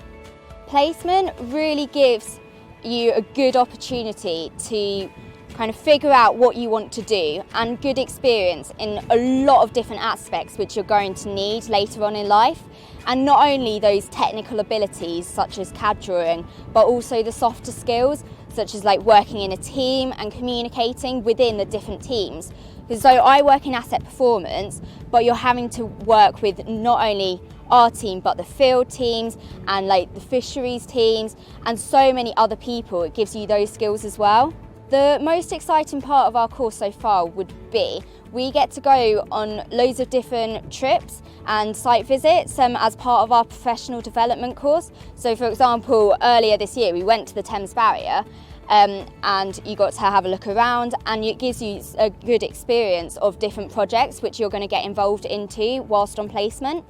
Placement really gives you a good opportunity to kind of figure out what you want to do and good experience in a lot of different aspects which you're going to need later on in life. And not only those technical abilities such as CAD drawing, but also the softer skills such as like working in a team and communicating within the different teams. So I work in asset performance, but you're having to work with not only our team, but the field teams and like the fisheries teams and so many other people. It gives you those skills as well. The most exciting part of our course so far would be we get to go on loads of different trips and site visits as part of our professional development course. So for example, earlier this year we went to the Thames Barrier and you got to have a look around, and it gives you a good experience of different projects which you're going to get involved into whilst on placement.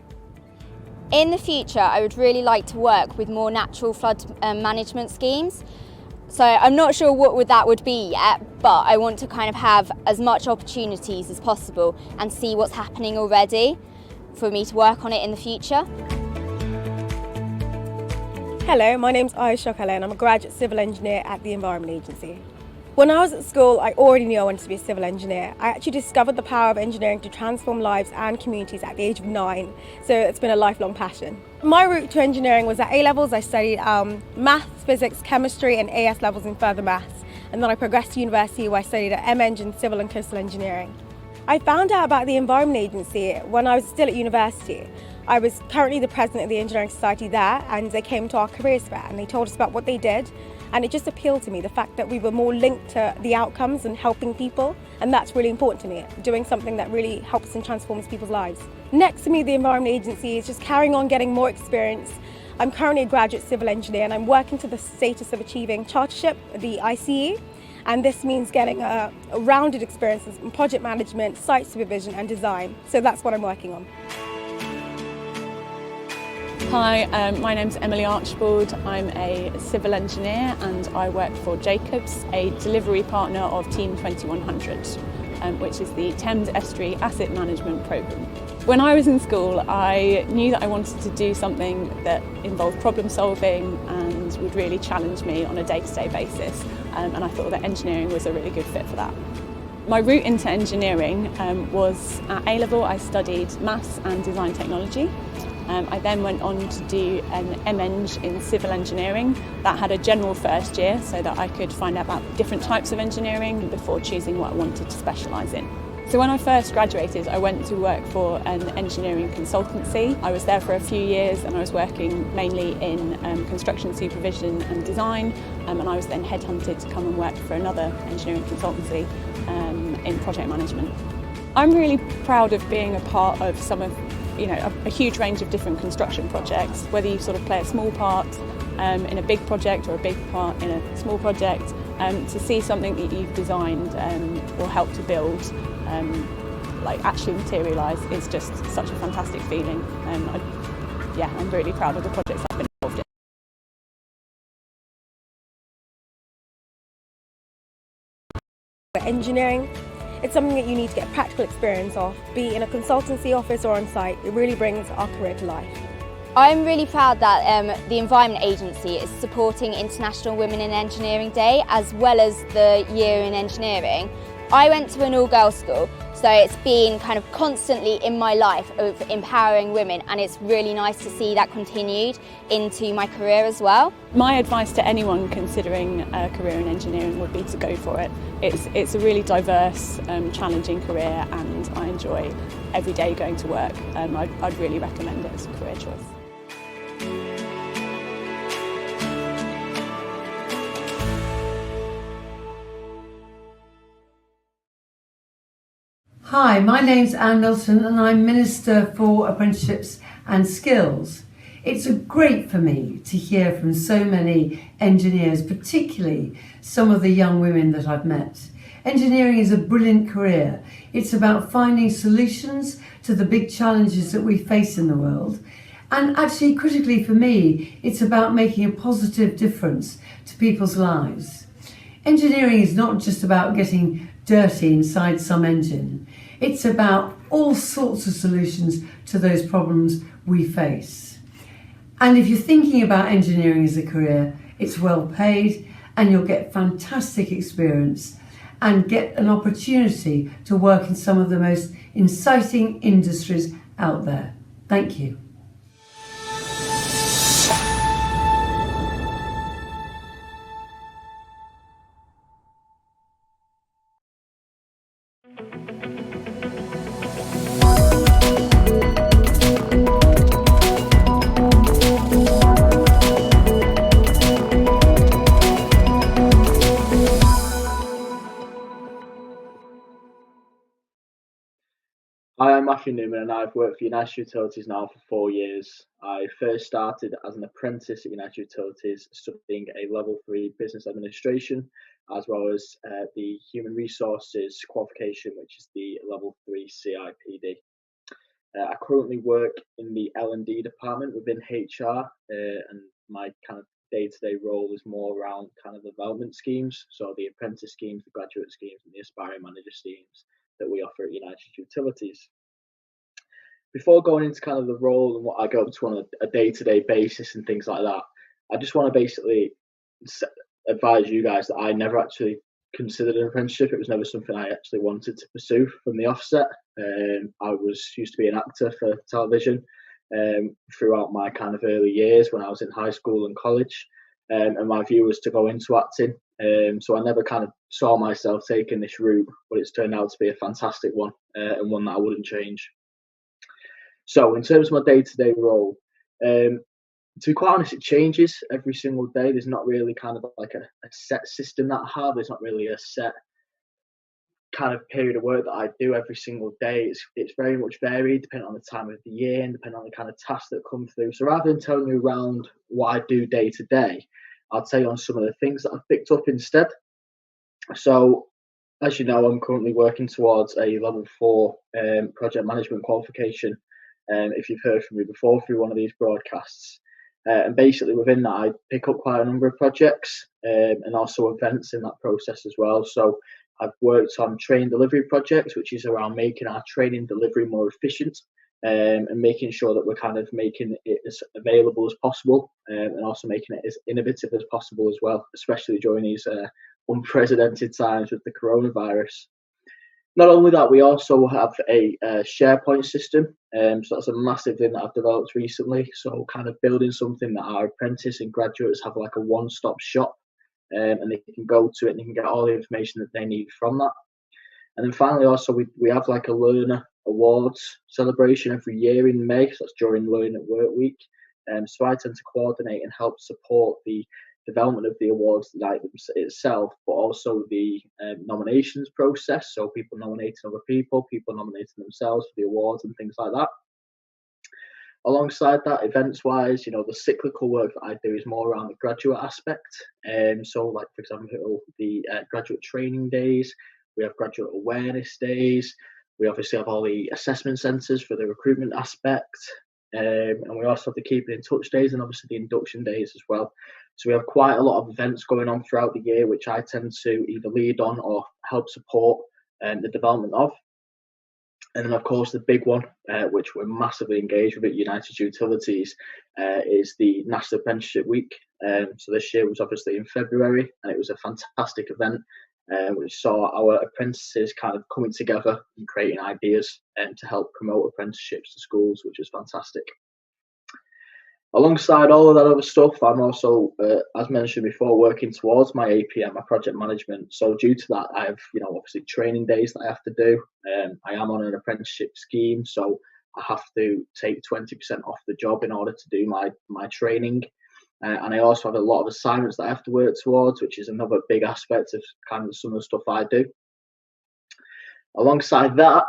In the future, I would really like to work with more natural flood management schemes. So I'm not sure what that would be yet, but I want to kind of have as much opportunities as possible and see what's happening already for me to work on it in the future. Hello, my name's Ayesha Shokale and I'm a graduate civil engineer at the Environment Agency. When I was at school, I already knew I wanted to be a civil engineer. I actually discovered the power of engineering to transform lives and communities at the age of 9, so it's been a lifelong passion. My route to engineering was at A-levels. I studied maths, physics, chemistry and AS levels in further maths, and then I progressed to university where I studied at MEng in civil and coastal engineering. I found out about the Environment Agency when I was still at university. I was currently the president of the Engineering Society there, and they came to our careers fair and they told us about what they did. And it just appealed to me, the fact that we were more linked to the outcomes and helping people. And that's really important to me, doing something that really helps and transforms people's lives. Next to me, the Environment Agency is just carrying on getting more experience. I'm currently a graduate civil engineer and I'm working to the status of achieving chartership, the ICE. And this means getting a rounded experiences in project management, site supervision and design. So that's what I'm working on. Hi, my name's Emily Archibald. I'm a civil engineer and I work for Jacobs, a delivery partner of Team 2100, which is the Thames Estuary Asset Management Programme. When I was in school, I knew that I wanted to do something that involved problem solving and would really challenge me on a day-to-day basis, and I thought that engineering was a really good fit for that. My route into engineering was at A-level. I studied maths and design technology. I then went on to do an MEng in civil engineering. That had a general first year so that I could find out about different types of engineering before choosing what I wanted to specialise in. So when I first graduated, I went to work for an engineering consultancy. I was there for a few years and I was working mainly in construction supervision and design, and I was then headhunted to come and work for another engineering consultancy in project management. I'm really proud of being a part of a huge range of different construction projects, whether you sort of play a small part in a big project or a big part in a small project, to see something that you've designed or helped to build actually materialise is just such a fantastic feeling. I'm really proud of the projects I've been involved in. Engineering, it's something that you need to get practical experience of, be it in a consultancy office or on site. It really brings our career to life. I'm really proud that the Environment Agency is supporting International Women in Engineering Day as well as the Year in Engineering. I went to an all-girls school, so it's been kind of constantly in my life of empowering women, and it's really nice to see that continued into my career as well. My advice to anyone considering a career in engineering would be to go for it. It's a really diverse, challenging career, and I enjoy every day going to work. I'd really recommend it as a career choice. Hi, my name's Anne Milton and I'm Minister for Apprenticeships and Skills. It's great for me to hear from so many engineers, particularly some of the young women that I've met. Engineering is a brilliant career. It's about finding solutions to the big challenges that we face in the world. And actually, critically for me, it's about making a positive difference to people's lives. Engineering is not just about getting dirty inside some engine. It's about all sorts of solutions to those problems we face. And if you're thinking about engineering as a career, it's well paid and you'll get fantastic experience and get an opportunity to work in some of the most exciting industries out there. Thank you. Hi, I'm Matthew Newman and I've worked for United Utilities now for 4 years. I first started as an apprentice at United Utilities studying a level 3 business administration as well as the human resources qualification, which is the level 3 CIPD. I currently work in the L&D department within HR and my kind of day-to-day role is more around kind of development schemes, so the apprentice schemes, the graduate schemes and the aspiring manager schemes that we offer at United Utilities. Before going into kind of the role and what I go up to on a day-to-day basis and things like that, I just want to basically advise you guys that I never actually considered an apprenticeship. It was never something I actually wanted to pursue from the offset. I used to be an actor for television throughout my kind of early years when I was in high school and college, and my view was to go into acting. So I never kind of saw myself taking this route, but it's turned out to be a fantastic one, and one that I wouldn't change. So in terms of my day-to-day role, to be quite honest, it changes every single day. There's not really kind of like a set system that I have. There's not really a set kind of period of work that I do every single day. It's very much varied depending on the time of the year and depending on the kind of tasks that come through. So rather than telling you around what I do day to day, I'll tell you on some of the things that I've picked up instead. So as you know, I'm currently working towards a level 4 project management qualification. If you've heard from me before through one of these broadcasts. And basically within that, I pick up quite a number of projects and also events in that process as well. So I've worked on training delivery projects, which is around making our training delivery more efficient and making sure that we're kind of making it as available as possible and also making it as innovative as possible as well, especially during these unprecedented times with the coronavirus. Not only that, we also have a SharePoint system. So that's a massive thing that I've developed recently. So kind of building something that our apprentice and graduates have like a one-stop shop and they can go to it and they can get all the information that they need from that. And then finally, also, we have like a Learner Awards celebration every year in May. So that's during Learn at Work Week. So I tend to coordinate and help support the development of the awards night itself, but also the nominations process. So people nominating other people nominating themselves for the awards and things like that. Alongside that, events-wise, the cyclical work that I do is more around the graduate aspect. So like, for example, the graduate training days, we have graduate awareness days, we obviously have all the assessment centres for the recruitment aspect, and we also have the keeping in touch days and obviously the induction days as well. So we have quite a lot of events going on throughout the year, which I tend to either lead on or help support the development of. And then, of course, the big one, which we're massively engaged with at United Utilities, is the National Apprenticeship Week. So this year was obviously in February, and it was a fantastic event, which saw our apprentices kind of coming together and creating ideas to help promote apprenticeships to schools, which is fantastic. Alongside all of that other stuff, I'm also, as mentioned before, working towards my APM, my project management. So due to that, I have, obviously training days that I have to do. I am on an apprenticeship scheme, so I have to take 20% off the job in order to do my training. And I also have a lot of assignments that I have to work towards, which is another big aspect of kind of some of the stuff I do. Alongside that,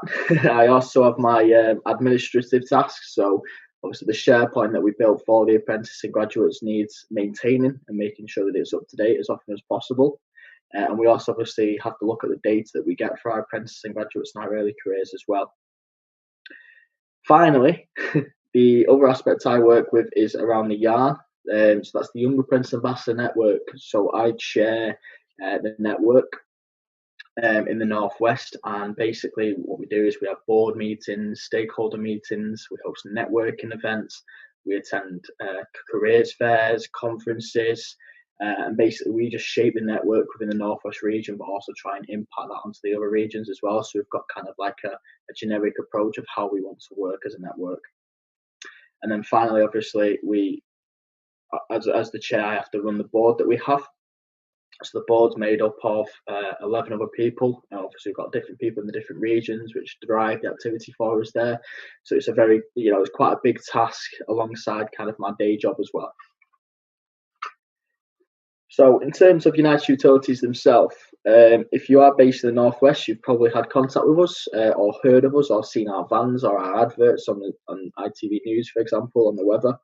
I also have my administrative tasks. So obviously the SharePoint that we built for the apprentice and graduates needs maintaining and making sure that it's up to date as often as possible. And we also obviously have to look at the data that we get for our apprentices and graduates in our early careers as well. Finally, the other aspect I work with is around the YARN. So that's the Young Apprentice Ambassador Network. So I chair the network in the Northwest, and basically what we do is we have board meetings, stakeholder meetings, we host networking events, we attend careers fairs, conferences, and basically we just shape the network within the Northwest region, but also try and impact that onto the other regions as well. So we've got kind of like a generic approach of how we want to work as a network. And then finally, obviously, we, as the chair, I have to run the board that we have. So the board's made up of 11 other people. Obviously, we've got different people in the different regions which drive the activity for us there. So it's a very, it's quite a big task alongside kind of my day job as well. So in terms of United Utilities themselves, if you are based in the Northwest, you've probably had contact with us or heard of us or seen our vans or our adverts on ITV News, for example, on the weather.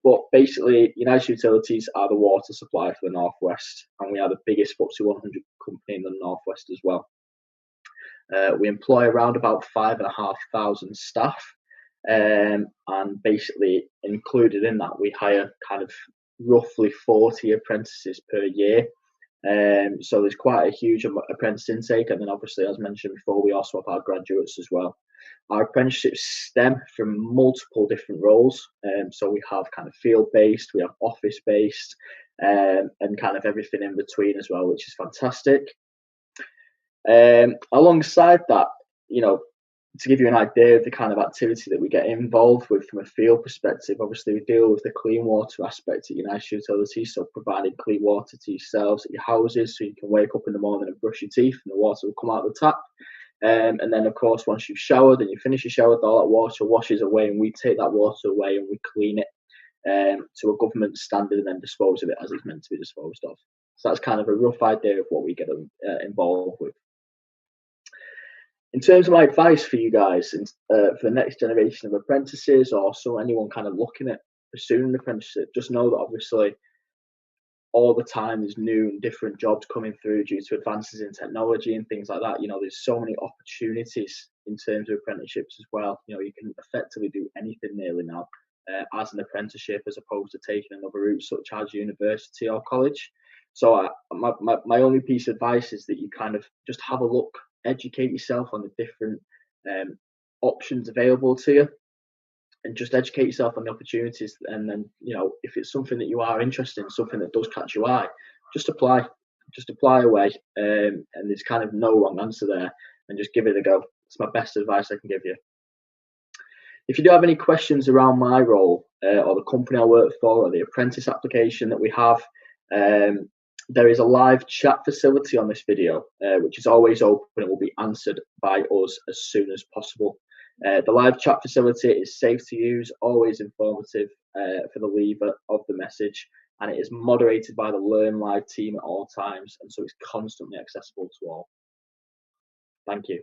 But basically, United Utilities are the water supplier for the Northwest, and we are the biggest FTSE 100 company in the Northwest as well. We employ around about 5,500 staff, and basically included in that, we hire kind of roughly 40 apprentices per year. So there's quite a huge apprentice intake, and then obviously, as mentioned before, we also have our graduates as well. Our apprenticeships stem from multiple different roles. So we have kind of field-based, we have office-based, and kind of everything in between as well, which is fantastic. Alongside that, to give you an idea of the kind of activity that we get involved with from a field perspective, obviously we deal with the clean water aspect at United Utilities, so providing clean water to yourselves at your houses so you can wake up in the morning and brush your teeth and the water will come out of the tap. And then, of course, once you've showered and you finish your shower, all that water washes away and we take that water away and we clean it to a government standard and then dispose of it as it's meant to be disposed of. So that's kind of a rough idea of what we get involved with. In terms of my advice for you guys for the next generation of apprentices or anyone kind of looking at pursuing an apprenticeship, just know that obviously all the time there's new and different jobs coming through due to advances in technology and things like that. There's so many opportunities in terms of apprenticeships as well. You can effectively do anything nearly now as an apprenticeship as opposed to taking another route such as university or college. So my only piece of advice is that you kind of just have a look, educate yourself on the different options available to you, and just educate yourself on the opportunities. And then, if it's something that you are interested in, something that does catch your eye, just apply away. And there's kind of no wrong answer there, and just give it a go. It's my best advice I can give you. If you do have any questions around my role or the company I work for or the apprentice application that we have, there is a live chat facility on this video, which is always open and will be answered by us as soon as possible. The live chat facility is safe to use, always informative for the leaver of the message, and it is moderated by the Learn Live team at all times, and so it's constantly accessible to all. Thank you.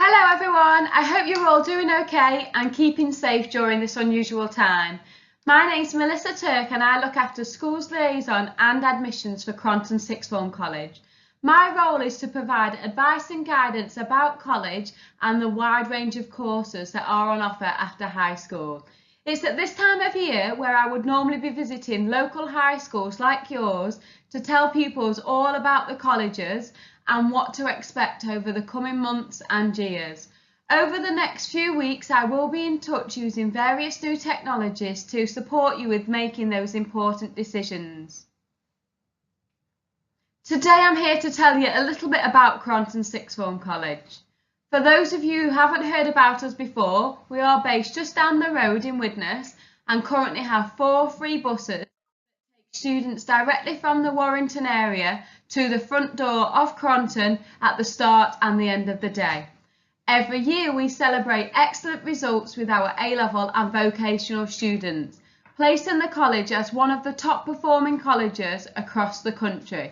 Hello everyone, I hope you're all doing okay and keeping safe during this unusual time. My name's Melissa Turk and I look after schools liaison and admissions for Cronton Sixth Form College. My role is to provide advice and guidance about college and the wide range of courses that are on offer after high school. It's at this time of year where I would normally be visiting local high schools like yours to tell pupils all about the colleges and what to expect over the coming months and years. Over the next few weeks, I will be in touch using various new technologies to support you with making those important decisions. Today I'm here to tell you a little bit about Cronton Sixth Form College. For those of you who haven't heard about us before, we are based just down the road in Widnes and currently have 4 free buses that take students directly from the Warrington area to the front door of Cronton at the start and the end of the day. Every year we celebrate excellent results with our A-level and vocational students, placing the college as one of the top performing colleges across the country.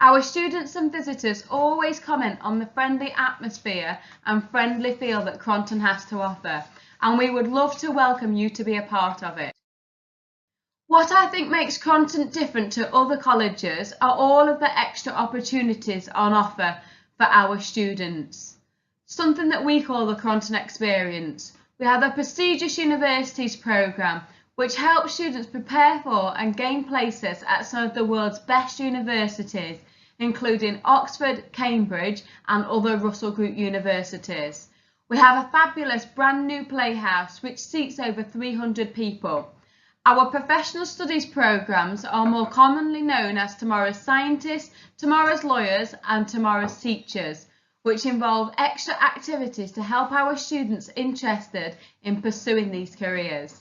Our students and visitors always comment on the friendly atmosphere and friendly feel that Cronton has to offer, and we would love to welcome you to be a part of it. What I think makes Cronton different to other colleges are all of the extra opportunities on offer for our students. Something that we call the Cronton Experience. We have the prestigious Universities programme, which helps students prepare for and gain places at some of the world's best universities, including Oxford, Cambridge and other Russell Group universities. We have a fabulous brand new playhouse which seats over 300 people. Our professional studies programmes are more commonly known as Tomorrow's Scientists, Tomorrow's Lawyers and Tomorrow's Teachers, which involve extra activities to help our students interested in pursuing these careers.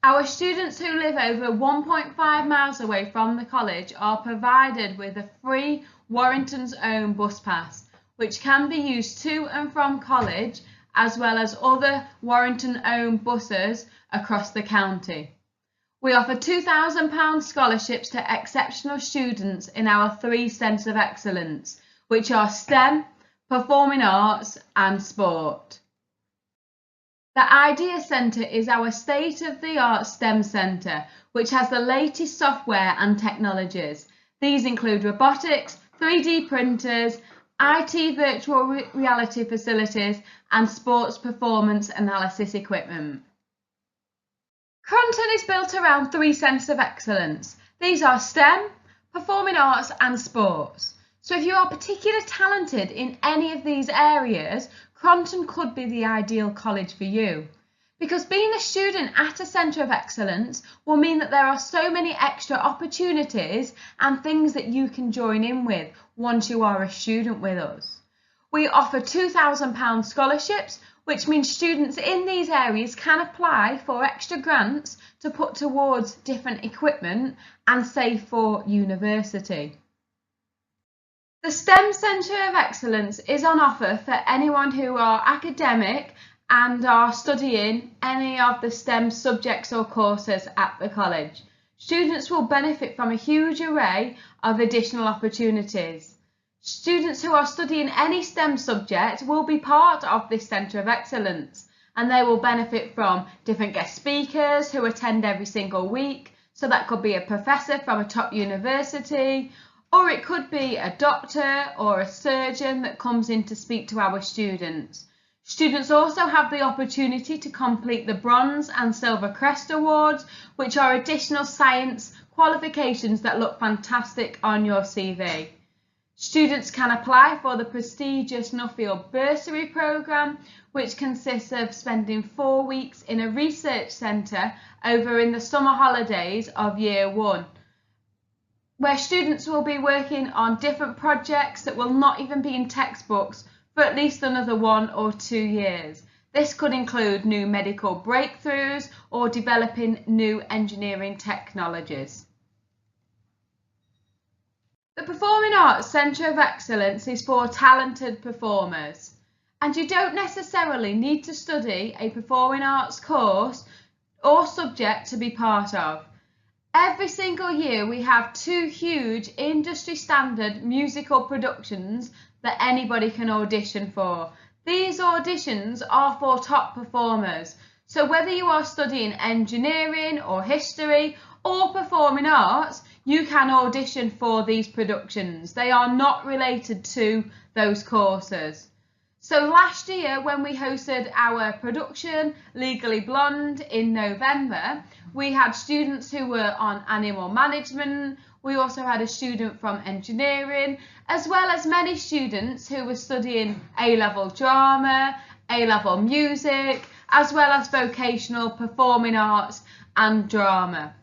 Our students who live over 1.5 miles away from the college are provided with a free Warrington's Own bus pass, which can be used to and from college, as well as other Warrington Own buses across the county. We offer £2,000 scholarships to exceptional students in our 3 centres of excellence, which are STEM, Performing Arts and Sport. The Idea Centre is our state-of-the-art STEM centre, which has the latest software and technologies. These include robotics, 3D printers, IT virtual reality facilities, and sports performance analysis equipment. Cronton is built around 3 centres of excellence. These are STEM, performing arts and sports. So if you are particularly talented in any of these areas, Cronton could be the ideal college for you. Because being a student at a centre of excellence will mean that there are so many extra opportunities and things that you can join in with once you are a student with us. We offer £2,000 scholarships, which means students in these areas can apply for extra grants to put towards different equipment and save for university. The STEM Centre of Excellence is on offer for anyone who are academic and are studying any of the STEM subjects or courses at the college. Students will benefit from a huge array of additional opportunities. Students who are studying any STEM subject will be part of this Centre of Excellence, and they will benefit from different guest speakers who attend every single week. So that could be a professor from a top university, or it could be a doctor or a surgeon that comes in to speak to our students. Students also have the opportunity to complete the Bronze and Silver Crest Awards, which are additional science qualifications that look fantastic on your CV. Students can apply for the prestigious Nuffield Bursary Programme, which consists of spending 4 weeks in a research centre over in the summer holidays of Year 1, where students will be working on different projects that will not even be in textbooks for at least another 1 or 2 years. This could include new medical breakthroughs or developing new engineering technologies. The Performing Arts Centre of Excellence is for talented performers, and you don't necessarily need to study a performing arts course or subject to be part of. Every single year we have 2 huge industry standard musical productions that anybody can audition for. These auditions are for top performers, so whether you are studying engineering or history or performing arts, you can audition for these productions. They are not related to those courses. So last year when we hosted our production, Legally Blonde, in November, we had students who were on animal management. We also had a student from engineering, as well as many students who were studying A-level drama, A-level music, as well as vocational performing arts and drama.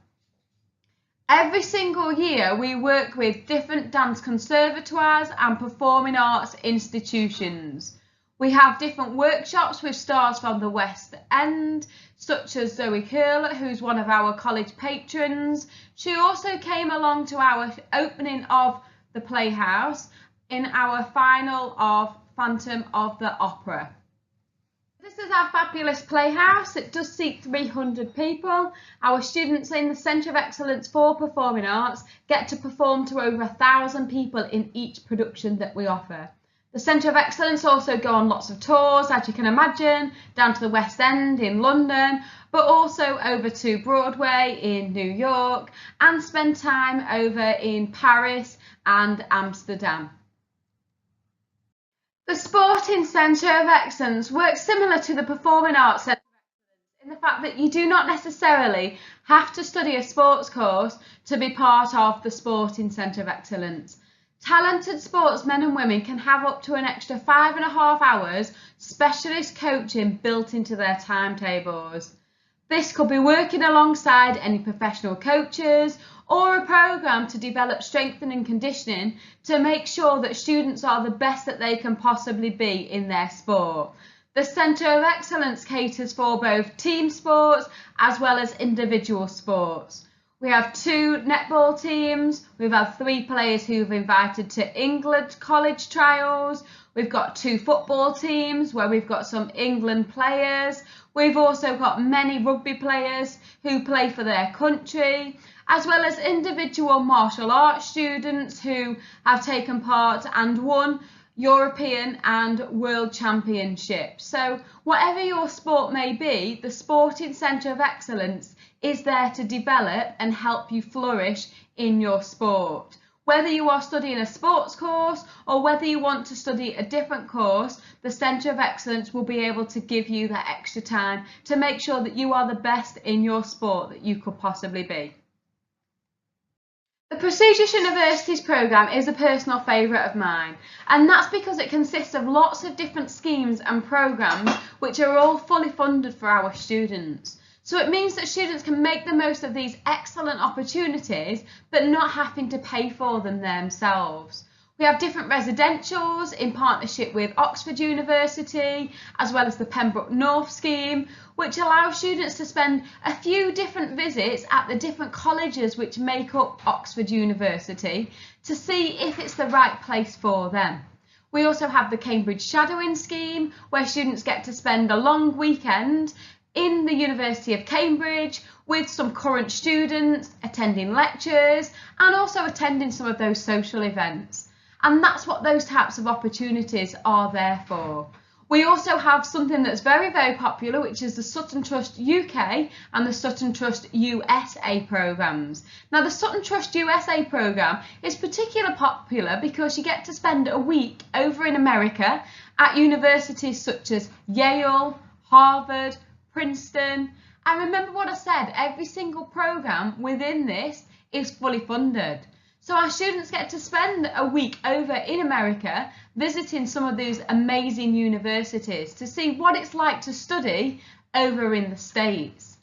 Every single year we work with different dance conservatoires and performing arts institutions. We have different workshops with stars from the West End, such as Zoe Curler, who's one of our college patrons. She also came along to our opening of the Playhouse in our final of Phantom of the Opera. This is our fabulous Playhouse. It does seat 300 people. Our students in the Centre of Excellence for Performing Arts get to perform to over 1,000 people in each production that we offer. The Centre of Excellence also go on lots of tours, as you can imagine, down to the West End in London, but also over to Broadway in New York, and spend time over in Paris and Amsterdam. The Sporting Centre of Excellence works similar to the Performing Arts Centre of Excellence in the fact that you do not necessarily have to study a sports course to be part of the Sporting Centre of Excellence. Talented sportsmen and women can have up to an extra 5.5 hours specialist coaching built into their timetables. This could be working alongside any professional coaches or a programme to develop strength and conditioning to make sure that students are the best that they can possibly be in their sport. The Centre of Excellence caters for both team sports as well as individual sports. We have 2 netball teams, we've had 3 players who've invited to England college trials, we've got 2 football teams where we've got some England players, we've also got many rugby players who play for their country, as well as individual martial arts students who have taken part and won European and World Championships. So whatever your sport may be, the Sporting Centre of Excellence is there to develop and help you flourish in your sport. Whether you are studying a sports course or whether you want to study a different course, the Centre of Excellence will be able to give you that extra time to make sure that you are the best in your sport that you could possibly be. The Prestigious Universities programme is a personal favourite of mine, and that's because it consists of lots of different schemes and programmes which are all fully funded for our students. So it means that students can make the most of these excellent opportunities but not having to pay for them themselves. We have different residentials in partnership with Oxford University, as well as the Pembroke North scheme, which allows students to spend a few different visits at the different colleges which make up Oxford University to see if it's the right place for them. We also have the Cambridge Shadowing scheme, where students get to spend a long weekend in the University of Cambridge with some current students, attending lectures and also attending some of those social events. And that's what those types of opportunities are there for. We also have something that's very, very popular, which is the Sutton Trust UK and the Sutton Trust USA programmes. Now, the Sutton Trust USA programme is particularly popular because you get to spend a week over in America at universities such as Yale, Harvard, Princeton. And remember what I said, every single programme within this is fully funded. So our students get to spend a week over in America visiting some of these amazing universities to see what it's like to study over in the States.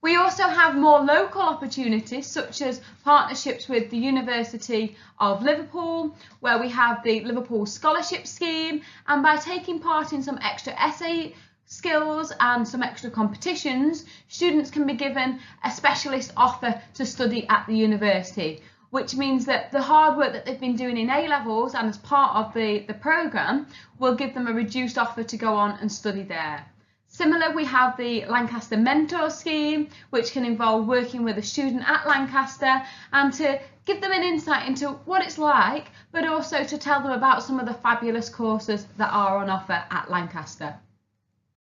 We also have more local opportunities, such as partnerships with the University of Liverpool, where we have the Liverpool Scholarship Scheme, and by taking part in some extra essay skills and some extra competitions, students can be given a specialist offer to study at the university, which means that the hard work that they've been doing in A-levels and as part of the programme will give them a reduced offer to go on and study there. Similar, we have the Lancaster Mentor Scheme, which can involve working with a student at Lancaster and to give them an insight into what it's like, but also to tell them about some of the fabulous courses that are on offer at Lancaster.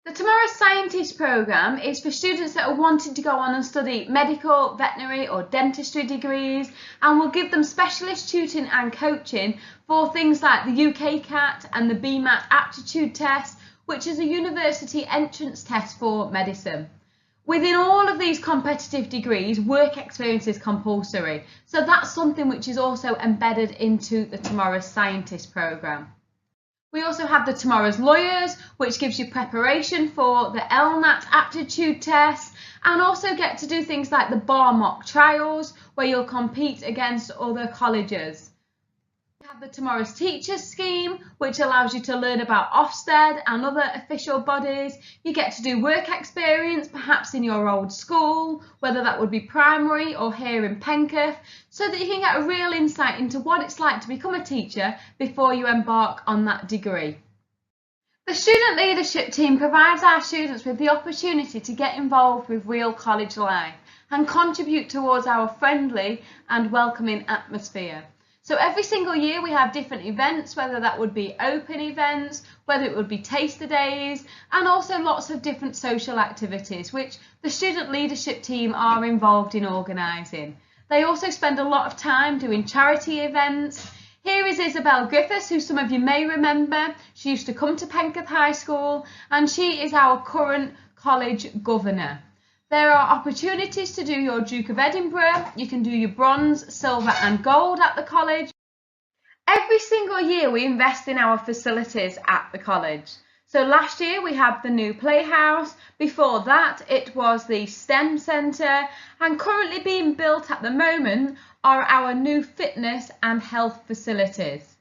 The Tomorrow's Scientist programme is for students that are wanting to go on and study medical, veterinary or dentistry degrees, and will give them specialist tutoring and coaching for things like the UKCAT and the BMAT aptitude test, which is a university entrance test for medicine. Within all of these competitive degrees, work experience is compulsory, so that's something which is also embedded into the Tomorrow's Scientist programme. We also have the Tomorrow's Lawyers, which gives you preparation for the LNAT aptitude test, and also get to do things like the bar mock trials, where you'll compete against other colleges. We have the Tomorrow's Teachers scheme, which allows you to learn about Ofsted and other official bodies. You get to do work experience, perhaps in your old school, whether that would be primary or here in Penketh, so that you can get a real insight into what it's like to become a teacher before you embark on that degree. The Student Leadership Team provides our students with the opportunity to get involved with real college life and contribute towards our friendly and welcoming atmosphere. So every single year we have different events, whether that would be open events, whether it would be taster days, and also lots of different social activities which the Student Leadership Team are involved in organising. They also spend a lot of time doing charity events. Here is Isabel Griffiths, who some of you may remember. She used to come to Penketh High School, and she is our current college governor. There are opportunities to do your Duke of Edinburgh. You can do your bronze, silver and gold at the college. Every single year we invest in our facilities at the college. So last year we had the new playhouse, before that it was the STEM centre, and currently being built at the moment are our new fitness and health facilities.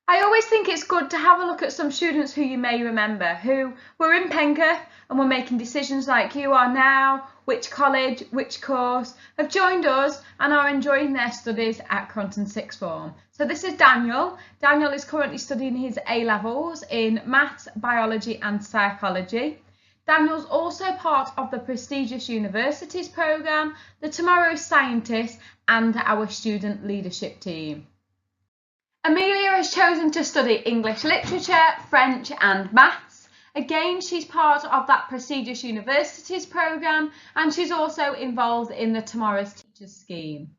I always think it's good to have a look at some students who you may remember, who were in Penketh and were making decisions like you are now, which college, which course, have joined us and are enjoying their studies at Cronton Sixth Form. So this is Daniel. Daniel is currently studying his A-levels in Maths, Biology and Psychology. Daniel's also part of the Prestigious Universities programme, the Tomorrow's Scientists and our Student Leadership Team. Amelia has chosen to study English Literature, French and Maths. Again, she's part of that Prestigious Universities programme, and she's also involved in the Tomorrow's Teachers scheme.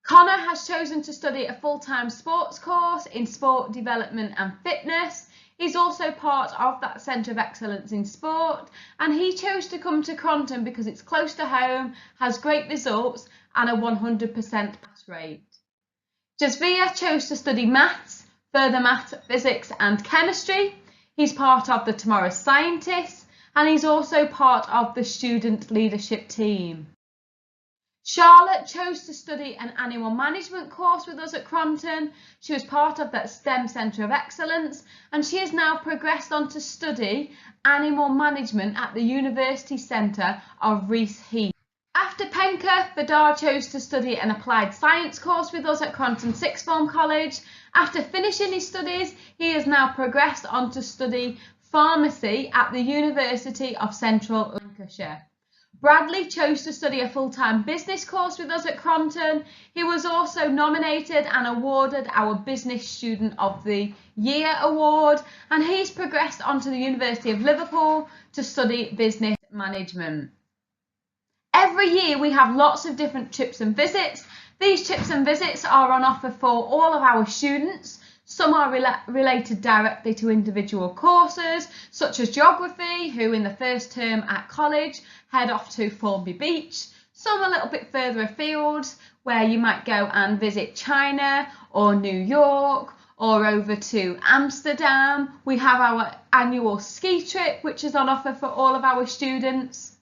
Connor has chosen to study a full-time sports course in sport development and fitness. He's also part of that Centre of Excellence in Sport, and he chose to come to Cronton because it's close to home, has great results and a 100% pass rate. Jasvia chose to study maths, further maths, physics and chemistry. He's part of the Tomorrow's Scientists, and he's also part of the student leadership team. Charlotte chose to study an animal management course with us at Cronton. She was part of that STEM Centre of Excellence, and she has now progressed on to study animal management at the University Centre of Reese Heath. After Penka, Vidar chose to study an applied science course with us at Cronton Sixth Form College. After finishing his studies, he has now progressed on to study pharmacy at the University of Central Lancashire. Bradley chose to study a full-time business course with us at Cronton. He was also nominated and awarded our Business Student of the Year award, and he's progressed on to the University of Liverpool to study business management. Every year we have lots of different trips and visits. These trips and visits are on offer for all of our students. Some are related directly to individual courses, such as geography, who in the first term at college head off to Formby Beach. Some a little bit further afield, where you might go and visit China or New York or over to Amsterdam. We have our annual ski trip, which is on offer for all of our students.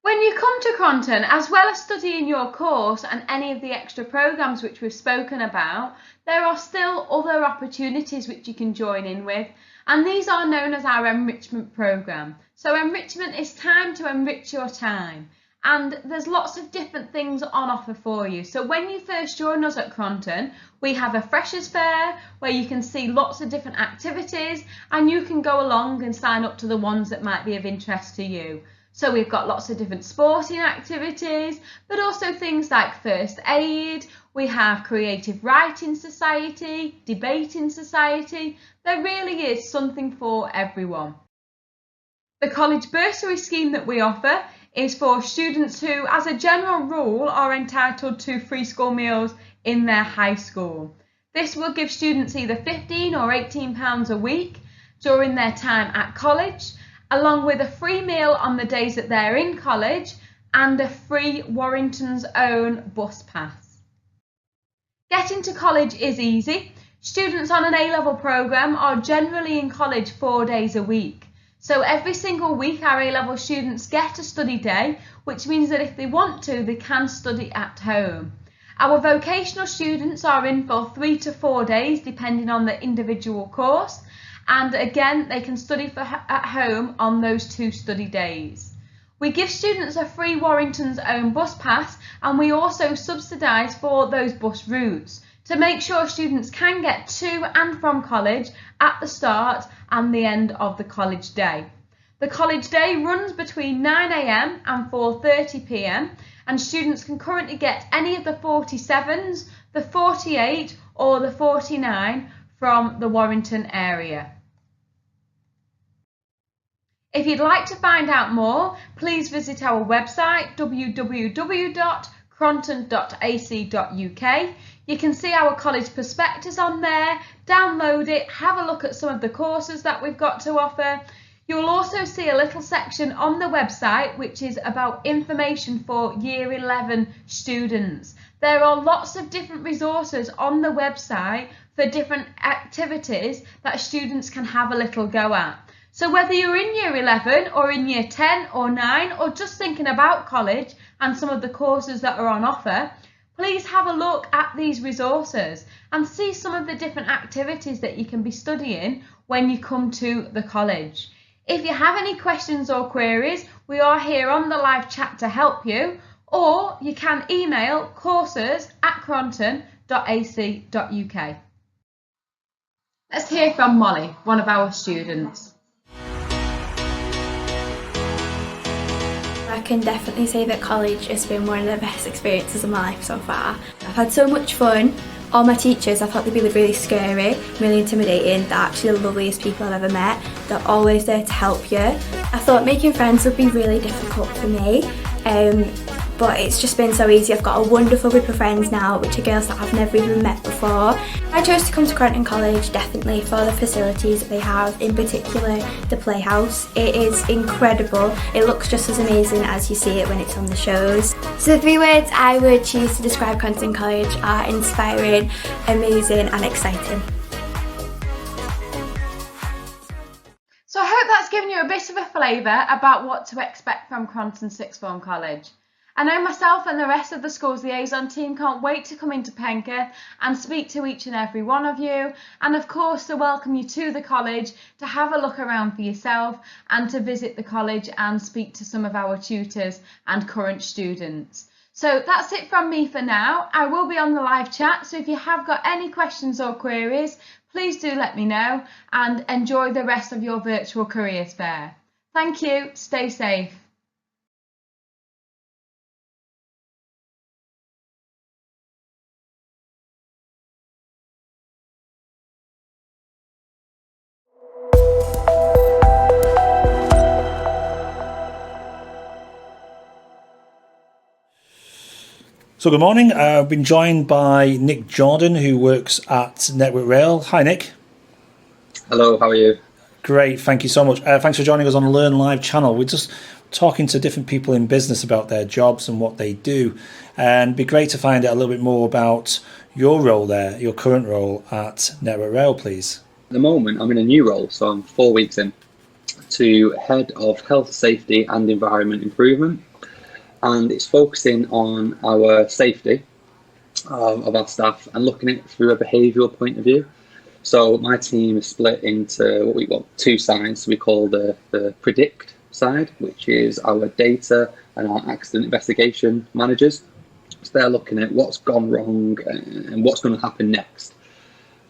When you come to Cronton, as well as studying your course and any of the extra programmes which we've spoken about, there are still other opportunities which you can join in with, and these are known as our enrichment programme. So enrichment is time to enrich your time, and there's lots of different things on offer for you. So when you first join us at Cronton, we have a freshers fair where you can see lots of different activities, and you can go along and sign up to the ones that might be of interest to you. So we've got lots of different sporting activities, but also things like first aid. We have creative writing society, debating society. There really is something for everyone. The college bursary scheme that we offer is for students who, as a general rule, are entitled to free school meals in their high school. This will give students either £15 or £18 a week during their time at college, along with a free meal on the days that they're in college and a free Warrington's Own bus pass. Getting to college is easy. Students on an A-level programme are generally in college 4 days a week. So every single week our A-level students get a study day, which means that if they want to, they can study at home. Our vocational students are in for 3 to 4 days, depending on the individual course. And again, they can study at home on those 2 study days. We give students a free Warrington's Own bus pass, and we also subsidise for those bus routes to make sure students can get to and from college at the start and the end of the college day. The college day runs between 9 AM and 4:30 PM, and students can currently get any of the 47s, the 48 or the 49 from the Warrington area. If you'd like to find out more, please visit our website www.cronton.ac.uk. You can see our college prospectus on there, download it, have a look at some of the courses that we've got to offer. You'll also see a little section on the website which is about information for Year 11 students. There are lots of different resources on the website for different activities that students can have a little go at. So whether you're in Year 11 or in Year 10 or 9 or just thinking about college and some of the courses that are on offer, please have a look at these resources and see some of the different activities that you can be studying when you come to the college. If you have any questions or queries, we are here on the live chat to help you, or you can email courses@cronton.ac.uk. Let's hear from Molly, one of our students. I can definitely say that college has been one of the best experiences of my life so far. I've had so much fun. All my teachers, I thought they'd be really scary, really intimidating. They're actually the loveliest people I've ever met. They're always there to help you. I thought making friends would be really difficult for me. but it's just been so easy. I've got a wonderful group of friends now, which are girls that I've never even met before. I chose to come to Cranton College definitely for the facilities that they have, in particular the Playhouse. It is incredible. It looks just as amazing as you see it when it's on the shows. So the 3 words I would choose to describe Cranton College are inspiring, amazing and exciting. So I hope that's given you a bit of a flavour about what to expect from Cranton Sixth Form College. I know myself and the rest of the school's liaison team can't wait to come into Penketh and speak to each and every one of you, and of course to welcome you to the college, to have a look around for yourself and to visit the college and speak to some of our tutors and current students. So that's it from me for now. I will be on the live chat, so if you have got any questions or queries, please do let me know, and enjoy the rest of your virtual careers fair. Thank you, stay safe. So good morning. I've been joined by Nick Jordan, who works at Network Rail. Hi, Nick. Hello, how are you? Great, thank you so much. Thanks for joining us on the Learn Live channel. We're just talking to different people in business about their jobs and what they do. And it'd be great to find out a little bit more about your role there, your current role at Network Rail, please. At the moment, I'm in a new role, so I'm 4 weeks in, to Head of Health, Safety and Environment Improvement. And it's focusing on our safety of our staff and looking at it through a behavioural point of view. So my team is split into what we call 2 sides. We call the predict side, which is our data and our accident investigation managers. So they're looking at what's gone wrong and what's going to happen next.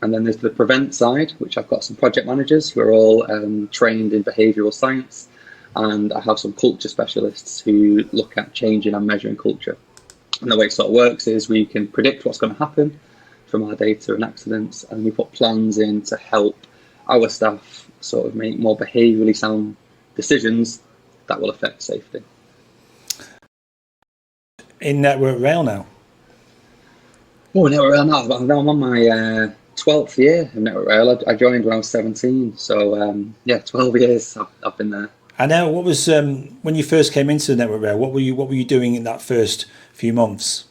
And then there's the prevent side, which I've got some project managers who are all trained in behavioural science. And I have some culture specialists who look at changing and measuring culture. And the way it sort of works is we can predict what's going to happen from our data and accidents, and we put plans in to help our staff sort of make more behaviourally sound decisions that will affect safety. In Network Rail now? Oh, Network Rail now. I'm on my 12th year of Network Rail. I joined when I was 17, so 12 years I've been there. And now, what was when you first came into Network Rail? What were you doing in that first few months?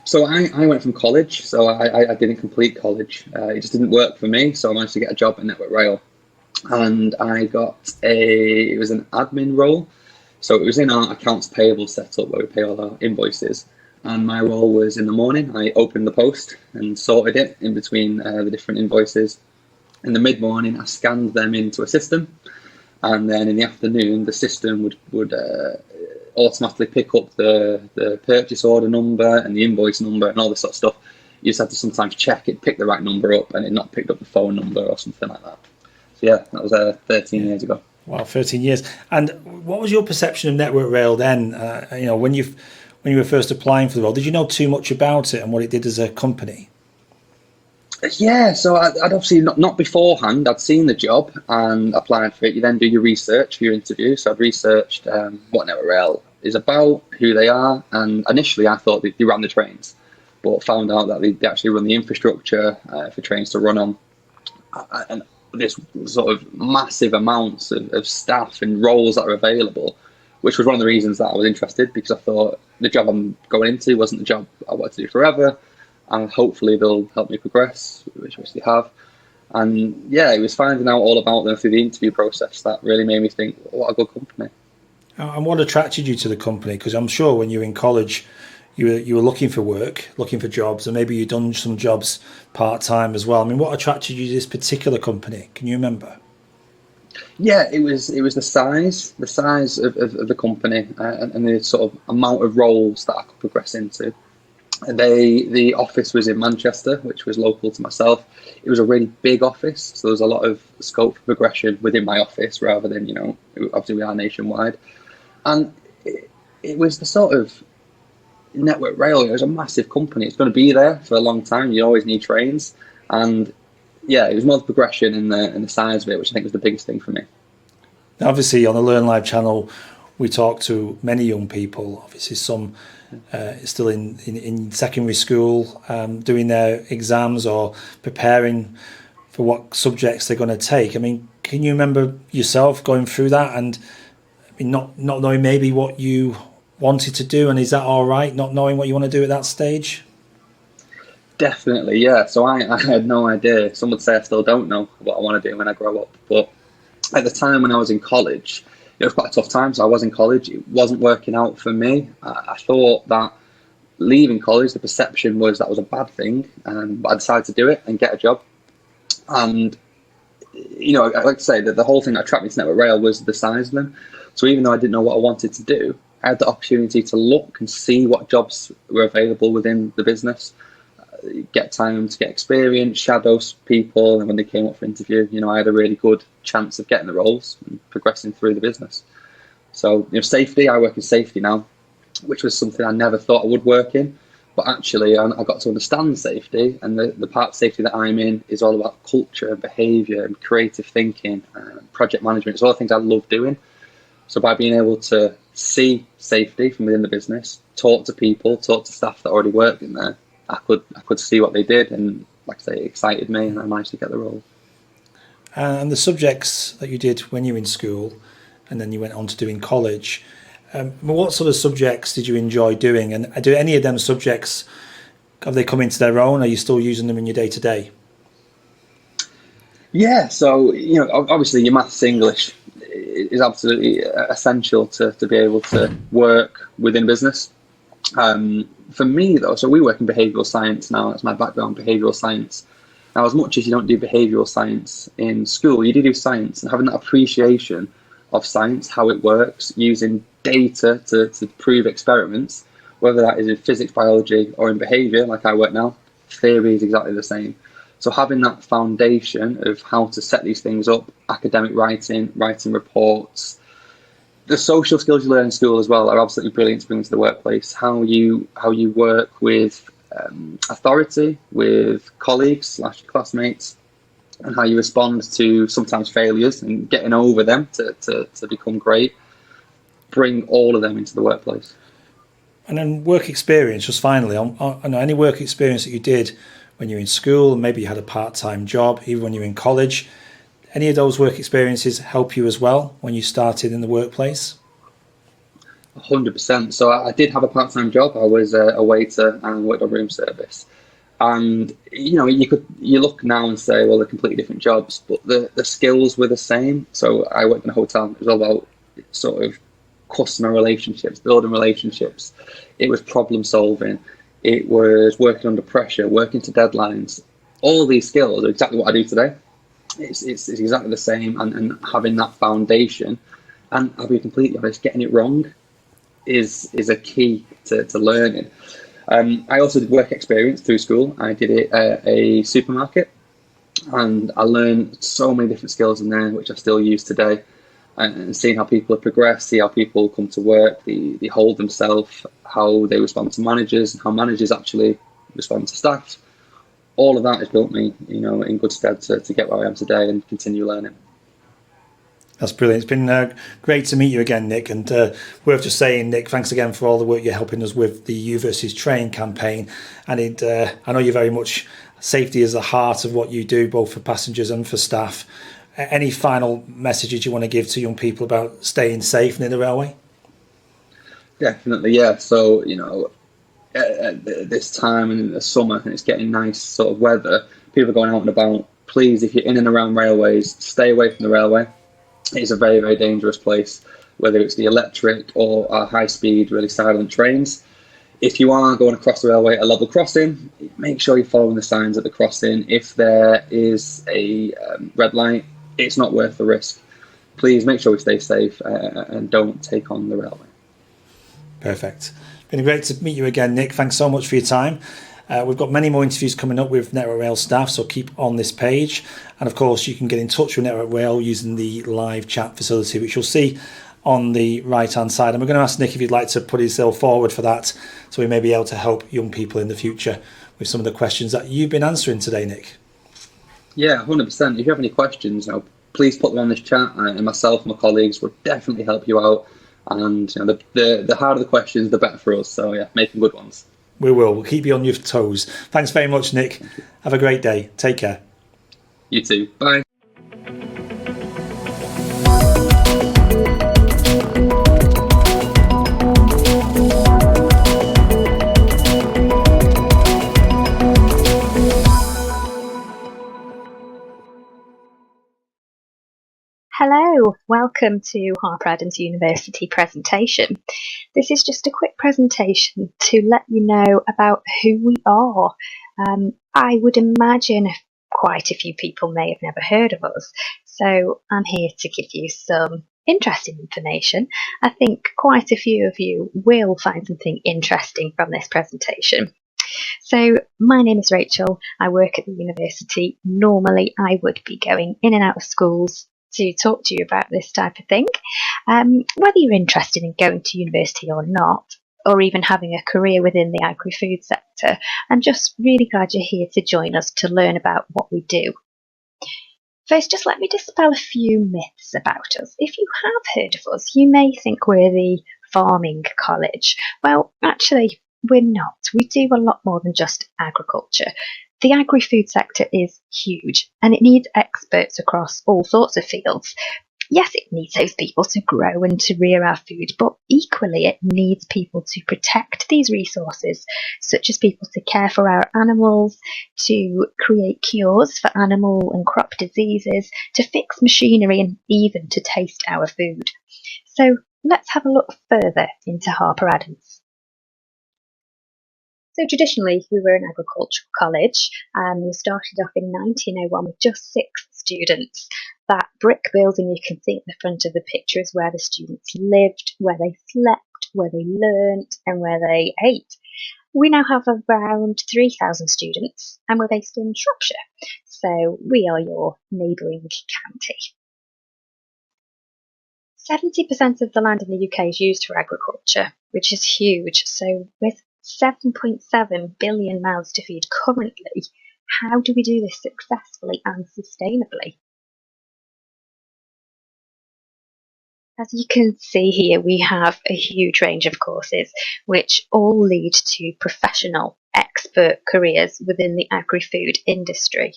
So I went from college, so I didn't complete college. It just didn't work for me, so I managed to get a job at Network Rail, and I got it was an admin role. So it was in our accounts payable setup where we pay all our invoices, and my role was in the morning. I opened the post and sorted it in between the different invoices. In the mid-morning, I scanned them into a system. And then in the afternoon, the system would automatically pick up the purchase order number and the invoice number and all this sort of stuff. You just had to sometimes check it, pick the right number up, and it not picked up the phone number or something like that. So yeah, that was 13 years ago. Wow, 13 years. And what was your perception of Network Rail then? When you were first applying for the role, did you know too much about it and what it did as a company? Yeah, so I'd obviously not beforehand. I'd seen the job and applied for it. You then do your research for your interview. So I'd researched what Network Rail is about, who they are, and initially I thought they ran the trains, but found out that they actually run the infrastructure for trains to run on. And this sort of massive amounts of staff and roles that are available, which was one of the reasons that I was interested, because I thought the job I'm going into wasn't the job I wanted to do forever. And hopefully they'll help me progress, which they have. And yeah, it was finding out all about them through the interview process that really made me think, what a good company. And what attracted you to the company? Because I'm sure when you were in college, you were looking for work, looking for jobs, and maybe you'd done some jobs part-time as well. I mean, what attracted you to this particular company? Can you remember? Yeah, it was the size of the company and the sort of amount of roles that I could progress into. The office was in Manchester, which was local to myself. It was a really big office, so there was a lot of scope for progression within my office rather than, obviously we are nationwide. And it was the sort of Network Rail. It was a massive company. It's going to be there for a long time. You always need trains. And yeah, it was more the progression and the size of it, which I think was the biggest thing for me. Now, obviously, on the Learn Live channel, we talk to many young people, obviously some still in secondary school, doing their exams or preparing for what subjects they're going to take. I mean, can you remember yourself going through that and not knowing maybe what you wanted to do, and is that all right, not knowing what you want to do at that stage? Definitely, yeah. So I had no idea. Some would say I still don't know what I want to do when I grow up. But at the time when I was in college, it was quite a tough time. So I was in college. It wasn't working out for me. I thought that leaving college, the perception was that was a bad thing. But I decided to do it and get a job. And, you know, I like to say that the whole thing that attracted me to Network Rail was the size of them. So even though I didn't know what I wanted to do, I had the opportunity to look and see what jobs were available within the business, get time to get experience, shadow people, and when they came up for interview, you know, I had a really good chance of getting the roles and progressing through the business. So, you know, safety, I work in safety now, which was something I never thought I would work in, but actually I got to understand safety, and the part of safety that I'm in is all about culture and behaviour and creative thinking and project management. It's all the things I love doing. So by being able to see safety from within the business, talk to people, talk to staff that already worked in there, I could see what they did, and like I say, it excited me, and I managed to get the role. And the subjects that you did when you were in school, and then you went on to do in college, what sort of subjects did you enjoy doing? And do any of them subjects, have they come into their own? Are you still using them in your day-to-day? Yeah, so, you know, obviously your maths, English is absolutely essential to be able to work within business. For me, though, so we work in behavioural science now. That's my background, behavioural science. Now, as much as you don't do behavioural science in school, you do science, and having that appreciation of science, how it works, using data to prove experiments, whether that is in physics, biology, or in behaviour, like I work now, theory is exactly the same. So having that foundation of how to set these things up, academic writing reports, the social skills you learn in school as well are absolutely brilliant to bring into the workplace. How you work with authority, with colleagues / classmates, and how you respond to sometimes failures and getting over them to become great. Bring all of them into the workplace. And then work experience, just finally, on any work experience that you did when you were in school, and maybe you had a part-time job, even when you were in college, any of those work experiences help you as well when you started in the workplace? 100%. So I did have a part-time job. I was a waiter and worked on room service. And, you know, you look now and say, well, they're completely different jobs, but the skills were the same. So I worked in a hotel. It was all about sort of customer relationships, building relationships. It was problem solving. It was working under pressure, working to deadlines. All these skills are exactly what I do today. It's exactly the same, and having that foundation, and I'll be completely honest, getting it wrong is a key to learning. I also did work experience through school. I did it at a supermarket, and I learned so many different skills in there, which I still use today. And seeing how people have progressed, see how people come to work, they hold themselves, how they respond to managers, and how managers actually respond to staff. All of that has built me, you know, in good stead to get where I am today and continue learning. That's brilliant. It's been great to meet you again, Nick. And worth just saying, Nick, thanks again for all the work you're helping us with the U versus Train campaign. And I know you're very much safety is the heart of what you do, both for passengers and for staff. Any final messages you want to give to young people about staying safe near the railway? Definitely, yeah. So, you know, at this time in the summer, and it's getting nice sort of weather, people are going out and about. Please, if you're in and around railways, stay away from the railway. It's a very, very dangerous place, whether it's the electric or high-speed, really silent trains. If you are going across the railway at a level crossing, make sure you're following the signs at the crossing. If there is a red light, it's not worth the risk. Please make sure we stay safe and don't take on the railway. Perfect. Been great to meet you again, Nick. Thanks so much for your time. We've got many more interviews coming up with Network Rail staff, so keep on this page. And of course, you can get in touch with Network Rail using the live chat facility, which you'll see on the right-hand side. And we're going to ask Nick if you'd like to put himself forward for that, so we may be able to help young people in the future with some of the questions that you've been answering today, Nick. Yeah, 100%. If you have any questions, please put them on this chat, and myself and my colleagues will definitely help you out. And the harder the questions, the better for us. So yeah, make them good ones. We will. We'll keep you on your toes. Thanks very much, Nick. Have a great day. Take care. You too. Bye. Hello, welcome to Harper Adams University presentation. This is just a quick presentation to let you know about who we are. I would imagine quite a few people may have never heard of us, so I'm here to give you some interesting information. I think quite a few of you will find something interesting from this presentation. So my name is Rachel, I work at the university. Normally I would be going in and out of schools to talk to you about this type of thing. Whether you're interested in going to university or not, or even having a career within the agri-food sector, I'm just really glad you're here to join us to learn about what we do. First, just let me dispel a few myths about us. If you have heard of us, you may think we're the farming college. Well, actually, we're not. We do a lot more than just agriculture. The agri-food sector is huge and it needs experts across all sorts of fields. Yes, it needs those people to grow and to rear our food, but equally it needs people to protect these resources, such as people to care for our animals, to create cures for animal and crop diseases, to fix machinery and even to taste our food. So let's have a look further into Harper Adams. So traditionally, we were an agricultural college. We started off in 1901 with just 6 students. That brick building you can see at the front of the picture is where the students lived, where they slept, where they learnt and where they ate. We now have around 3,000 students and we're based in Shropshire. So we are your neighbouring county. 70% of the land in the UK is used for agriculture, which is huge. So with 7.7 billion mouths to feed currently, how do we do this successfully and sustainably? As you can see here, we have a huge range of courses which all lead to professional, expert careers within the agri-food industry.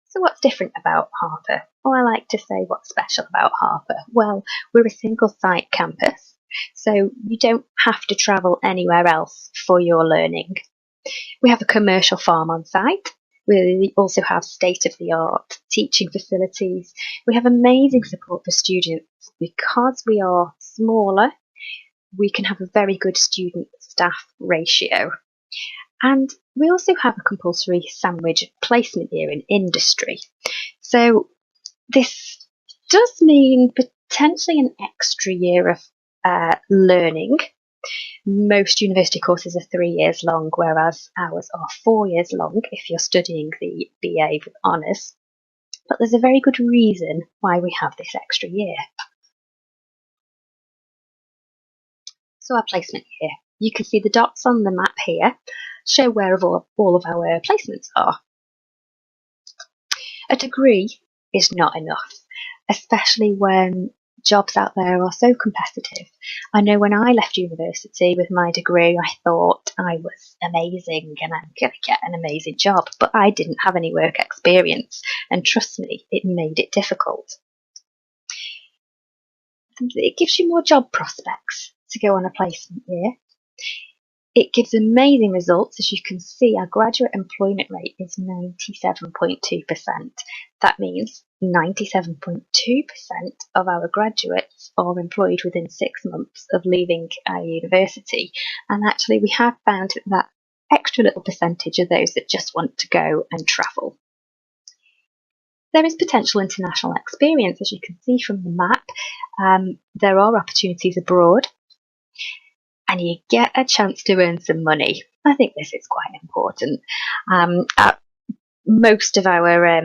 So what's different about Harper? Well, I like to say what's special about Harper. Well, we're a single site campus. So you don't have to travel anywhere else for your learning. We have a commercial farm on site. We also have state-of-the-art teaching facilities. We have amazing support for students. Because we are smaller, we can have a very good student-staff ratio. And we also have a compulsory sandwich placement year in industry. So this does mean potentially an extra year of learning. Most university courses are 3 years long, whereas ours are 4 years long if you're studying the BA with honours. But there's a very good reason why we have this extra year. So our placement year. You can see the dots on the map here show where all of our placements are. A degree is not enough, especially when jobs out there are so competitive. I know when I left university with my degree, I thought I was amazing and I'm going to get an amazing job, but I didn't have any work experience, and trust me, it made it difficult. It gives you more job prospects to go on a placement year. It gives amazing results. As you can see, our graduate employment rate is 97.2%. That means 97.2% of our graduates are employed within 6 months of leaving our university. And actually, we have found that extra little percentage of those that just want to go and travel. There is potential international experience, as you can see from the map. There are opportunities abroad. And you get a chance to earn some money. I think this is quite important. Most of our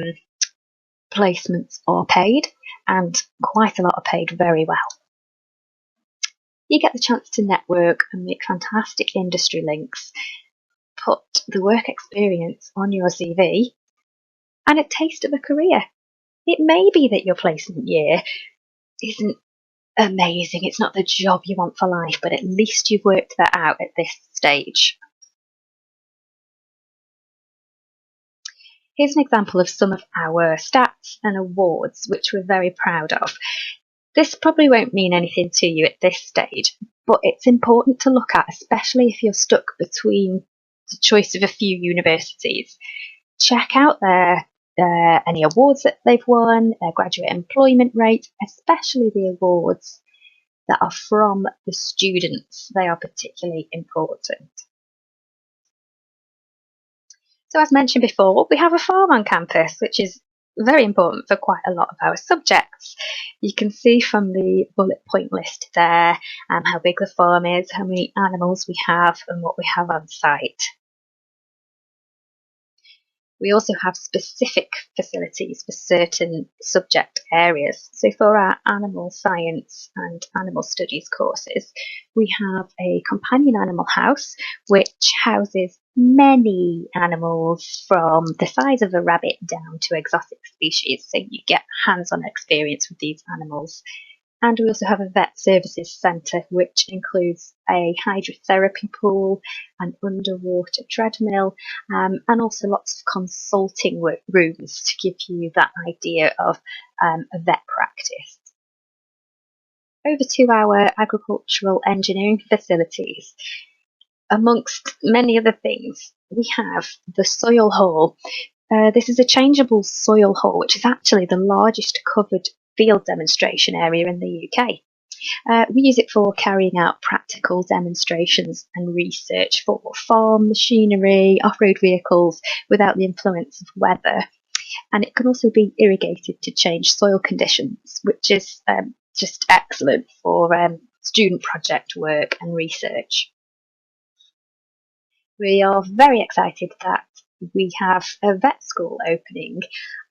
placements are paid, and quite a lot are paid very well. You get the chance to network and make fantastic industry links, put the work experience on your CV, and a taste of a career. It may be that your placement year isn't amazing. It's not the job you want for life, but at least you've worked that out at this stage. Here's an example of some of our stats and awards, which we're very proud of. This probably won't mean anything to you at this stage, but it's important to look at, especially if you're stuck between the choice of a few universities. Check out any awards that they've won, their graduate employment rate, especially the awards that are from the students. They are particularly important. So as mentioned before, we have a farm on campus, which is very important for quite a lot of our subjects. You can see from the bullet point list there how big the farm is, how many animals we have and what we have on site. We also have specific facilities for certain subject areas. So for our animal science and animal studies courses, we have a companion animal house which houses many animals from the size of a rabbit down to exotic species, so you get hands-on experience with these animals. And we also have a vet services centre, which includes a hydrotherapy pool, an underwater treadmill, and also lots of consulting rooms to give you that idea of a vet practice. Over to our agricultural engineering facilities. Amongst many other things, we have the soil hall. This is a changeable soil hall, which is actually the largest covered field demonstration area in the UK. We use it for carrying out practical demonstrations and research for farm machinery, off-road vehicles without the influence of weather. And it can also be irrigated to change soil conditions, which is just excellent for student project work and research. We are very excited that we have a vet school opening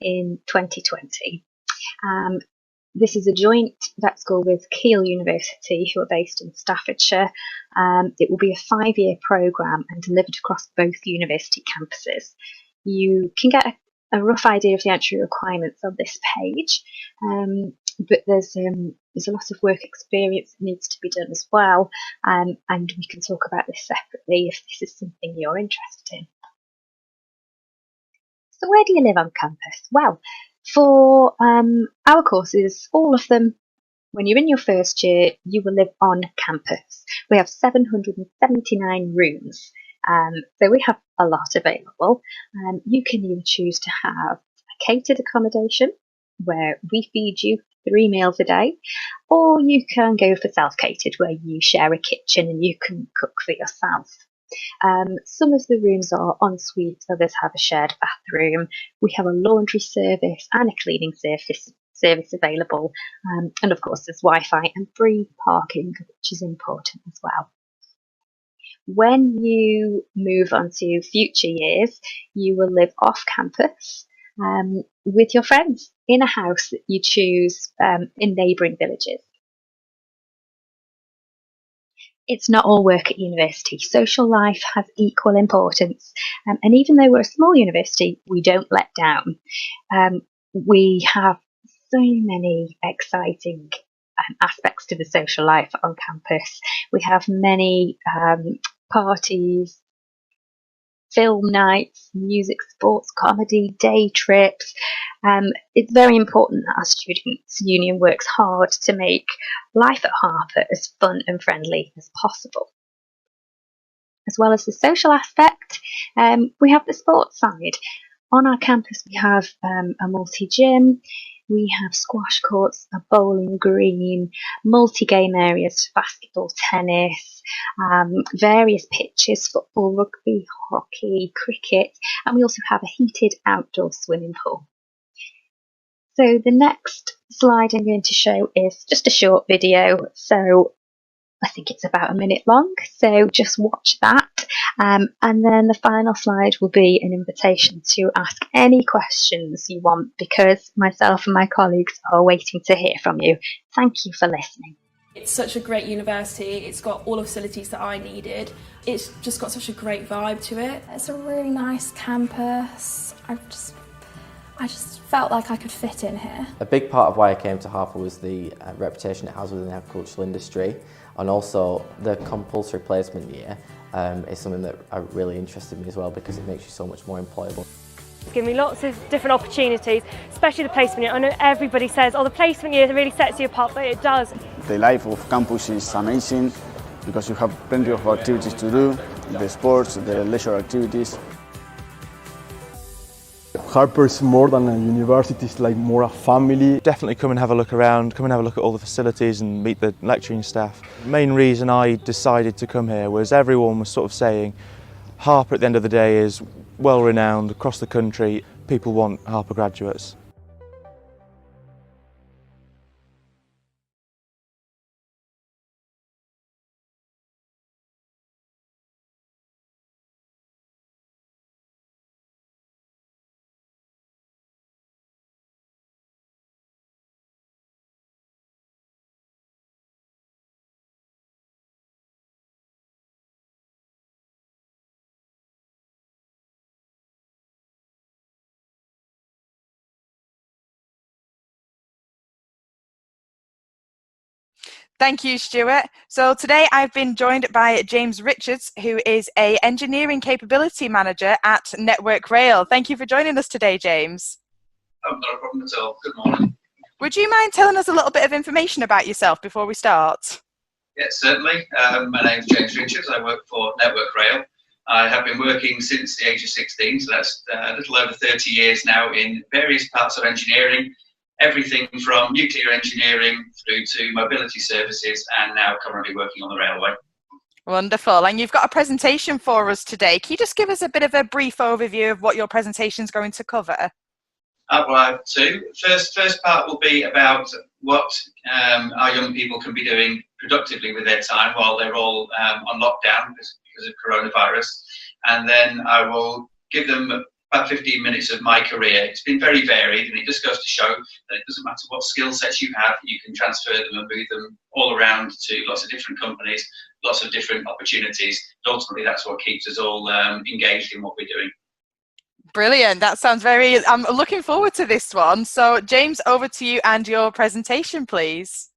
in 2020. This is a joint vet school with Keele University, who are based in Staffordshire. It will be a 5-year programme and delivered across both university campuses. You can get a rough idea of the entry requirements on this page, but there's a lot of work experience that needs to be done as well, and we can talk about this separately if this is something you're interested in. So where do you live on campus? Well, for our courses, all of them, when you're in your first year, you will live on campus. We have 779 rooms, so we have a lot available. You can either choose to have a catered accommodation, where we feed you 3 meals a day, or you can go for self-catered, where you share a kitchen and you can cook for yourself. Some of the rooms are ensuite, others have a shared bathroom. We have a laundry service and a cleaning service available, and of course there's Wi-Fi and free parking, which is important as well. When you move on to future years, you will live off campus with your friends in a house that you choose in neighbouring villages. It's not all work at university. Social life has equal importance, and even though we're a small university, we don't let down. We have so many exciting aspects to the social life on campus. We have many parties, film nights, music, sports, comedy, day trips. It's very important that our students' union works hard to make life at Harper as fun and friendly as possible. As well as the social aspect, we have the sports side. On our campus we have a multi-gym, we have squash courts, a bowling green, multi-game areas for basketball, tennis, various pitches, football, rugby, hockey, cricket, and we also have a heated outdoor swimming pool. So the next slide I'm going to show is just a short video, so I think it's about a minute long, so just watch that. And then the final slide will be an invitation to ask any questions you want, because myself and my colleagues are waiting to hear from you. Thank you for listening. It's such a great university. It's got all the facilities that I needed. It's just got such a great vibe to it. It's a really nice campus. I just felt like I could fit in here. A big part of why I came to Harper was the reputation it has within the agricultural industry, and also the compulsory placement year is something that really interested me as well, because it makes you so much more employable. It's given me lots of different opportunities, especially the placement year. I know everybody says, oh, the placement year really sets you apart, but it does. The life of campus is amazing because you have plenty of activities to do, the sports, the leisure activities. Harper is more than a university, it's like more a family. Definitely come and have a look around, come and have a look at all the facilities and meet the lecturing staff. The main reason I decided to come here was everyone was sort of saying Harper at the end of the day is well renowned across the country. People want Harper graduates. Thank you, Stuart. So today I've been joined by James Richards, who is an Engineering Capability Manager at Network Rail. Thank you for joining us today, James. Oh, not a problem at all. Good morning. Would you mind telling us a little bit of information about yourself before we start? Yes, certainly. My name's James Richards. I work for Network Rail. I have been working since the age of 16, so that's a little over 30 years now in various parts of engineering. Everything from nuclear engineering through to mobility services, and now currently working on the railway. Wonderful. And you've got a presentation for us today. Can you just give us a bit of a brief overview of what your presentation is going to cover? Well, I have two. First part will be about what our young people can be doing productively with their time while they're all on lockdown because of coronavirus. And then I will give them about 15 minutes of my career. It's been very varied, and it just goes to show that it doesn't matter what skill sets you have, you can transfer them and move them all around to lots of different companies, lots of different opportunities. But ultimately, that's what keeps us all engaged in what we're doing. Brilliant. That sounds very, I'm looking forward to this one. So James, over to you and your presentation, please.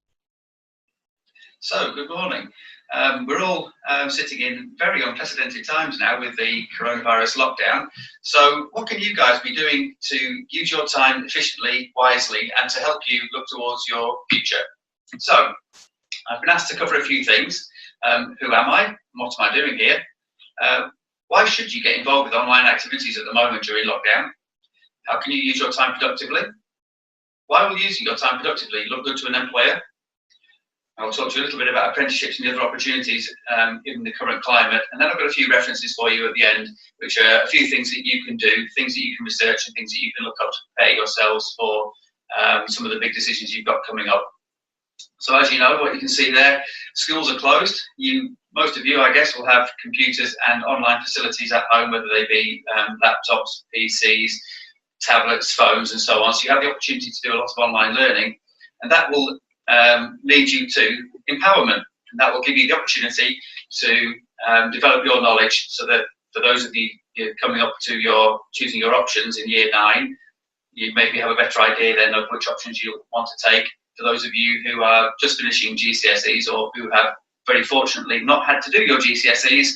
So, good morning. We're all sitting in very unprecedented times now with the coronavirus lockdown. So what can you guys be doing to use your time efficiently, wisely, and to help you look towards your future? So I've been asked to cover a few things. Who am I? And what am I doing here? Why should you get involved with online activities at the moment during lockdown? How can you use your time productively? Why will using your time productively look good to an employer? I'll talk to you a little bit about apprenticeships and the other opportunities in the current climate. And then I've got a few references for you at the end, which are a few things that you can do, things that you can research, and things that you can look up to prepare yourselves for some of the big decisions you've got coming up. So as you know, what you can see there, schools are closed. Most of you, I guess, will have computers and online facilities at home, whether they be laptops, PCs, tablets, phones, and so on. So you have the opportunity to do a lot of online learning, and that will lead you to empowerment, and that will give you the opportunity to develop your knowledge, so that for those of you coming up to choosing your options in year 9, you maybe have a better idea then of which options you want to take. For those of you who are just finishing GCSEs, or who have very fortunately not had to do your GCSEs,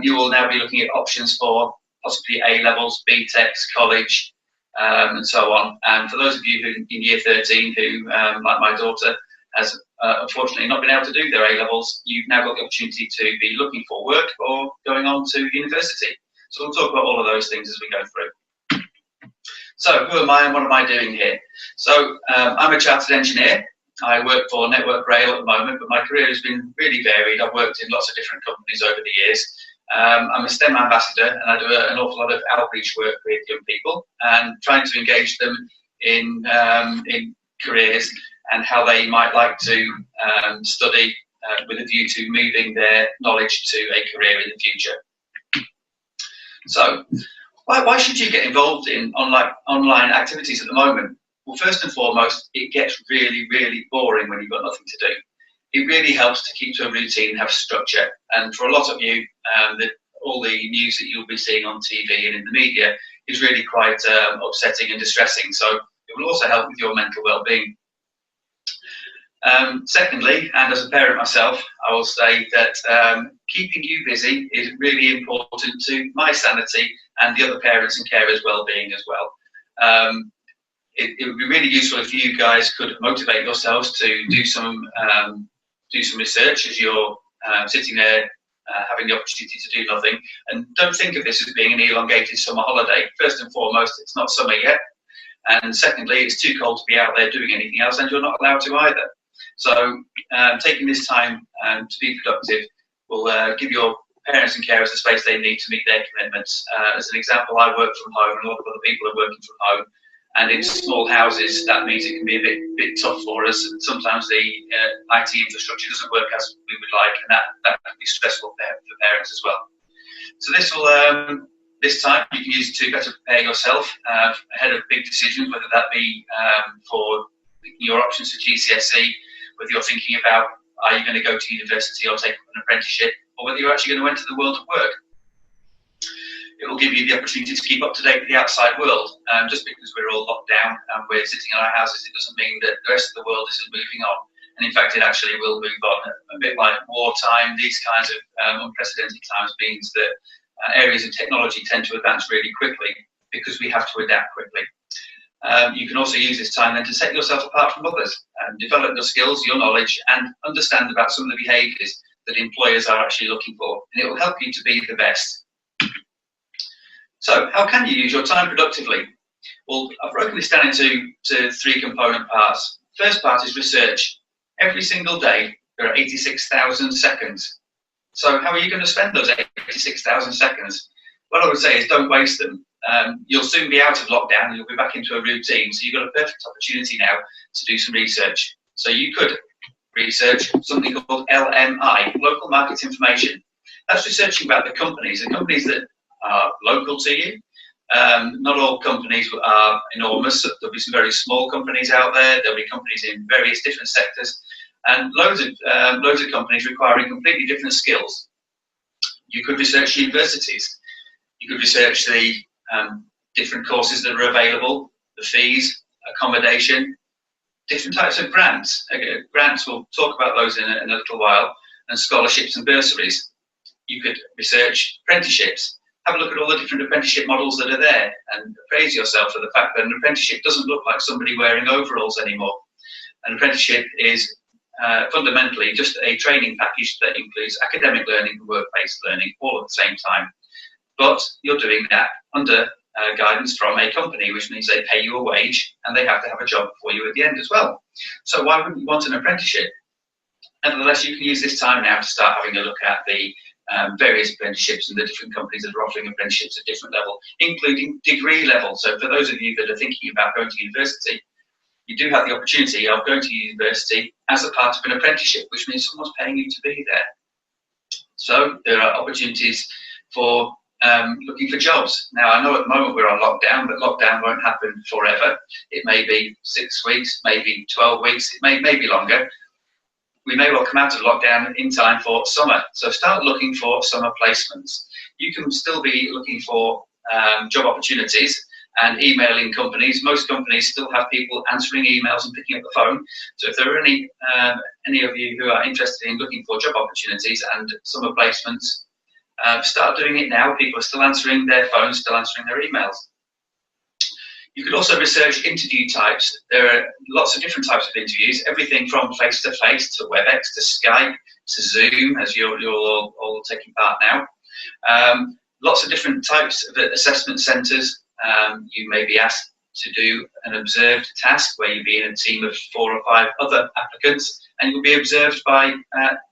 you will now be looking at options for possibly A-levels, BTECs, college, and so on. And for those of you who in year 13 who, like my daughter, has unfortunately not been able to do their A-levels, you've now got the opportunity to be looking for work or going on to university. So we'll talk about all of those things as we go through. So who am I and what am I doing here? So I'm a chartered engineer. I work for Network Rail at the moment, but my career has been really varied. I've worked in lots of different companies over the years. I'm a STEM ambassador, and I do an awful lot of outreach work with young people and trying to engage them in careers and how they might like to study with a view to moving their knowledge to a career in the future. So why should you get involved in online activities at the moment? Well, first and foremost, it gets really, really boring when you've got nothing to do. It really helps to keep to a routine and have structure. And for a lot of you, all the news that you'll be seeing on TV and in the media is really quite upsetting and distressing. So it will also help with your mental well-being. Secondly, and as a parent myself, I will say that keeping you busy is really important to my sanity and the other parents and carers' well-being as well. It would be really useful if you guys could motivate yourselves to do some research as you're sitting there having the opportunity to do nothing. And don't think of this as being an elongated summer holiday. First and foremost, it's not summer yet. And secondly, it's too cold to be out there doing anything else, and you're not allowed to either. So taking this time to be productive will give your parents and carers the space they need to meet their commitments. As an example, I work from home, and a lot of other people are working from home. And in small houses, that means it can be a bit tough for us. And sometimes the IT infrastructure doesn't work as we would like, and that can be stressful for parents as well. So this time you can use it to better prepare yourself ahead of big decisions, whether that be for your options for GCSE, whether you're thinking about are you going to go to university or take up an apprenticeship, or whether you're actually going to enter the world of work. It will give you the opportunity to keep up to date with the outside world. Just because we're all locked down and we're sitting in our houses, it doesn't mean that the rest of the world isn't moving on. And in fact, it actually will move on. A bit like wartime, these kinds of unprecedented times means that areas of technology tend to advance really quickly because we have to adapt quickly. You can also use this time then to set yourself apart from others and develop your skills, your knowledge, and understand about some of the behaviours that employers are actually looking for. And it will help you to be the best. So how can you use your time productively? Well, I've broken this down into three component parts. First part is research. Every single day, there are 86,000 seconds. So how are you going to spend those 86,000 seconds? What I would say is don't waste them. You'll soon be out of lockdown and you'll be back into a routine. So you've got a perfect opportunity now to do some research. So you could research something called LMI, Local Market Information. That's researching about the companies that are local to you. Not all companies are enormous. There'll be some very small companies out there. There'll be companies in various different sectors, and loads of companies requiring completely different skills. You could research universities. You could research the different courses that are available, the fees, accommodation, different types of grants. Grants, we'll talk about those in a little while, and scholarships and bursaries. You could research apprenticeships. Have a look at all the different apprenticeship models that are there and praise yourself for the fact that an apprenticeship doesn't look like somebody wearing overalls anymore. An apprenticeship is fundamentally just a training package that includes academic learning and work-based learning all at the same time. But you're doing that under guidance from a company, which means they pay you a wage and they have to have a job for you at the end as well. So why wouldn't you want an apprenticeship? Nevertheless, you can use this time now to start having a look at the various apprenticeships and the different companies that are offering apprenticeships at different level, including degree level. So for those of you that are thinking about going to university, you do have the opportunity of going to university as a part of an apprenticeship, which means someone's paying you to be there. So there are opportunities for looking for jobs. Now, I know at the moment we're on lockdown, but lockdown won't happen forever. It may be 6 weeks, maybe 12 weeks, it may be longer. We may well come out of lockdown in time for summer. So start looking for summer placements. You can still be looking for job opportunities and emailing companies. Most companies still have people answering emails and picking up the phone. So if there are any of you who are interested in looking for job opportunities and summer placements, start doing it now. People are still answering their phones, still answering their emails. You could also research interview types. There are lots of different types of interviews, everything from face-to-face to WebEx to Skype to Zoom, as you're all taking part now. Lots of different types of assessment centres. You may be asked to do an observed task where you'll be in a team of 4 or 5 other applicants, and you'll be observed by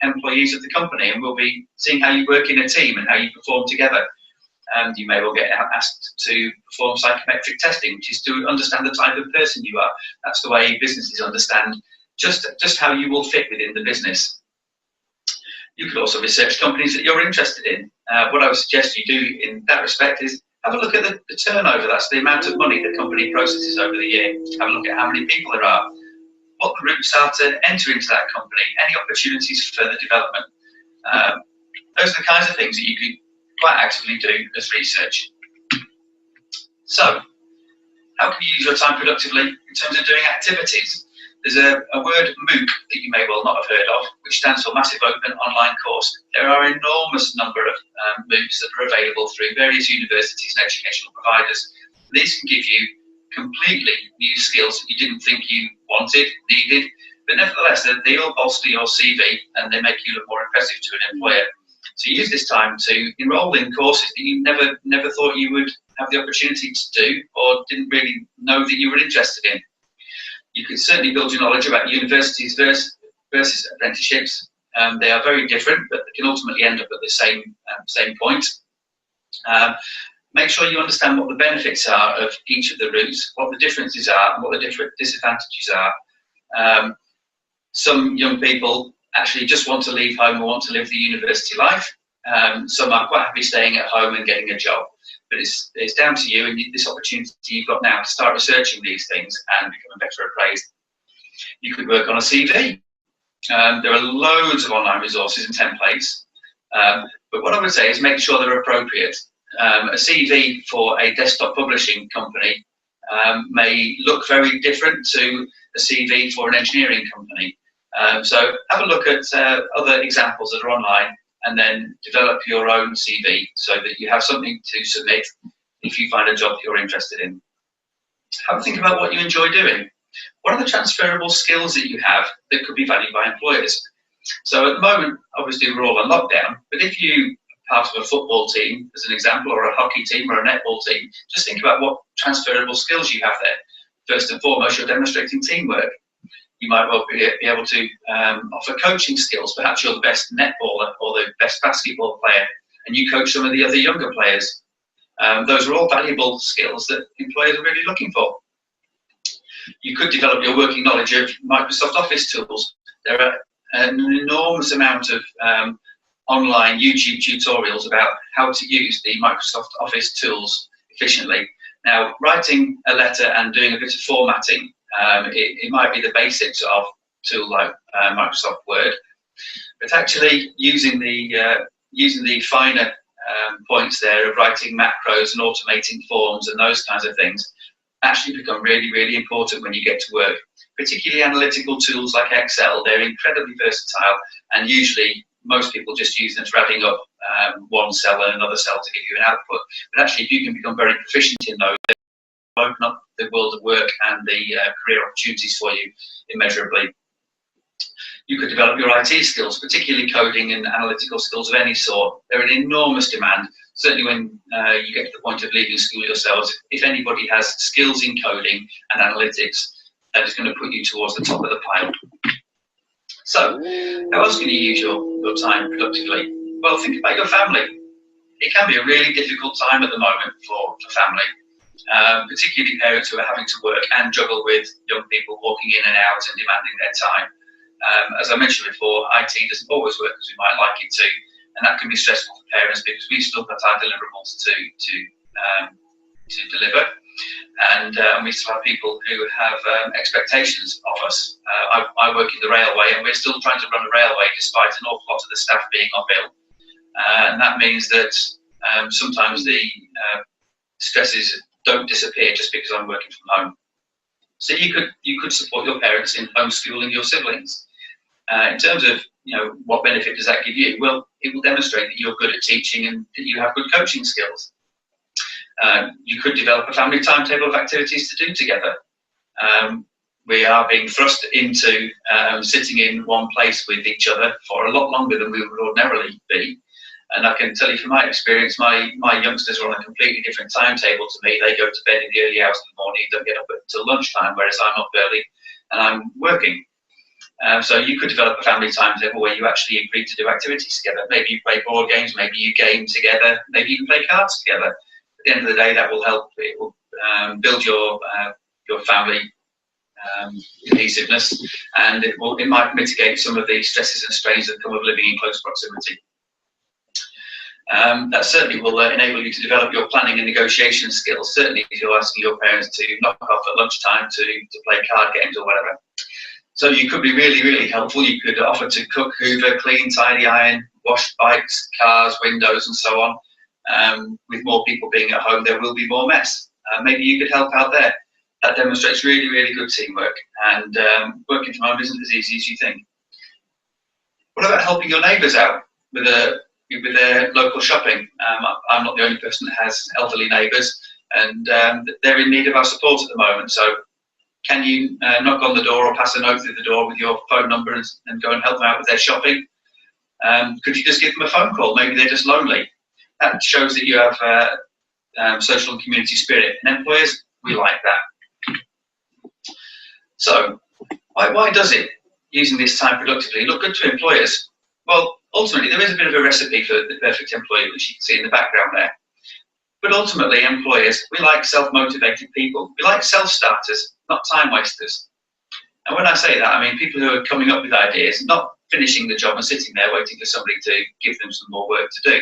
employees of the company, and we'll be seeing how you work in a team and how you perform together. And you may well get asked to perform psychometric testing, which is to understand the type of person you are. That's the way businesses understand just how you will fit within the business. You could also research companies that you're interested in. What I would suggest you do in that respect is have a look at the turnover. That's the amount of money the company processes over the year. Have a look at how many people there are, what the routes are to enter into that company, any opportunities for further development. Those are the kinds of things that you could quite actively do as research. So, how can you use your time productively in terms of doing activities? There's a word MOOC that you may well not have heard of, which stands for Massive Open Online Course. There are an enormous number of MOOCs that are available through various universities and educational providers. These can give you completely new skills that you didn't think you wanted, needed, but nevertheless, they all bolster your CV and they make you look more impressive to an employer. So use this time to enrol in courses that you never thought you would have the opportunity to do or didn't really know that you were interested in. You can certainly build your knowledge about universities versus apprenticeships. They are very different, but they can ultimately end up at the same point. Make sure you understand what the benefits are of each of the routes, what the differences are, and what the different disadvantages are. Some young people actually just want to leave home and want to live the university life. Some are quite happy staying at home and getting a job. But it's down to you and this opportunity you've got now to start researching these things and becoming better appraised. You could work on a CV. There are loads of online resources and templates. But what I would say is make sure they're appropriate. A CV for a desktop publishing company may look very different to a CV for an engineering company. So have a look at other examples that are online and then develop your own CV so that you have something to submit if you find a job that you're interested in. Have a think about what you enjoy doing. What are the transferable skills that you have that could be valued by employers? So at the moment, obviously we're all on lockdown, but if you are part of a football team, as an example, or a hockey team or a netball team, just think about what transferable skills you have there. First and foremost, you're demonstrating teamwork. You might well be able to offer coaching skills. Perhaps you're the best netballer or the best basketball player, and you coach some of the other younger players. Those are all valuable skills that employers are really looking for. You could develop your working knowledge of Microsoft Office tools. There are an enormous amount of online YouTube tutorials about how to use the Microsoft Office tools efficiently. Now, writing a letter and doing a bit of formatting, it might be the basics of a tool like Microsoft Word, but actually using the finer points there of writing macros and automating forms and those kinds of things actually become really, really important when you get to work. Particularly analytical tools like Excel, they're incredibly versatile, and usually most people just use them for adding up one cell and another cell to give you an output. But actually, if you can become very proficient in those, they'll open up the world of work and the career opportunities for you immeasurably. You could develop your IT skills, particularly coding and analytical skills of any sort. They're in enormous demand, certainly when you get to the point of leaving school yourselves. If anybody has skills in coding and analytics, that is going to put you towards the top of the pile. So, how else can you use your time productively? Well, think about your family. It can be a really difficult time at the moment for family, particularly parents who are having to work and juggle with young people walking in and out and demanding their time. As I mentioned before, IT doesn't always work as we might like it to, and that can be stressful for parents because we've still got our deliverables to deliver, and we still have people who have expectations of us. I work in the railway, and we're still trying to run a railway despite an awful lot of the staff being off ill, and that means that sometimes the stresses don't disappear just because I'm working from home. So you could support your parents in homeschooling your siblings. In terms of what benefit does that give you? Well, it will demonstrate that you're good at teaching and that you have good coaching skills. You could develop a family timetable of activities to do together. We are being thrust into sitting in one place with each other for a lot longer than we would ordinarily be. And I can tell you from my experience, my youngsters are on a completely different timetable to me. They go to bed in the early hours of the morning, don't get up until lunchtime, whereas I'm up early and I'm working. So you could develop a family timetable where you actually agree to do activities together. Maybe you play board games, maybe you game together, maybe you can play cards together. At the end of the day, that will help. It will build your family cohesiveness, and it might mitigate some of the stresses and strains that come with living in close proximity. That certainly will enable you to develop your planning and negotiation skills, certainly if you're asking your parents to knock off at lunchtime to play card games or whatever. So you could be really, really helpful. You could offer to cook, hoover, clean, tidy, iron, wash bikes, cars, windows and so on. With more people being at home, there will be more mess. maybe you could help out there. That demonstrates really, really good teamwork, and working from home isn't as easy as you think. What about helping your neighbours out with their local shopping? I'm not the only person that has elderly neighbours, and they're in need of our support at the moment. So can you knock on the door or pass a note through the door with your phone number and go and help them out with their shopping? Could you just give them a phone call? Maybe they're just lonely. That shows that you have social and community spirit. And employers, we like that. So why does it, using this time productively, look good to employers? Well, ultimately, there is a bit of a recipe for the perfect employee, which you can see in the background there. But ultimately, employers, we like self-motivated people. We like self-starters, not time wasters. And when I say that, I mean people who are coming up with ideas, not finishing the job and sitting there waiting for somebody to give them some more work to do.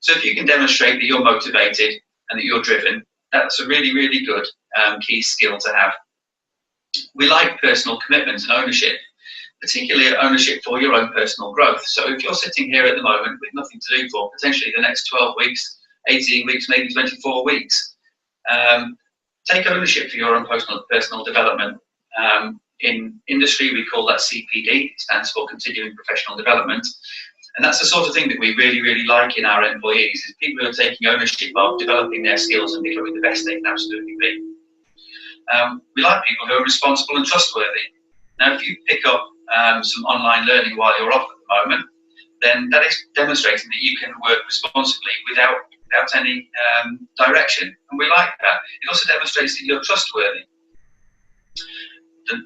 So if you can demonstrate that you're motivated and that you're driven, that's a really, really good key skill to have. We like personal commitment and ownership, particularly ownership for your own personal growth. So if you're sitting here at the moment with nothing to do for potentially the next 12 weeks, 18 weeks, maybe 24 weeks, take ownership for your own personal development. In industry, we call that CPD, it stands for Continuing Professional Development. And that's the sort of thing that we really, really like in our employees, is people who are taking ownership of developing their skills and becoming the best they can absolutely be. We like people who are responsible and trustworthy. Now, if you pick up some online learning while you're off at the moment, then that is demonstrating that you can work responsibly without any direction. And we like that. It also demonstrates that you're trustworthy.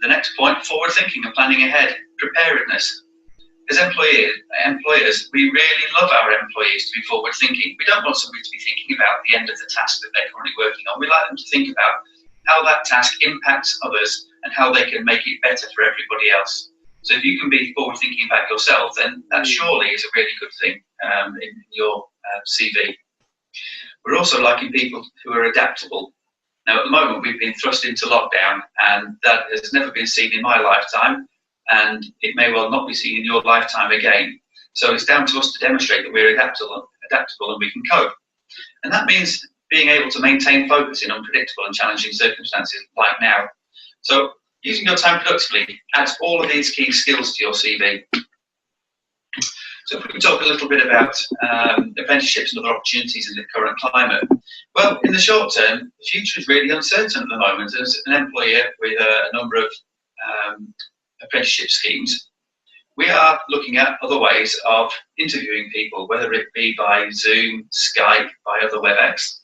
The next point, forward thinking and planning ahead, preparedness. As employers, we really love our employees to be forward thinking. We don't want somebody to be thinking about the end of the task that they're currently working on. We like them to think about how that task impacts others and how they can make it better for everybody else. So if you can be forward thinking about yourself, then that surely is a really good thing in your CV. We're also liking people who are adaptable. Now, at the moment, we've been thrust into lockdown, and that has never been seen in my lifetime, and it may well not be seen in your lifetime again. So it's down to us to demonstrate that we're adaptable and we can cope. And that means being able to maintain focus in unpredictable and challenging circumstances like now. So using your time productively adds all of these key skills to your CV. So if we can talk a little bit about apprenticeships and other opportunities in the current climate. Well, in the short term, the future is really uncertain at the moment. As an employer with a number of apprenticeship schemes, we are looking at other ways of interviewing people, whether it be by Zoom, Skype, by other WebEx.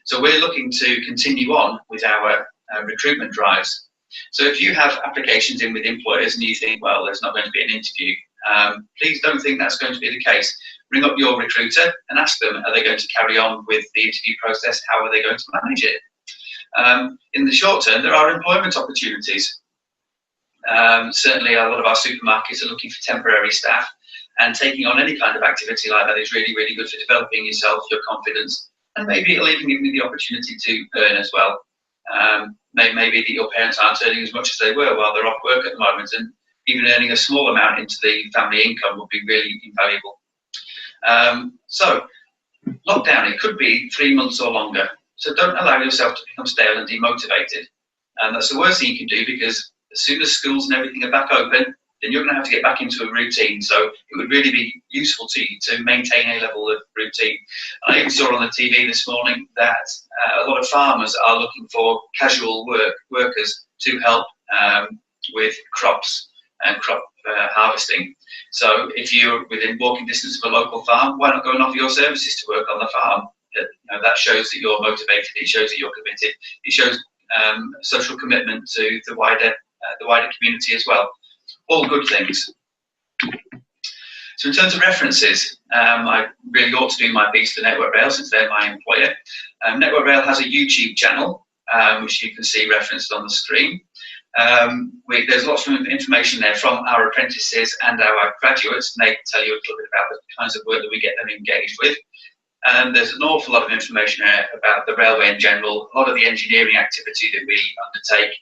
So we're looking to continue on with our recruitment drives. So if you have applications in with employers and you think, well, there's not going to be an interview, please don't think that's going to be the case. Ring up your recruiter and ask them, are they going to carry on with the interview process? How are they going to manage it? In the short term, there are employment opportunities. Certainly a lot of our supermarkets are looking for temporary staff, and taking on any kind of activity like that is really, really good for developing yourself, your confidence, and maybe it'll even give you the opportunity to earn as well. Maybe that your parents aren't earning as much as they were while they're off work at the moment, and even earning a small amount into the family income would be really invaluable. So lockdown, it could be 3 months or longer. So don't allow yourself to become stale and demotivated. And that's the worst thing you can do, because as soon as schools and everything are back open, then you're going to have to get back into a routine. So it would really be useful to you to maintain a level of routine. I even saw on the TV this morning that a lot of farmers are looking for casual workers to help with crops and crop harvesting. So if you're within walking distance of a local farm, why not go and offer your services to work on the farm? That shows that you're motivated, it shows that you're committed, it shows social commitment to the wider community as well. All good things. So in terms of references, I really ought to do my piece for Network Rail since they're my employer. Network Rail has a YouTube channel, which you can see referenced on the screen. There's lots of information there from our apprentices and our graduates, and they can tell you a little bit about the kinds of work that we get them engaged with. There's an awful lot of information there about the railway in general, a lot of the engineering activity that we undertake.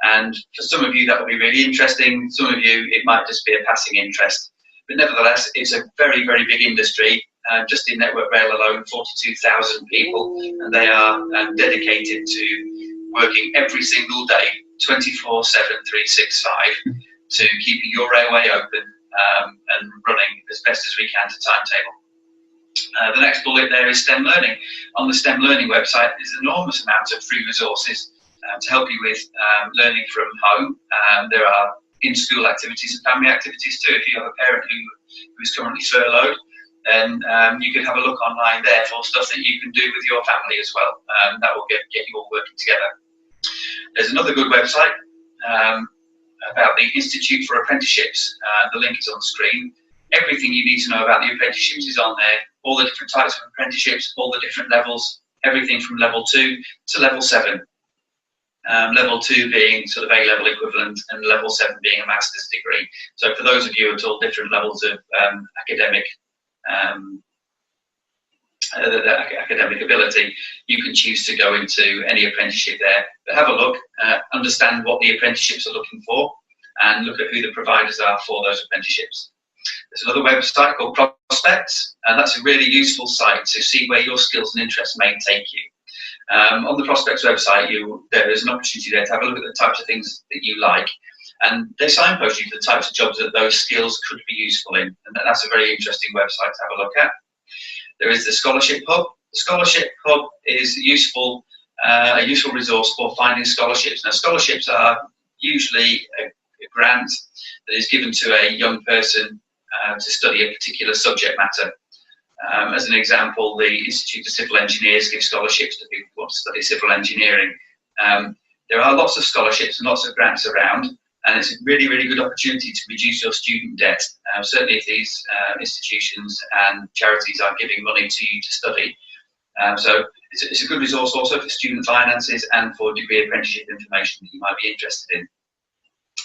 And for some of you, that will be really interesting. Some of you, it might just be a passing interest. But nevertheless, it's a very, very big industry, just in Network Rail alone, 42,000 people, and they are dedicated to working every single day, 24/7, 365, to keeping your railway open and running as best as we can to timetable. The next bullet there is STEM learning. On the STEM learning website, there's an enormous amount of free resources to help you with learning from home. There are in-school activities and family activities too. If you have a parent who is currently furloughed, then you can have a look online there for stuff that you can do with your family as well. That will get you all working together. There's another good website about the Institute for Apprenticeships. The link is on screen. Everything you need to know about the apprenticeships is on there. All the different types of apprenticeships, all the different levels, everything from level 2 to level 7. Level 2 being sort of A-level equivalent, and level 7 being a master's degree. So for those of you at all different levels of academic ability, you can choose to go into any apprenticeship there. But have a look, understand what the apprenticeships are looking for, and look at who the providers are for those apprenticeships. There's another website called Prospects, and that's a really useful site to see where your skills and interests may take you. On the Prospects website, there is an opportunity there to have a look at the types of things that you like, and they signpost you to the types of jobs that those skills could be useful in, and that's a very interesting website to have a look at. There is the Scholarship Hub. The Scholarship Hub is a useful resource for finding scholarships. Now, scholarships are usually a grant that is given to a young person to study a particular subject matter. As an example, the Institute of Civil Engineers gives scholarships to people who want to study civil engineering. There are lots of scholarships and lots of grants around, and it's a really, really good opportunity to reduce your student debt. Certainly if these institutions and charities are giving money to you to study. So it's a good resource also for student finances and for degree apprenticeship information that you might be interested in.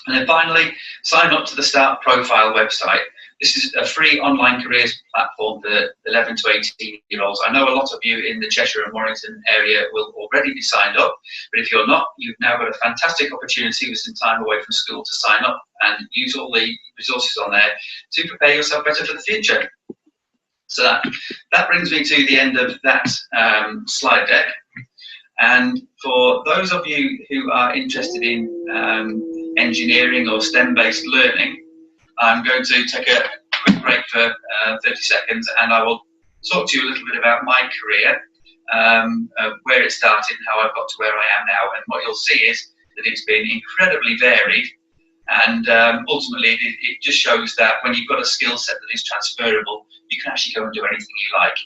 And then finally, sign up to the Start Profile website. This is a free online careers platform for 11 to 18-year-olds. I know a lot of you in the Cheshire and Warrington area will already be signed up, but if you're not, you've now got a fantastic opportunity with some time away from school to sign up and use all the resources on there to prepare yourself better for the future. So that brings me to the end of that slide deck. And for those of you who are interested in engineering or STEM-based learning, I'm going to take a quick break for 30 seconds, and I will talk to you a little bit about my career, where it started and how I've got to where I am now. And what you'll see is that it's been incredibly varied, and ultimately it just shows that when you've got a skill set that is transferable, you can actually go and do anything you like.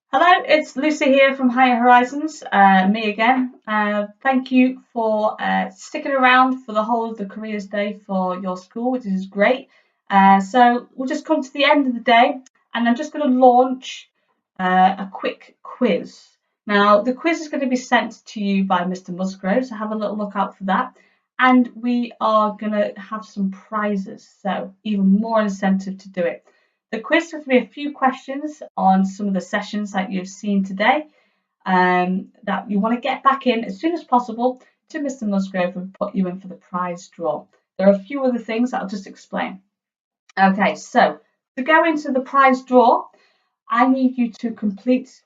Hello, it's Lucy here from Higher Horizons, me again. Thank you for sticking around for the whole of the Careers Day for your school, which is great. So we'll just come to the end of the day, and I'm just going to launch a quick quiz. Now, the quiz is going to be sent to you by Mr. Musgrove, so have a little look out for that. And we are going to have some prizes, so even more incentive to do it. The quiz is going to be a few questions on some of the sessions that you've seen today that you want to get back in as soon as possible to Mr. Musgrove and put you in for the prize draw. There are a few other things that I'll just explain. Okay, so to go into the prize draw, I need you to complete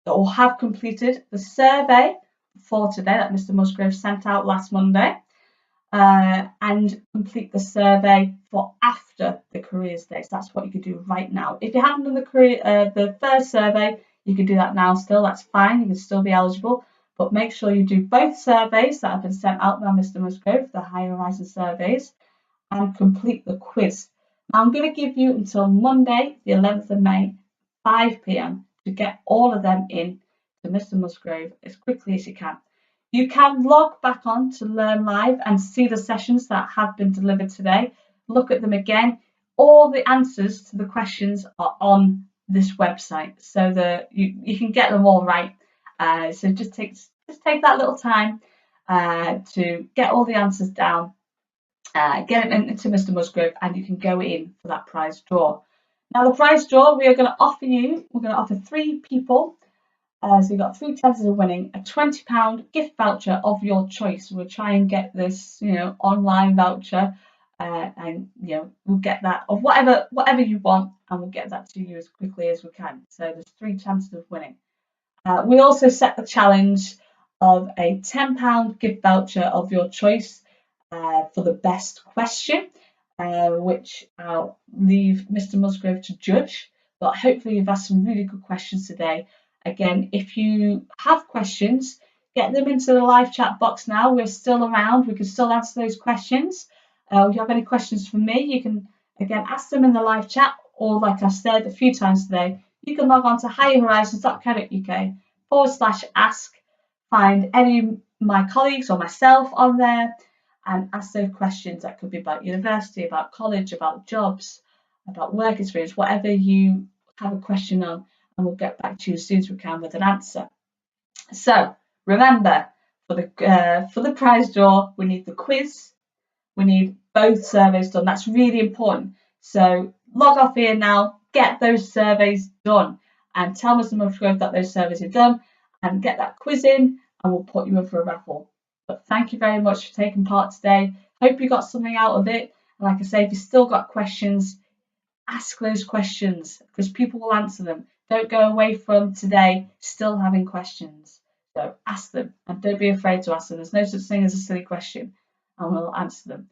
or have completed the survey for today that Mr. Musgrove sent out last Monday. And complete the survey for after the Careers Day. So that's what you could do right now. If you haven't done the first survey, you can do that now still. That's fine. You can still be eligible. But make sure you do both surveys that have been sent out by Mr. Musgrove, the Higher Horizon surveys, and complete the quiz. Now, I'm going to give you until Monday, the 11th of May, 5 p.m. to get all of them in to Mr. Musgrove as quickly as you can. You can log back on to Learn Live and see the sessions that have been delivered today. Look at them again. All the answers to the questions are on this website, so that you can get them all right. So just take that little time to get all the answers down, get it into Mr. Musgrove, and you can go in for that prize draw. Now the prize draw, we're going to offer 3 people. So you've got 3 chances of winning a £20 gift voucher of your choice. We'll try and get this, online voucher, and we'll get that of whatever you want, and we'll get that to you as quickly as we can. So there's 3 chances of winning. We also set the challenge of a £10 gift voucher of your choice for the best question, which I'll leave Mr. Musgrove to judge. But hopefully you've asked some really good questions today. Again, if you have questions, get them into the live chat box now. We're still around. We can still answer those questions. If you have any questions for me, you can, again, ask them in the live chat. Or like I said a few times today, you can log on to higherhorizons.co.uk/ask, find any of my colleagues or myself on there, and ask those questions. That could be about university, about college, about jobs, about work experience, whatever you have a question on, and we'll get back to you as soon as we can with an answer. So remember, for the prize draw, we need the quiz, we need both surveys done. That's really important. So log off here now, get those surveys done, and tell Mr. Musgrove that those surveys are done, and get that quiz in, and we'll put you in for a raffle. But thank you very much for taking part today. Hope you got something out of it. And like I say, if you've still got questions, ask those questions, because people will answer them. Don't go away from today still having questions. So ask them, and don't be afraid to ask them. There's no such thing as a silly question, and we'll answer them.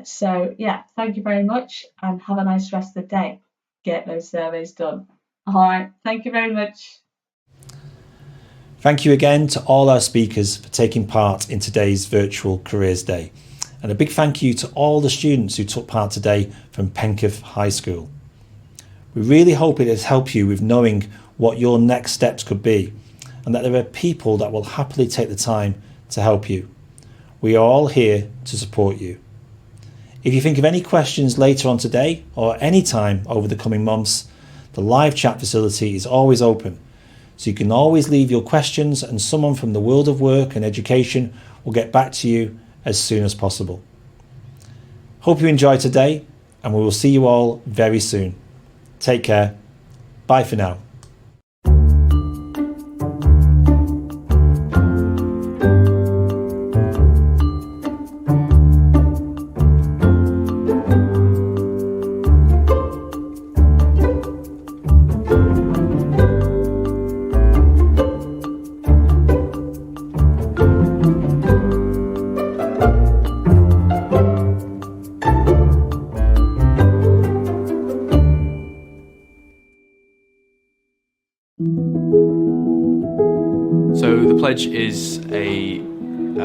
So yeah, thank you very much, and have a nice rest of the day. Get those surveys done. All right, thank you very much. Thank you again to all our speakers for taking part in today's Virtual Careers Day. And a big thank you to all the students who took part today from Penketh High School. We really hope it has helped you with knowing what your next steps could be, and that there are people that will happily take the time to help you. We are all here to support you. If you think of any questions later on today or any time over the coming months, the live chat facility is always open. So you can always leave your questions, and someone from the world of work and education will get back to you as soon as possible. Hope you enjoyed today, and we will see you all very soon. Take care. Bye for now. Pledge is a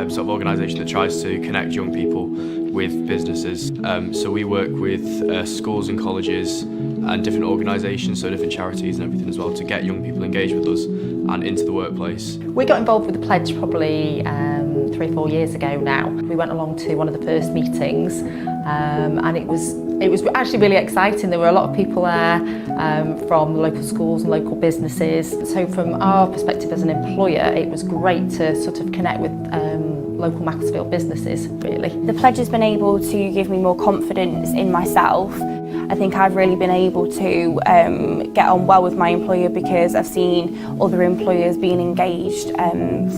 sort of organisation that tries to connect young people with businesses. So we work with schools and colleges and different organisations, so different charities and everything as well, to get young people engaged with us and into the workplace. We got involved with the Pledge probably 3 or 4 years ago now. We went along to one of the first meetings, and it was actually really exciting. There were a lot of people there from local schools and local businesses. So from our perspective as an employer, it was great to sort of connect with local Macclesfield businesses, really. The Pledge has been able to give me more confidence in myself. I think I've really been able to get on well with my employer, because I've seen other employers being engaged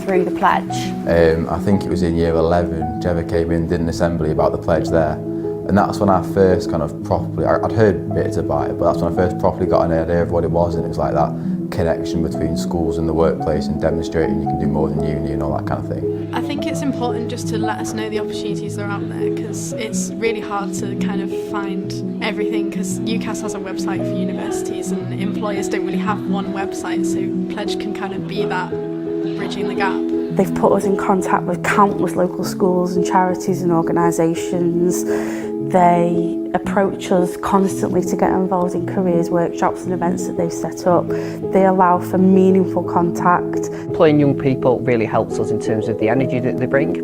through the Pledge. I think it was in year 11, Trevor came in, did an assembly about the Pledge there. And that's when I first kind of properly, I'd heard bits about it, but that's when I first properly got an idea of what it was, and it was like that connection between schools and the workplace and demonstrating you can do more than uni and all that kind of thing. I think it's important just to let us know the opportunities that are out there, because it's really hard to kind of find everything, because UCAS has a website for universities and employers don't really have one website, so Pledge can kind of be that bridging the gap. They've put us in contact with countless local schools and charities and organisations. They approach us constantly to get involved in careers workshops and events that they've set up. They allow for meaningful contact. Employing young people really helps us in terms of the energy that they bring,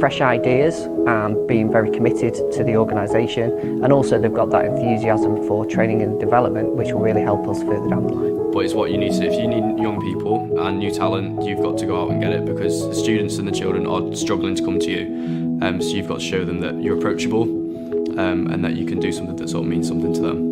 fresh ideas, and being very committed to the organisation. And also they've got that enthusiasm for training and development, which will really help us further down the line. but it's what you need to do. If you need young people and new talent, you've got to go out and get it, because the students and the children are struggling to come to you. So you've got to show them that you're approachable and that you can do something that sort of means something to them.